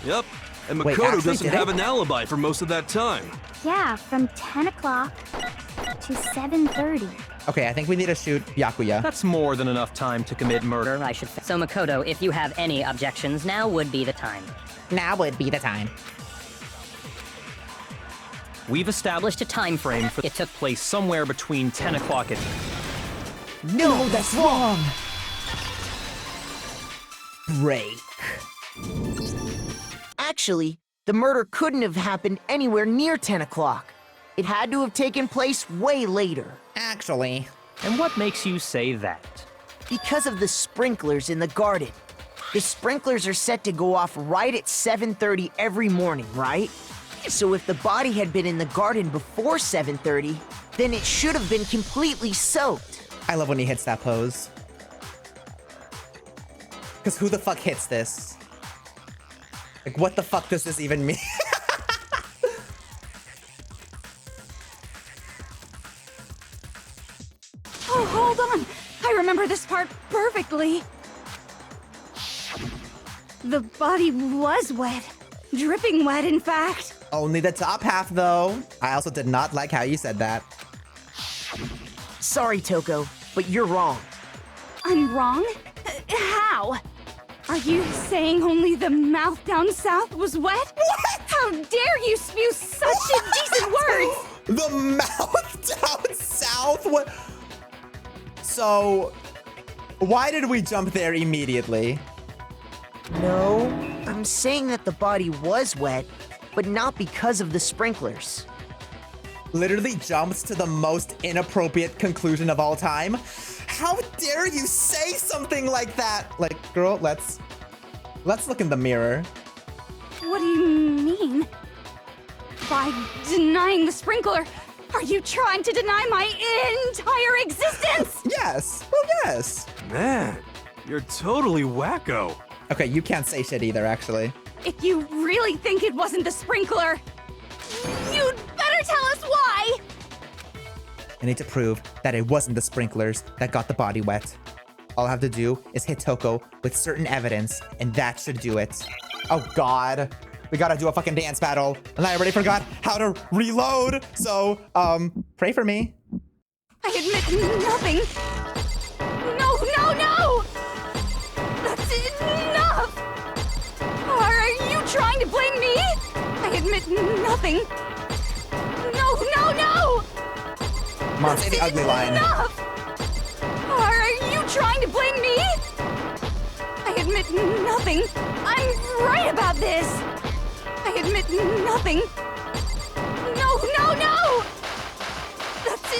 Yep. And Wait, Makoto actually, doesn't did have it? an alibi for most of that time. Yeah, from 10 o'clock to 7:30. Okay, I think we need to shoot Byakuya. That's more than enough time to commit murder, I should say. So Makoto, if you have any objections, now would be the time. Now would be the time. We've established a time frame for it took place somewhere between 10 o'clock at... No, that's wrong! Break. Actually, the murder couldn't have happened anywhere near 10 o'clock. It had to have taken place way later. Actually. And what makes you say that? Because of the sprinklers in the garden. The sprinklers are set to go off right at 7:30 every morning, right? So if the body had been in the garden before 7:30, then it should have been completely soaked. I love when he hits that pose. Because who the fuck hits this? Like, what the fuck does this even mean? Oh, hold on. I remember this part perfectly. The body was wet. Dripping wet, in fact. Only the top half, though. I also did not like how you said that. Sorry, Toko, but you're wrong. I'm wrong? How? Are you saying only the mouth down south was wet? What? How dare you spew such indecent words? The mouth down south? What? So, why did we jump there immediately? No, I'm saying that the body was wet, but not because of the sprinklers. Literally jumps to the most inappropriate conclusion of all time. How dare you say something like that? Like, girl, let's look in the mirror. What do you mean? By denying the sprinkler, are you trying to deny my entire existence? Yes. Well, yes. Man, you're totally wacko. Okay, you can't say shit either, actually. If you really think it wasn't the sprinkler, you'd better tell us why! I need to prove that it wasn't the sprinklers that got the body wet. All I have to do is hit Toko with certain evidence, and that should do it. Oh god. We gotta do a fucking dance battle, and I already forgot how to reload, so, pray for me. I admit nothing. No, no, no! That's enough! Are you trying to blame me? I admit nothing. No, no, no! Come on, say the ugly line. Enough! Are you trying to blame me? I admit nothing. I'm right about this. I admit nothing. No, no, no! That's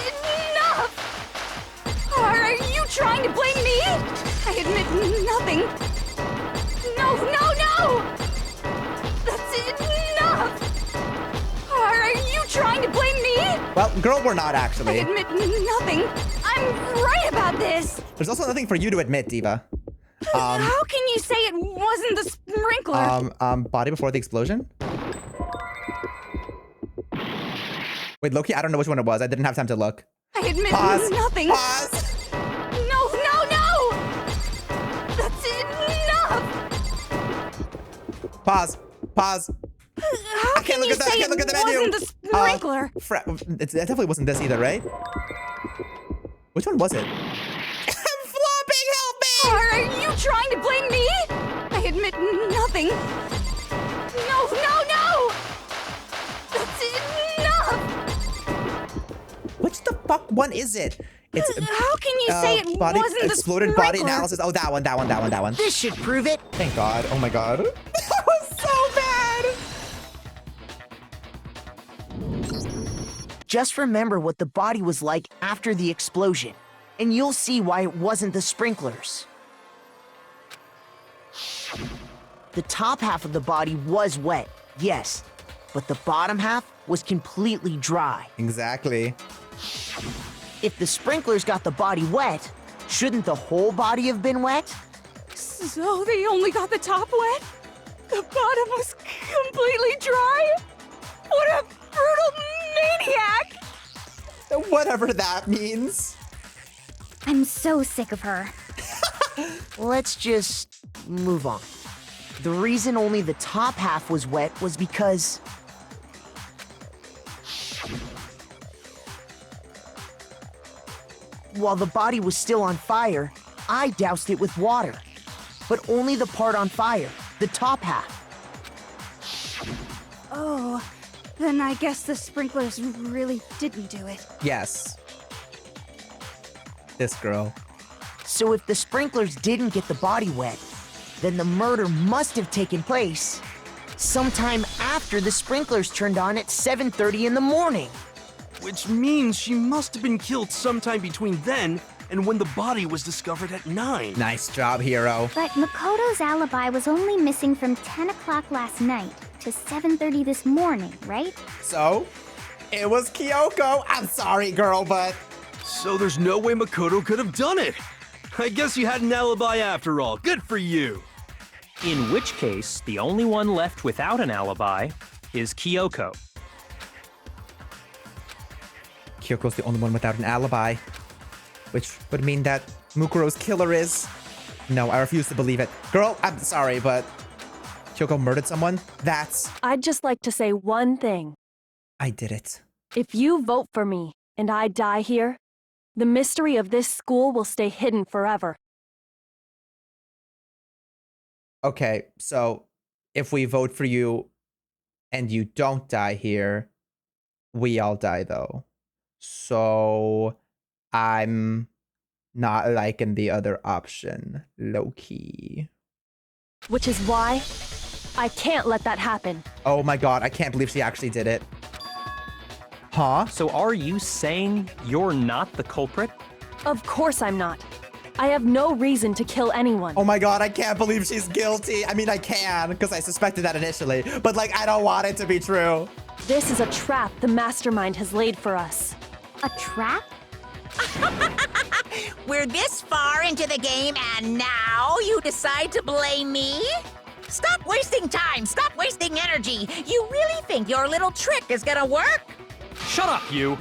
enough! Are you trying to blame me? I admit nothing. No, no, no! That's enough! Are you trying to blame me? Well, girl, we're not I actually. admit nothing. I'm right about this. There's also nothing for you to admit, Diva. How can you say it wasn't the sprinkler? Body before the explosion? Wait, Loki, I don't know which one it was. I didn't have time to look. I admit Pause. nothing. Pause. No, no, no! That's enough! Pause. Pause. How can you say it wasn't the sprinkler? It definitely wasn't this either, right? Which one was it? I'm flopping, help me! Are you trying to blame me? I admit nothing. No, no, no! That's enough! Which the fuck one is it? It's How can you say it body, wasn't the exploded sprinkler? body analysis. Oh, that one. This should prove it. Thank God. Oh my God. That was so bad. Just remember what the body was like after the explosion, and you'll see why it wasn't the sprinklers. The top half of the body was wet, yes, but the bottom half was completely dry. Exactly. If the sprinklers got the body wet, shouldn't the whole body have been wet? So they only got the top wet? The bottom was completely dry? What a brutal maniac! Whatever that means. I'm so sick of her. Let's just move on. The reason only the top half was wet was because... while the body was still on fire, I doused it with water. But only the part on fire, the top half. Oh, then I guess the sprinklers really didn't do it. Yes. This girl. So if the sprinklers didn't get the body wet, then the murder must have taken place sometime after the sprinklers turned on at 7:30 in the morning. Which means she must have been killed sometime between then and when the body was discovered at 9. Nice job, Hero. But Makoto's alibi was only missing from 10 o'clock last night to 7:30 this morning, right? So, it was Kyoko. I'm sorry, girl, but... So there's no way Makoto could have done it. I guess you had an alibi after all. Good for you. In which case, the only one left without an alibi is Kyoko. Kyoko's the only one without an alibi. Which would mean that Mukuro's killer is... No, I refuse to believe it. Girl, I'm sorry, but... Kyoko murdered someone? That's... I'd just like to say one thing. I did it. If you vote for me and I die here, the mystery of this school will stay hidden forever. Okay, so if we vote for you and you don't die here, we all die though. So I'm not liking the other option, low-key. Which is why I can't let that happen. Oh my god, I can't believe she actually did it. Huh? So are you saying you're not the culprit? Of course I'm not. I have no reason to kill anyone. Oh my god, I can't believe she's guilty. I mean, I can, because I suspected that initially. But, like, I don't want it to be true. This is a trap the mastermind has laid for us. A trap? We're this far into the game and now you decide to blame me? Stop wasting time! Stop wasting energy! You really think your little trick is gonna work? Shut up, you!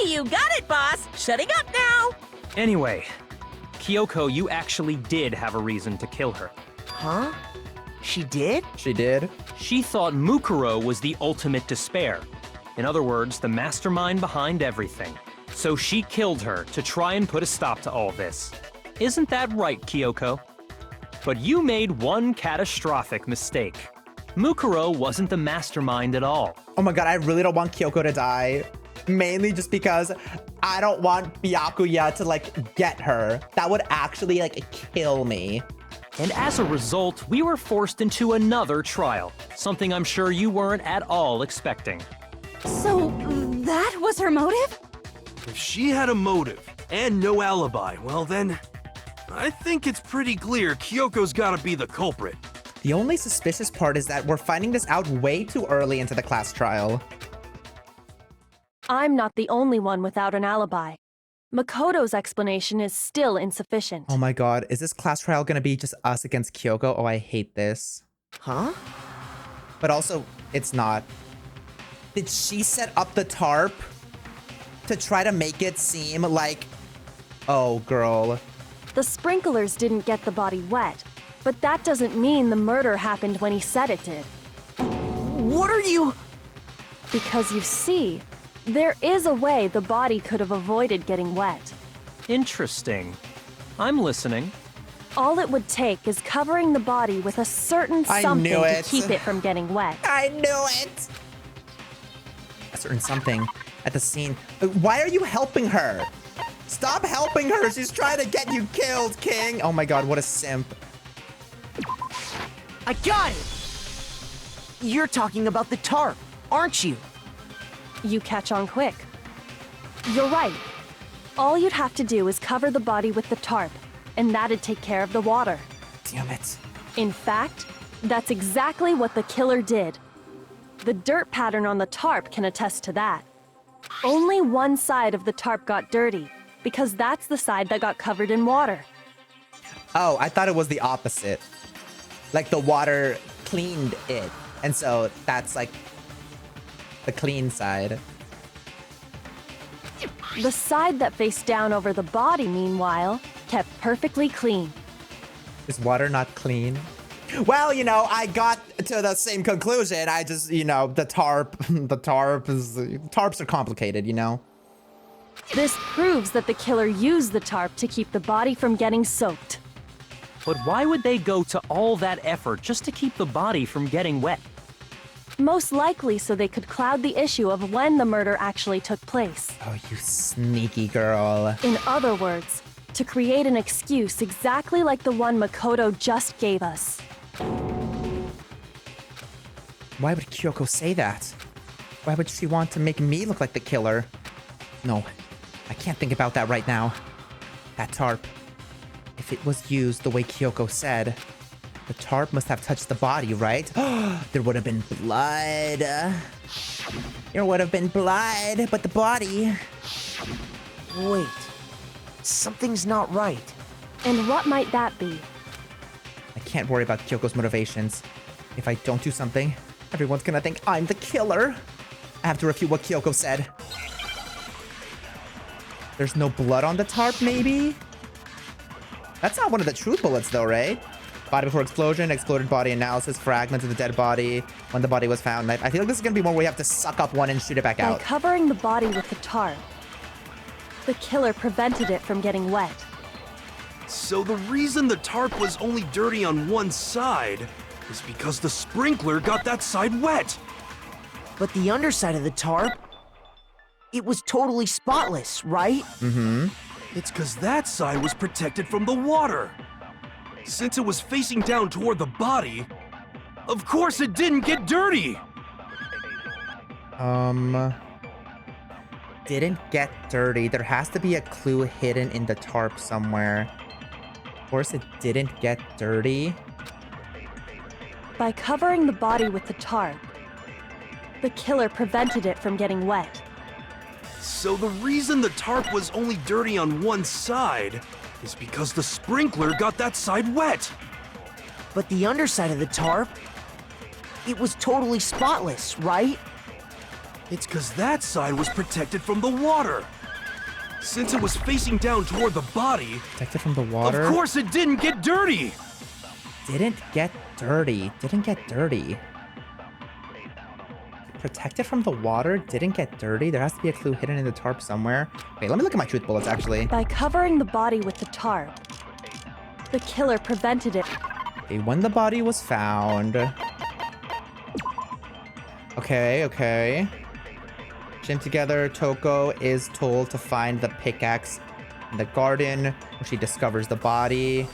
You got it, boss! Shutting up now! Anyway, Kyoko, you actually did have a reason to kill her. Huh? She did? She did? She thought Mukuro was the ultimate despair. In other words, the mastermind behind everything. So she killed her to try and put a stop to all this. Isn't that right, Kyoko? But you made one catastrophic mistake. Mukuro wasn't the mastermind at all. Oh my god, I really don't want Kyoko to die. Mainly just because I don't want Byakuya to, like, get her. That would actually, like, kill me. And as a result, we were forced into another trial. Something I'm sure you weren't at all expecting. So, that was her motive? If she had a motive and no alibi, well then, I think it's pretty clear Kyoko's gotta be the culprit. The only suspicious part is that we're finding this out way too early into the class trial. I'm not the only one without an alibi. Makoto's explanation is still insufficient. Oh my god, is this class trial gonna be just us against Kyoko? Oh, I hate this. Huh? But also, it's not. Did she set up the tarp to try to make it seem like... Oh, girl. The sprinklers didn't get the body wet, but that doesn't mean the murder happened when he said it did. What are you... Because you see, there is a way the body could have avoided getting wet. Interesting. I'm listening. All it would take is covering the body with a certain something to keep it from getting wet. I knew it! A certain something at the scene. Why are you helping her? Stop helping her! She's trying to get you killed, King! Oh my god, what a simp. I got it! You're talking about the tarp, aren't you? You catch on quick. You're right. All you'd have to do is cover the body with the tarp, and that'd take care of the water. Damn it. In fact, that's exactly what the killer did. The dirt pattern on the tarp can attest to that. Only one side of the tarp got dirty, because that's the side that got covered in water. Oh, I thought it was the opposite. Like the water cleaned it. And so that's like the clean side. The side that faced down over the body, meanwhile, kept perfectly clean. Is water not clean? Well, you know, I got to the same conclusion. I just, you know, tarps are complicated, you know? This proves that the killer used the tarp to keep the body from getting soaked. But why would they go to all that effort just to keep the body from getting wet? Most likely so they could cloud the issue of when the murder actually took place. Oh, you sneaky girl. In other words, to create an excuse exactly like the one Makoto just gave us. Why would Kyoko say that? Why would she want to make me look like the killer? No, I can't think about that right now. That tarp. If it was used the way Kyoko said, the tarp must have touched the body, right? There would have been blood. There would have been blood, but the body... Wait. Something's not right. And what might that be? I can't worry about Kyoko's motivations. If I don't do something, everyone's gonna think I'm the killer. I have to refute what Kyoko said. There's no blood on the tarp, maybe? That's not one of the truth bullets, though, right? Body before explosion, exploded body analysis, fragments of the dead body, when the body was found. I feel like this is gonna be one where we have to suck up one and shoot it back out. By covering the body with the tarp, the killer prevented it from getting wet. So the reason the tarp was only dirty on one side is because the sprinkler got that side wet. But the underside of the tarp, it was totally spotless, right? Mm-hmm. It's because that side was protected from the water. Since it was facing down toward the body, of course it didn't get dirty. Didn't get dirty. There has to be a clue hidden in the tarp somewhere. Of course it didn't get dirty. By covering the body with the tarp, the killer prevented it from getting wet. So the reason the tarp was only dirty on one side is because the sprinkler got that side wet. But the underside of the tarp, it was totally spotless, right? It's because that side was protected from the water. Since it was facing down toward the body... Protected from the water? Of course it didn't get dirty! Didn't get dirty. Didn't get dirty. Protected from the water? Didn't get dirty? There has to be a clue hidden in the tarp somewhere. Wait, let me look at my truth bullets, actually. By covering the body with the tarp, the killer prevented it. Okay, when the body was found... Okay. Gym together, Toko is told to find the pickaxe in the garden where she discovers the body.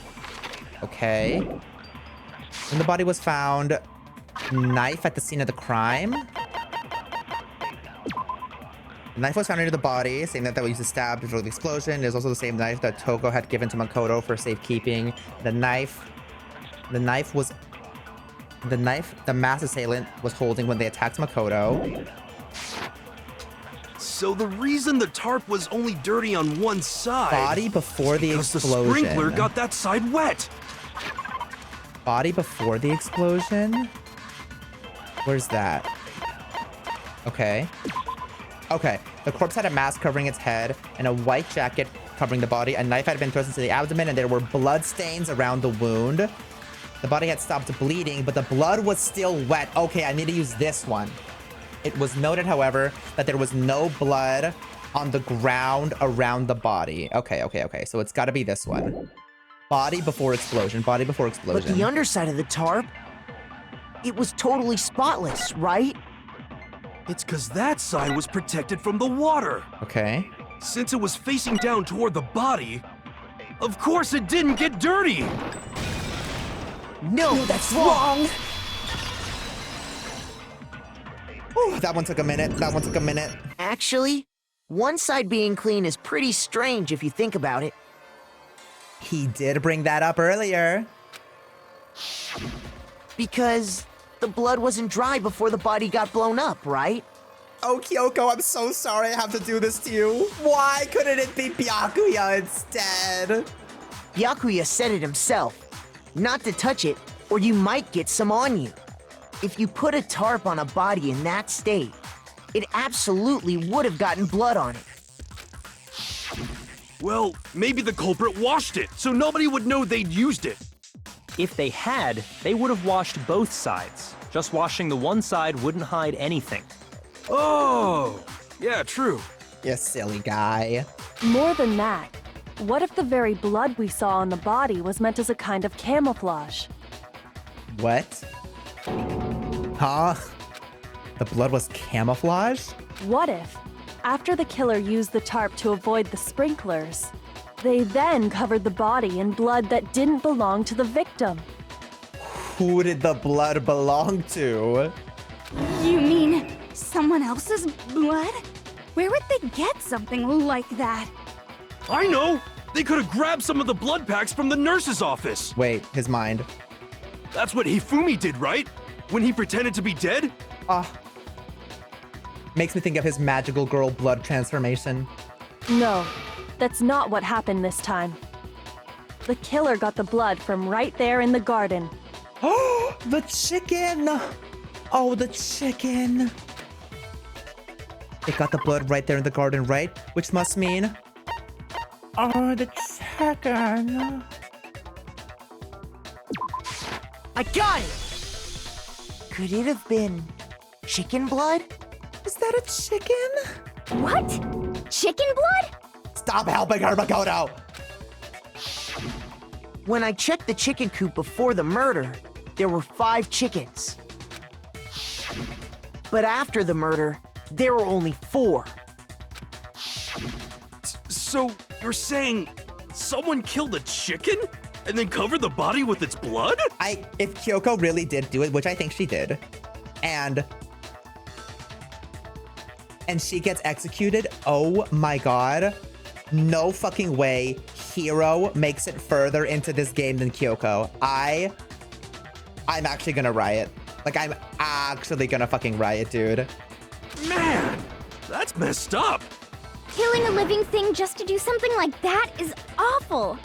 Okay. When the body was found, knife at the scene of the crime. The knife was found near the body, same knife that we used to stab before the explosion. There's also the same knife that Toko had given to Makoto for safekeeping. The knife the mass assailant was holding when they attacked Makoto. So the reason the tarp was only dirty on one side... Body before the explosion. The sprinkler got that side wet. Body before the explosion? Where's that? Okay. The corpse had a mask covering its head and a white jacket covering the body. A knife had been thrust into the abdomen and there were blood stains around the wound. The body had stopped bleeding, but the blood was still wet. Okay, I need to use this one. It was noted, however, that there was no blood on the ground around the body. Okay. So it's got to be this one. Body before explosion. Body before explosion. But the underside of the tarp, it was totally spotless, right? It's because that side was protected from the water. Okay. Since it was facing down toward the body, of course it didn't get dirty. No, that's wrong. Ooh, that one took a minute. That one took a minute. Actually, one side being clean is pretty strange if you think about it. He did bring that up earlier. Because the blood wasn't dry before the body got blown up, right? Oh, Kyoko, I'm so sorry I have to do this to you. Why couldn't it be Byakuya instead? Byakuya said it himself. Not to touch it, or you might get some on you. If you put a tarp on a body in that state, it absolutely would have gotten blood on it. Well, maybe the culprit washed it, so nobody would know they'd used it. If they had, they would have washed both sides. Just washing the one side wouldn't hide anything. Oh, yeah, true. You silly guy. More than that, what if the very blood we saw on the body was meant as a kind of camouflage? What? Huh? The blood was camouflage? What if, after the killer used the tarp to avoid the sprinklers, they then covered the body in blood that didn't belong to the victim? Who did the blood belong to? You mean someone else's blood? Where would they get something like that? I know! They could have grabbed some of the blood packs from the nurse's office. Wait, his mind. That's what Hifumi did, right? When he pretended to be dead? Makes me think of his magical girl blood transformation. No, that's not what happened this time. The killer got the blood from right there in the garden. Oh, the chicken! Oh, the chicken! It got the blood right there in the garden, right? Which must mean... Oh, the chicken! I got it! Could it have been chicken blood? Is that a chicken? What? Chicken blood? Stop helping her, Makoto! When I checked the chicken coop before the murder, there were 5 chickens. But after the murder, there were only 4. So, you're saying someone killed a chicken? And then covered the body with its blood? If Kyoko really did do it, which I think she did, and she gets executed, oh my god, no fucking way Hiro makes it further into this game than Kyoko. I'm actually gonna riot. Like, I'm actually gonna fucking riot, dude. Man, that's messed up. Killing a living thing just to do something like that is awful.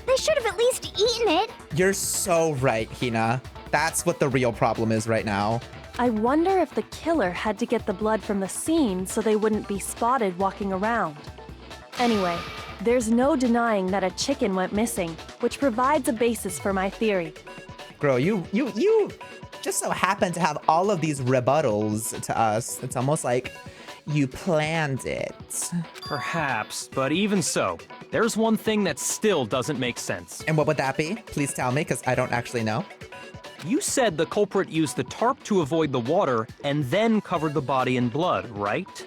They should have at least eaten it. You're so right, Hina. That's what the real problem is right now. I wonder if the killer had to get the blood from the scene so they wouldn't be spotted walking around. Anyway, there's no denying that a chicken went missing, which provides a basis for my theory. Girl, you just so happen to have all of these rebuttals to us. It's almost like you planned it. Perhaps, but even so, there's one thing that still doesn't make sense. And what would that be? Please tell me, because I don't actually know. You said the culprit used the tarp to avoid the water and then covered the body in blood, right?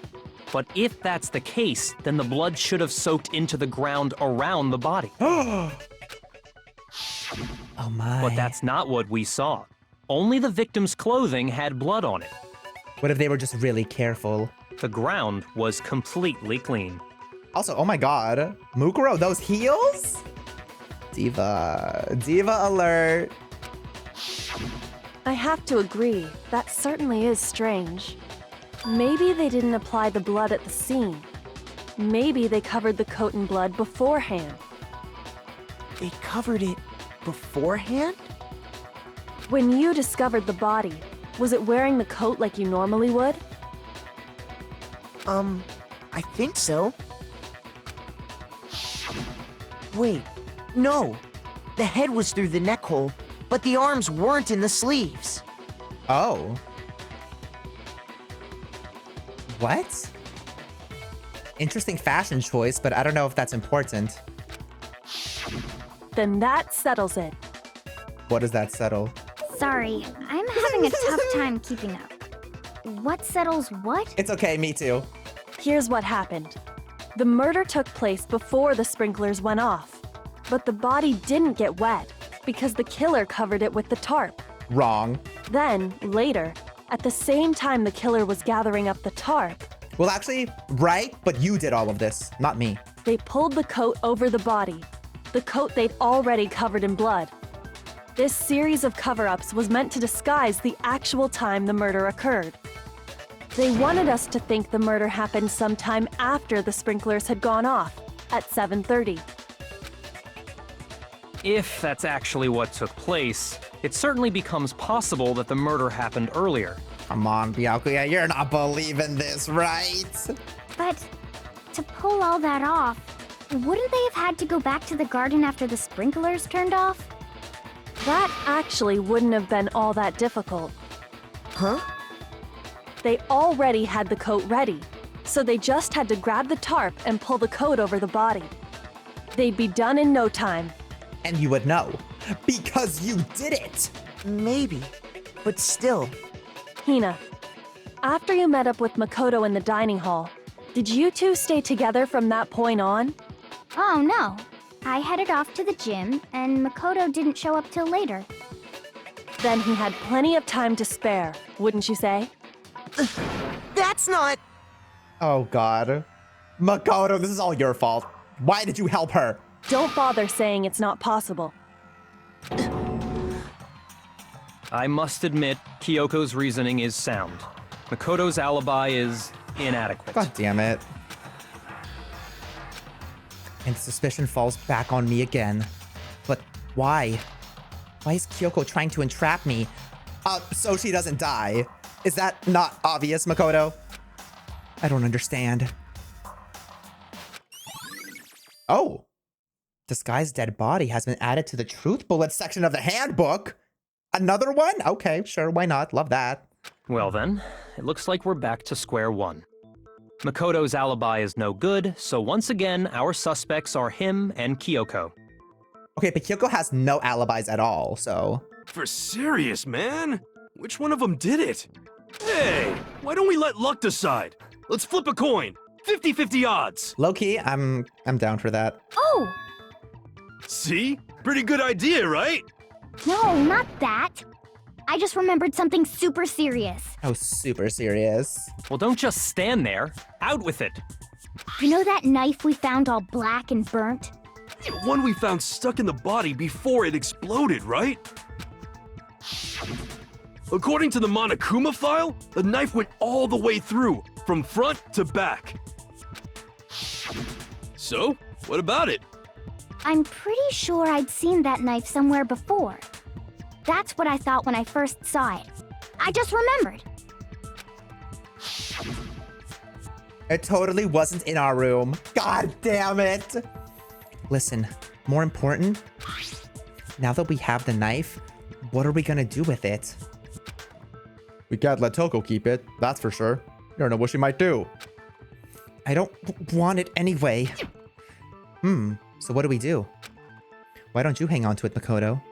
But if that's the case, then the blood should have soaked into the ground around the body. Oh my. But that's not what we saw. Only the victim's clothing had blood on it. What if they were just really careful? The ground was completely clean. Also, oh my god. Mukuro, those heels? Diva alert. I have to agree, that certainly is strange. Maybe they didn't apply the blood at the scene. Maybe they covered the coat in blood beforehand. They covered it beforehand? When you discovered the body, was it wearing the coat like you normally would? I think so. Wait, no. The head was through the neck hole, but the arms weren't in the sleeves. Oh. What? Interesting fashion choice, but I don't know if that's important. Then that settles it. What does that settle? Sorry, I'm having a tough time keeping up. What settles what? It's okay, me too. Here's what happened. The murder took place before the sprinklers went off, but the body didn't get wet because the killer covered it with the tarp. Wrong. Then, later, at the same time the killer was gathering up the tarp. Well, actually, right, but you did all of this, not me. They pulled the coat over the body, the coat they'd already covered in blood. This series of cover-ups was meant to disguise the actual time the murder occurred. They wanted us to think the murder happened sometime after the sprinklers had gone off, at 7:30. If that's actually what took place, it certainly becomes possible that the murder happened earlier. Come on, Byakuya, you're not believing this, right? But to pull all that off, wouldn't they have had to go back to the garden after the sprinklers turned off? That actually wouldn't have been all that difficult. Huh? They already had the coat ready, so they just had to grab the tarp and pull the coat over the body. They'd be done in no time. And you would know, because you did it! Maybe, but still. Hina, after you met up with Makoto in the dining hall, did you two stay together from that point on? Oh no, I headed off to the gym, and Makoto didn't show up till later. Then he had plenty of time to spare, wouldn't you say? That's not... Oh god. Makoto, this is all your fault. Why did you help her? Don't bother saying it's not possible. I must admit, Kyoko's reasoning is sound. Makoto's alibi is inadequate. God damn it. And suspicion falls back on me again. But why? Why is Kyoko trying to entrap me? So she doesn't die. Is that not obvious, Makoto? I don't understand. Oh. Disguised dead body has been added to the truth bullet section of the handbook. Another one? Okay, sure, why not? Love that. Well then, it looks like we're back to square one. Makoto's alibi is no good, so once again, our suspects are him and Kyoko. Okay, but Kyoko has no alibis at all, so... For serious, man? Which one of them did it? Hey, why don't we let luck decide? Let's flip a coin. 50-50 odds. Low-key, I'm down for that. Oh! See? Pretty good idea, right? No, not that. I just remembered something super serious. Oh, super serious. Well, don't just stand there. Out with it. You know that knife we found all black and burnt? The one we found stuck in the body before it exploded, right? According to the Monokuma file, the knife went all the way through, from front to back. So, what about it? I'm pretty sure I'd seen that knife somewhere before. That's what I thought when I first saw it. I just remembered. It totally wasn't in our room. God damn it. Listen, more important, now that we have the knife, what are we gonna do with it? We can't let Toko keep it, that's for sure. You don't know what she might do. I don't want it anyway. So what do we do? Why don't you hang on to it, Makoto?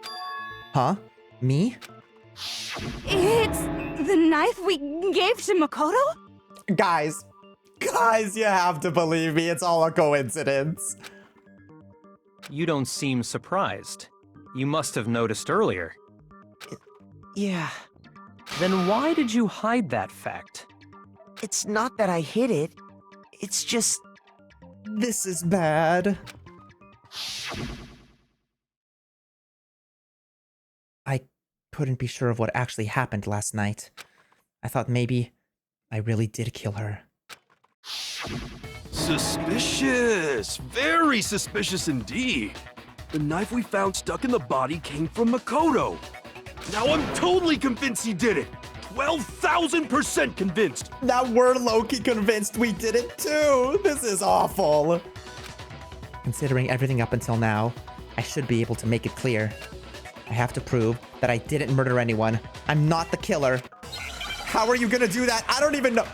Huh? Me? It's the knife we gave to Makoto? Guys, you have to believe me, it's all a coincidence. You don't seem surprised. You must have noticed earlier. Yeah. Then why did you hide that fact? It's not that I hid it. It's just... This is bad. I couldn't be sure of what actually happened last night. I thought maybe I really did kill her. Suspicious! Very suspicious indeed. The knife we found stuck in the body came from Makoto. Now I'm totally convinced he did it. 12,000% convinced. Now we're low-key convinced we did it too. This is awful. Considering everything up until now, I should be able to make it clear. I have to prove that I didn't murder anyone. I'm not the killer. How are you gonna do that? I don't even know.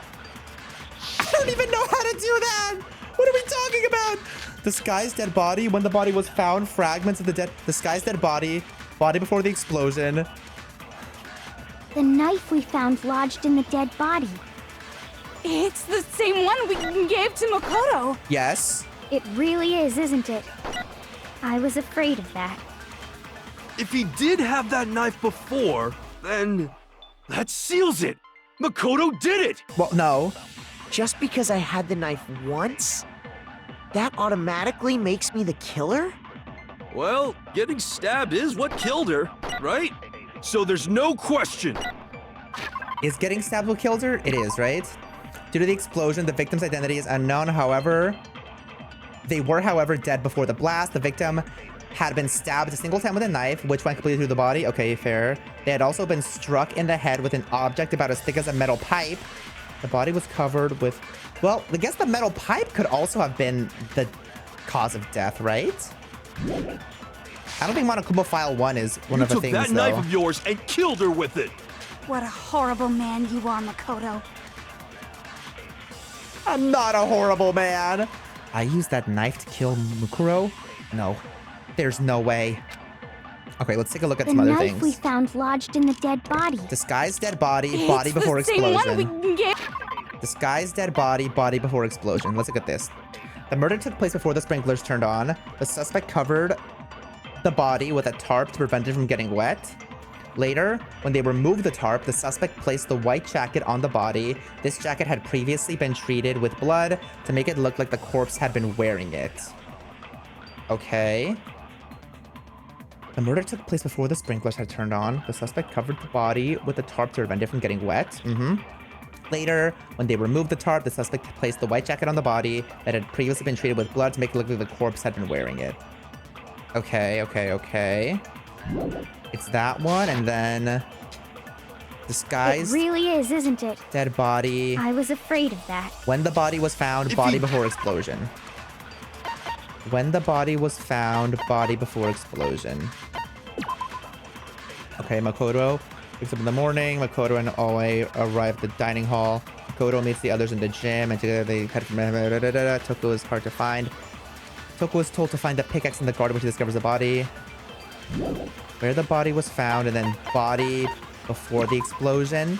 I don't even know how to do that. What are we talking about? Disguised dead body. When the body was found, fragments of the dead. Disguised dead body. Body before the explosion. The knife we found lodged in the dead body. It's the same one we gave to Makoto. Yes. It really is, isn't it? I was afraid of that. If he did have that knife before, then that seals it. Makoto did it! Well, no. Just because I had the knife once? That automatically makes me the killer? Well, getting stabbed is what killed her, right? So there's no question. Is getting stabbed what killed her? It is, right? Due to the explosion, the victim's identity is unknown. However, they were, however, dead before the blast. The victim had been stabbed a single time with a knife, which went completely through the body. Okay, fair. They had also been struck in the head with an object about as thick as a metal pipe. The body was covered with... Well, I guess the metal pipe could also have been the cause of death, right? I don't think Monokuma File 1 is one of the things, though. You took that knife of yours and killed her with it! What a horrible man you are, Makoto. I'm not a horrible man. I used that knife to kill Mukuro? No. There's no way. Okay, let's take a look at some other things. The knife we found lodged in the dead body. Disguised dead body, body before explosion. Disguised dead body, body before explosion. Let's look at this. The murder took place before the sprinklers turned on. The suspect covered the body with a tarp to prevent it from getting wet. Later, when they removed the tarp, the suspect placed the white jacket on the body. This jacket had previously been treated with blood to make it look like the corpse had been wearing it. Okay. The murder took place before the sprinklers had turned on. The suspect covered the body with a tarp to prevent it from getting wet. Later, when they removed the tarp, the suspect placed the white jacket on the body that had previously been treated with blood to make it look like the corpse had been wearing it. Okay, okay, okay. It's that one, and then... Disguised... It really is, isn't it? Dead body... I was afraid of that. When the body was found, body before explosion. When the body was found, body before explosion. Okay, Makoto wakes up in the morning. Makoto and Oe arrive at the dining hall. Makoto meets the others in the gym, and together they head from... Toko is hard to find. Toko is told to find the pickaxe in the garden, where she discovers the body. Where the body was found, and then body before the explosion.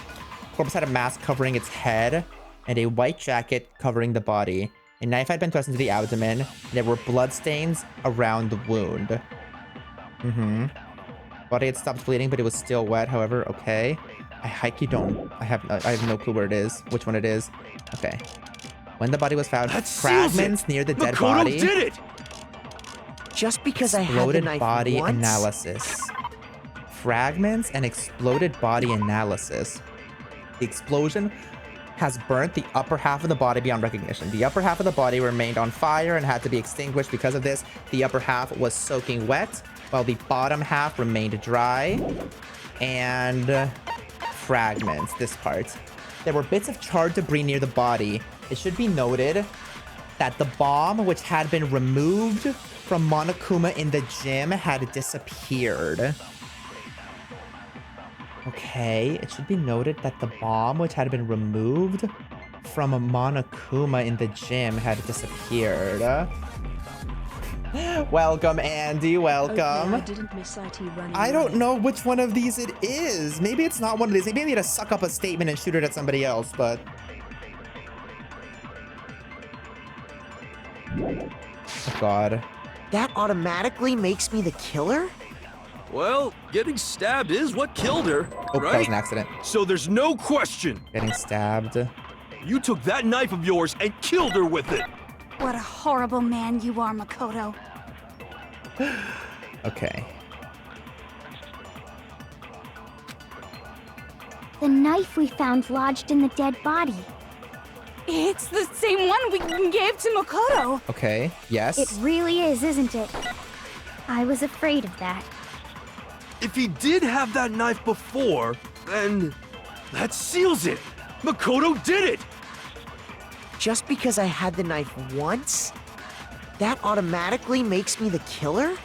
Corpse had a mask covering its head, and a white jacket covering the body. A knife had been thrust into the abdomen, and there were blood stains around the wound. Body had stopped bleeding, but it was still wet, however. Okay. I have no clue where it is, which one it is. Okay. When the body was found, fragments near the dead body. Makoto did it! Just because I had the knife body once? analysis. Fragments and exploded body analysis. The explosion has burnt the upper half of the body beyond recognition. The upper half of the body remained on fire and had to be extinguished because of this. The upper half was soaking wet, while the bottom half remained dry. And fragments, this part. There were bits of charred debris near the body. It should be noted that the bomb, which had been removed from Monokuma in the gym, had disappeared. Okay, it should be noted that the bomb, which had been removed from Monokuma in the gym, had disappeared. Welcome, Andy, welcome. Okay, I didn't miss IT running. I don't know which one of these it is. Maybe it's not one of these. Maybe I need to suck up a statement and shoot it at somebody else, but... Oh, God. That automatically makes me the killer? Well, getting stabbed is what killed her, Oh, right? that was an accident. So there's no question. Getting stabbed. You took that knife of yours and killed her with it. What a horrible man you are, Makoto. Okay. The knife we found lodged in the dead body. It's the same one we gave to Makoto. Okay, yes. It really is, isn't it? I was afraid of that. If he did have that knife before, then that seals it. Makoto did it. Just because I had the knife once? That automatically makes me the killer?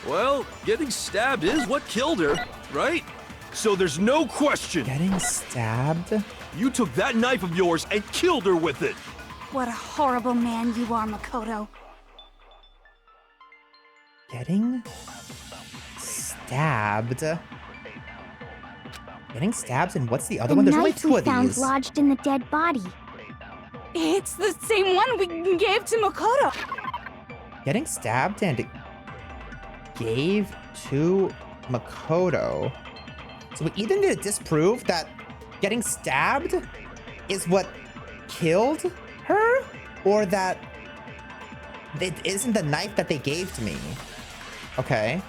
Well, getting stabbed is what killed her, right? So there's no question. Getting stabbed? You took that knife of yours and killed her with it. What a horrible man you are, Makoto. Getting stabbed? Getting stabbed, and what's the other one? There's only two of The knife we these. found lodged in the dead body. It's the same one we gave to Makoto. Getting stabbed and gave to Makoto. So we either need to disprove that getting stabbed is what killed her? Or that it isn't the knife that they gave to me? Okay.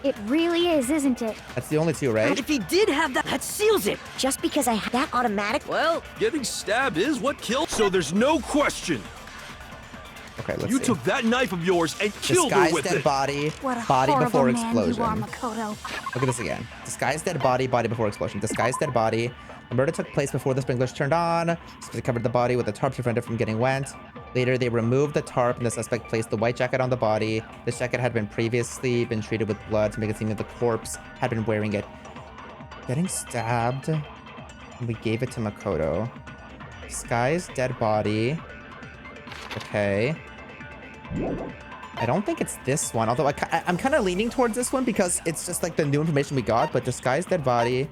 It really is, isn't it? That's the only two, right? If he did have that seals it. Just because I had that automatic. Well, Getting stabbed is what killed, so there's no question. Okay, let's You see. took that knife of yours and killed her Disguised with dead it. body, What a body horrible before man you are, explosion. Makoto. Look at this again. Disguised dead body, body before explosion. Disguised dead body. The murder took place before the sprinklers turned on. Suspect covered the body with a tarp to prevent it from getting wet. Later, they removed the tarp and the suspect placed the white jacket on the body. This jacket had previously been treated with blood to make it seem that the corpse had been wearing it. Getting stabbed. And we gave it to Makoto. Disguised dead body. Okay. I don't think it's this one, although I'm kind of leaning towards this one because it's just like the new information we got, but disguised dead body,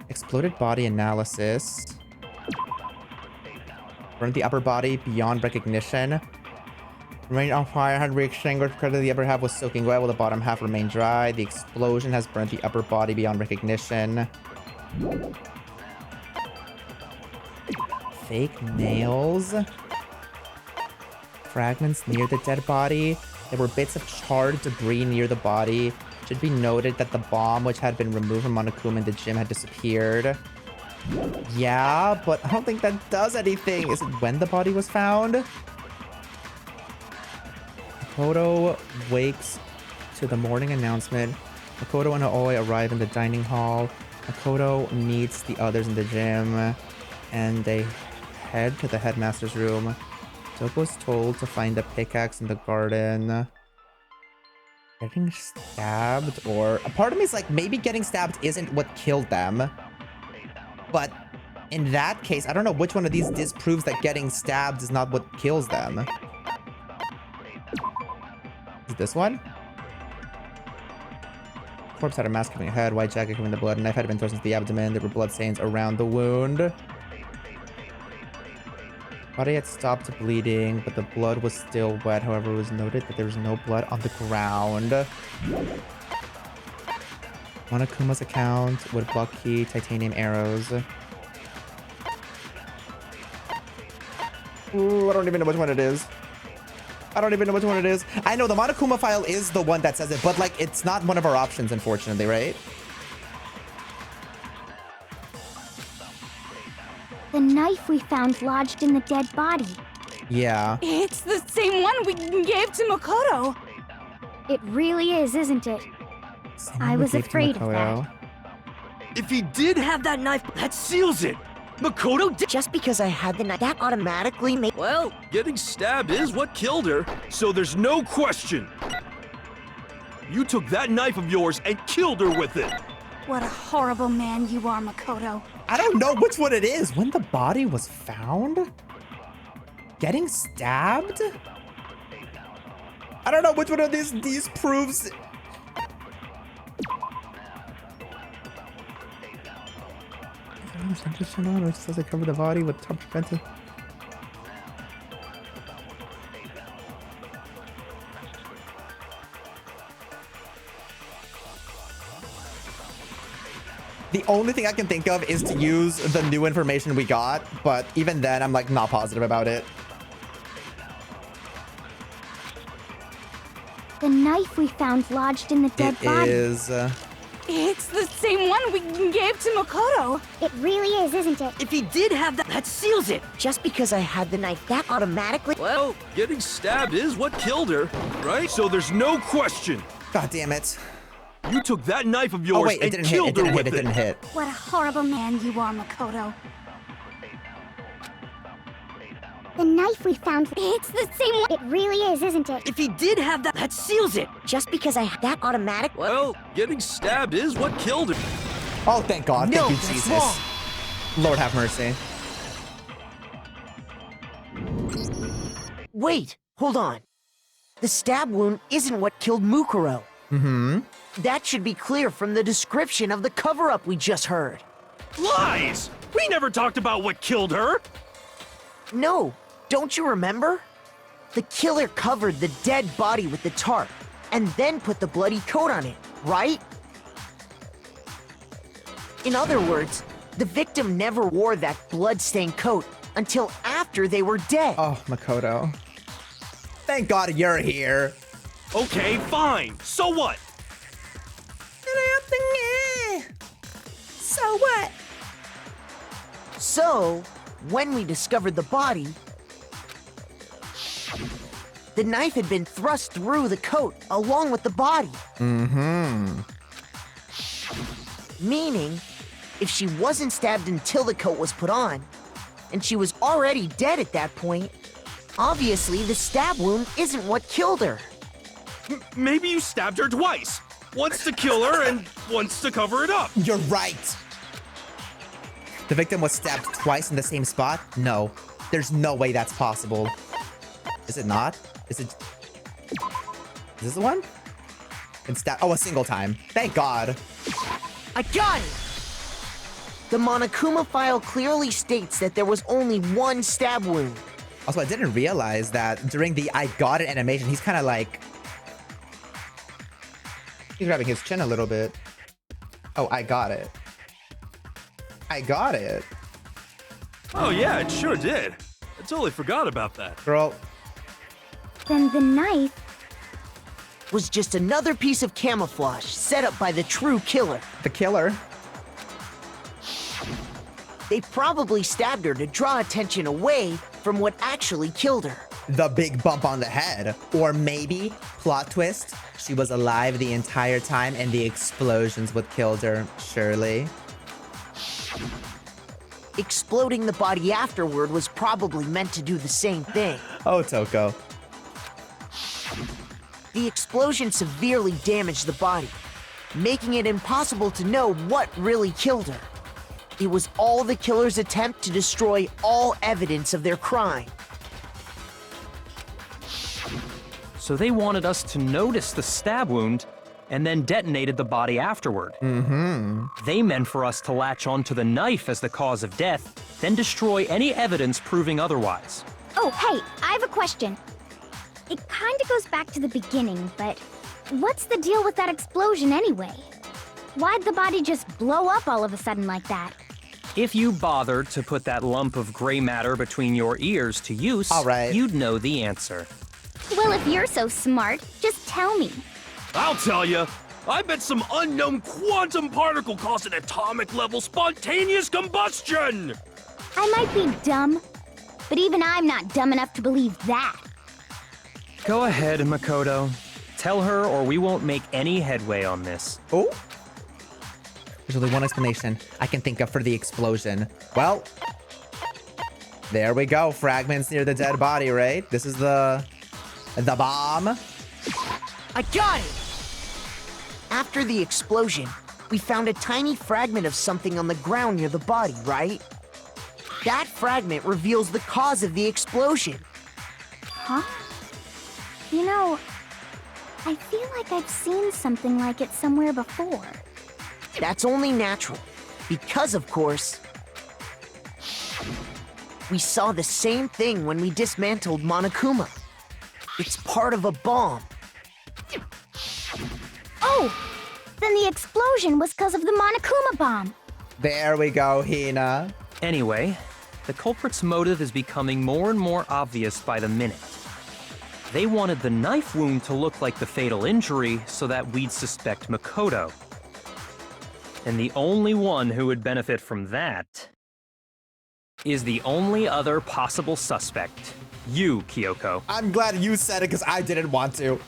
exploded body analysis, burned the upper body beyond recognition, remained on fire, had re-extinguished because the upper half was soaking wet while the bottom half remained dry. The explosion has burned the upper body beyond recognition. Fake nails. Fragments near the dead body. There were bits of charred debris near the body. Should be noted that the bomb, which had been removed from Monokuma in the gym, had disappeared. Yeah, but I don't think that does anything. Is it when the body was found? Makoto wakes to the morning announcement. Makoto and Aoi arrive in the dining hall. Makoto meets the others in the gym, and they head to the headmaster's room. Doug was told to find a pickaxe in the garden. Getting stabbed, or a part of me is like, maybe getting stabbed isn't what killed them. But in that case, I don't know which one of these disproves that getting stabbed is not what kills them. Is it this one? Corpse had a mask covering the head, white jacket covering the blood, knife had been thrust into the abdomen. There were blood stains around the wound. Body had stopped bleeding, but the blood was still wet. However, it was noted that there was no blood on the ground. Monokuma's account, wood block key, titanium arrows. Ooh, I don't even know which one it is. I don't even know which one it is. I know the Monokuma file is the one that says it, but like, it's not one of our options, unfortunately, right? The knife we found lodged in the dead body. Yeah. It's the same one we gave to Makoto. It really is, isn't it? I was afraid of that. If he did have that knife, that seals it. Makoto did. Just because I had the knife, that automatically made. Well, Getting stabbed is what killed her, so there's no question. You took that knife of yours and killed her with it. What a horrible man you are, Makoto. I don't know which one it is. When the body was found? Getting stabbed? I don't know which one of these proves. It says I covered the body with top defensive. The only thing I can think of is to use the new information we got, but even then, I'm like not positive about it. The knife we found lodged in the dead body. It is. It's the same one we gave to Makoto. It really is, isn't it? if he did have that seals it. Just because I had the knife, that automatically. Well, Getting stabbed is what killed her, right? So there's no question. God damn it. You took that knife of yours Oh wait, it and didn't hit. killed It didn't her hit. with It didn't hit. What a horrible man you are, Makoto. The knife we found. It's the same one. It really is, isn't it? if he did have that seals it. Just because I had that automatic. Well, getting stabbed is what killed her. Oh, thank God. No, Thank you, that's Jesus. wrong. Lord have mercy. Wait, hold on. The stab wound isn't what killed Mukuro. Mm-hmm. That should be clear from the description of the cover-up we just heard. Lies! We never talked about what killed her. No, don't you remember? The killer covered the dead body with the tarp, and then put the bloody coat on it, right? In other words, the victim never wore that blood-stained coat until after they were dead. Oh, Makoto. Thank God you're here. Okay, fine. So what? So what? So, when we discovered the body, the knife had been thrust through the coat along with the body. Mm-hmm. Meaning, if she wasn't stabbed until the coat was put on, and she was already dead at that point, obviously the stab wound isn't what killed her. Maybe you stabbed her twice. Once to kill her and once to cover it up. You're right. The victim was stabbed twice in the same spot? No. There's no way that's possible. Is it not? Is this the one? And oh, a single time. Thank God. I got it! The Monokuma file clearly states that there was only one stab wound. Also, I didn't realize that during the I got it animation, he's kind of like... He's grabbing his chin a little bit. Oh, I got it. I got it. Oh yeah, it sure did. I totally forgot about that. Girl. Then the knife was just another piece of camouflage set up by the true killer. The killer? They probably stabbed her to draw attention away from what actually killed her. The big bump on the head. Or maybe, plot twist, she was alive the entire time and the explosions what killed her, surely. Exploding the body afterward was probably meant to do the same thing. Oh, Toko. The explosion severely damaged the body, making it impossible to know what really killed her. It was all the killer's attempt to destroy all evidence of their crime. So they wanted us to notice the stab wound and then detonated the body afterward. Mm-hmm. They meant for us to latch onto the knife as the cause of death, then destroy any evidence proving otherwise. Oh, hey, I have a question. It kind of goes back to the beginning, but what's the deal with that explosion anyway? Why'd the body just blow up all of a sudden like that? If you bothered to put that lump of gray matter between your ears to use, you'd know the answer. Well, if you're so smart, just tell me. I'll tell you. I bet some unknown quantum particle caused an atomic level spontaneous combustion! I might be dumb, but even I'm not dumb enough to believe that. Go ahead, Makoto. Tell her or we won't make any headway on this. Oh? There's only one explanation I can think of for the explosion. Well, there we go. Fragments near the dead body, right? This is the bomb. I got it! After the explosion, we found a tiny fragment of something on the ground near the body, right? That fragment reveals the cause of the explosion. Huh? You know, I feel like I've seen something like it somewhere before. That's only natural, because of course, we saw the same thing when we dismantled Monokuma. It's part of a bomb. Oh! Then the explosion was because of the Monokuma bomb. There we go, Hina. Anyway, the culprit's motive is becoming more and more obvious by the minute. They wanted the knife wound to look like the fatal injury so that we'd suspect Makoto. And the only one who would benefit from that is the only other possible suspect. You, Kyoko. I'm glad you said it because I didn't want to.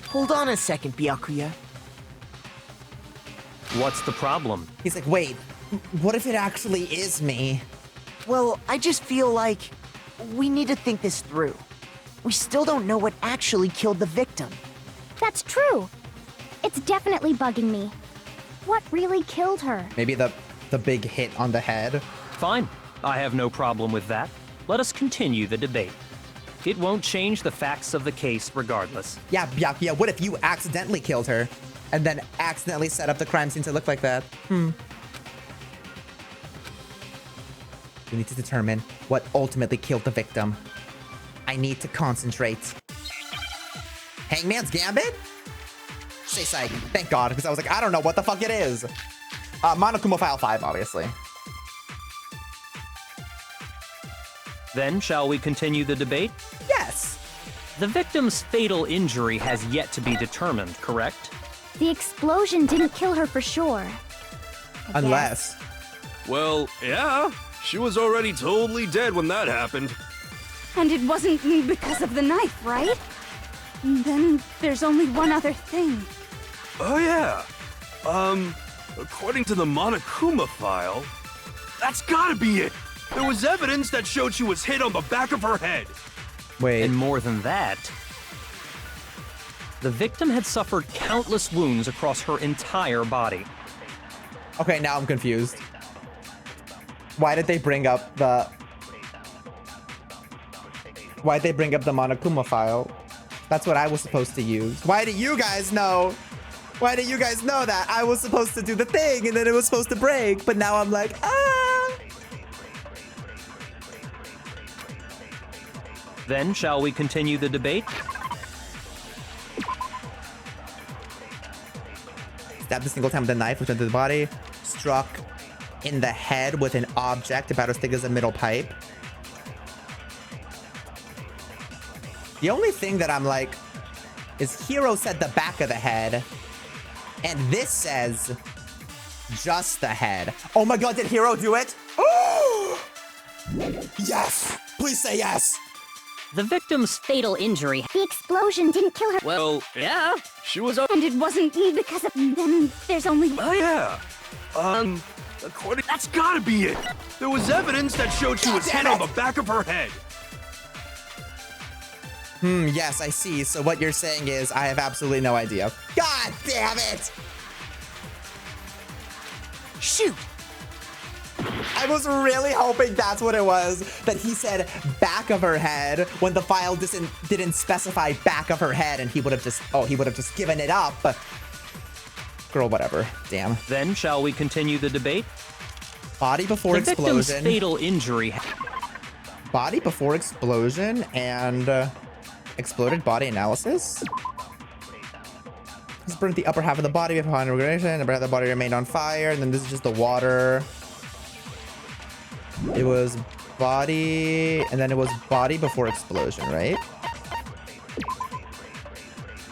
Hold on a second, Byakuya. What's the problem? He's like, wait, what if it actually is me? Well, I just feel like we need to think this through. We still don't know what actually killed the victim. That's true. It's definitely bugging me. What really killed her? Maybe the big hit on the head. Fine. I have no problem with that. Let us continue the debate. It won't change the facts of the case regardless. Yeah, Byakuya, what if you accidentally killed her and then accidentally set up the crime scene to look like that? We need to determine what ultimately killed the victim. I need to concentrate. Hangman's Gambit? Say psych. Thank God, because I was like, I don't know what the fuck it is. Monokuma File 5, obviously. Then, shall we continue the debate? Yes. The victim's fatal injury has yet to be determined, correct? The explosion didn't kill her for sure. Unless. Well, yeah. She was already totally dead when that happened. And it wasn't because of the knife, right? Then there's only one other thing. Oh yeah. According to the Monokuma file, that's gotta be it. There was evidence that showed she was hit on the back of her head. Wait. And more than that, the victim had suffered countless wounds across her entire body. Okay, now I'm confused. Why did they bring up the... Why'd they bring up the Monokuma file? That's what I was supposed to use. Why did you guys know? Why did you guys know that? I was supposed to do the thing and then it was supposed to break, but now I'm like, ah! Then, shall we continue the debate? Stabbed a single time with a knife, which went to the body. Struck in the head with an object about as thick as a middle pipe. The only thing that I'm like is Hiro said the back of the head, and this says just the head. Oh my God, did Hiro do it? Oh! Yes! Please say yes! The victim's fatal injury. The explosion didn't kill her. Well, yeah. She was... And it wasn't because of... Then there's only... Oh yeah. According... That's gotta be it. There was evidence that showed she was hit on the back of her head. Yes, I see. So what you're saying is I have absolutely no idea. God damn it! Shoot! I was really hoping that's what it was, that he said back of her head when the file didn't specify back of her head, and he would have just given it up. Girl, whatever. Damn. Then, shall we continue the debate? Body before the explosion. Victim's fatal injury. Body before explosion and exploded body analysis. This burned the upper half of the body upon regression. The upper half of the body remained on fire. And then this is just the water. It was body, and then it was body before explosion, right?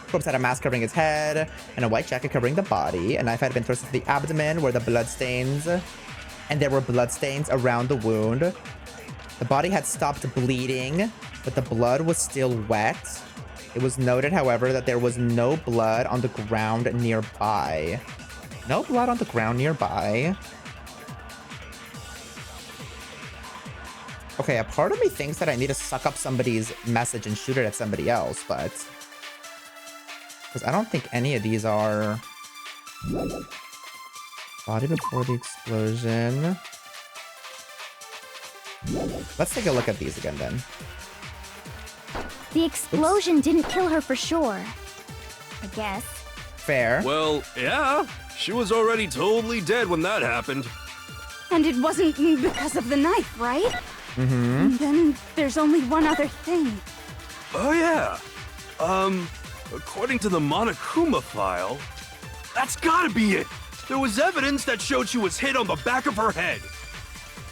Corpse had a mask covering its head and a white jacket covering the body. A knife had been thrust into the abdomen where the blood stains, and there were blood stains around the wound. The body had stopped bleeding, but the blood was still wet. It was noted, however, that there was no blood on the ground nearby. No blood on the ground nearby. Okay, a part of me thinks that I need to suck up somebody's message and shoot it at somebody else, but... Because I don't think any of these are... Body before the explosion. Let's take a look at these again, then. The explosion didn't kill her for sure. I guess. Fair. Well, yeah. She was already totally dead when that happened. And it wasn't because of the knife, right? Mm-hmm. Then there's only one other thing. Oh yeah. According to the Monokuma file, that's gotta be it. There was evidence that showed she was hit on the back of her head.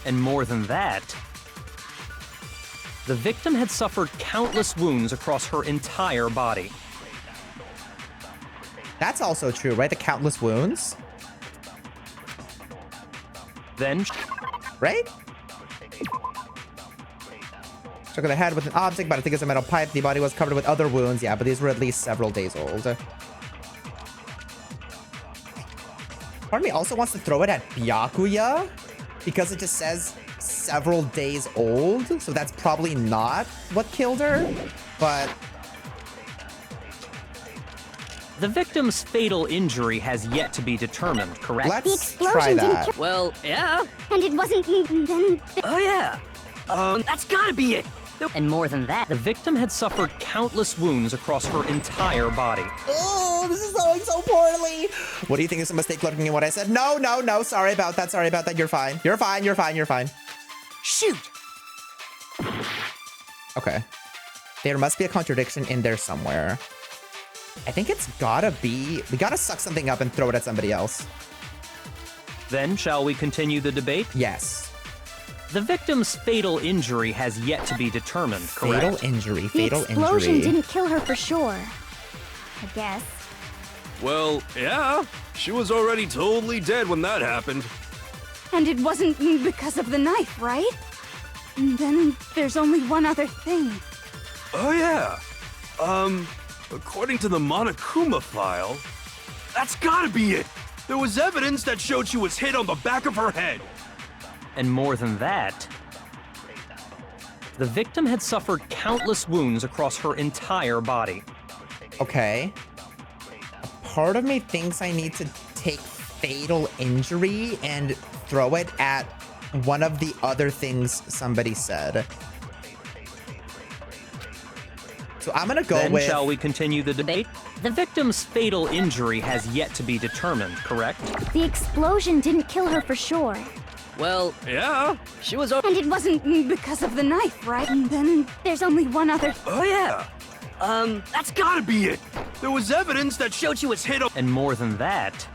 And more than that, the victim had suffered countless wounds across her entire body. That's also true, right? The countless wounds? Then... Right? Struck in the head with an object, but I think it's a metal pipe. The body was covered with other wounds. Yeah, but these were at least several days old. Part of me also wants to throw it at Byakuya, because it just says several days old. So that's probably not what killed her, but... The victim's fatal injury has yet to be determined, correct? Let's try that. Well, yeah. And it wasn't then... Oh yeah. That's gotta be it. And more than that, the victim had suffered countless wounds across her entire body. Oh, this is going so poorly. What do you think is a mistake looking at what I said? No, no, no. Sorry about that. Sorry about that. You're fine. You're fine. You're fine. You're fine. Shoot. Okay. There must be a contradiction in there somewhere. I think it's gotta be... We gotta suck something up and throw it at somebody else. Then, shall we continue the debate? Yes. The victim's fatal injury has yet to be determined, correct? Fatal injury, fatal The explosion injury. didn't kill her for sure. I guess. Well, yeah. She was already totally dead when that happened. And it wasn't because of the knife, right? And then there's only one other thing. Oh, yeah. According to the Monokuma file, that's gotta be it. There was evidence that showed she was hit on the back of her head. And more than that, the victim had suffered countless wounds across her entire body. Okay. A part of me thinks I need to take fatal injury and throw it at one of the other things somebody said. So I'm gonna go then with... shall we continue the debate? The victim's fatal injury has yet to be determined, correct? The explosion didn't kill her for sure. Well, yeah. She was... And it wasn't because of the knife, right? And then there's only one other... Oh, yeah. That's gotta be it. There was evidence that showed she was hit on... And more than that,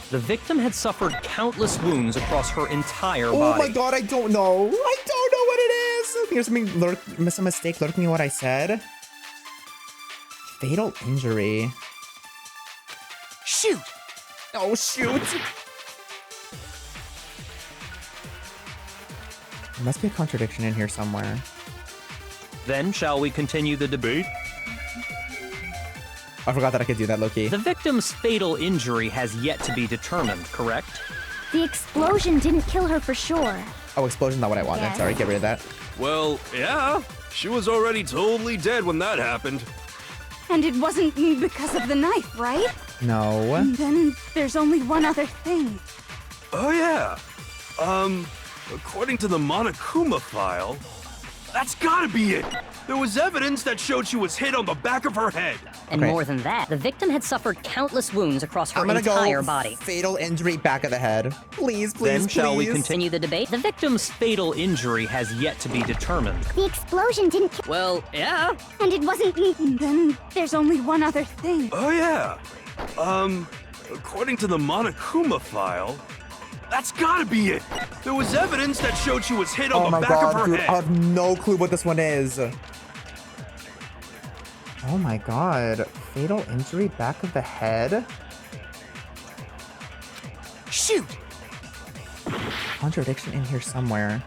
the victim had suffered countless wounds across her entire body. Oh my god, I don't know. I don't know what it is. Here's some mistake lurking in what I said. Fatal injury. Shoot! Oh, shoot. There must be a contradiction in here somewhere. Then shall we continue the debate? I forgot that I could do that, Loki. The victim's fatal injury has yet to be determined, correct? The explosion didn't kill her for sure. Oh, explosion's not what I wanted. Yes. Sorry, get rid of that. Well, yeah. She was already totally dead when that happened. And it wasn't because of the knife, right? No. And then there's only one other thing. Oh, yeah. According to the Monokuma file, that's gotta be it. There was evidence that showed she was hit on the back of her head. And more than that, the victim had suffered countless wounds across her I'm gonna entire go body. fatal injury, back of the head. Please, please, Then shall we please. continue the debate? The victim's fatal injury has yet to be determined. The explosion didn't kill... Well, yeah. And it wasn't... And then there's only one other thing. Oh, yeah. According to the Monokuma file, that's gotta be it. There was evidence that showed she was hit on the back of her dude, head. I have no clue what this one is. Oh my god. Fatal injury, back of the head? Shoot! Contradiction in here somewhere.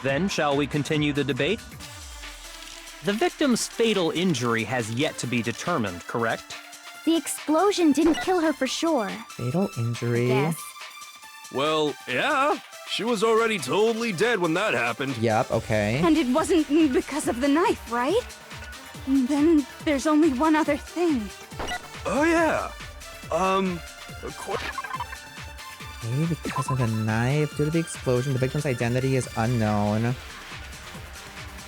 Then shall we continue the debate? The victim's fatal injury has yet to be determined, correct? The explosion didn't kill her for sure. Fatal injury. Yes. Well, yeah. She was already totally dead when that happened. Yep, okay. And it wasn't because of the knife, right? And then there's only one other thing. Oh, yeah. Maybe because of the knife. Due to the explosion, the victim's identity is unknown.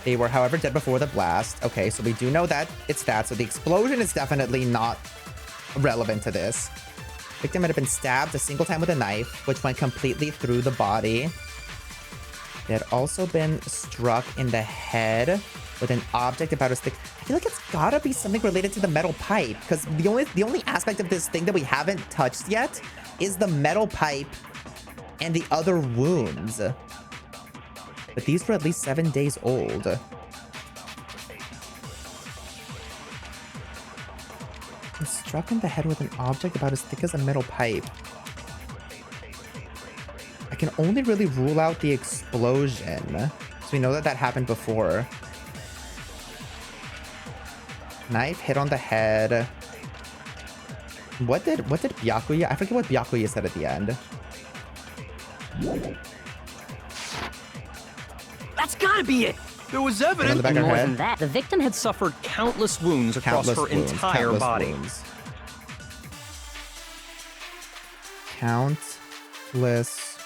They were, however, dead before the blast. Okay, so we do know that it's that. So the explosion is definitely not relevant to this. Victim had been stabbed a single time with a knife, which went completely through the body. They had also been struck in the head with an object about as thick. I feel like it's gotta be something related to the metal pipe, because the only aspect of this thing that we haven't touched yet is the metal pipe and the other wounds. But these were at least 7 days old. Struck in the head with an object about as thick as a metal pipe. I can only really rule out the explosion. So we know that that happened before. Knife hit on the head. What did Byakuya? I forget what Byakuya said at the end. That's gotta be it. There was evidence. And more than that, the victim had suffered countless wounds across her entire body. Countless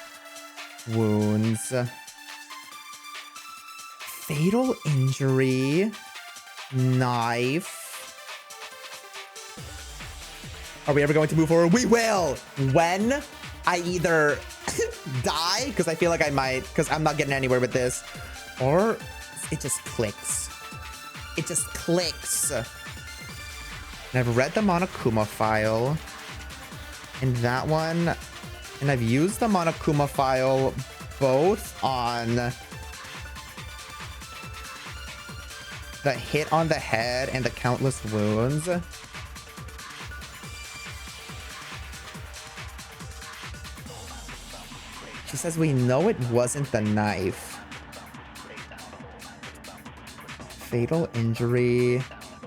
wounds. Fatal injury. Knife. Are we ever going to move forward? We will! When I either die, because I feel like I might, because I'm not getting anywhere with this, or it just clicks. It just clicks. And I've read the Monokuma file. And that one. And I've used the Monokuma file both on the hit on the head and the countless wounds. She says we know it wasn't the knife. Fatal injury.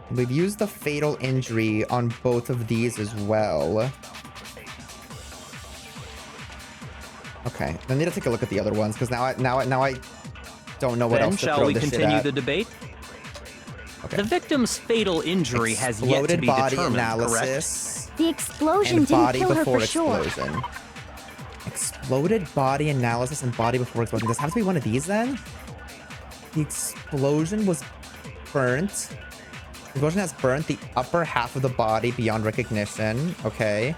We've used the fatal injury on both of these as well. Okay, I need to take a look at the other ones because now I don't know what Then else to shall throw we this shit continue at. the debate? Okay. The victim's fatal injury has yet to Exploded be body determined, analysis. The explosion And didn't body kill her before for sure. explosion. Exploded body analysis and body before explosion. Does it have to be one of these then? The explosion was burnt. The explosion has burnt the upper half of the body beyond recognition. Okay.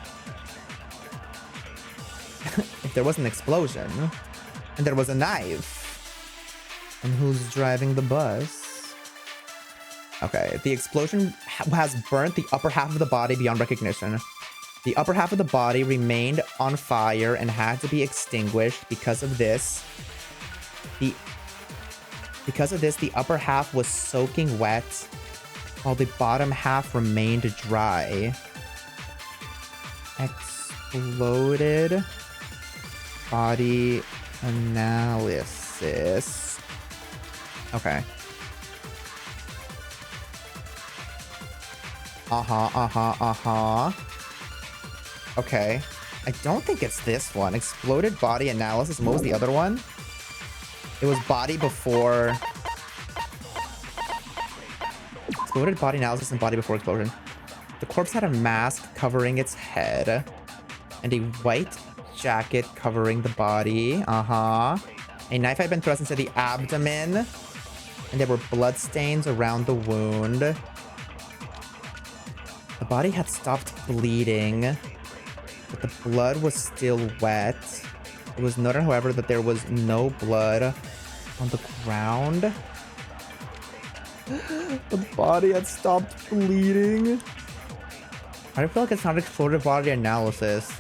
If there was an explosion, and there was a knife, and who's driving the bus? Okay, the explosion has burnt the upper half of the body beyond recognition. The upper half of the body remained on fire and had to be extinguished. Because of this, the upper half was soaking wet, while the bottom half remained dry. Exploded body analysis. Okay. Okay. I don't think it's this one. Exploded body analysis. What was the other one? It was body before... Exploded body analysis and body before explosion. The corpse had a mask covering its head and a white jacket covering the body. A knife had been thrust into the abdomen and there were blood stains around the wound. The body had stopped bleeding, but the blood was still wet. It was noted, however, that there was no blood on the ground. The body had stopped bleeding. I feel like it's not exploded body analysis.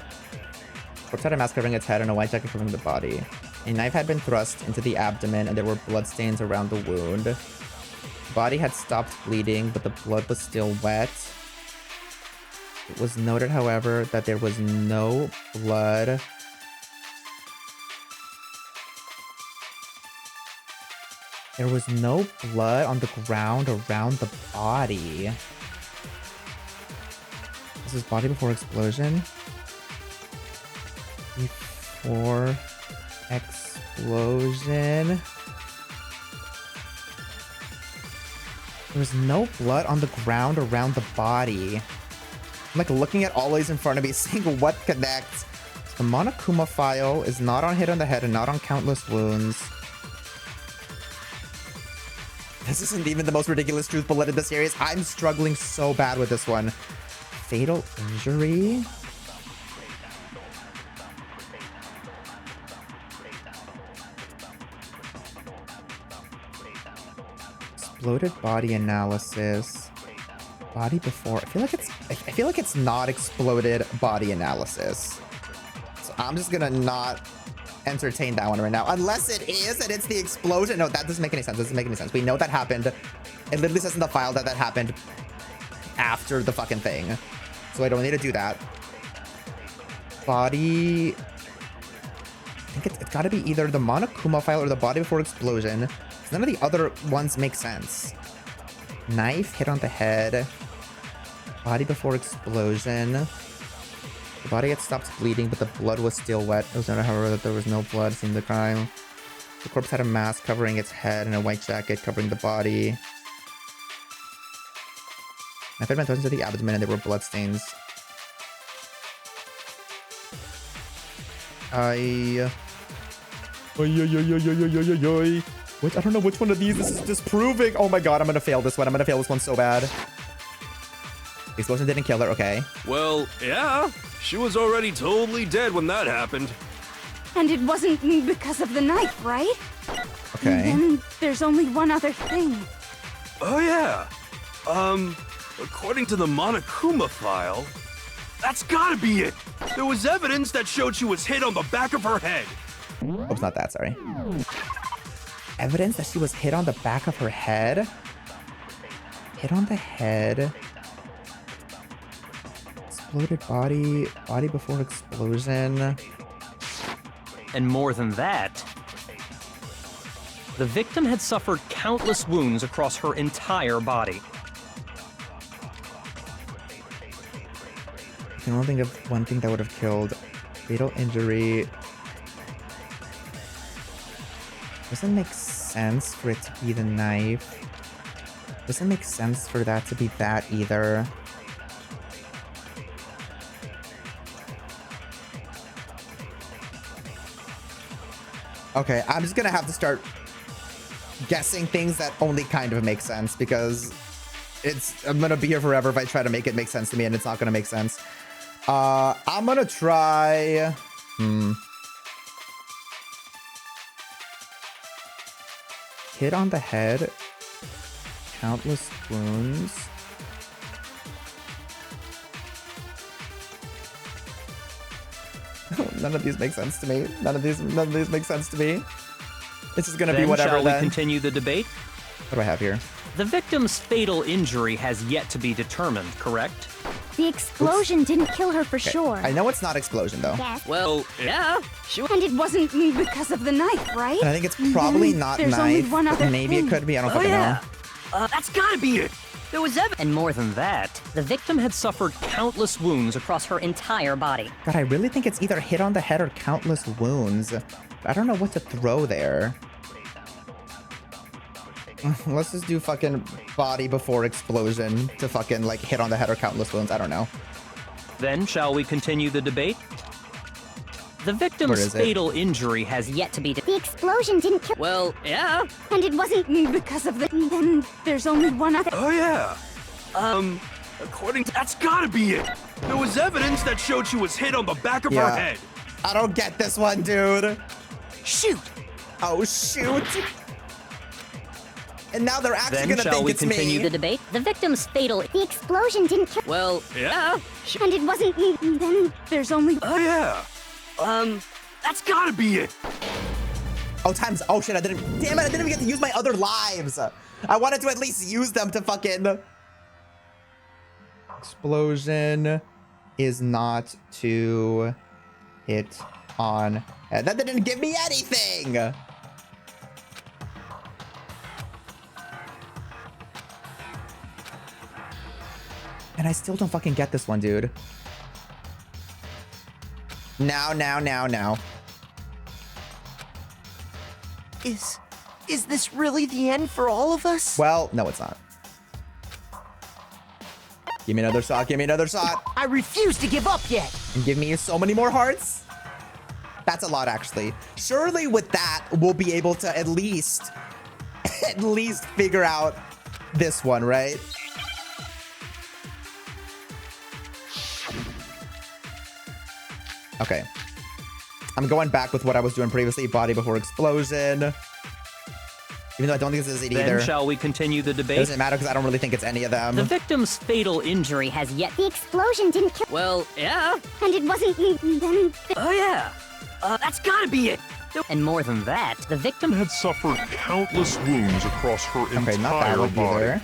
Corpse had a mask covering its head and a white jacket covering the body. A knife had been thrust into the abdomen and there were blood stains around the wound. The body had stopped bleeding, but the blood was still wet. It was noted, however, that there was no blood. There was no blood on the ground around the body. This is body before explosion. Before explosion. There was no blood on the ground around the body. I'm like looking at all these in front of me, seeing what connects. So the Monokuma file is not on hit on the head and not on countless wounds. This isn't even the most ridiculous truth bullet in the series. I'm struggling so bad with this one. Fatal injury? Exploded body analysis. Body before. I feel like it's not exploded body analysis. So I'm just gonna not entertain that one right now. Unless it is and it's the explosion. No, that doesn't make any sense. Doesn't make any sense. We know that happened. It literally says in the file that that happened after the fucking thing. So I don't need to do that. Body... I think it's gotta be either the Monokuma file or the body before explosion. None of the other ones make sense. Knife hit on the head. Body before explosion. The body had stopped bleeding, but the blood was still wet. It was noted, however, that there was no blood seen in the crime. The corpse had a mask covering its head and a white jacket covering the body. Knife had been thrust into the abdomen and there were blood stains. What? I don't know which one of these this is disproving. Oh my god, I'm gonna fail this one. I'm gonna fail this one so bad. The explosion didn't kill her, okay. Well, yeah. She was already totally dead when that happened. And it wasn't because of the knife, right? Okay. And then there's only one other thing. Oh yeah. According to the Monokuma file, that's gotta be it. There was evidence that showed she was hit on the back of her head. Oh, it's not that, sorry. Evidence that she was hit on the back of her head? Hit on the head. Exploded body. Body before explosion. And more than that, the victim had suffered countless wounds across her entire body. I can only think of one thing that would have killed. Fatal injury. Doesn't make sense for it to be the knife. Doesn't make sense for that to be that either. Okay, I'm just gonna have to start guessing things that only kind of make sense because I'm gonna be here forever if I try to make it make sense to me and it's not gonna make sense. I'm gonna try. Hit on the head. Countless wounds. None of these make sense to me. None of these make sense to me. This is gonna be whatever shall we then. continue the debate? What do I have here? The victim's fatal injury has yet to be determined, correct? The explosion didn't kill her for sure. I know it's not explosion though. Yes. Well, yeah. And it wasn't because of the knife, right? And I think it's probably not There's only knife. one other Maybe thing. it could be. I don't fucking know. That's gotta be it. There was evidence. And more than that, the victim had suffered countless wounds across her entire body. God, I really think it's either hit on the head or countless wounds. I don't know what to throw there. Let's just do fucking body before explosion to fucking like hit on the head or countless wounds. I don't know. Then shall we continue the debate? The Where victim's is it? fatal injury has yet to be The explosion didn't kill. Well, yeah. And it wasn't Because of the. Then there's only one other. Oh yeah. According to that's gotta be it. There was evidence that showed she was hit on the back of her Yeah. head. I don't get this one, dude. Shoot. Oh, shoot. And now they're actually Then gonna shall think we it's continue me. The debate? The victim's fatal. The explosion didn't kill. Well, yeah. And it wasn't Then there's only. Oh yeah. That's gotta be it. Oh, times. Oh shit! Damn it! I didn't even get to use my other lives. I wanted to at least use them to fucking. Explosion is not to hit on. That didn't give me anything. And I still don't fucking get this one, dude. Now. Is this really the end for all of us? Well, no, it's not. Give me another shot. Give me another shot. I refuse to give up yet. And give me so many more hearts. That's a lot, actually. Surely with that, we'll be able to at least figure out this one, right? Okay. I'm going back with what I was doing previously. Body before explosion. Even though I don't think this is it either. Then shall we continue the It debate? doesn't matter because I don't really think it's any of them. The victim's fatal injury has yet. The explosion didn't kill. Well, yeah. And it wasn't then. Oh yeah. That's gotta be it. And more than that, the victim had suffered countless wounds across her Okay, not that entire one body. either.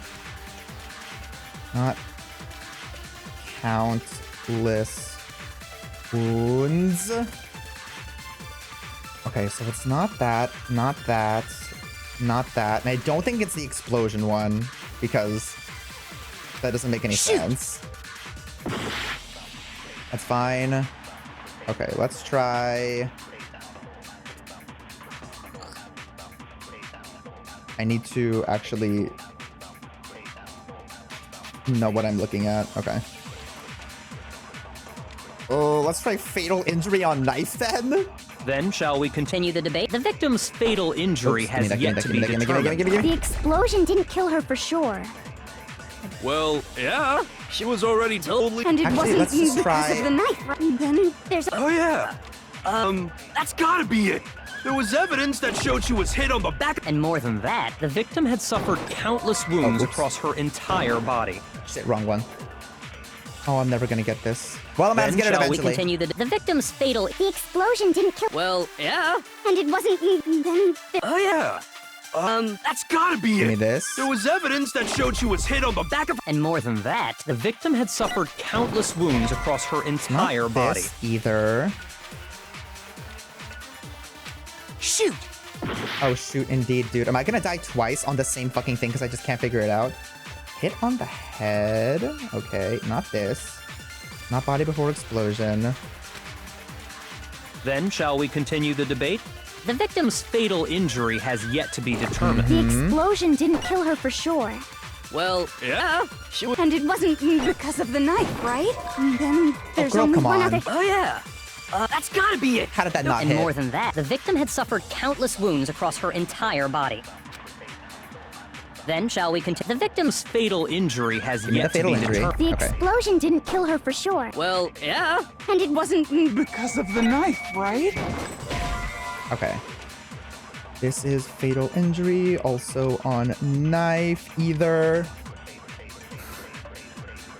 Not countless wounds. Okay, so it's not that, not that, not that. And I don't think it's the explosion one because that doesn't make any sense. That's fine. Okay, let's try. I need to actually know what I'm looking at. Okay. Oh, let's try fatal injury on knife then. Then shall we continue the debate? The victim's fatal injury Oops, has yet to be determined. The explosion didn't kill her for sure. Well, yeah. She was already totally. And it Actually, wasn't let's just because try- of the knife. Right? Then there's. Oh yeah. That's gotta be it. There was evidence that showed she was hit on the back. And more than that, the victim had suffered countless wounds across her entire body. Shit, wrong one. Oh, I'm never gonna get this. Well, I'm gonna get it Shall we eventually. continue the victim's fatal... The explosion didn't kill... Well, yeah. And it wasn't... Then... Oh, yeah. That's gotta be Give it. me this. There was evidence that showed she was hit on the back of. And more than that, the victim had suffered countless wounds across her entire Not body. this either. Shoot! Oh, shoot, indeed, dude. Am I gonna die twice on the same fucking thing because I just can't figure it out? Hit on the head. Okay, not this. Not body before explosion. Then shall we continue the debate? The victim's fatal injury has yet to be determined. The explosion didn't kill her for sure. Well, yeah. She was. And it wasn't because of the knife, right? Then there's girl, only come one on. other... Oh, yeah. That's gotta be it. How did that not And hit? more than that, the victim had suffered countless wounds across her entire body. Then shall we continue? The victim's Fatal injury has Give me yet the to fatal be injury. determined. The Okay. explosion didn't kill her for sure. Well, yeah. And it wasn't because of the knife, right? Okay. This is fatal injury, also on knife either.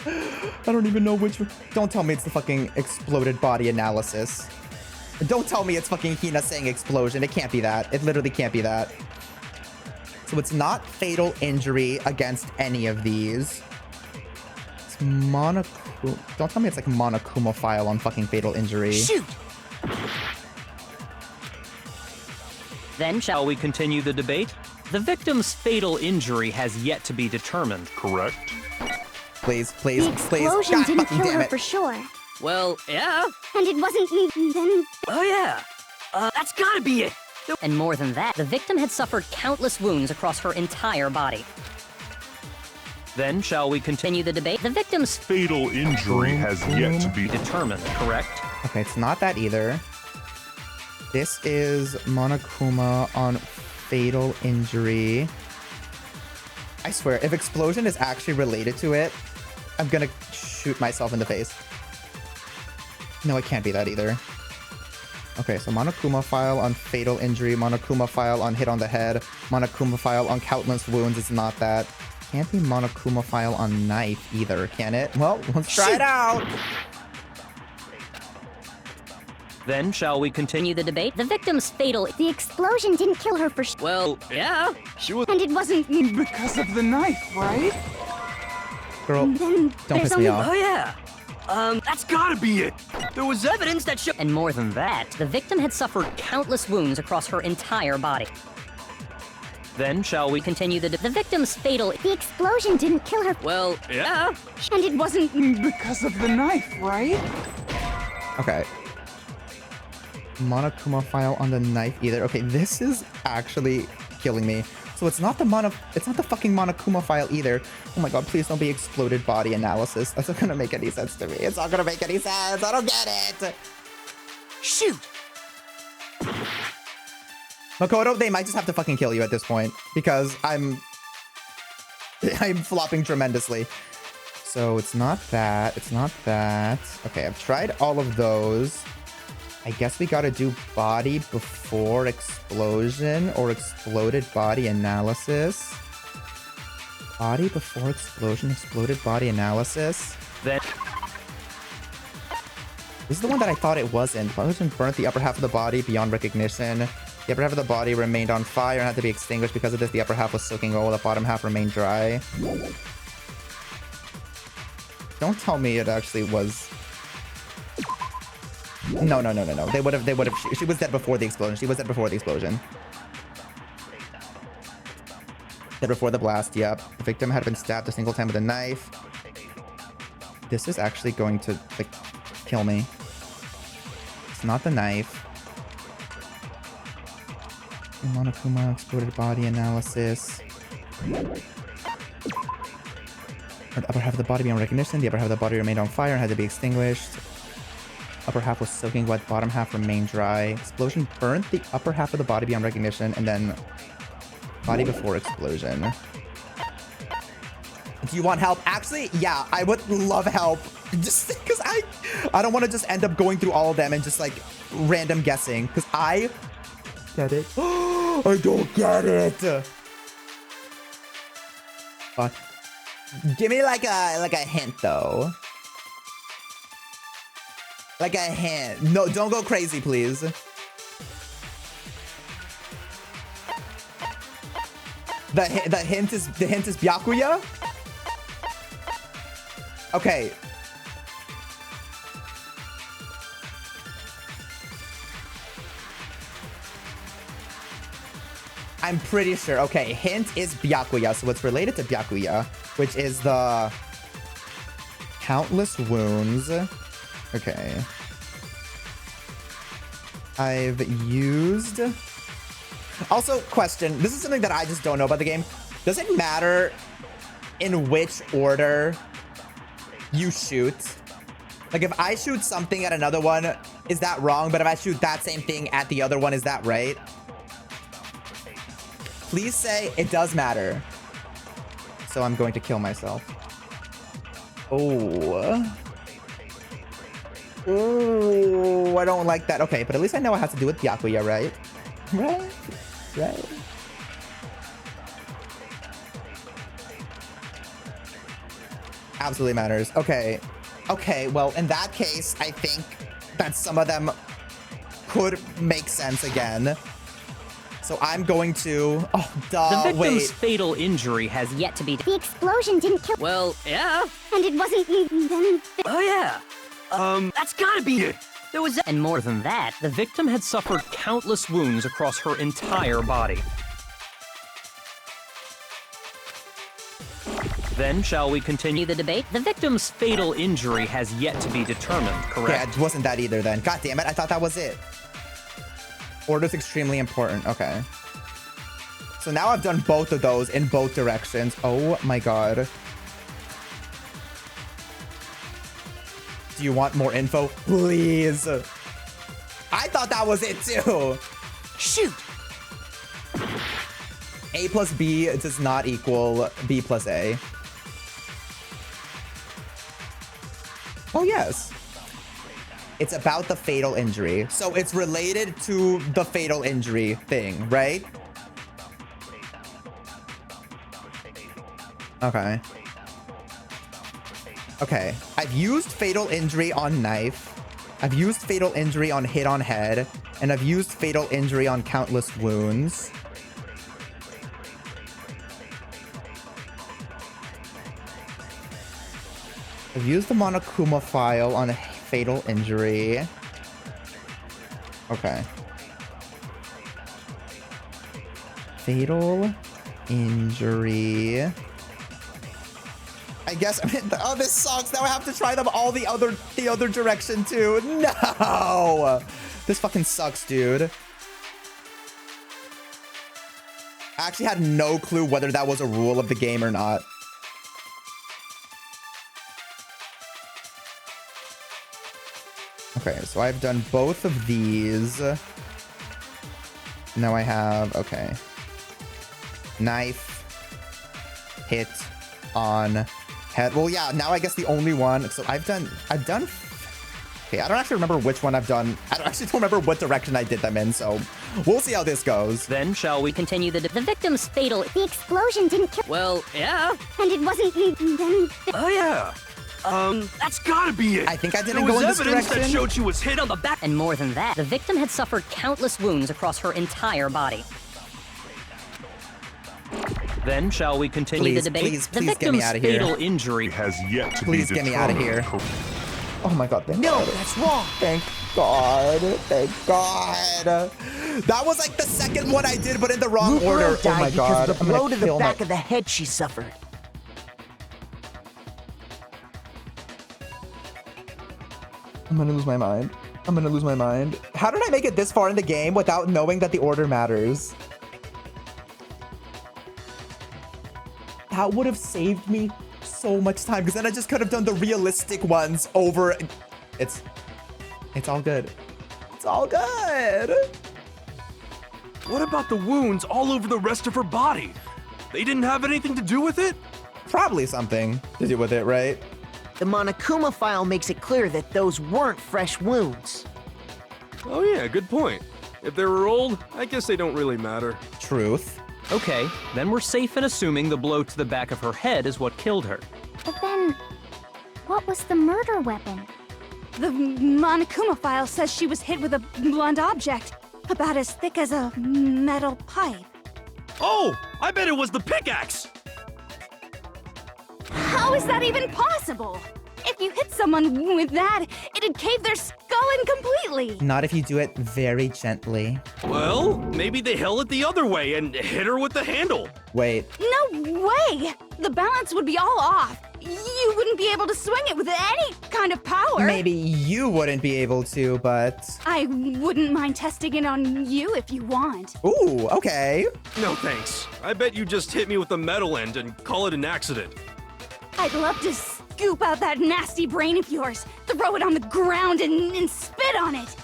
I don't even know which one. Don't tell me it's the fucking exploded body analysis. Don't tell me it's fucking Hina saying explosion. It can't be that. It literally can't be that. So it's not fatal injury against any of these. It's Monokuma. Don't tell me it's like Monokuma file on fucking fatal injury. Shoot! Then shall we continue the debate? The victim's fatal injury has yet to be determined. Correct? Please, please, The please. explosion God didn't fucking kill damn her it. for sure. Well, yeah. And it wasn't... Then... Oh, yeah. That's gotta be it. And more than that, the victim had suffered countless wounds across her entire body. Then shall we continue The debate. The victim's Fatal injury has yet to be determined, correct? Okay, it's not that either. This is Monokuma on fatal injury. I swear, if explosion is actually related to it, I'm gonna shoot myself in the face. No, it can't be that either. Okay, so Monokuma file on fatal injury, Monokuma file on hit on the head, Monokuma file on countless wounds is not that. Can't be Monokuma file on knife either, can it? Well, let's try it out! Then shall we continue the debate. The victim's fatal... The explosion didn't kill her for sure. Well, yeah. She was. And it wasn't... Because of the knife, right? Girl, Then don't there's piss me only... off. Oh, yeah. That's gotta be it. There was evidence that showed. And more than that, the victim had suffered countless wounds across her entire body. Then shall we continue the victim's fatal... The explosion didn't kill her... Well, yeah. And it wasn't because of the knife, right? Okay. Monokuma file on the knife either. Okay, this is actually killing me. So it's not the fucking Monokuma file either. Oh my god, please don't be exploded body analysis. That's not gonna make any sense to me. It's not gonna make any sense. I don't get it. Shoot! Makoto, they might just have to fucking kill you at this point because I'm flopping tremendously. So it's not that. It's not that. Okay, I've tried all of those. I guess we gotta do body before explosion or exploded body analysis. Body before explosion, exploded body analysis. Then this is the one that I thought it wasn't. Explosion burnt the upper half of the body beyond recognition. The upper half of the body remained on fire and had to be extinguished. Because of this, the upper half was soaking oil, the bottom half remained dry. Don't tell me it actually was... No. They would have. She was dead before the explosion. She was dead before the explosion. Dead before the blast, yep. The victim had been stabbed a single time with a knife. This is actually going to, like, kill me. It's not the knife. Monokuma, exploded body analysis. The upper half of the body beyond recognition. The upper half of the body remained on fire and had to be extinguished. Upper half was soaking wet, bottom half remained dry. Explosion burnt the upper half of the body beyond recognition, and then body before explosion. Do you want help? Actually, yeah, I would love help. Just because I don't want to just end up going through all of them and just like random guessing. Because I get it. I don't get it. Give me like a hint though. Like a hint. No, don't go crazy, please. The hint is Byakuya? Okay. I'm pretty sure. Okay, hint is Byakuya, so it's related to Byakuya, which is the countless wounds. Okay. I've used... Also, question. This is something that I just don't know about the game. Does it matter in which order you shoot? Like, if I shoot something at another one, is that wrong? But if I shoot that same thing at the other one, is that right? Please say it does matter. So I'm going to kill myself. Oh. Oh, I don't like that. Okay, but at least I know it has to do with Byakuya, right? Right? Right? Absolutely matters. Okay. Okay, well, in that case, I think that some of them could make sense again. So I'm going to... Oh, duh, The victim's fatal injury has yet to be... The explosion didn't kill... Well, yeah. And it wasn't even... Oh, yeah. That's gotta be it. There was... And more than that, the victim had suffered countless wounds across her entire body. Then, shall we continue the debate? The victim's fatal injury has yet to be determined, correct? Yeah, it wasn't that either then. God damn it, I thought that was it. Order's extremely important. Okay. So now I've done both of those in both directions. Oh my god. Do you want more info? Please. I thought that was it too. Shoot. A plus B does not equal B plus A. Oh, yes. It's about the fatal injury. So it's related to the fatal injury thing, right? Okay. Okay. I've used fatal injury on knife. I've used fatal injury on hit on head. And I've used fatal injury on countless wounds. I've used the Monokuma file on a fatal injury. Okay. Fatal injury. I guess, I mean, oh, this sucks. Now I have to try them all the other direction too. No! This fucking sucks, dude. I actually had no clue whether that was a rule of the game or not. Okay, so I've done both of these. Now I have, okay. Knife, hit on head. Well, yeah, now I guess the only one. So I've done, okay, I don't actually remember which one I've done. I don't remember what direction I did them in, so we'll see how this goes. Then shall we continue the victim's fatal... The explosion didn't kill... Well, yeah. And it wasn't even... Oh, yeah. That's gotta be it. I think I didn't there go in was this evidence direction. that showed she was hit on the back. And more than that, the victim had suffered countless wounds across her entire body. Then shall we continue the debate? Please, the please get victim's me out of here. fatal injury has yet to Please be get me out of here. Oh my god, thank God. That's wrong. Thank God. Thank God. That was like the second one I did, but in the wrong Mukuro order. Oh died my God. because of the I'm gonna blow to the kill back of the head she suffered. I'm gonna lose my mind. I'm gonna lose my mind. How did I make it this far in the game without knowing that the order matters? That would have saved me so much time, because then I just could have done the realistic ones over. It's all good. It's all good. What about the wounds all over the rest of her body? They didn't have anything to do with it? Probably something to do with it, right? The Monokuma file makes it clear that those weren't fresh wounds. Oh yeah, good point. If they were old, I guess they don't really matter. Truth. Okay, then we're safe in assuming the blow to the back of her head is what killed her. But then, what was the murder weapon? The Monokuma file says she was hit with a blunt object, about as thick as a metal pipe. Oh, I bet it was the pickaxe! How is that even possible? If you hit someone with that, it'd cave their skull in completely. Not if you do it very gently. Well, maybe they held it the other way and hit her with the handle. Wait. No way! The balance would be all off. You wouldn't be able to swing it with any kind of power. Maybe you wouldn't be able to, but... I wouldn't mind testing it on you if you want. Ooh, okay. No thanks. I bet you just hit me with the metal end and call it an accident. I'd love to scoop out that nasty brain of yours, throw it on the ground and spit on it.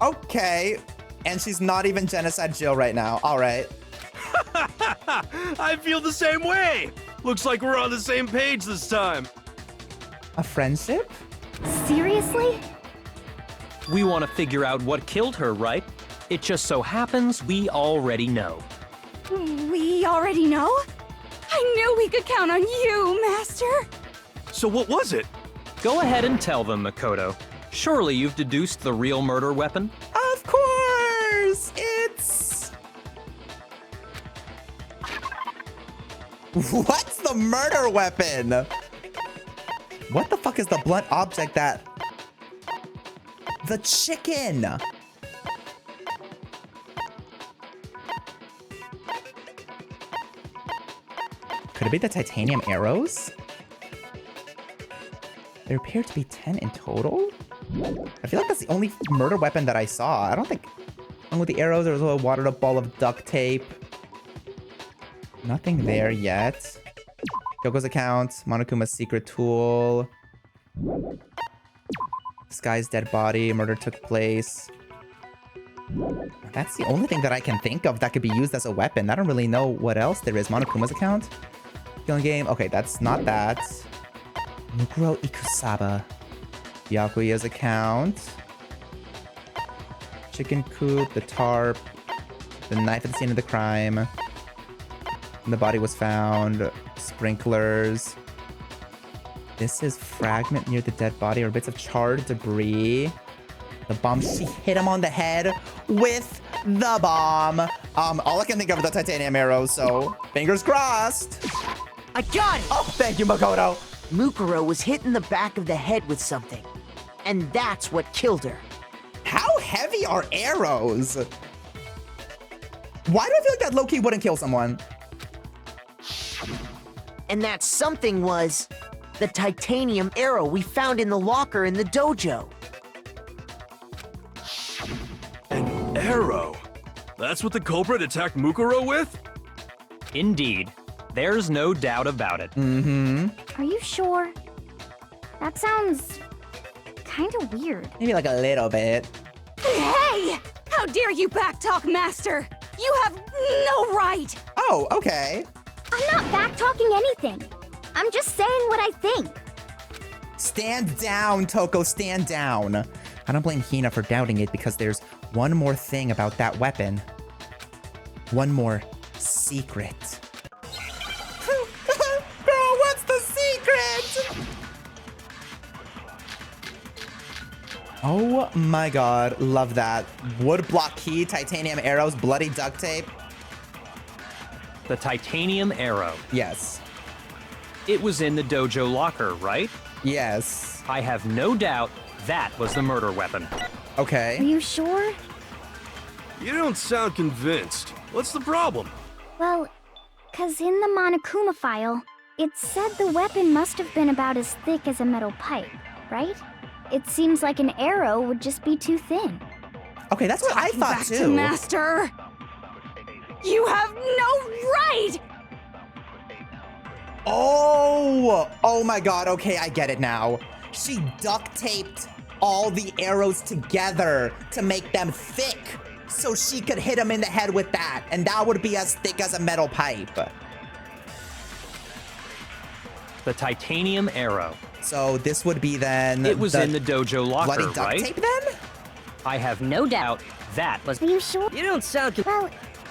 Okay. And she's not even Genocide Jill right now. All right. I feel the same way. Looks like we're on the same page this time. A friendship? Seriously? We want to figure out what killed her, right? It just so happens we already know. We already know? I knew we could count on you, Master. So what was it? Go ahead and tell them, Makoto. Surely you've deduced the real murder weapon? Of course! It's... What's the murder weapon? What the fuck is the blunt object that... The chicken! Could it be the titanium arrows? There appear to be 10 in total? I feel like that's the only murder weapon that I saw. I don't think... Along with the arrows, there was a watered up ball of duct tape. Nothing there yet. Kyoko's account, Monokuma's secret tool. This guy's dead body, murder took place. That's the only thing that I can think of that could be used as a weapon. I don't really know what else there is. Monokuma's account? Killing game? Okay, that's not that. Mukuro Ikusaba. Byakuya's account. Chicken coop, the tarp. The knife at the scene of the crime. And the body was found. Sprinklers. This is fragment near the dead body or bits of charred debris. The bomb. She hit him on the head with the bomb. All I can think of is the titanium arrow, so fingers crossed. I got it! Oh, thank you, Makoto. Mukuro was hit in the back of the head with something. And that's what killed her. How heavy are arrows? Why do I feel like that low-key wouldn't kill someone? And that something was the titanium arrow we found in the locker in the dojo. An arrow? That's what the culprit attacked Mukuro with? Indeed. There's no doubt about it. Mm-hmm. Are you sure? That sounds kind of weird. Maybe like a little bit. Hey! How dare you backtalk, Master? You have no right! Oh, okay. I'm not backtalking anything. I'm just saying what I think. Stand down, Toko, stand down. I don't blame Hina for doubting it because there's one more thing about that weapon. One more secret. Girl, what's the secret? Oh my god, love that. Wood block key, titanium arrows, bloody duct tape. The titanium arrow. Yes. It was in the dojo locker, right? Yes. I have no doubt that was the murder weapon. Okay. Are you sure? You don't sound convinced. What's the problem? Well, 'cause in the Monokuma file, it said the weapon must have been about as thick as a metal pipe, right? It seems like an arrow would just be too thin. Okay, that's what I thought Back too. to Master! You have no right! Oh my god, okay, I get it now. She duct taped all the arrows together to make them thick so she could hit him in the head with that, and that would be as thick as a metal pipe. The titanium arrow. So this would be then... It was in the dojo locker, bloody duct right? tape then? I have no doubt That was... Are you sure? You don't sound... Well,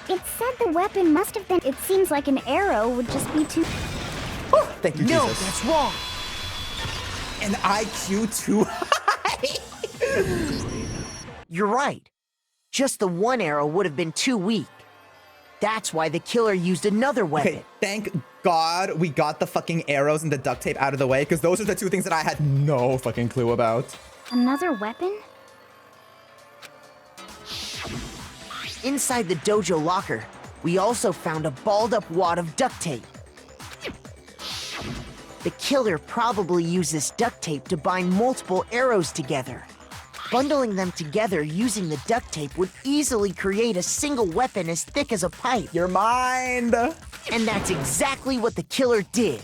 it said the weapon must have been... It seems like an arrow would just be too... Thank you, No, Jesus. that's wrong. An IQ too high. You're right. Just the one arrow would have been too weak. That's why the killer used another weapon. Okay, thank God we got the fucking arrows and the duct tape out of the way, because those are the two things that I had no fucking clue about. Another weapon? Inside the dojo locker, we also found a balled up wad of duct tape. The killer probably used this duct tape to bind multiple arrows together. Bundling them together using the duct tape would easily create a single weapon as thick as a pipe. Your mind! And that's exactly what the killer did.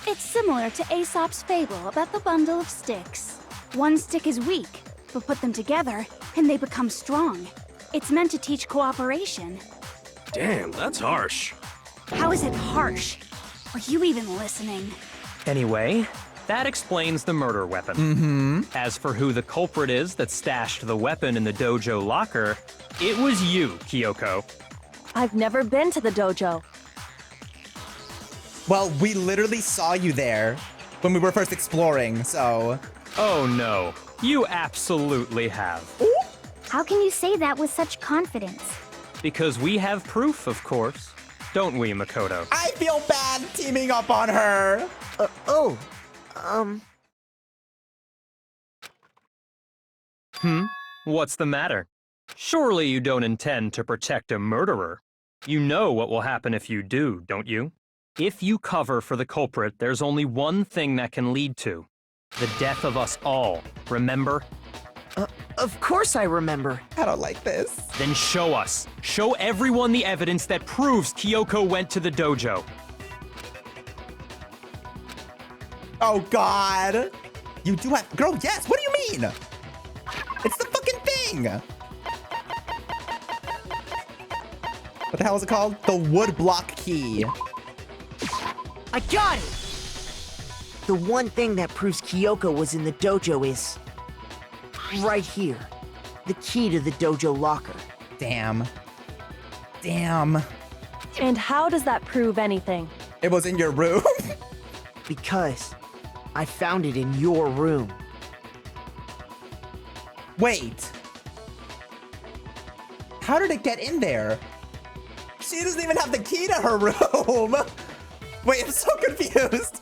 It's similar to Aesop's fable about the bundle of sticks. One stick is weak, but put them together and they become strong. It's meant to teach cooperation. Damn, that's harsh. How is it harsh? Are you even listening? Anyway, that explains the murder weapon. Mm-hmm. As for who the culprit is that stashed the weapon in the dojo locker, it was you, Kyoko. I've never been to the dojo. Well, we literally saw you there when we were first exploring, so... Oh no, you absolutely have. How can you say that with such confidence? Because we have proof, of course. Don't we, Makoto? I feel bad teaming up on her! What's the matter? Surely you don't intend to protect a murderer. You know what will happen if you do, don't you? If you cover for the culprit, there's only one thing that can lead to. The death of us all, remember? Of course I remember. I don't like this. Then show us. Show everyone the evidence that proves Kyoko went to the dojo. Oh, God. You do have... Girl, yes. What do you mean? It's the fucking thing. What the hell is it called? The wood block key. I got it! The one thing that proves Kyoko was in the dojo is... right here. The key to the dojo locker. Damn. Damn. And how does that prove anything? It was in your room? Because I found it in your room. Wait. How did it get in there? She doesn't even have the key to her room. Wait, I'm so confused.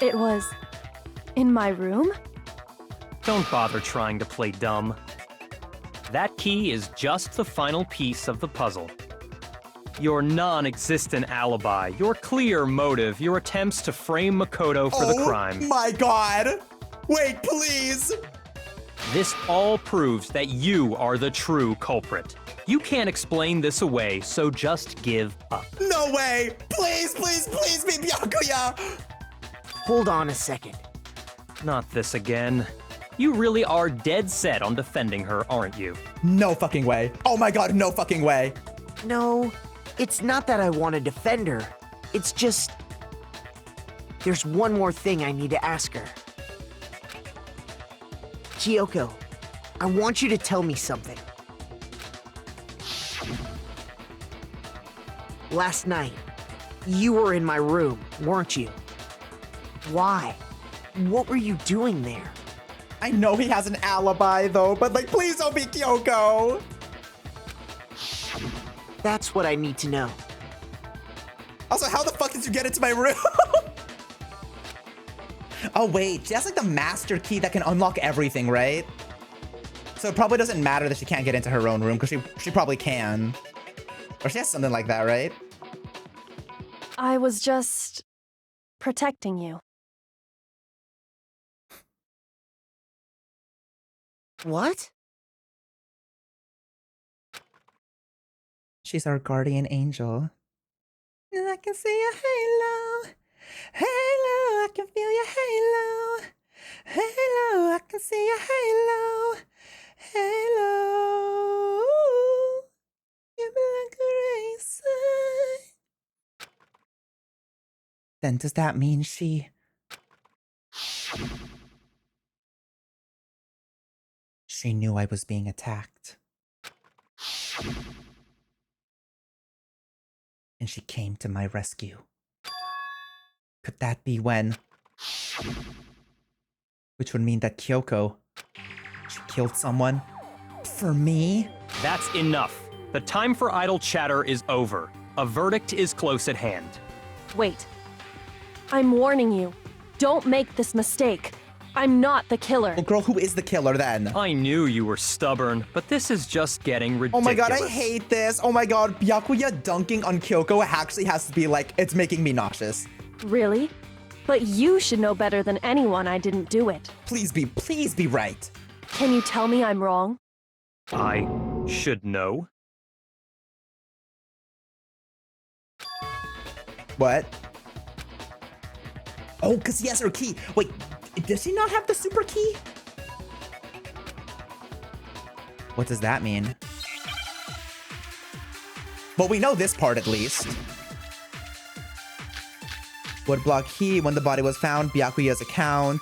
It was in my room? Don't bother trying to play dumb. That key is just the final piece of the puzzle. Your non-existent alibi, your clear motive, your attempts to frame Makoto for the crime. Oh my God. Wait, please. This all proves that you are the true culprit. You can't explain this away, so just give up. No way. Please, please, please be Byakuya. Hold on a second. Not this again. You really are dead set on defending her, aren't you? No fucking way. Oh my God, no fucking way. No, it's not that I want to defend her. It's just... there's one more thing I need to ask her. Kyoko, I want you to tell me something. Last night, you were in my room, weren't you? Why? What were you doing there? I know he has an alibi though, but like, please don't be Kyoko. That's what I need to know. Also, how the fuck did you get into my room? Oh wait, she has like the master key that can unlock everything, right? So it probably doesn't matter that she can't get into her own room, because she probably can. Or she has something like that, right? I was just protecting you. What? She's our guardian angel. And I can see your halo. Halo, I can feel your halo. Halo, I can see your halo. Halo. Give me like a racer. Then does that mean she... She knew I was being attacked. And she came to my rescue. Could that be when? Which would mean that Kyoko, she killed someone for me? That's enough. The time for idle chatter is over. A verdict is close at hand. Wait. I'm warning you. Don't make this mistake. I'm not the killer. Well, girl, who is the killer then? I knew you were stubborn, but this is just getting ridiculous. Oh my god, I hate this. Oh my god, Byakuya dunking on Kyoko actually has to be like, it's making me nauseous. Really? But you should know better than anyone I didn't do it. Please be right. Can you tell me I'm wrong? I should know. What? Oh, because he has her key. Wait, does he not have the super key? What does that mean? Well, we know this part at least. Would block key when the body was found, Byakuya's account.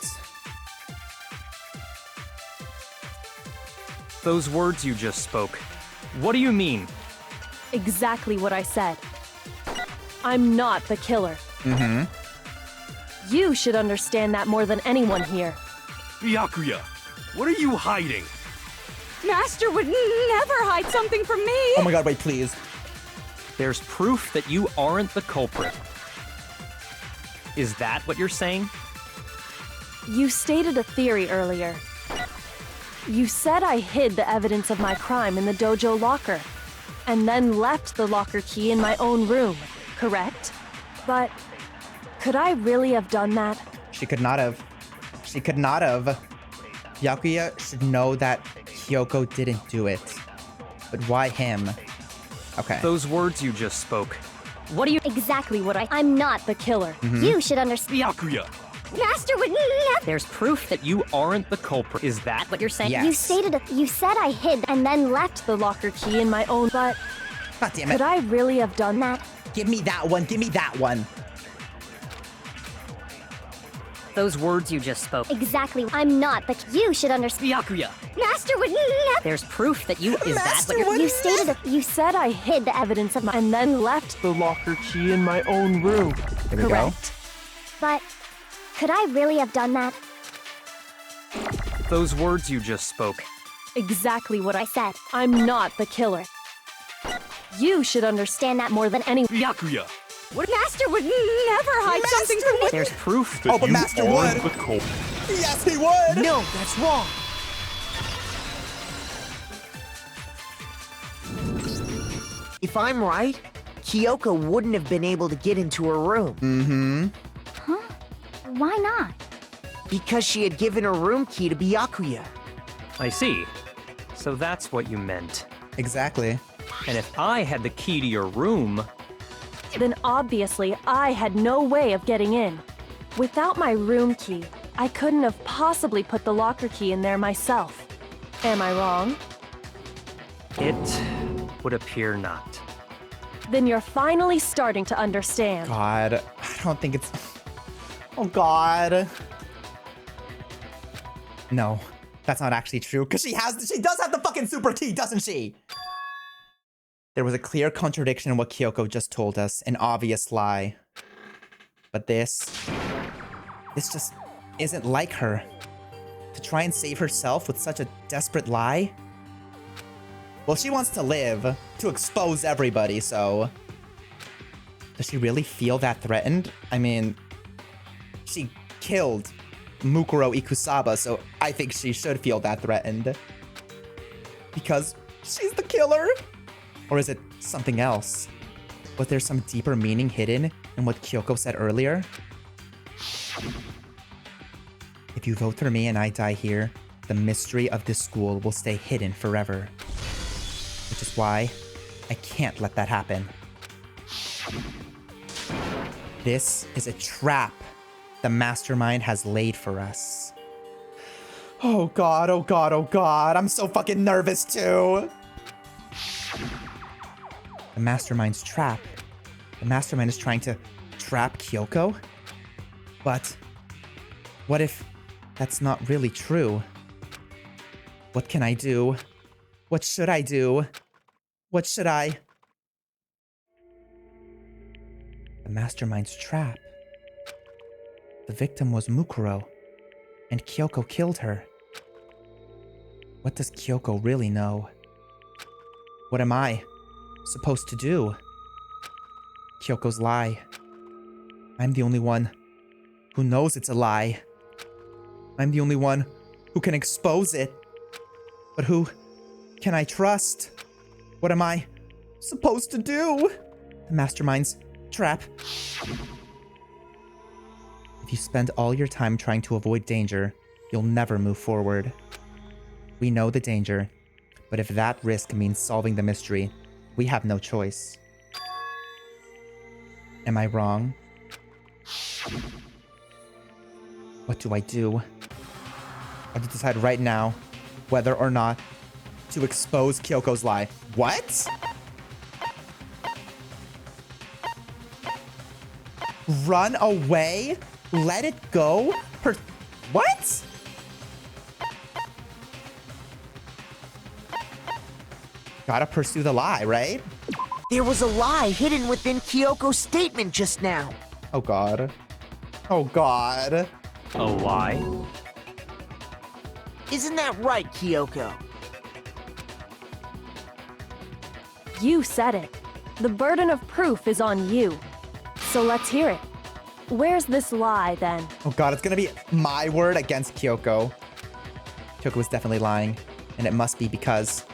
Those words you just spoke. What do you mean? Exactly what I said. I'm not the killer. Mm-hmm. You should understand that more than anyone here. Byakuya, what are you hiding? Master would never hide something from me! Oh my god, wait, please. There's proof that you aren't the culprit. Is that what you're saying? You stated a theory earlier. You said I hid the evidence of my crime in the dojo locker, and then left the locker key in my own room, correct? But could I really have done that? She could not have. She could not have. Byakuya should know that Kyoko didn't do it. But why him? Okay. Those words you just spoke. What do you— Exactly what I'm not the killer. Mhm. You should understand— Byakuya! Master would never— There's proof that you aren't the culprit. Is that what you're saying? Yes. You said I hid and then left the locker key in my own— But God damn it. could I really have done that? Give me that one. Give me that one. Those words you just spoke. Exactly. I'm not the— You should understand— Byakuya! Master would never— There's proof that you— Is that what you're— You said I hid the evidence of my— And then left The locker key in my own room. Here we Correct. But could I really have done that? Those words you just spoke. Exactly what I said. I'm not the killer. You should understand that more than anyone. Byakuya! Master would never hide something from me! There's proof That but you Master are would. the culprit. Yes, he would. No, that's wrong. If I'm right, Kyoko wouldn't have been able to get into her room. Mm-hmm. Huh? Why not? Because she had given her room key to Byakuya. I see. So that's what you meant. Exactly. And if I had the key to your room, Then obviously I had no way of getting in. Without my room key, I couldn't have possibly put the locker key in there myself. Am I wrong? it would appear not. Then you're finally starting to understand. God, I don't think it's... Oh God. No, that's not actually true, because she does have the fucking super key, doesn't she? There was a clear contradiction in what Kyoko just told us, an obvious lie. But this just isn't like her. To try and save herself with such a desperate lie? Well, she wants to live, to expose everybody, so... Does she really feel that threatened? I mean, she killed Mukuro Ikusaba, so I think she should feel that threatened. Because she's the killer? Or is it something else? Was there some deeper meaning hidden in what Kyoko said earlier? If you vote for me and I die here, the mystery of this school will stay hidden forever. Which is why I can't let that happen. This is a trap the mastermind has laid for us. Oh God, oh God, oh God, I'm so fucking nervous too. The mastermind's trap. The mastermind is trying to trap Kyoko? But what if that's not really true? What can I do? What should I do? What should I? The mastermind's trap. The victim was Mukuro, and Kyoko killed her. What does Kyoko really know? What am I supposed to do? Kyoko's lie. I'm the only one who knows it's a lie. I'm the only one who can expose it. But who can I trust? What am I supposed to do? The mastermind's trap. If you spend all your time trying to avoid danger, you'll never move forward. We know the danger, but if that risk means solving the mystery, we have no choice. Am I wrong? What do I do? I have to decide right now whether or not to expose Kyoko's lie. What? Run away? Let it go? What? Gotta pursue the lie, right? There was a lie hidden within Kyoko's statement just now. Oh god. Oh god. A lie? Isn't that right, Kyoko? You said it. The burden of proof is on you. So let's hear it. Where's this lie, then? Oh god, it's gonna be my word against Kyoko. Kyoko was definitely lying, and it must be because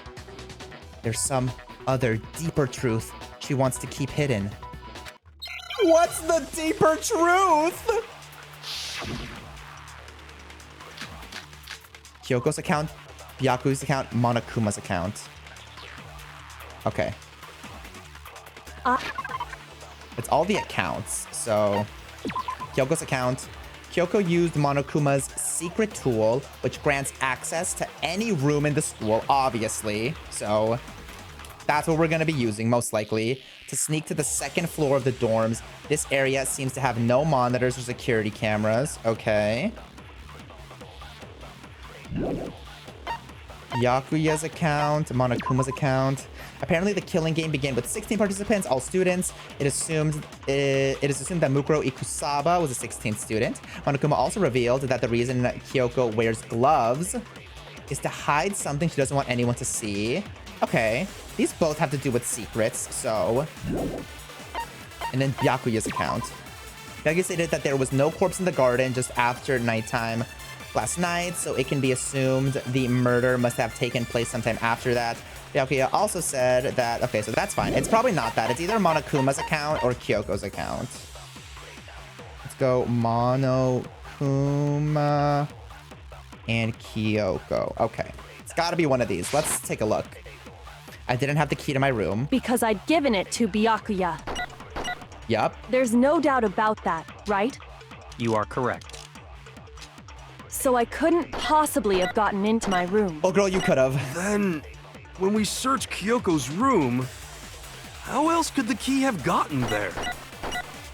there's some other deeper truth she wants to keep hidden. What's the deeper truth? Kyoko's account, Byaku's account, Monokuma's account. Okay. It's all the accounts, so Kyoko's account. Kyoko used Monokuma's secret tool, which grants access to any room in the school, obviously. So that's what we're going to be using, most likely, to sneak to the second floor of the dorms. This area seems to have no monitors or security cameras. Okay. Byakuya's account, Monokuma's account. Apparently, the killing game began with 16 participants, all students. It is assumed that Mukuro Ikusaba was a 16th student. Monokuma also revealed that the reason Kyoko wears gloves is to hide something she doesn't want anyone to see. Okay, these both have to do with secrets, so... And then Byakuya's account. Byakuya stated that there was no corpse in the garden just after nighttime last night, so it can be assumed the murder must have taken place sometime after that. Byakuya also said that... Okay, so that's fine. It's probably not that. It's either Monokuma's account or Kyoko's account. Let's go Monokuma and Kyoko. Okay. It's gotta be one of these. Let's take a look. I didn't have the key to my room. Because I'd given it to Byakuya. Yup. There's no doubt about that, right? You are correct. So I couldn't possibly have gotten into my room. Oh, girl, you could have. Then, when we searched Kyoko's room, how else could the key have gotten there?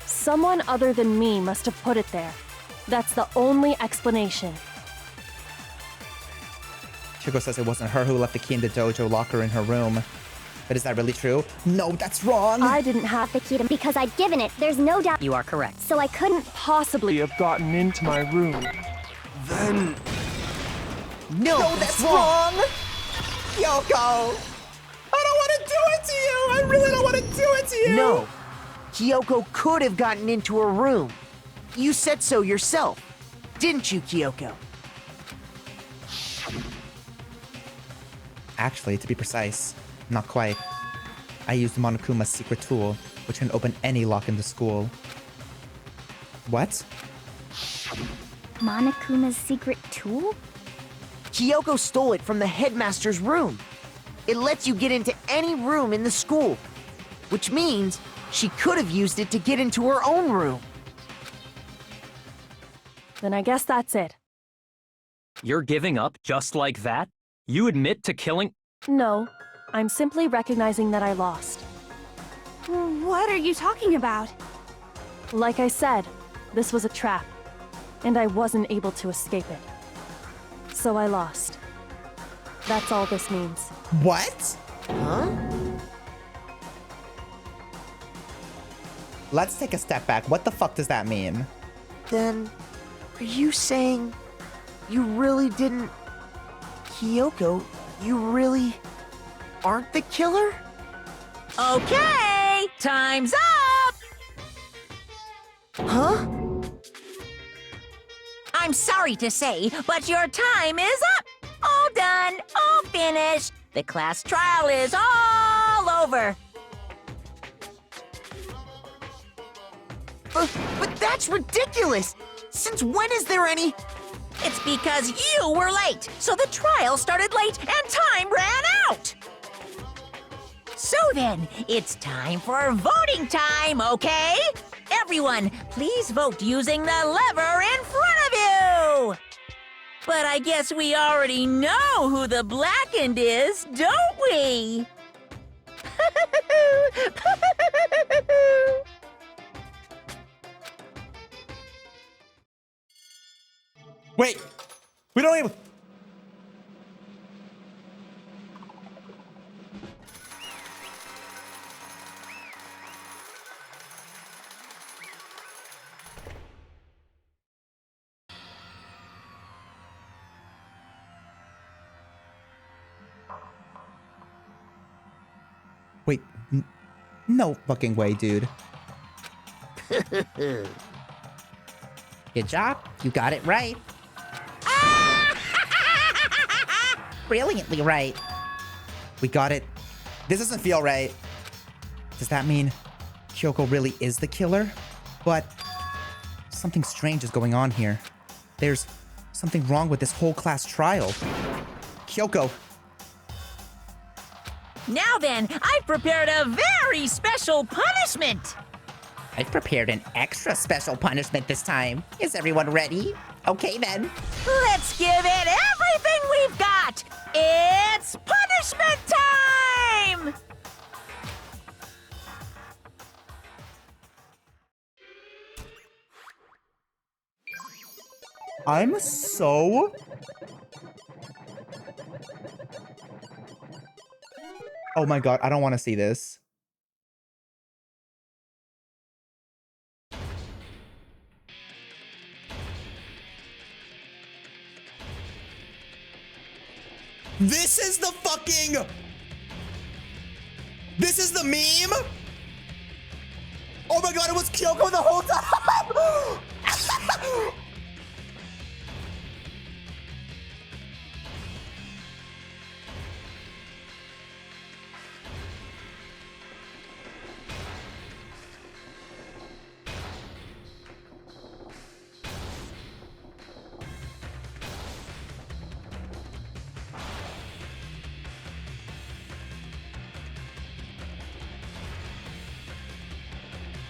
Someone other than me must have put it there. That's the only explanation. Kyoko says it wasn't her who left the key in the dojo locker in her room. But is that really true? No, that's wrong! I didn't have the key to because I'd given it. There's no doubt. You are correct. So I couldn't possibly have gotten into my room. Then... No, that's wrong! Kyoko! I don't want to do it to you! I really don't want to do it to you! No. Kyoko could have gotten into her room. You said so yourself. Didn't you, Kyoko? Actually, to be precise, not quite. I used Monokuma's secret tool, which can open any lock in the school. What? Monokuma's secret tool? Kyoko stole it from the headmaster's room. It lets you get into any room in the school, which means she could have used it to get into her own room. Then I guess that's it. You're giving up just like that? You admit to killing... No, I'm simply recognizing that I lost. What are you talking about? Like I said, this was a trap, and I wasn't able to escape it. So I lost. That's all this means. What? Huh? Let's take a step back. What the fuck does that mean? Then, are you saying you really didn't... Kyoko, you really aren't the killer? Okay, time's up! Huh? I'm sorry to say, but your time is up! All done, all finished. The class trial is all over. But that's ridiculous! Since when is there any... It's because you were late, so the trial started late and time ran out! So then, it's time for voting time, okay? Everyone, please vote using the lever in front of you! But I guess we already know who the blackened is, don't we? Wait! We don't even... Wait, no fucking way, dude. Good job. You got it right. Brilliantly right. We got it. This doesn't feel right. Does that mean Kyoko really is the killer? But something strange is going on here. There's something wrong with this whole class trial. Kyoko. Now then, I've prepared a very special punishment. I've prepared an extra special punishment this time. Is everyone ready? Okay then. Let's give it everything we've got. It's punishment time! I'm so... Oh my god, I don't want to see this. This is the fucking... This is the meme? Oh my god, it was Kyoko the whole time!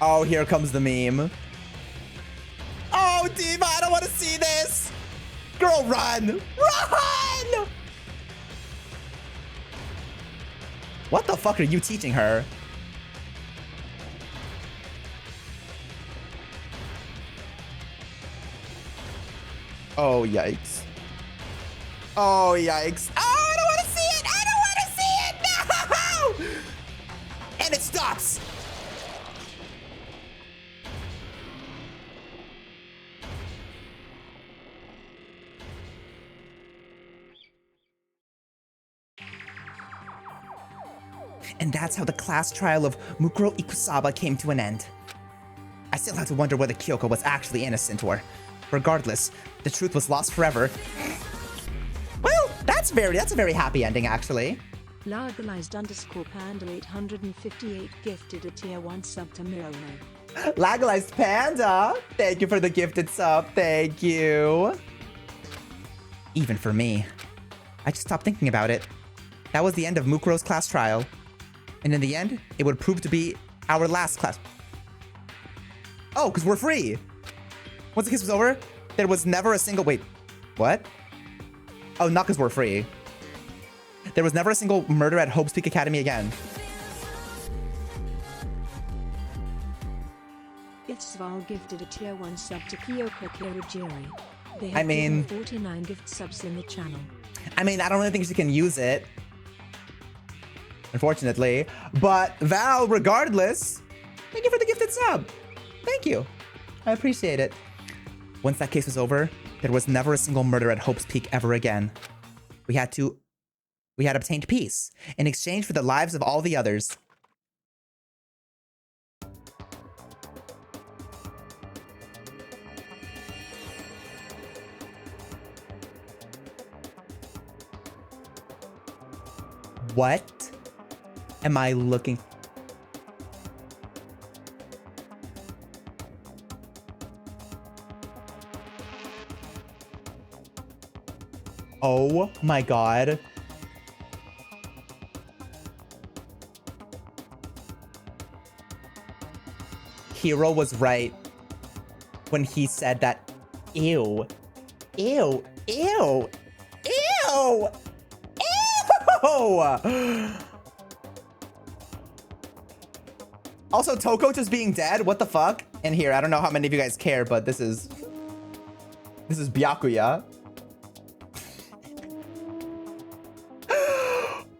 Oh, here comes the meme. Oh, Diva, I don't want to see this. Girl, run. Run! What the fuck are you teaching her? Oh, yikes. Oh, yikes. Oh, I don't want to see it. I don't want to see it. No! And it stops. And that's how the class trial of Mukuro Ikusaba came to an end. I still have to wonder whether Kyoko was actually innocent or... Regardless, the truth was lost forever. Well, that's a very happy ending, actually. Lagalized_Panda 858 gifted a tier 1 sub to Mirono. Lagalized Panda! Thank you for the gifted sub, thank you. Even for me. I just stopped thinking about it. That was the end of Mukuro's class trial. And in the end, it would prove to be our last class. Oh, because we're free. Once the case was over, there was never a single... Wait, what? Oh, not because we're free. There was never a single murder at Hope's Peak Academy again. Itzval gifted a tier 1 sub to Kyoko Kirujiri. They I have mean... 49 gift subs in the channel. I mean, I don't really think she can use it. Unfortunately. But Val, regardless, thank you for the gifted sub. Thank you. I appreciate it. Once that case was over, there was never a single murder at Hope's Peak ever again. We had obtained peace in exchange for the lives of all the others. What am I looking? Oh my god. Hiro was right when he said that. Ew. Ew. Ew. Ew. Ew. Also, Toko just being dead. What the fuck? And here, I don't know how many of you guys care, but this is Byakuya.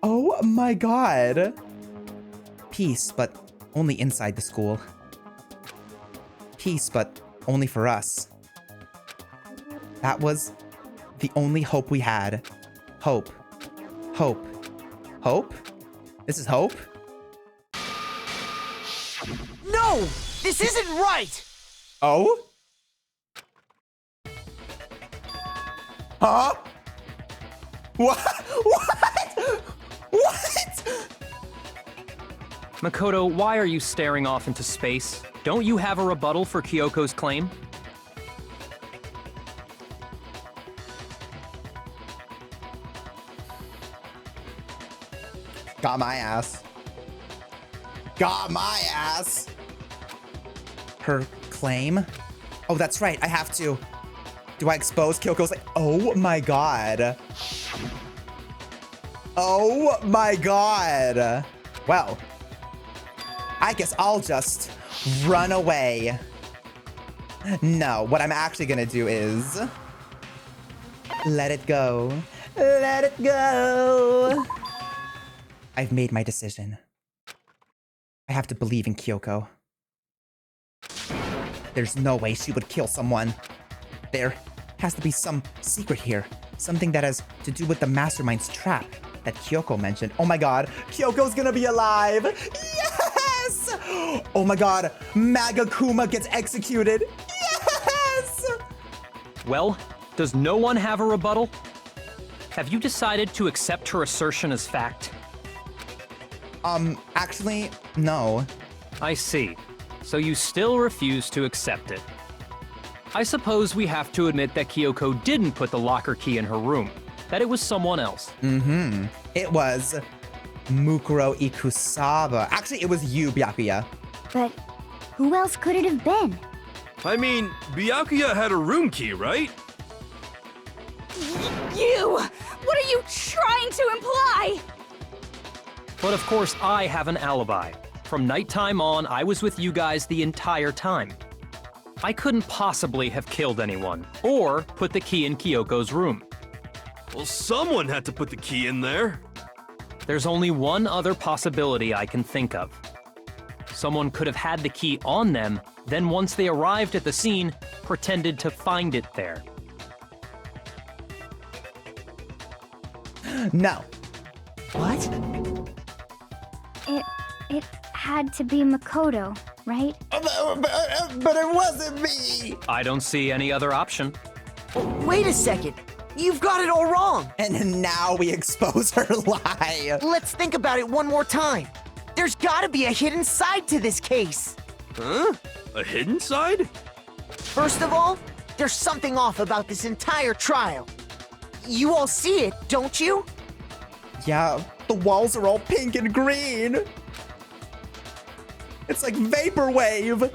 Oh my god. Peace, but only inside the school. Peace, but only for us. That was the only hope we had. Hope. Hope. Hope? This is hope? No! This isn't right! Oh? Huh? What? What? What? Makoto, why are you staring off into space? Don't you have a rebuttal for Kyoko's claim? Got my ass. Got my ass. Her claim? Oh, that's right. I have to. Do I expose Kyoko's like, oh my god. Oh my god. Well, I guess I'll just run away. No, what I'm actually gonna do is let it go. Let it go. I've made my decision. I have to believe in Kyoko. There's no way she would kill someone. There has to be some secret here. Something that has to do with the Mastermind's trap that Kyoko mentioned. Oh my god, Kyoko's gonna be alive! Yes! Oh my god, Magakuma gets executed! Yes! Well, does no one have a rebuttal? Have you decided to accept her assertion as fact? Actually, no. I see. So you still refuse to accept it. I suppose we have to admit that Kyoko didn't put the locker key in her room, that it was someone else. Mm-hmm. It was Mukuro Ikusaba. Actually, it was you, Byakuya. But who else could it have been? I mean, Byakuya had a room key, right? You! What are you trying to imply? But of course, I have an alibi. From nighttime on, I was with you guys the entire time. I couldn't possibly have killed anyone, or put the key in Kyoko's room. Well, someone had to put the key in there. There's only one other possibility I can think of. Someone could have had the key on them, then once they arrived at the scene, pretended to find it there. No. What? It had to be Makoto, right? But it wasn't me! I don't see any other option. Wait a second. You've got it all wrong. And now we expose her lie. Let's think about it one more time. There's gotta be a hidden side to this case. Huh? A hidden side? First of all, there's something off about this entire trial. You all see it, don't you? Yeah, the walls are all pink and green. It's like vaporwave.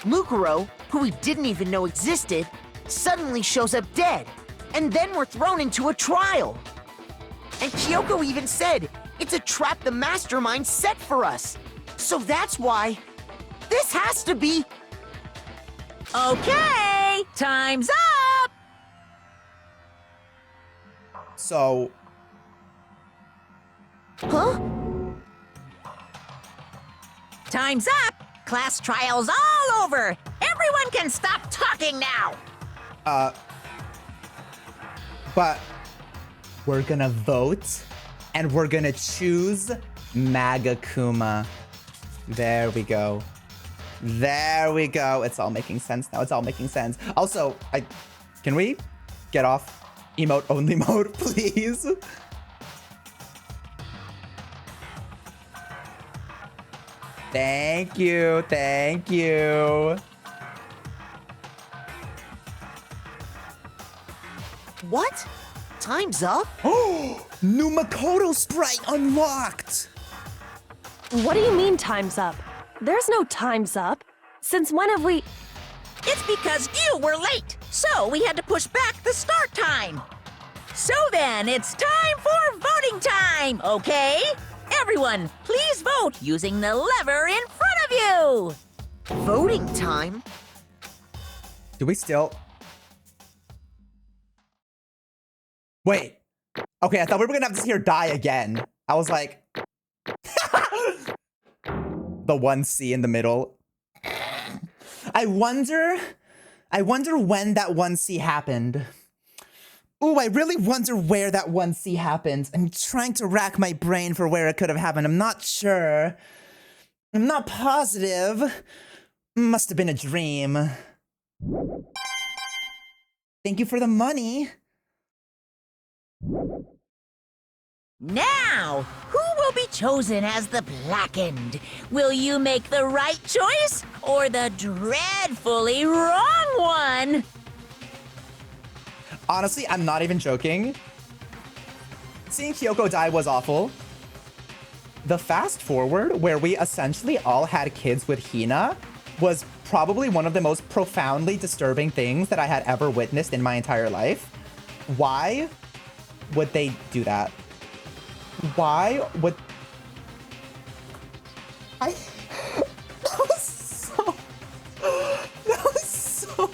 Mukuro, who we didn't even know existed, suddenly shows up dead. And then we're thrown into a trial. And Kyoko even said, it's a trap the Mastermind set for us. So that's why this has to be... Okay, time's up! So... Huh? Time's up! class trials all over. Everyone can stop talking now. But we're gonna vote and we're gonna choose Magakuma. There we go. There we go. It's all making sense now. It's all making sense. Also, can we get off emote only mode, please? Thank you. Thank you. What? Time's up? Oh, new Mukuro sprite unlocked. What do you mean time's up? There's no time's up. Since when have we... It's because you were late, so we had to push back the start time. So then, it's time for voting time, okay? Everyone, please vote using the lever in front of you. Voting time? Do we still... Wait. Okay, I thought we were gonna have to see her die again. I was like... The 1C in the middle. I wonder when that 1C happened. Ooh, I really wonder where that 1C happened. I'm trying to rack my brain for where it could have happened. I'm not sure. I'm not positive. Must have been a dream. Thank you for the money. Now, who will be chosen as the Blackened? Will you make the right choice or the dreadfully wrong one? Honestly, I'm not even joking. Seeing Kyoko die was awful. The fast forward where we essentially all had kids with Hina was probably one of the most profoundly disturbing things that I had ever witnessed in my entire life. Why would they do that? Why would... That was so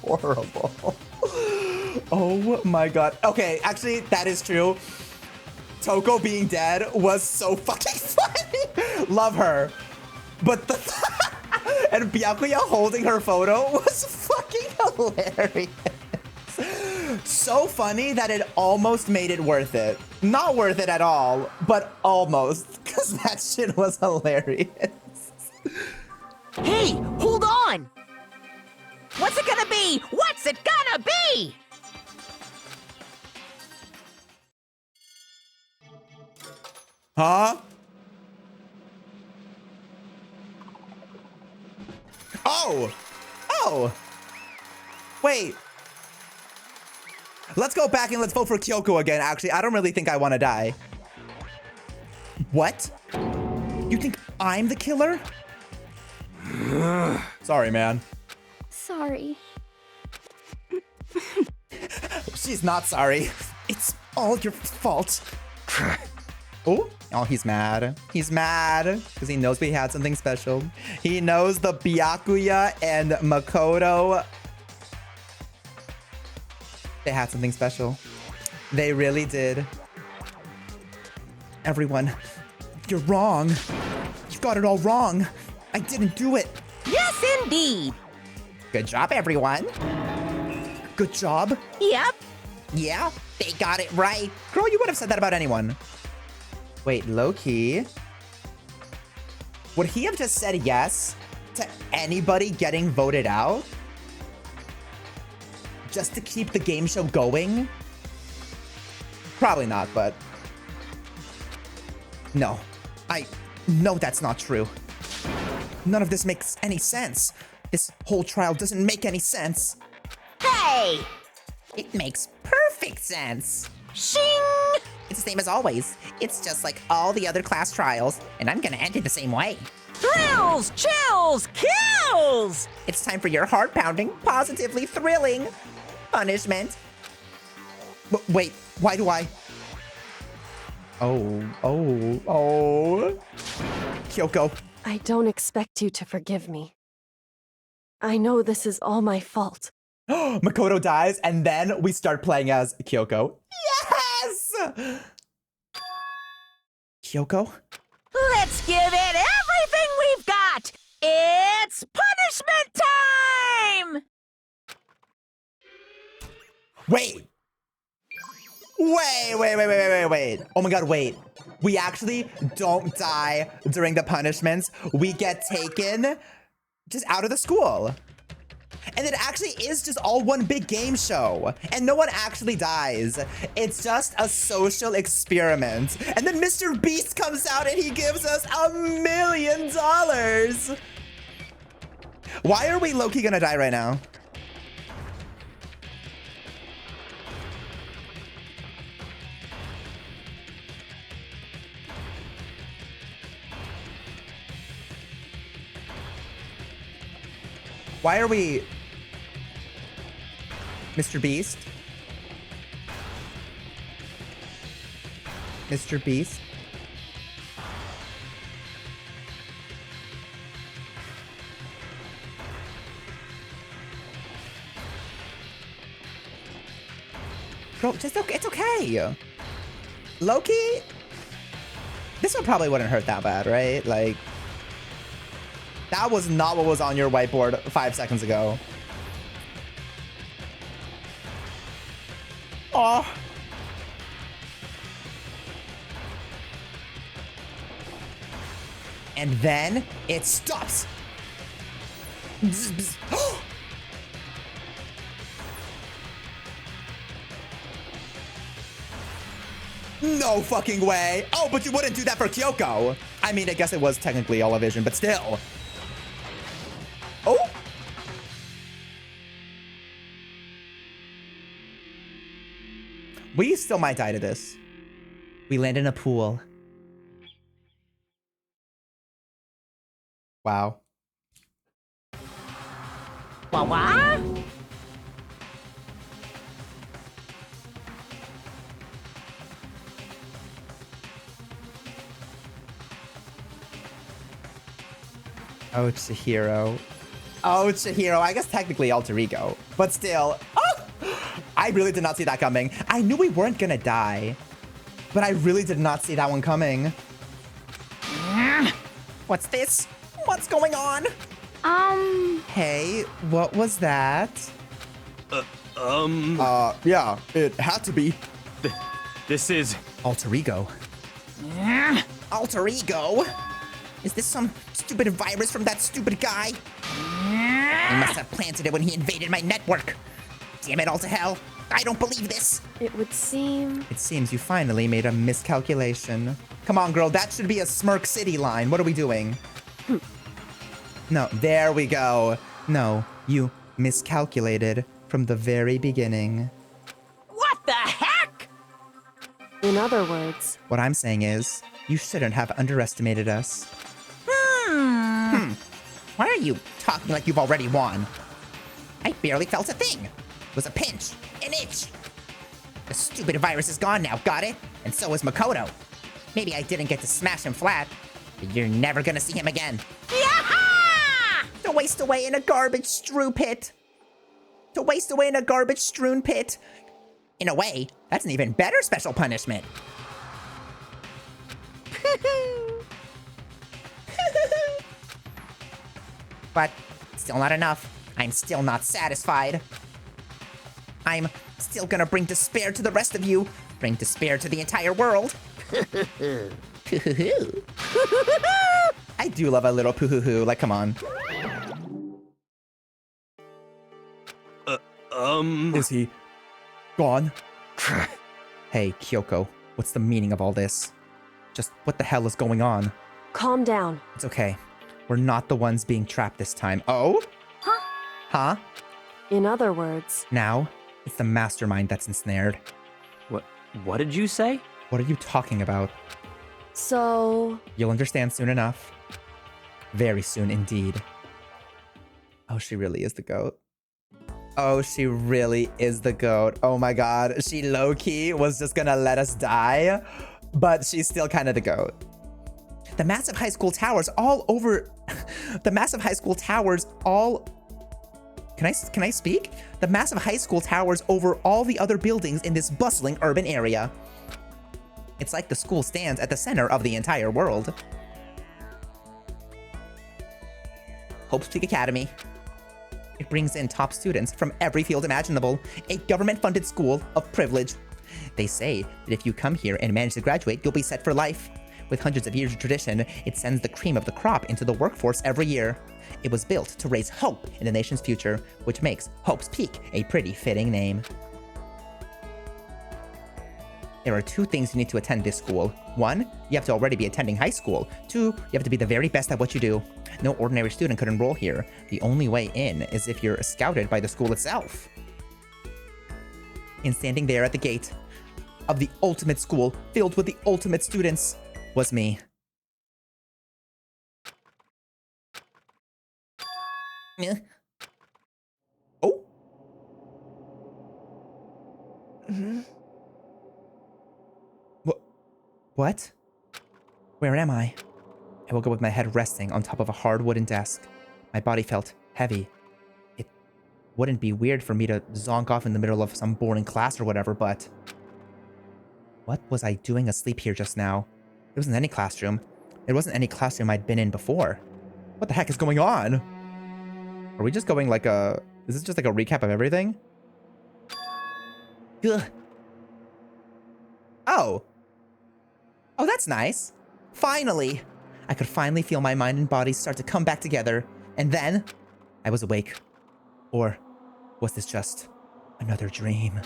horrible. Oh my god. Okay, actually, that is true. Toko being dead was so fucking funny. Love her. But the... and Byakuya holding her photo was fucking hilarious. So funny that it almost made it worth it. Not worth it at all, but almost. Because that shit was hilarious. Hey, hold on! What's it gonna be? What's it gonna be? Huh? Oh! Oh! Wait. Let's go back and let's vote for Kyoko again, actually. I don't really think I want to die. What? You think I'm the killer? Sorry, man. Sorry. She's not sorry. It's all your fault. Oh, he's mad. He's mad because he knows we had something special. He knows the Byakuya and Makoto. They had something special. They really did. Everyone, you're wrong. You got it all wrong. I didn't do it. Yes, indeed. Good job, everyone. Good job. Yep. Yeah, they got it right. Girl, you would have said that about anyone. Wait, low-key. Would he have just said yes to anybody getting voted out? Just to keep the game show going? Probably not, but... No. I know that's not true. None of this makes any sense. This whole trial doesn't make any sense. Hey! It makes perfect sense. Shing! It's the same as always. It's just like all the other class trials, and I'm gonna end it the same way. Thrills, chills, kills! It's time for your heart-pounding, positively thrilling punishment. Wait, why do I... Oh. Kyoko. I don't expect you to forgive me. I know this is all my fault. Makoto dies, and then we start playing as Kyoko. Yes! Kyoko? Let's give it everything we've got! It's punishment time! Wait. Wait. Oh my god, wait. We actually don't die during the punishments. We get taken just out of the school. And it actually is just all one big game show. And no one actually dies. It's just a social experiment. And then Mr. Beast comes out and he gives us $1 million. Why are we low-key gonna die right now? Why are we... Mr. Beast? Mr. Beast? Bro, just okay. It's okay. Loki? This one probably wouldn't hurt that bad, right? Like... That was not what was on your whiteboard 5 seconds ago. Oh. And then it stops. No fucking way. Oh, but you wouldn't do that for Kyoko. I mean, I guess it was technically Elevision, but still. Oh. We still might die to this. We land in a pool. Wow. What? Oh, Chihiro. Oh, Chihiro. I guess technically alter ego. But still. Oh! I really did not see that coming. I knew we weren't gonna die. But I really did not see that one coming. What's this? What's going on? Hey, what was that? Yeah, it had to be. This is... Alter ego. Alter ego? Is this some stupid virus from that stupid guy? He must have planted it when he invaded my network. Damn it all to hell. I don't believe this. It would seem... It seems you finally made a miscalculation. Come on, girl. That should be a Smirk City line. What are we doing? No, there we go. No, you miscalculated from the very beginning. What the heck? In other words... What I'm saying is, you shouldn't have underestimated us. Why are you talking like you've already won? I barely felt a thing. It was a pinch, an itch. The stupid virus is gone now, got it? And so is Makoto. Maybe I didn't get to smash him flat, but you're never gonna see him again. To waste away in a garbage strewn pit. To waste away in a garbage strewn pit. In a way, that's an even better special punishment. But still not enough. I'm still not satisfied. I'm still gonna bring despair to the rest of you. Bring despair to the entire world. I do love a little poo-hoo-hoo. Like, come on. Is he gone? Hey, Kyoko. What's the meaning of all this? Just what the hell is going on? Calm down. It's okay. We're not the ones being trapped this time. Oh? Huh? In other words... Now, it's the mastermind that's ensnared. What did you say? What are you talking about? So... You'll understand soon enough. Very soon indeed. Oh, she really is the GOAT. Oh, she really is the GOAT. Oh my god. She low-key was just gonna let us die, but she's still kind of the GOAT. The massive high school towers all over... The massive high school towers all... Can I speak? The massive high school towers over all the other buildings in this bustling urban area. It's like the school stands at the center of the entire world. Hope's Peak Academy. It brings in top students from every field imaginable, a government-funded school of privilege. They say that if you come here and manage to graduate, you'll be set for life. With hundreds of years of tradition, it sends the cream of the crop into the workforce every year. It was built to raise hope in the nation's future, which makes Hope's Peak a pretty fitting name. There are 2 things you need to attend this school. 1, you have to already be attending high school. 2, you have to be the very best at what you do. No ordinary student could enroll here. The only way in is if you're scouted by the school itself. And standing there at the gate of the ultimate school, filled with the ultimate students, was me. Oh? What? Where am I? I woke up with my head resting on top of a hard wooden desk. My body felt heavy. It wouldn't be weird for me to zonk off in the middle of some boring class or whatever, but... what was I doing asleep here just now? It wasn't any classroom. It wasn't any classroom I'd been in before. What the heck is going on? Are we just going like a... is this just like a recap of everything? Ugh. Oh. Oh, that's nice. Finally! I could finally feel my mind and body start to come back together. And then, I was awake. Or was this just another dream?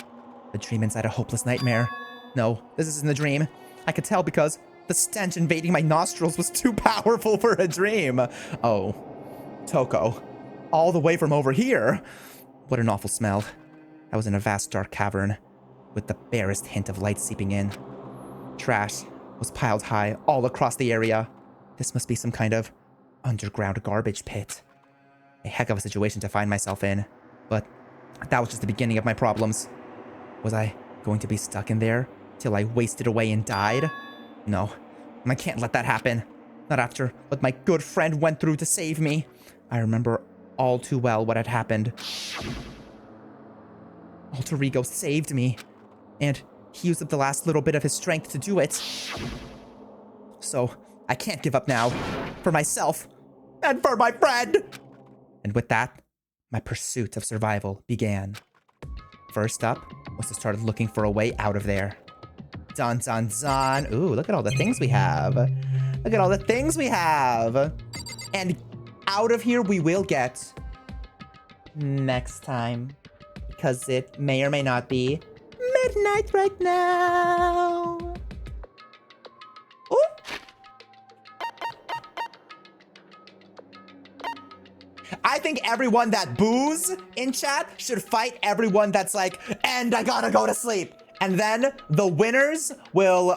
A dream inside a hopeless nightmare? No, this isn't a dream. I could tell because the stench invading my nostrils was too powerful for a dream. Oh, Toko. All the way from over here. What an awful smell. I was in a vast dark cavern with the barest hint of light seeping in. Trash was piled high all across the area. This must be some kind of underground garbage pit. A heck of a situation to find myself in, but that was just the beginning of my problems. Was I going to be stuck in there till I wasted away and died? No, I can't let that happen. Not after what my good friend went through to save me. I remember all too well what had happened. Alter Ego saved me, and he used up the last little bit of his strength to do it. So, I can't give up now. For myself, and for my friend! And with that, my pursuit of survival began. First up was to start looking for a way out of there. Dun dun dun. Ooh, look at all the things we have. Look at all the things we have. And out of here we will get next time. Because it may or may not be midnight right now. Ooh. I think everyone that boos in chat should fight everyone that's like, and I gotta go to sleep. And then the winners will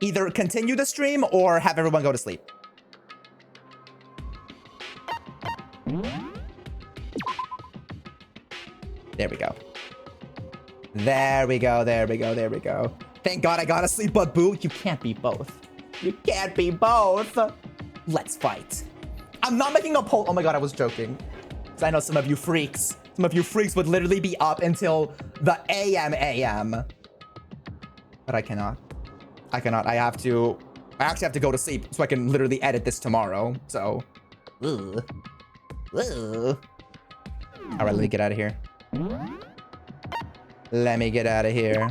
either continue the stream or have everyone go to sleep. There we go. There we go, there we go, there we go. Thank God I got to sleep, but boo, you can't be both. You can't be both. Let's fight. I'm not making a poll. Oh my God, I was joking. Because I know some of you freaks. Some of you freaks would literally be up until the AM. But I cannot. I cannot. I actually have to go to sleep so I can literally edit this tomorrow. So. Ugh. Ugh. All right, let me get out of here. Let me get out of here.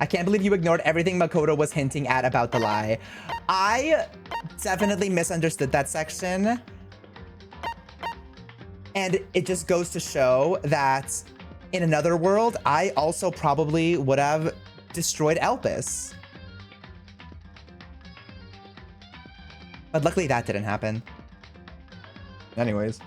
I can't believe you ignored everything Makoto was hinting at about the lie. I definitely misunderstood that section. And it just goes to show that in another world, I also probably would have destroyed Elpis. But luckily that didn't happen. Anyways.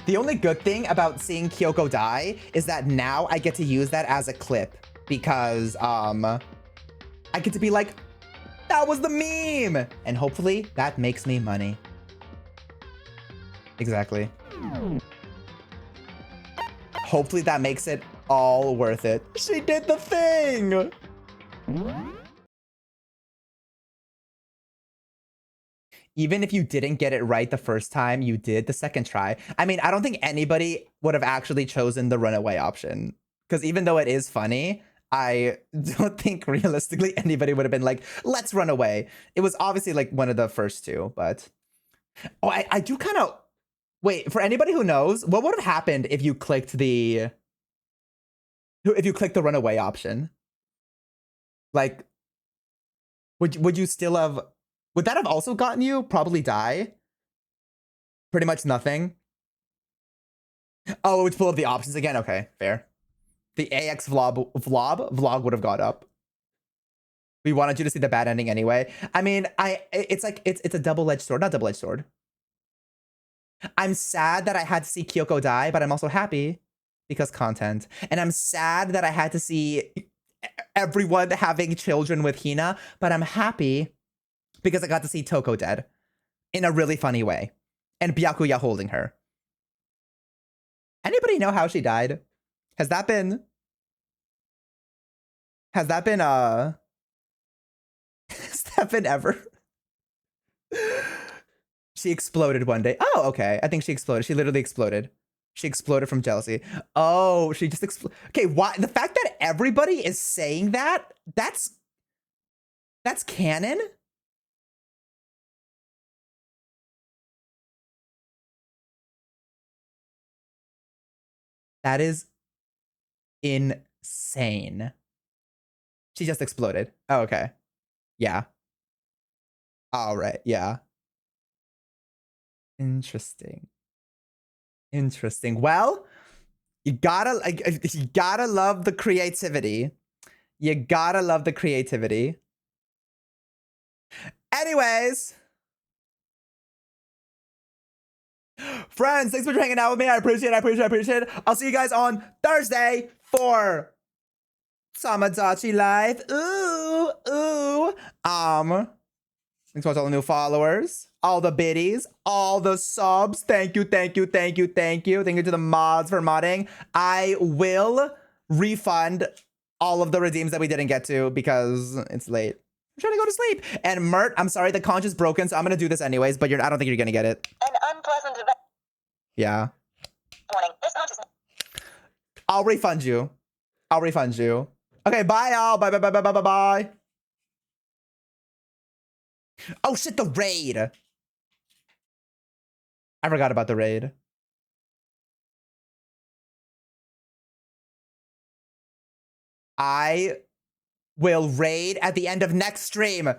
The only good thing about seeing Kyoko die is that now I get to use that as a clip. Because, I get to be like, that was the meme! And hopefully that makes me money. Exactly. Hopefully that makes it all worth it. She did the thing! Even if you didn't get it right the first time, you did the second try. I mean, I don't think anybody would have actually chosen the runaway option. Because even though it is funny, I don't think realistically anybody would have been like, let's run away. It was obviously like one of the first two, but oh, I do kind of wait for anybody who knows what would have happened if you clicked the runaway option. Like, would you still have? Would that have also gotten you probably die? Pretty much nothing. Oh, it would pull up the options again. Okay, fair. The AX vlog would have got up. We wanted you to see the bad ending anyway. I mean, it's like it's a double-edged sword, not double-edged sword. I'm sad that I had to see Kyoko die, but I'm also happy because content. And I'm sad that I had to see everyone having children with Hina, but I'm happy because I got to see Toko dead in a really funny way. And Byakuya holding her. Anybody know how she died? Has that been has that been ever? She exploded one day. Oh, okay. I think she exploded. She literally exploded. She exploded from jealousy. Oh, she just exploded. Okay, why? The fact that everybody is saying that, that's canon? That is insane. She just exploded. Oh, okay. Yeah. All right. Yeah. Interesting. Interesting. Well, you gotta love the creativity. You gotta love the creativity. Anyways. Friends, thanks for hanging out with me. I appreciate it. I'll see you guys on Thursday for Tamagotchi Live. Ooh. Thanks for all the new followers, all the biddies, all the subs. Thank you. Thank you to the mods for modding. I will refund all of the redeems that we didn't get to because it's late. I'm trying to go to sleep. And Mert, I'm sorry, the conch is broken, so I'm gonna do this anyways, but I don't think you're gonna get it. An unpleasant event. Yeah. Warning. This conch is... I'll refund you. Okay, bye y'all. Bye. Oh shit, the raid. I forgot about the raid. I will raid at the end of next stream.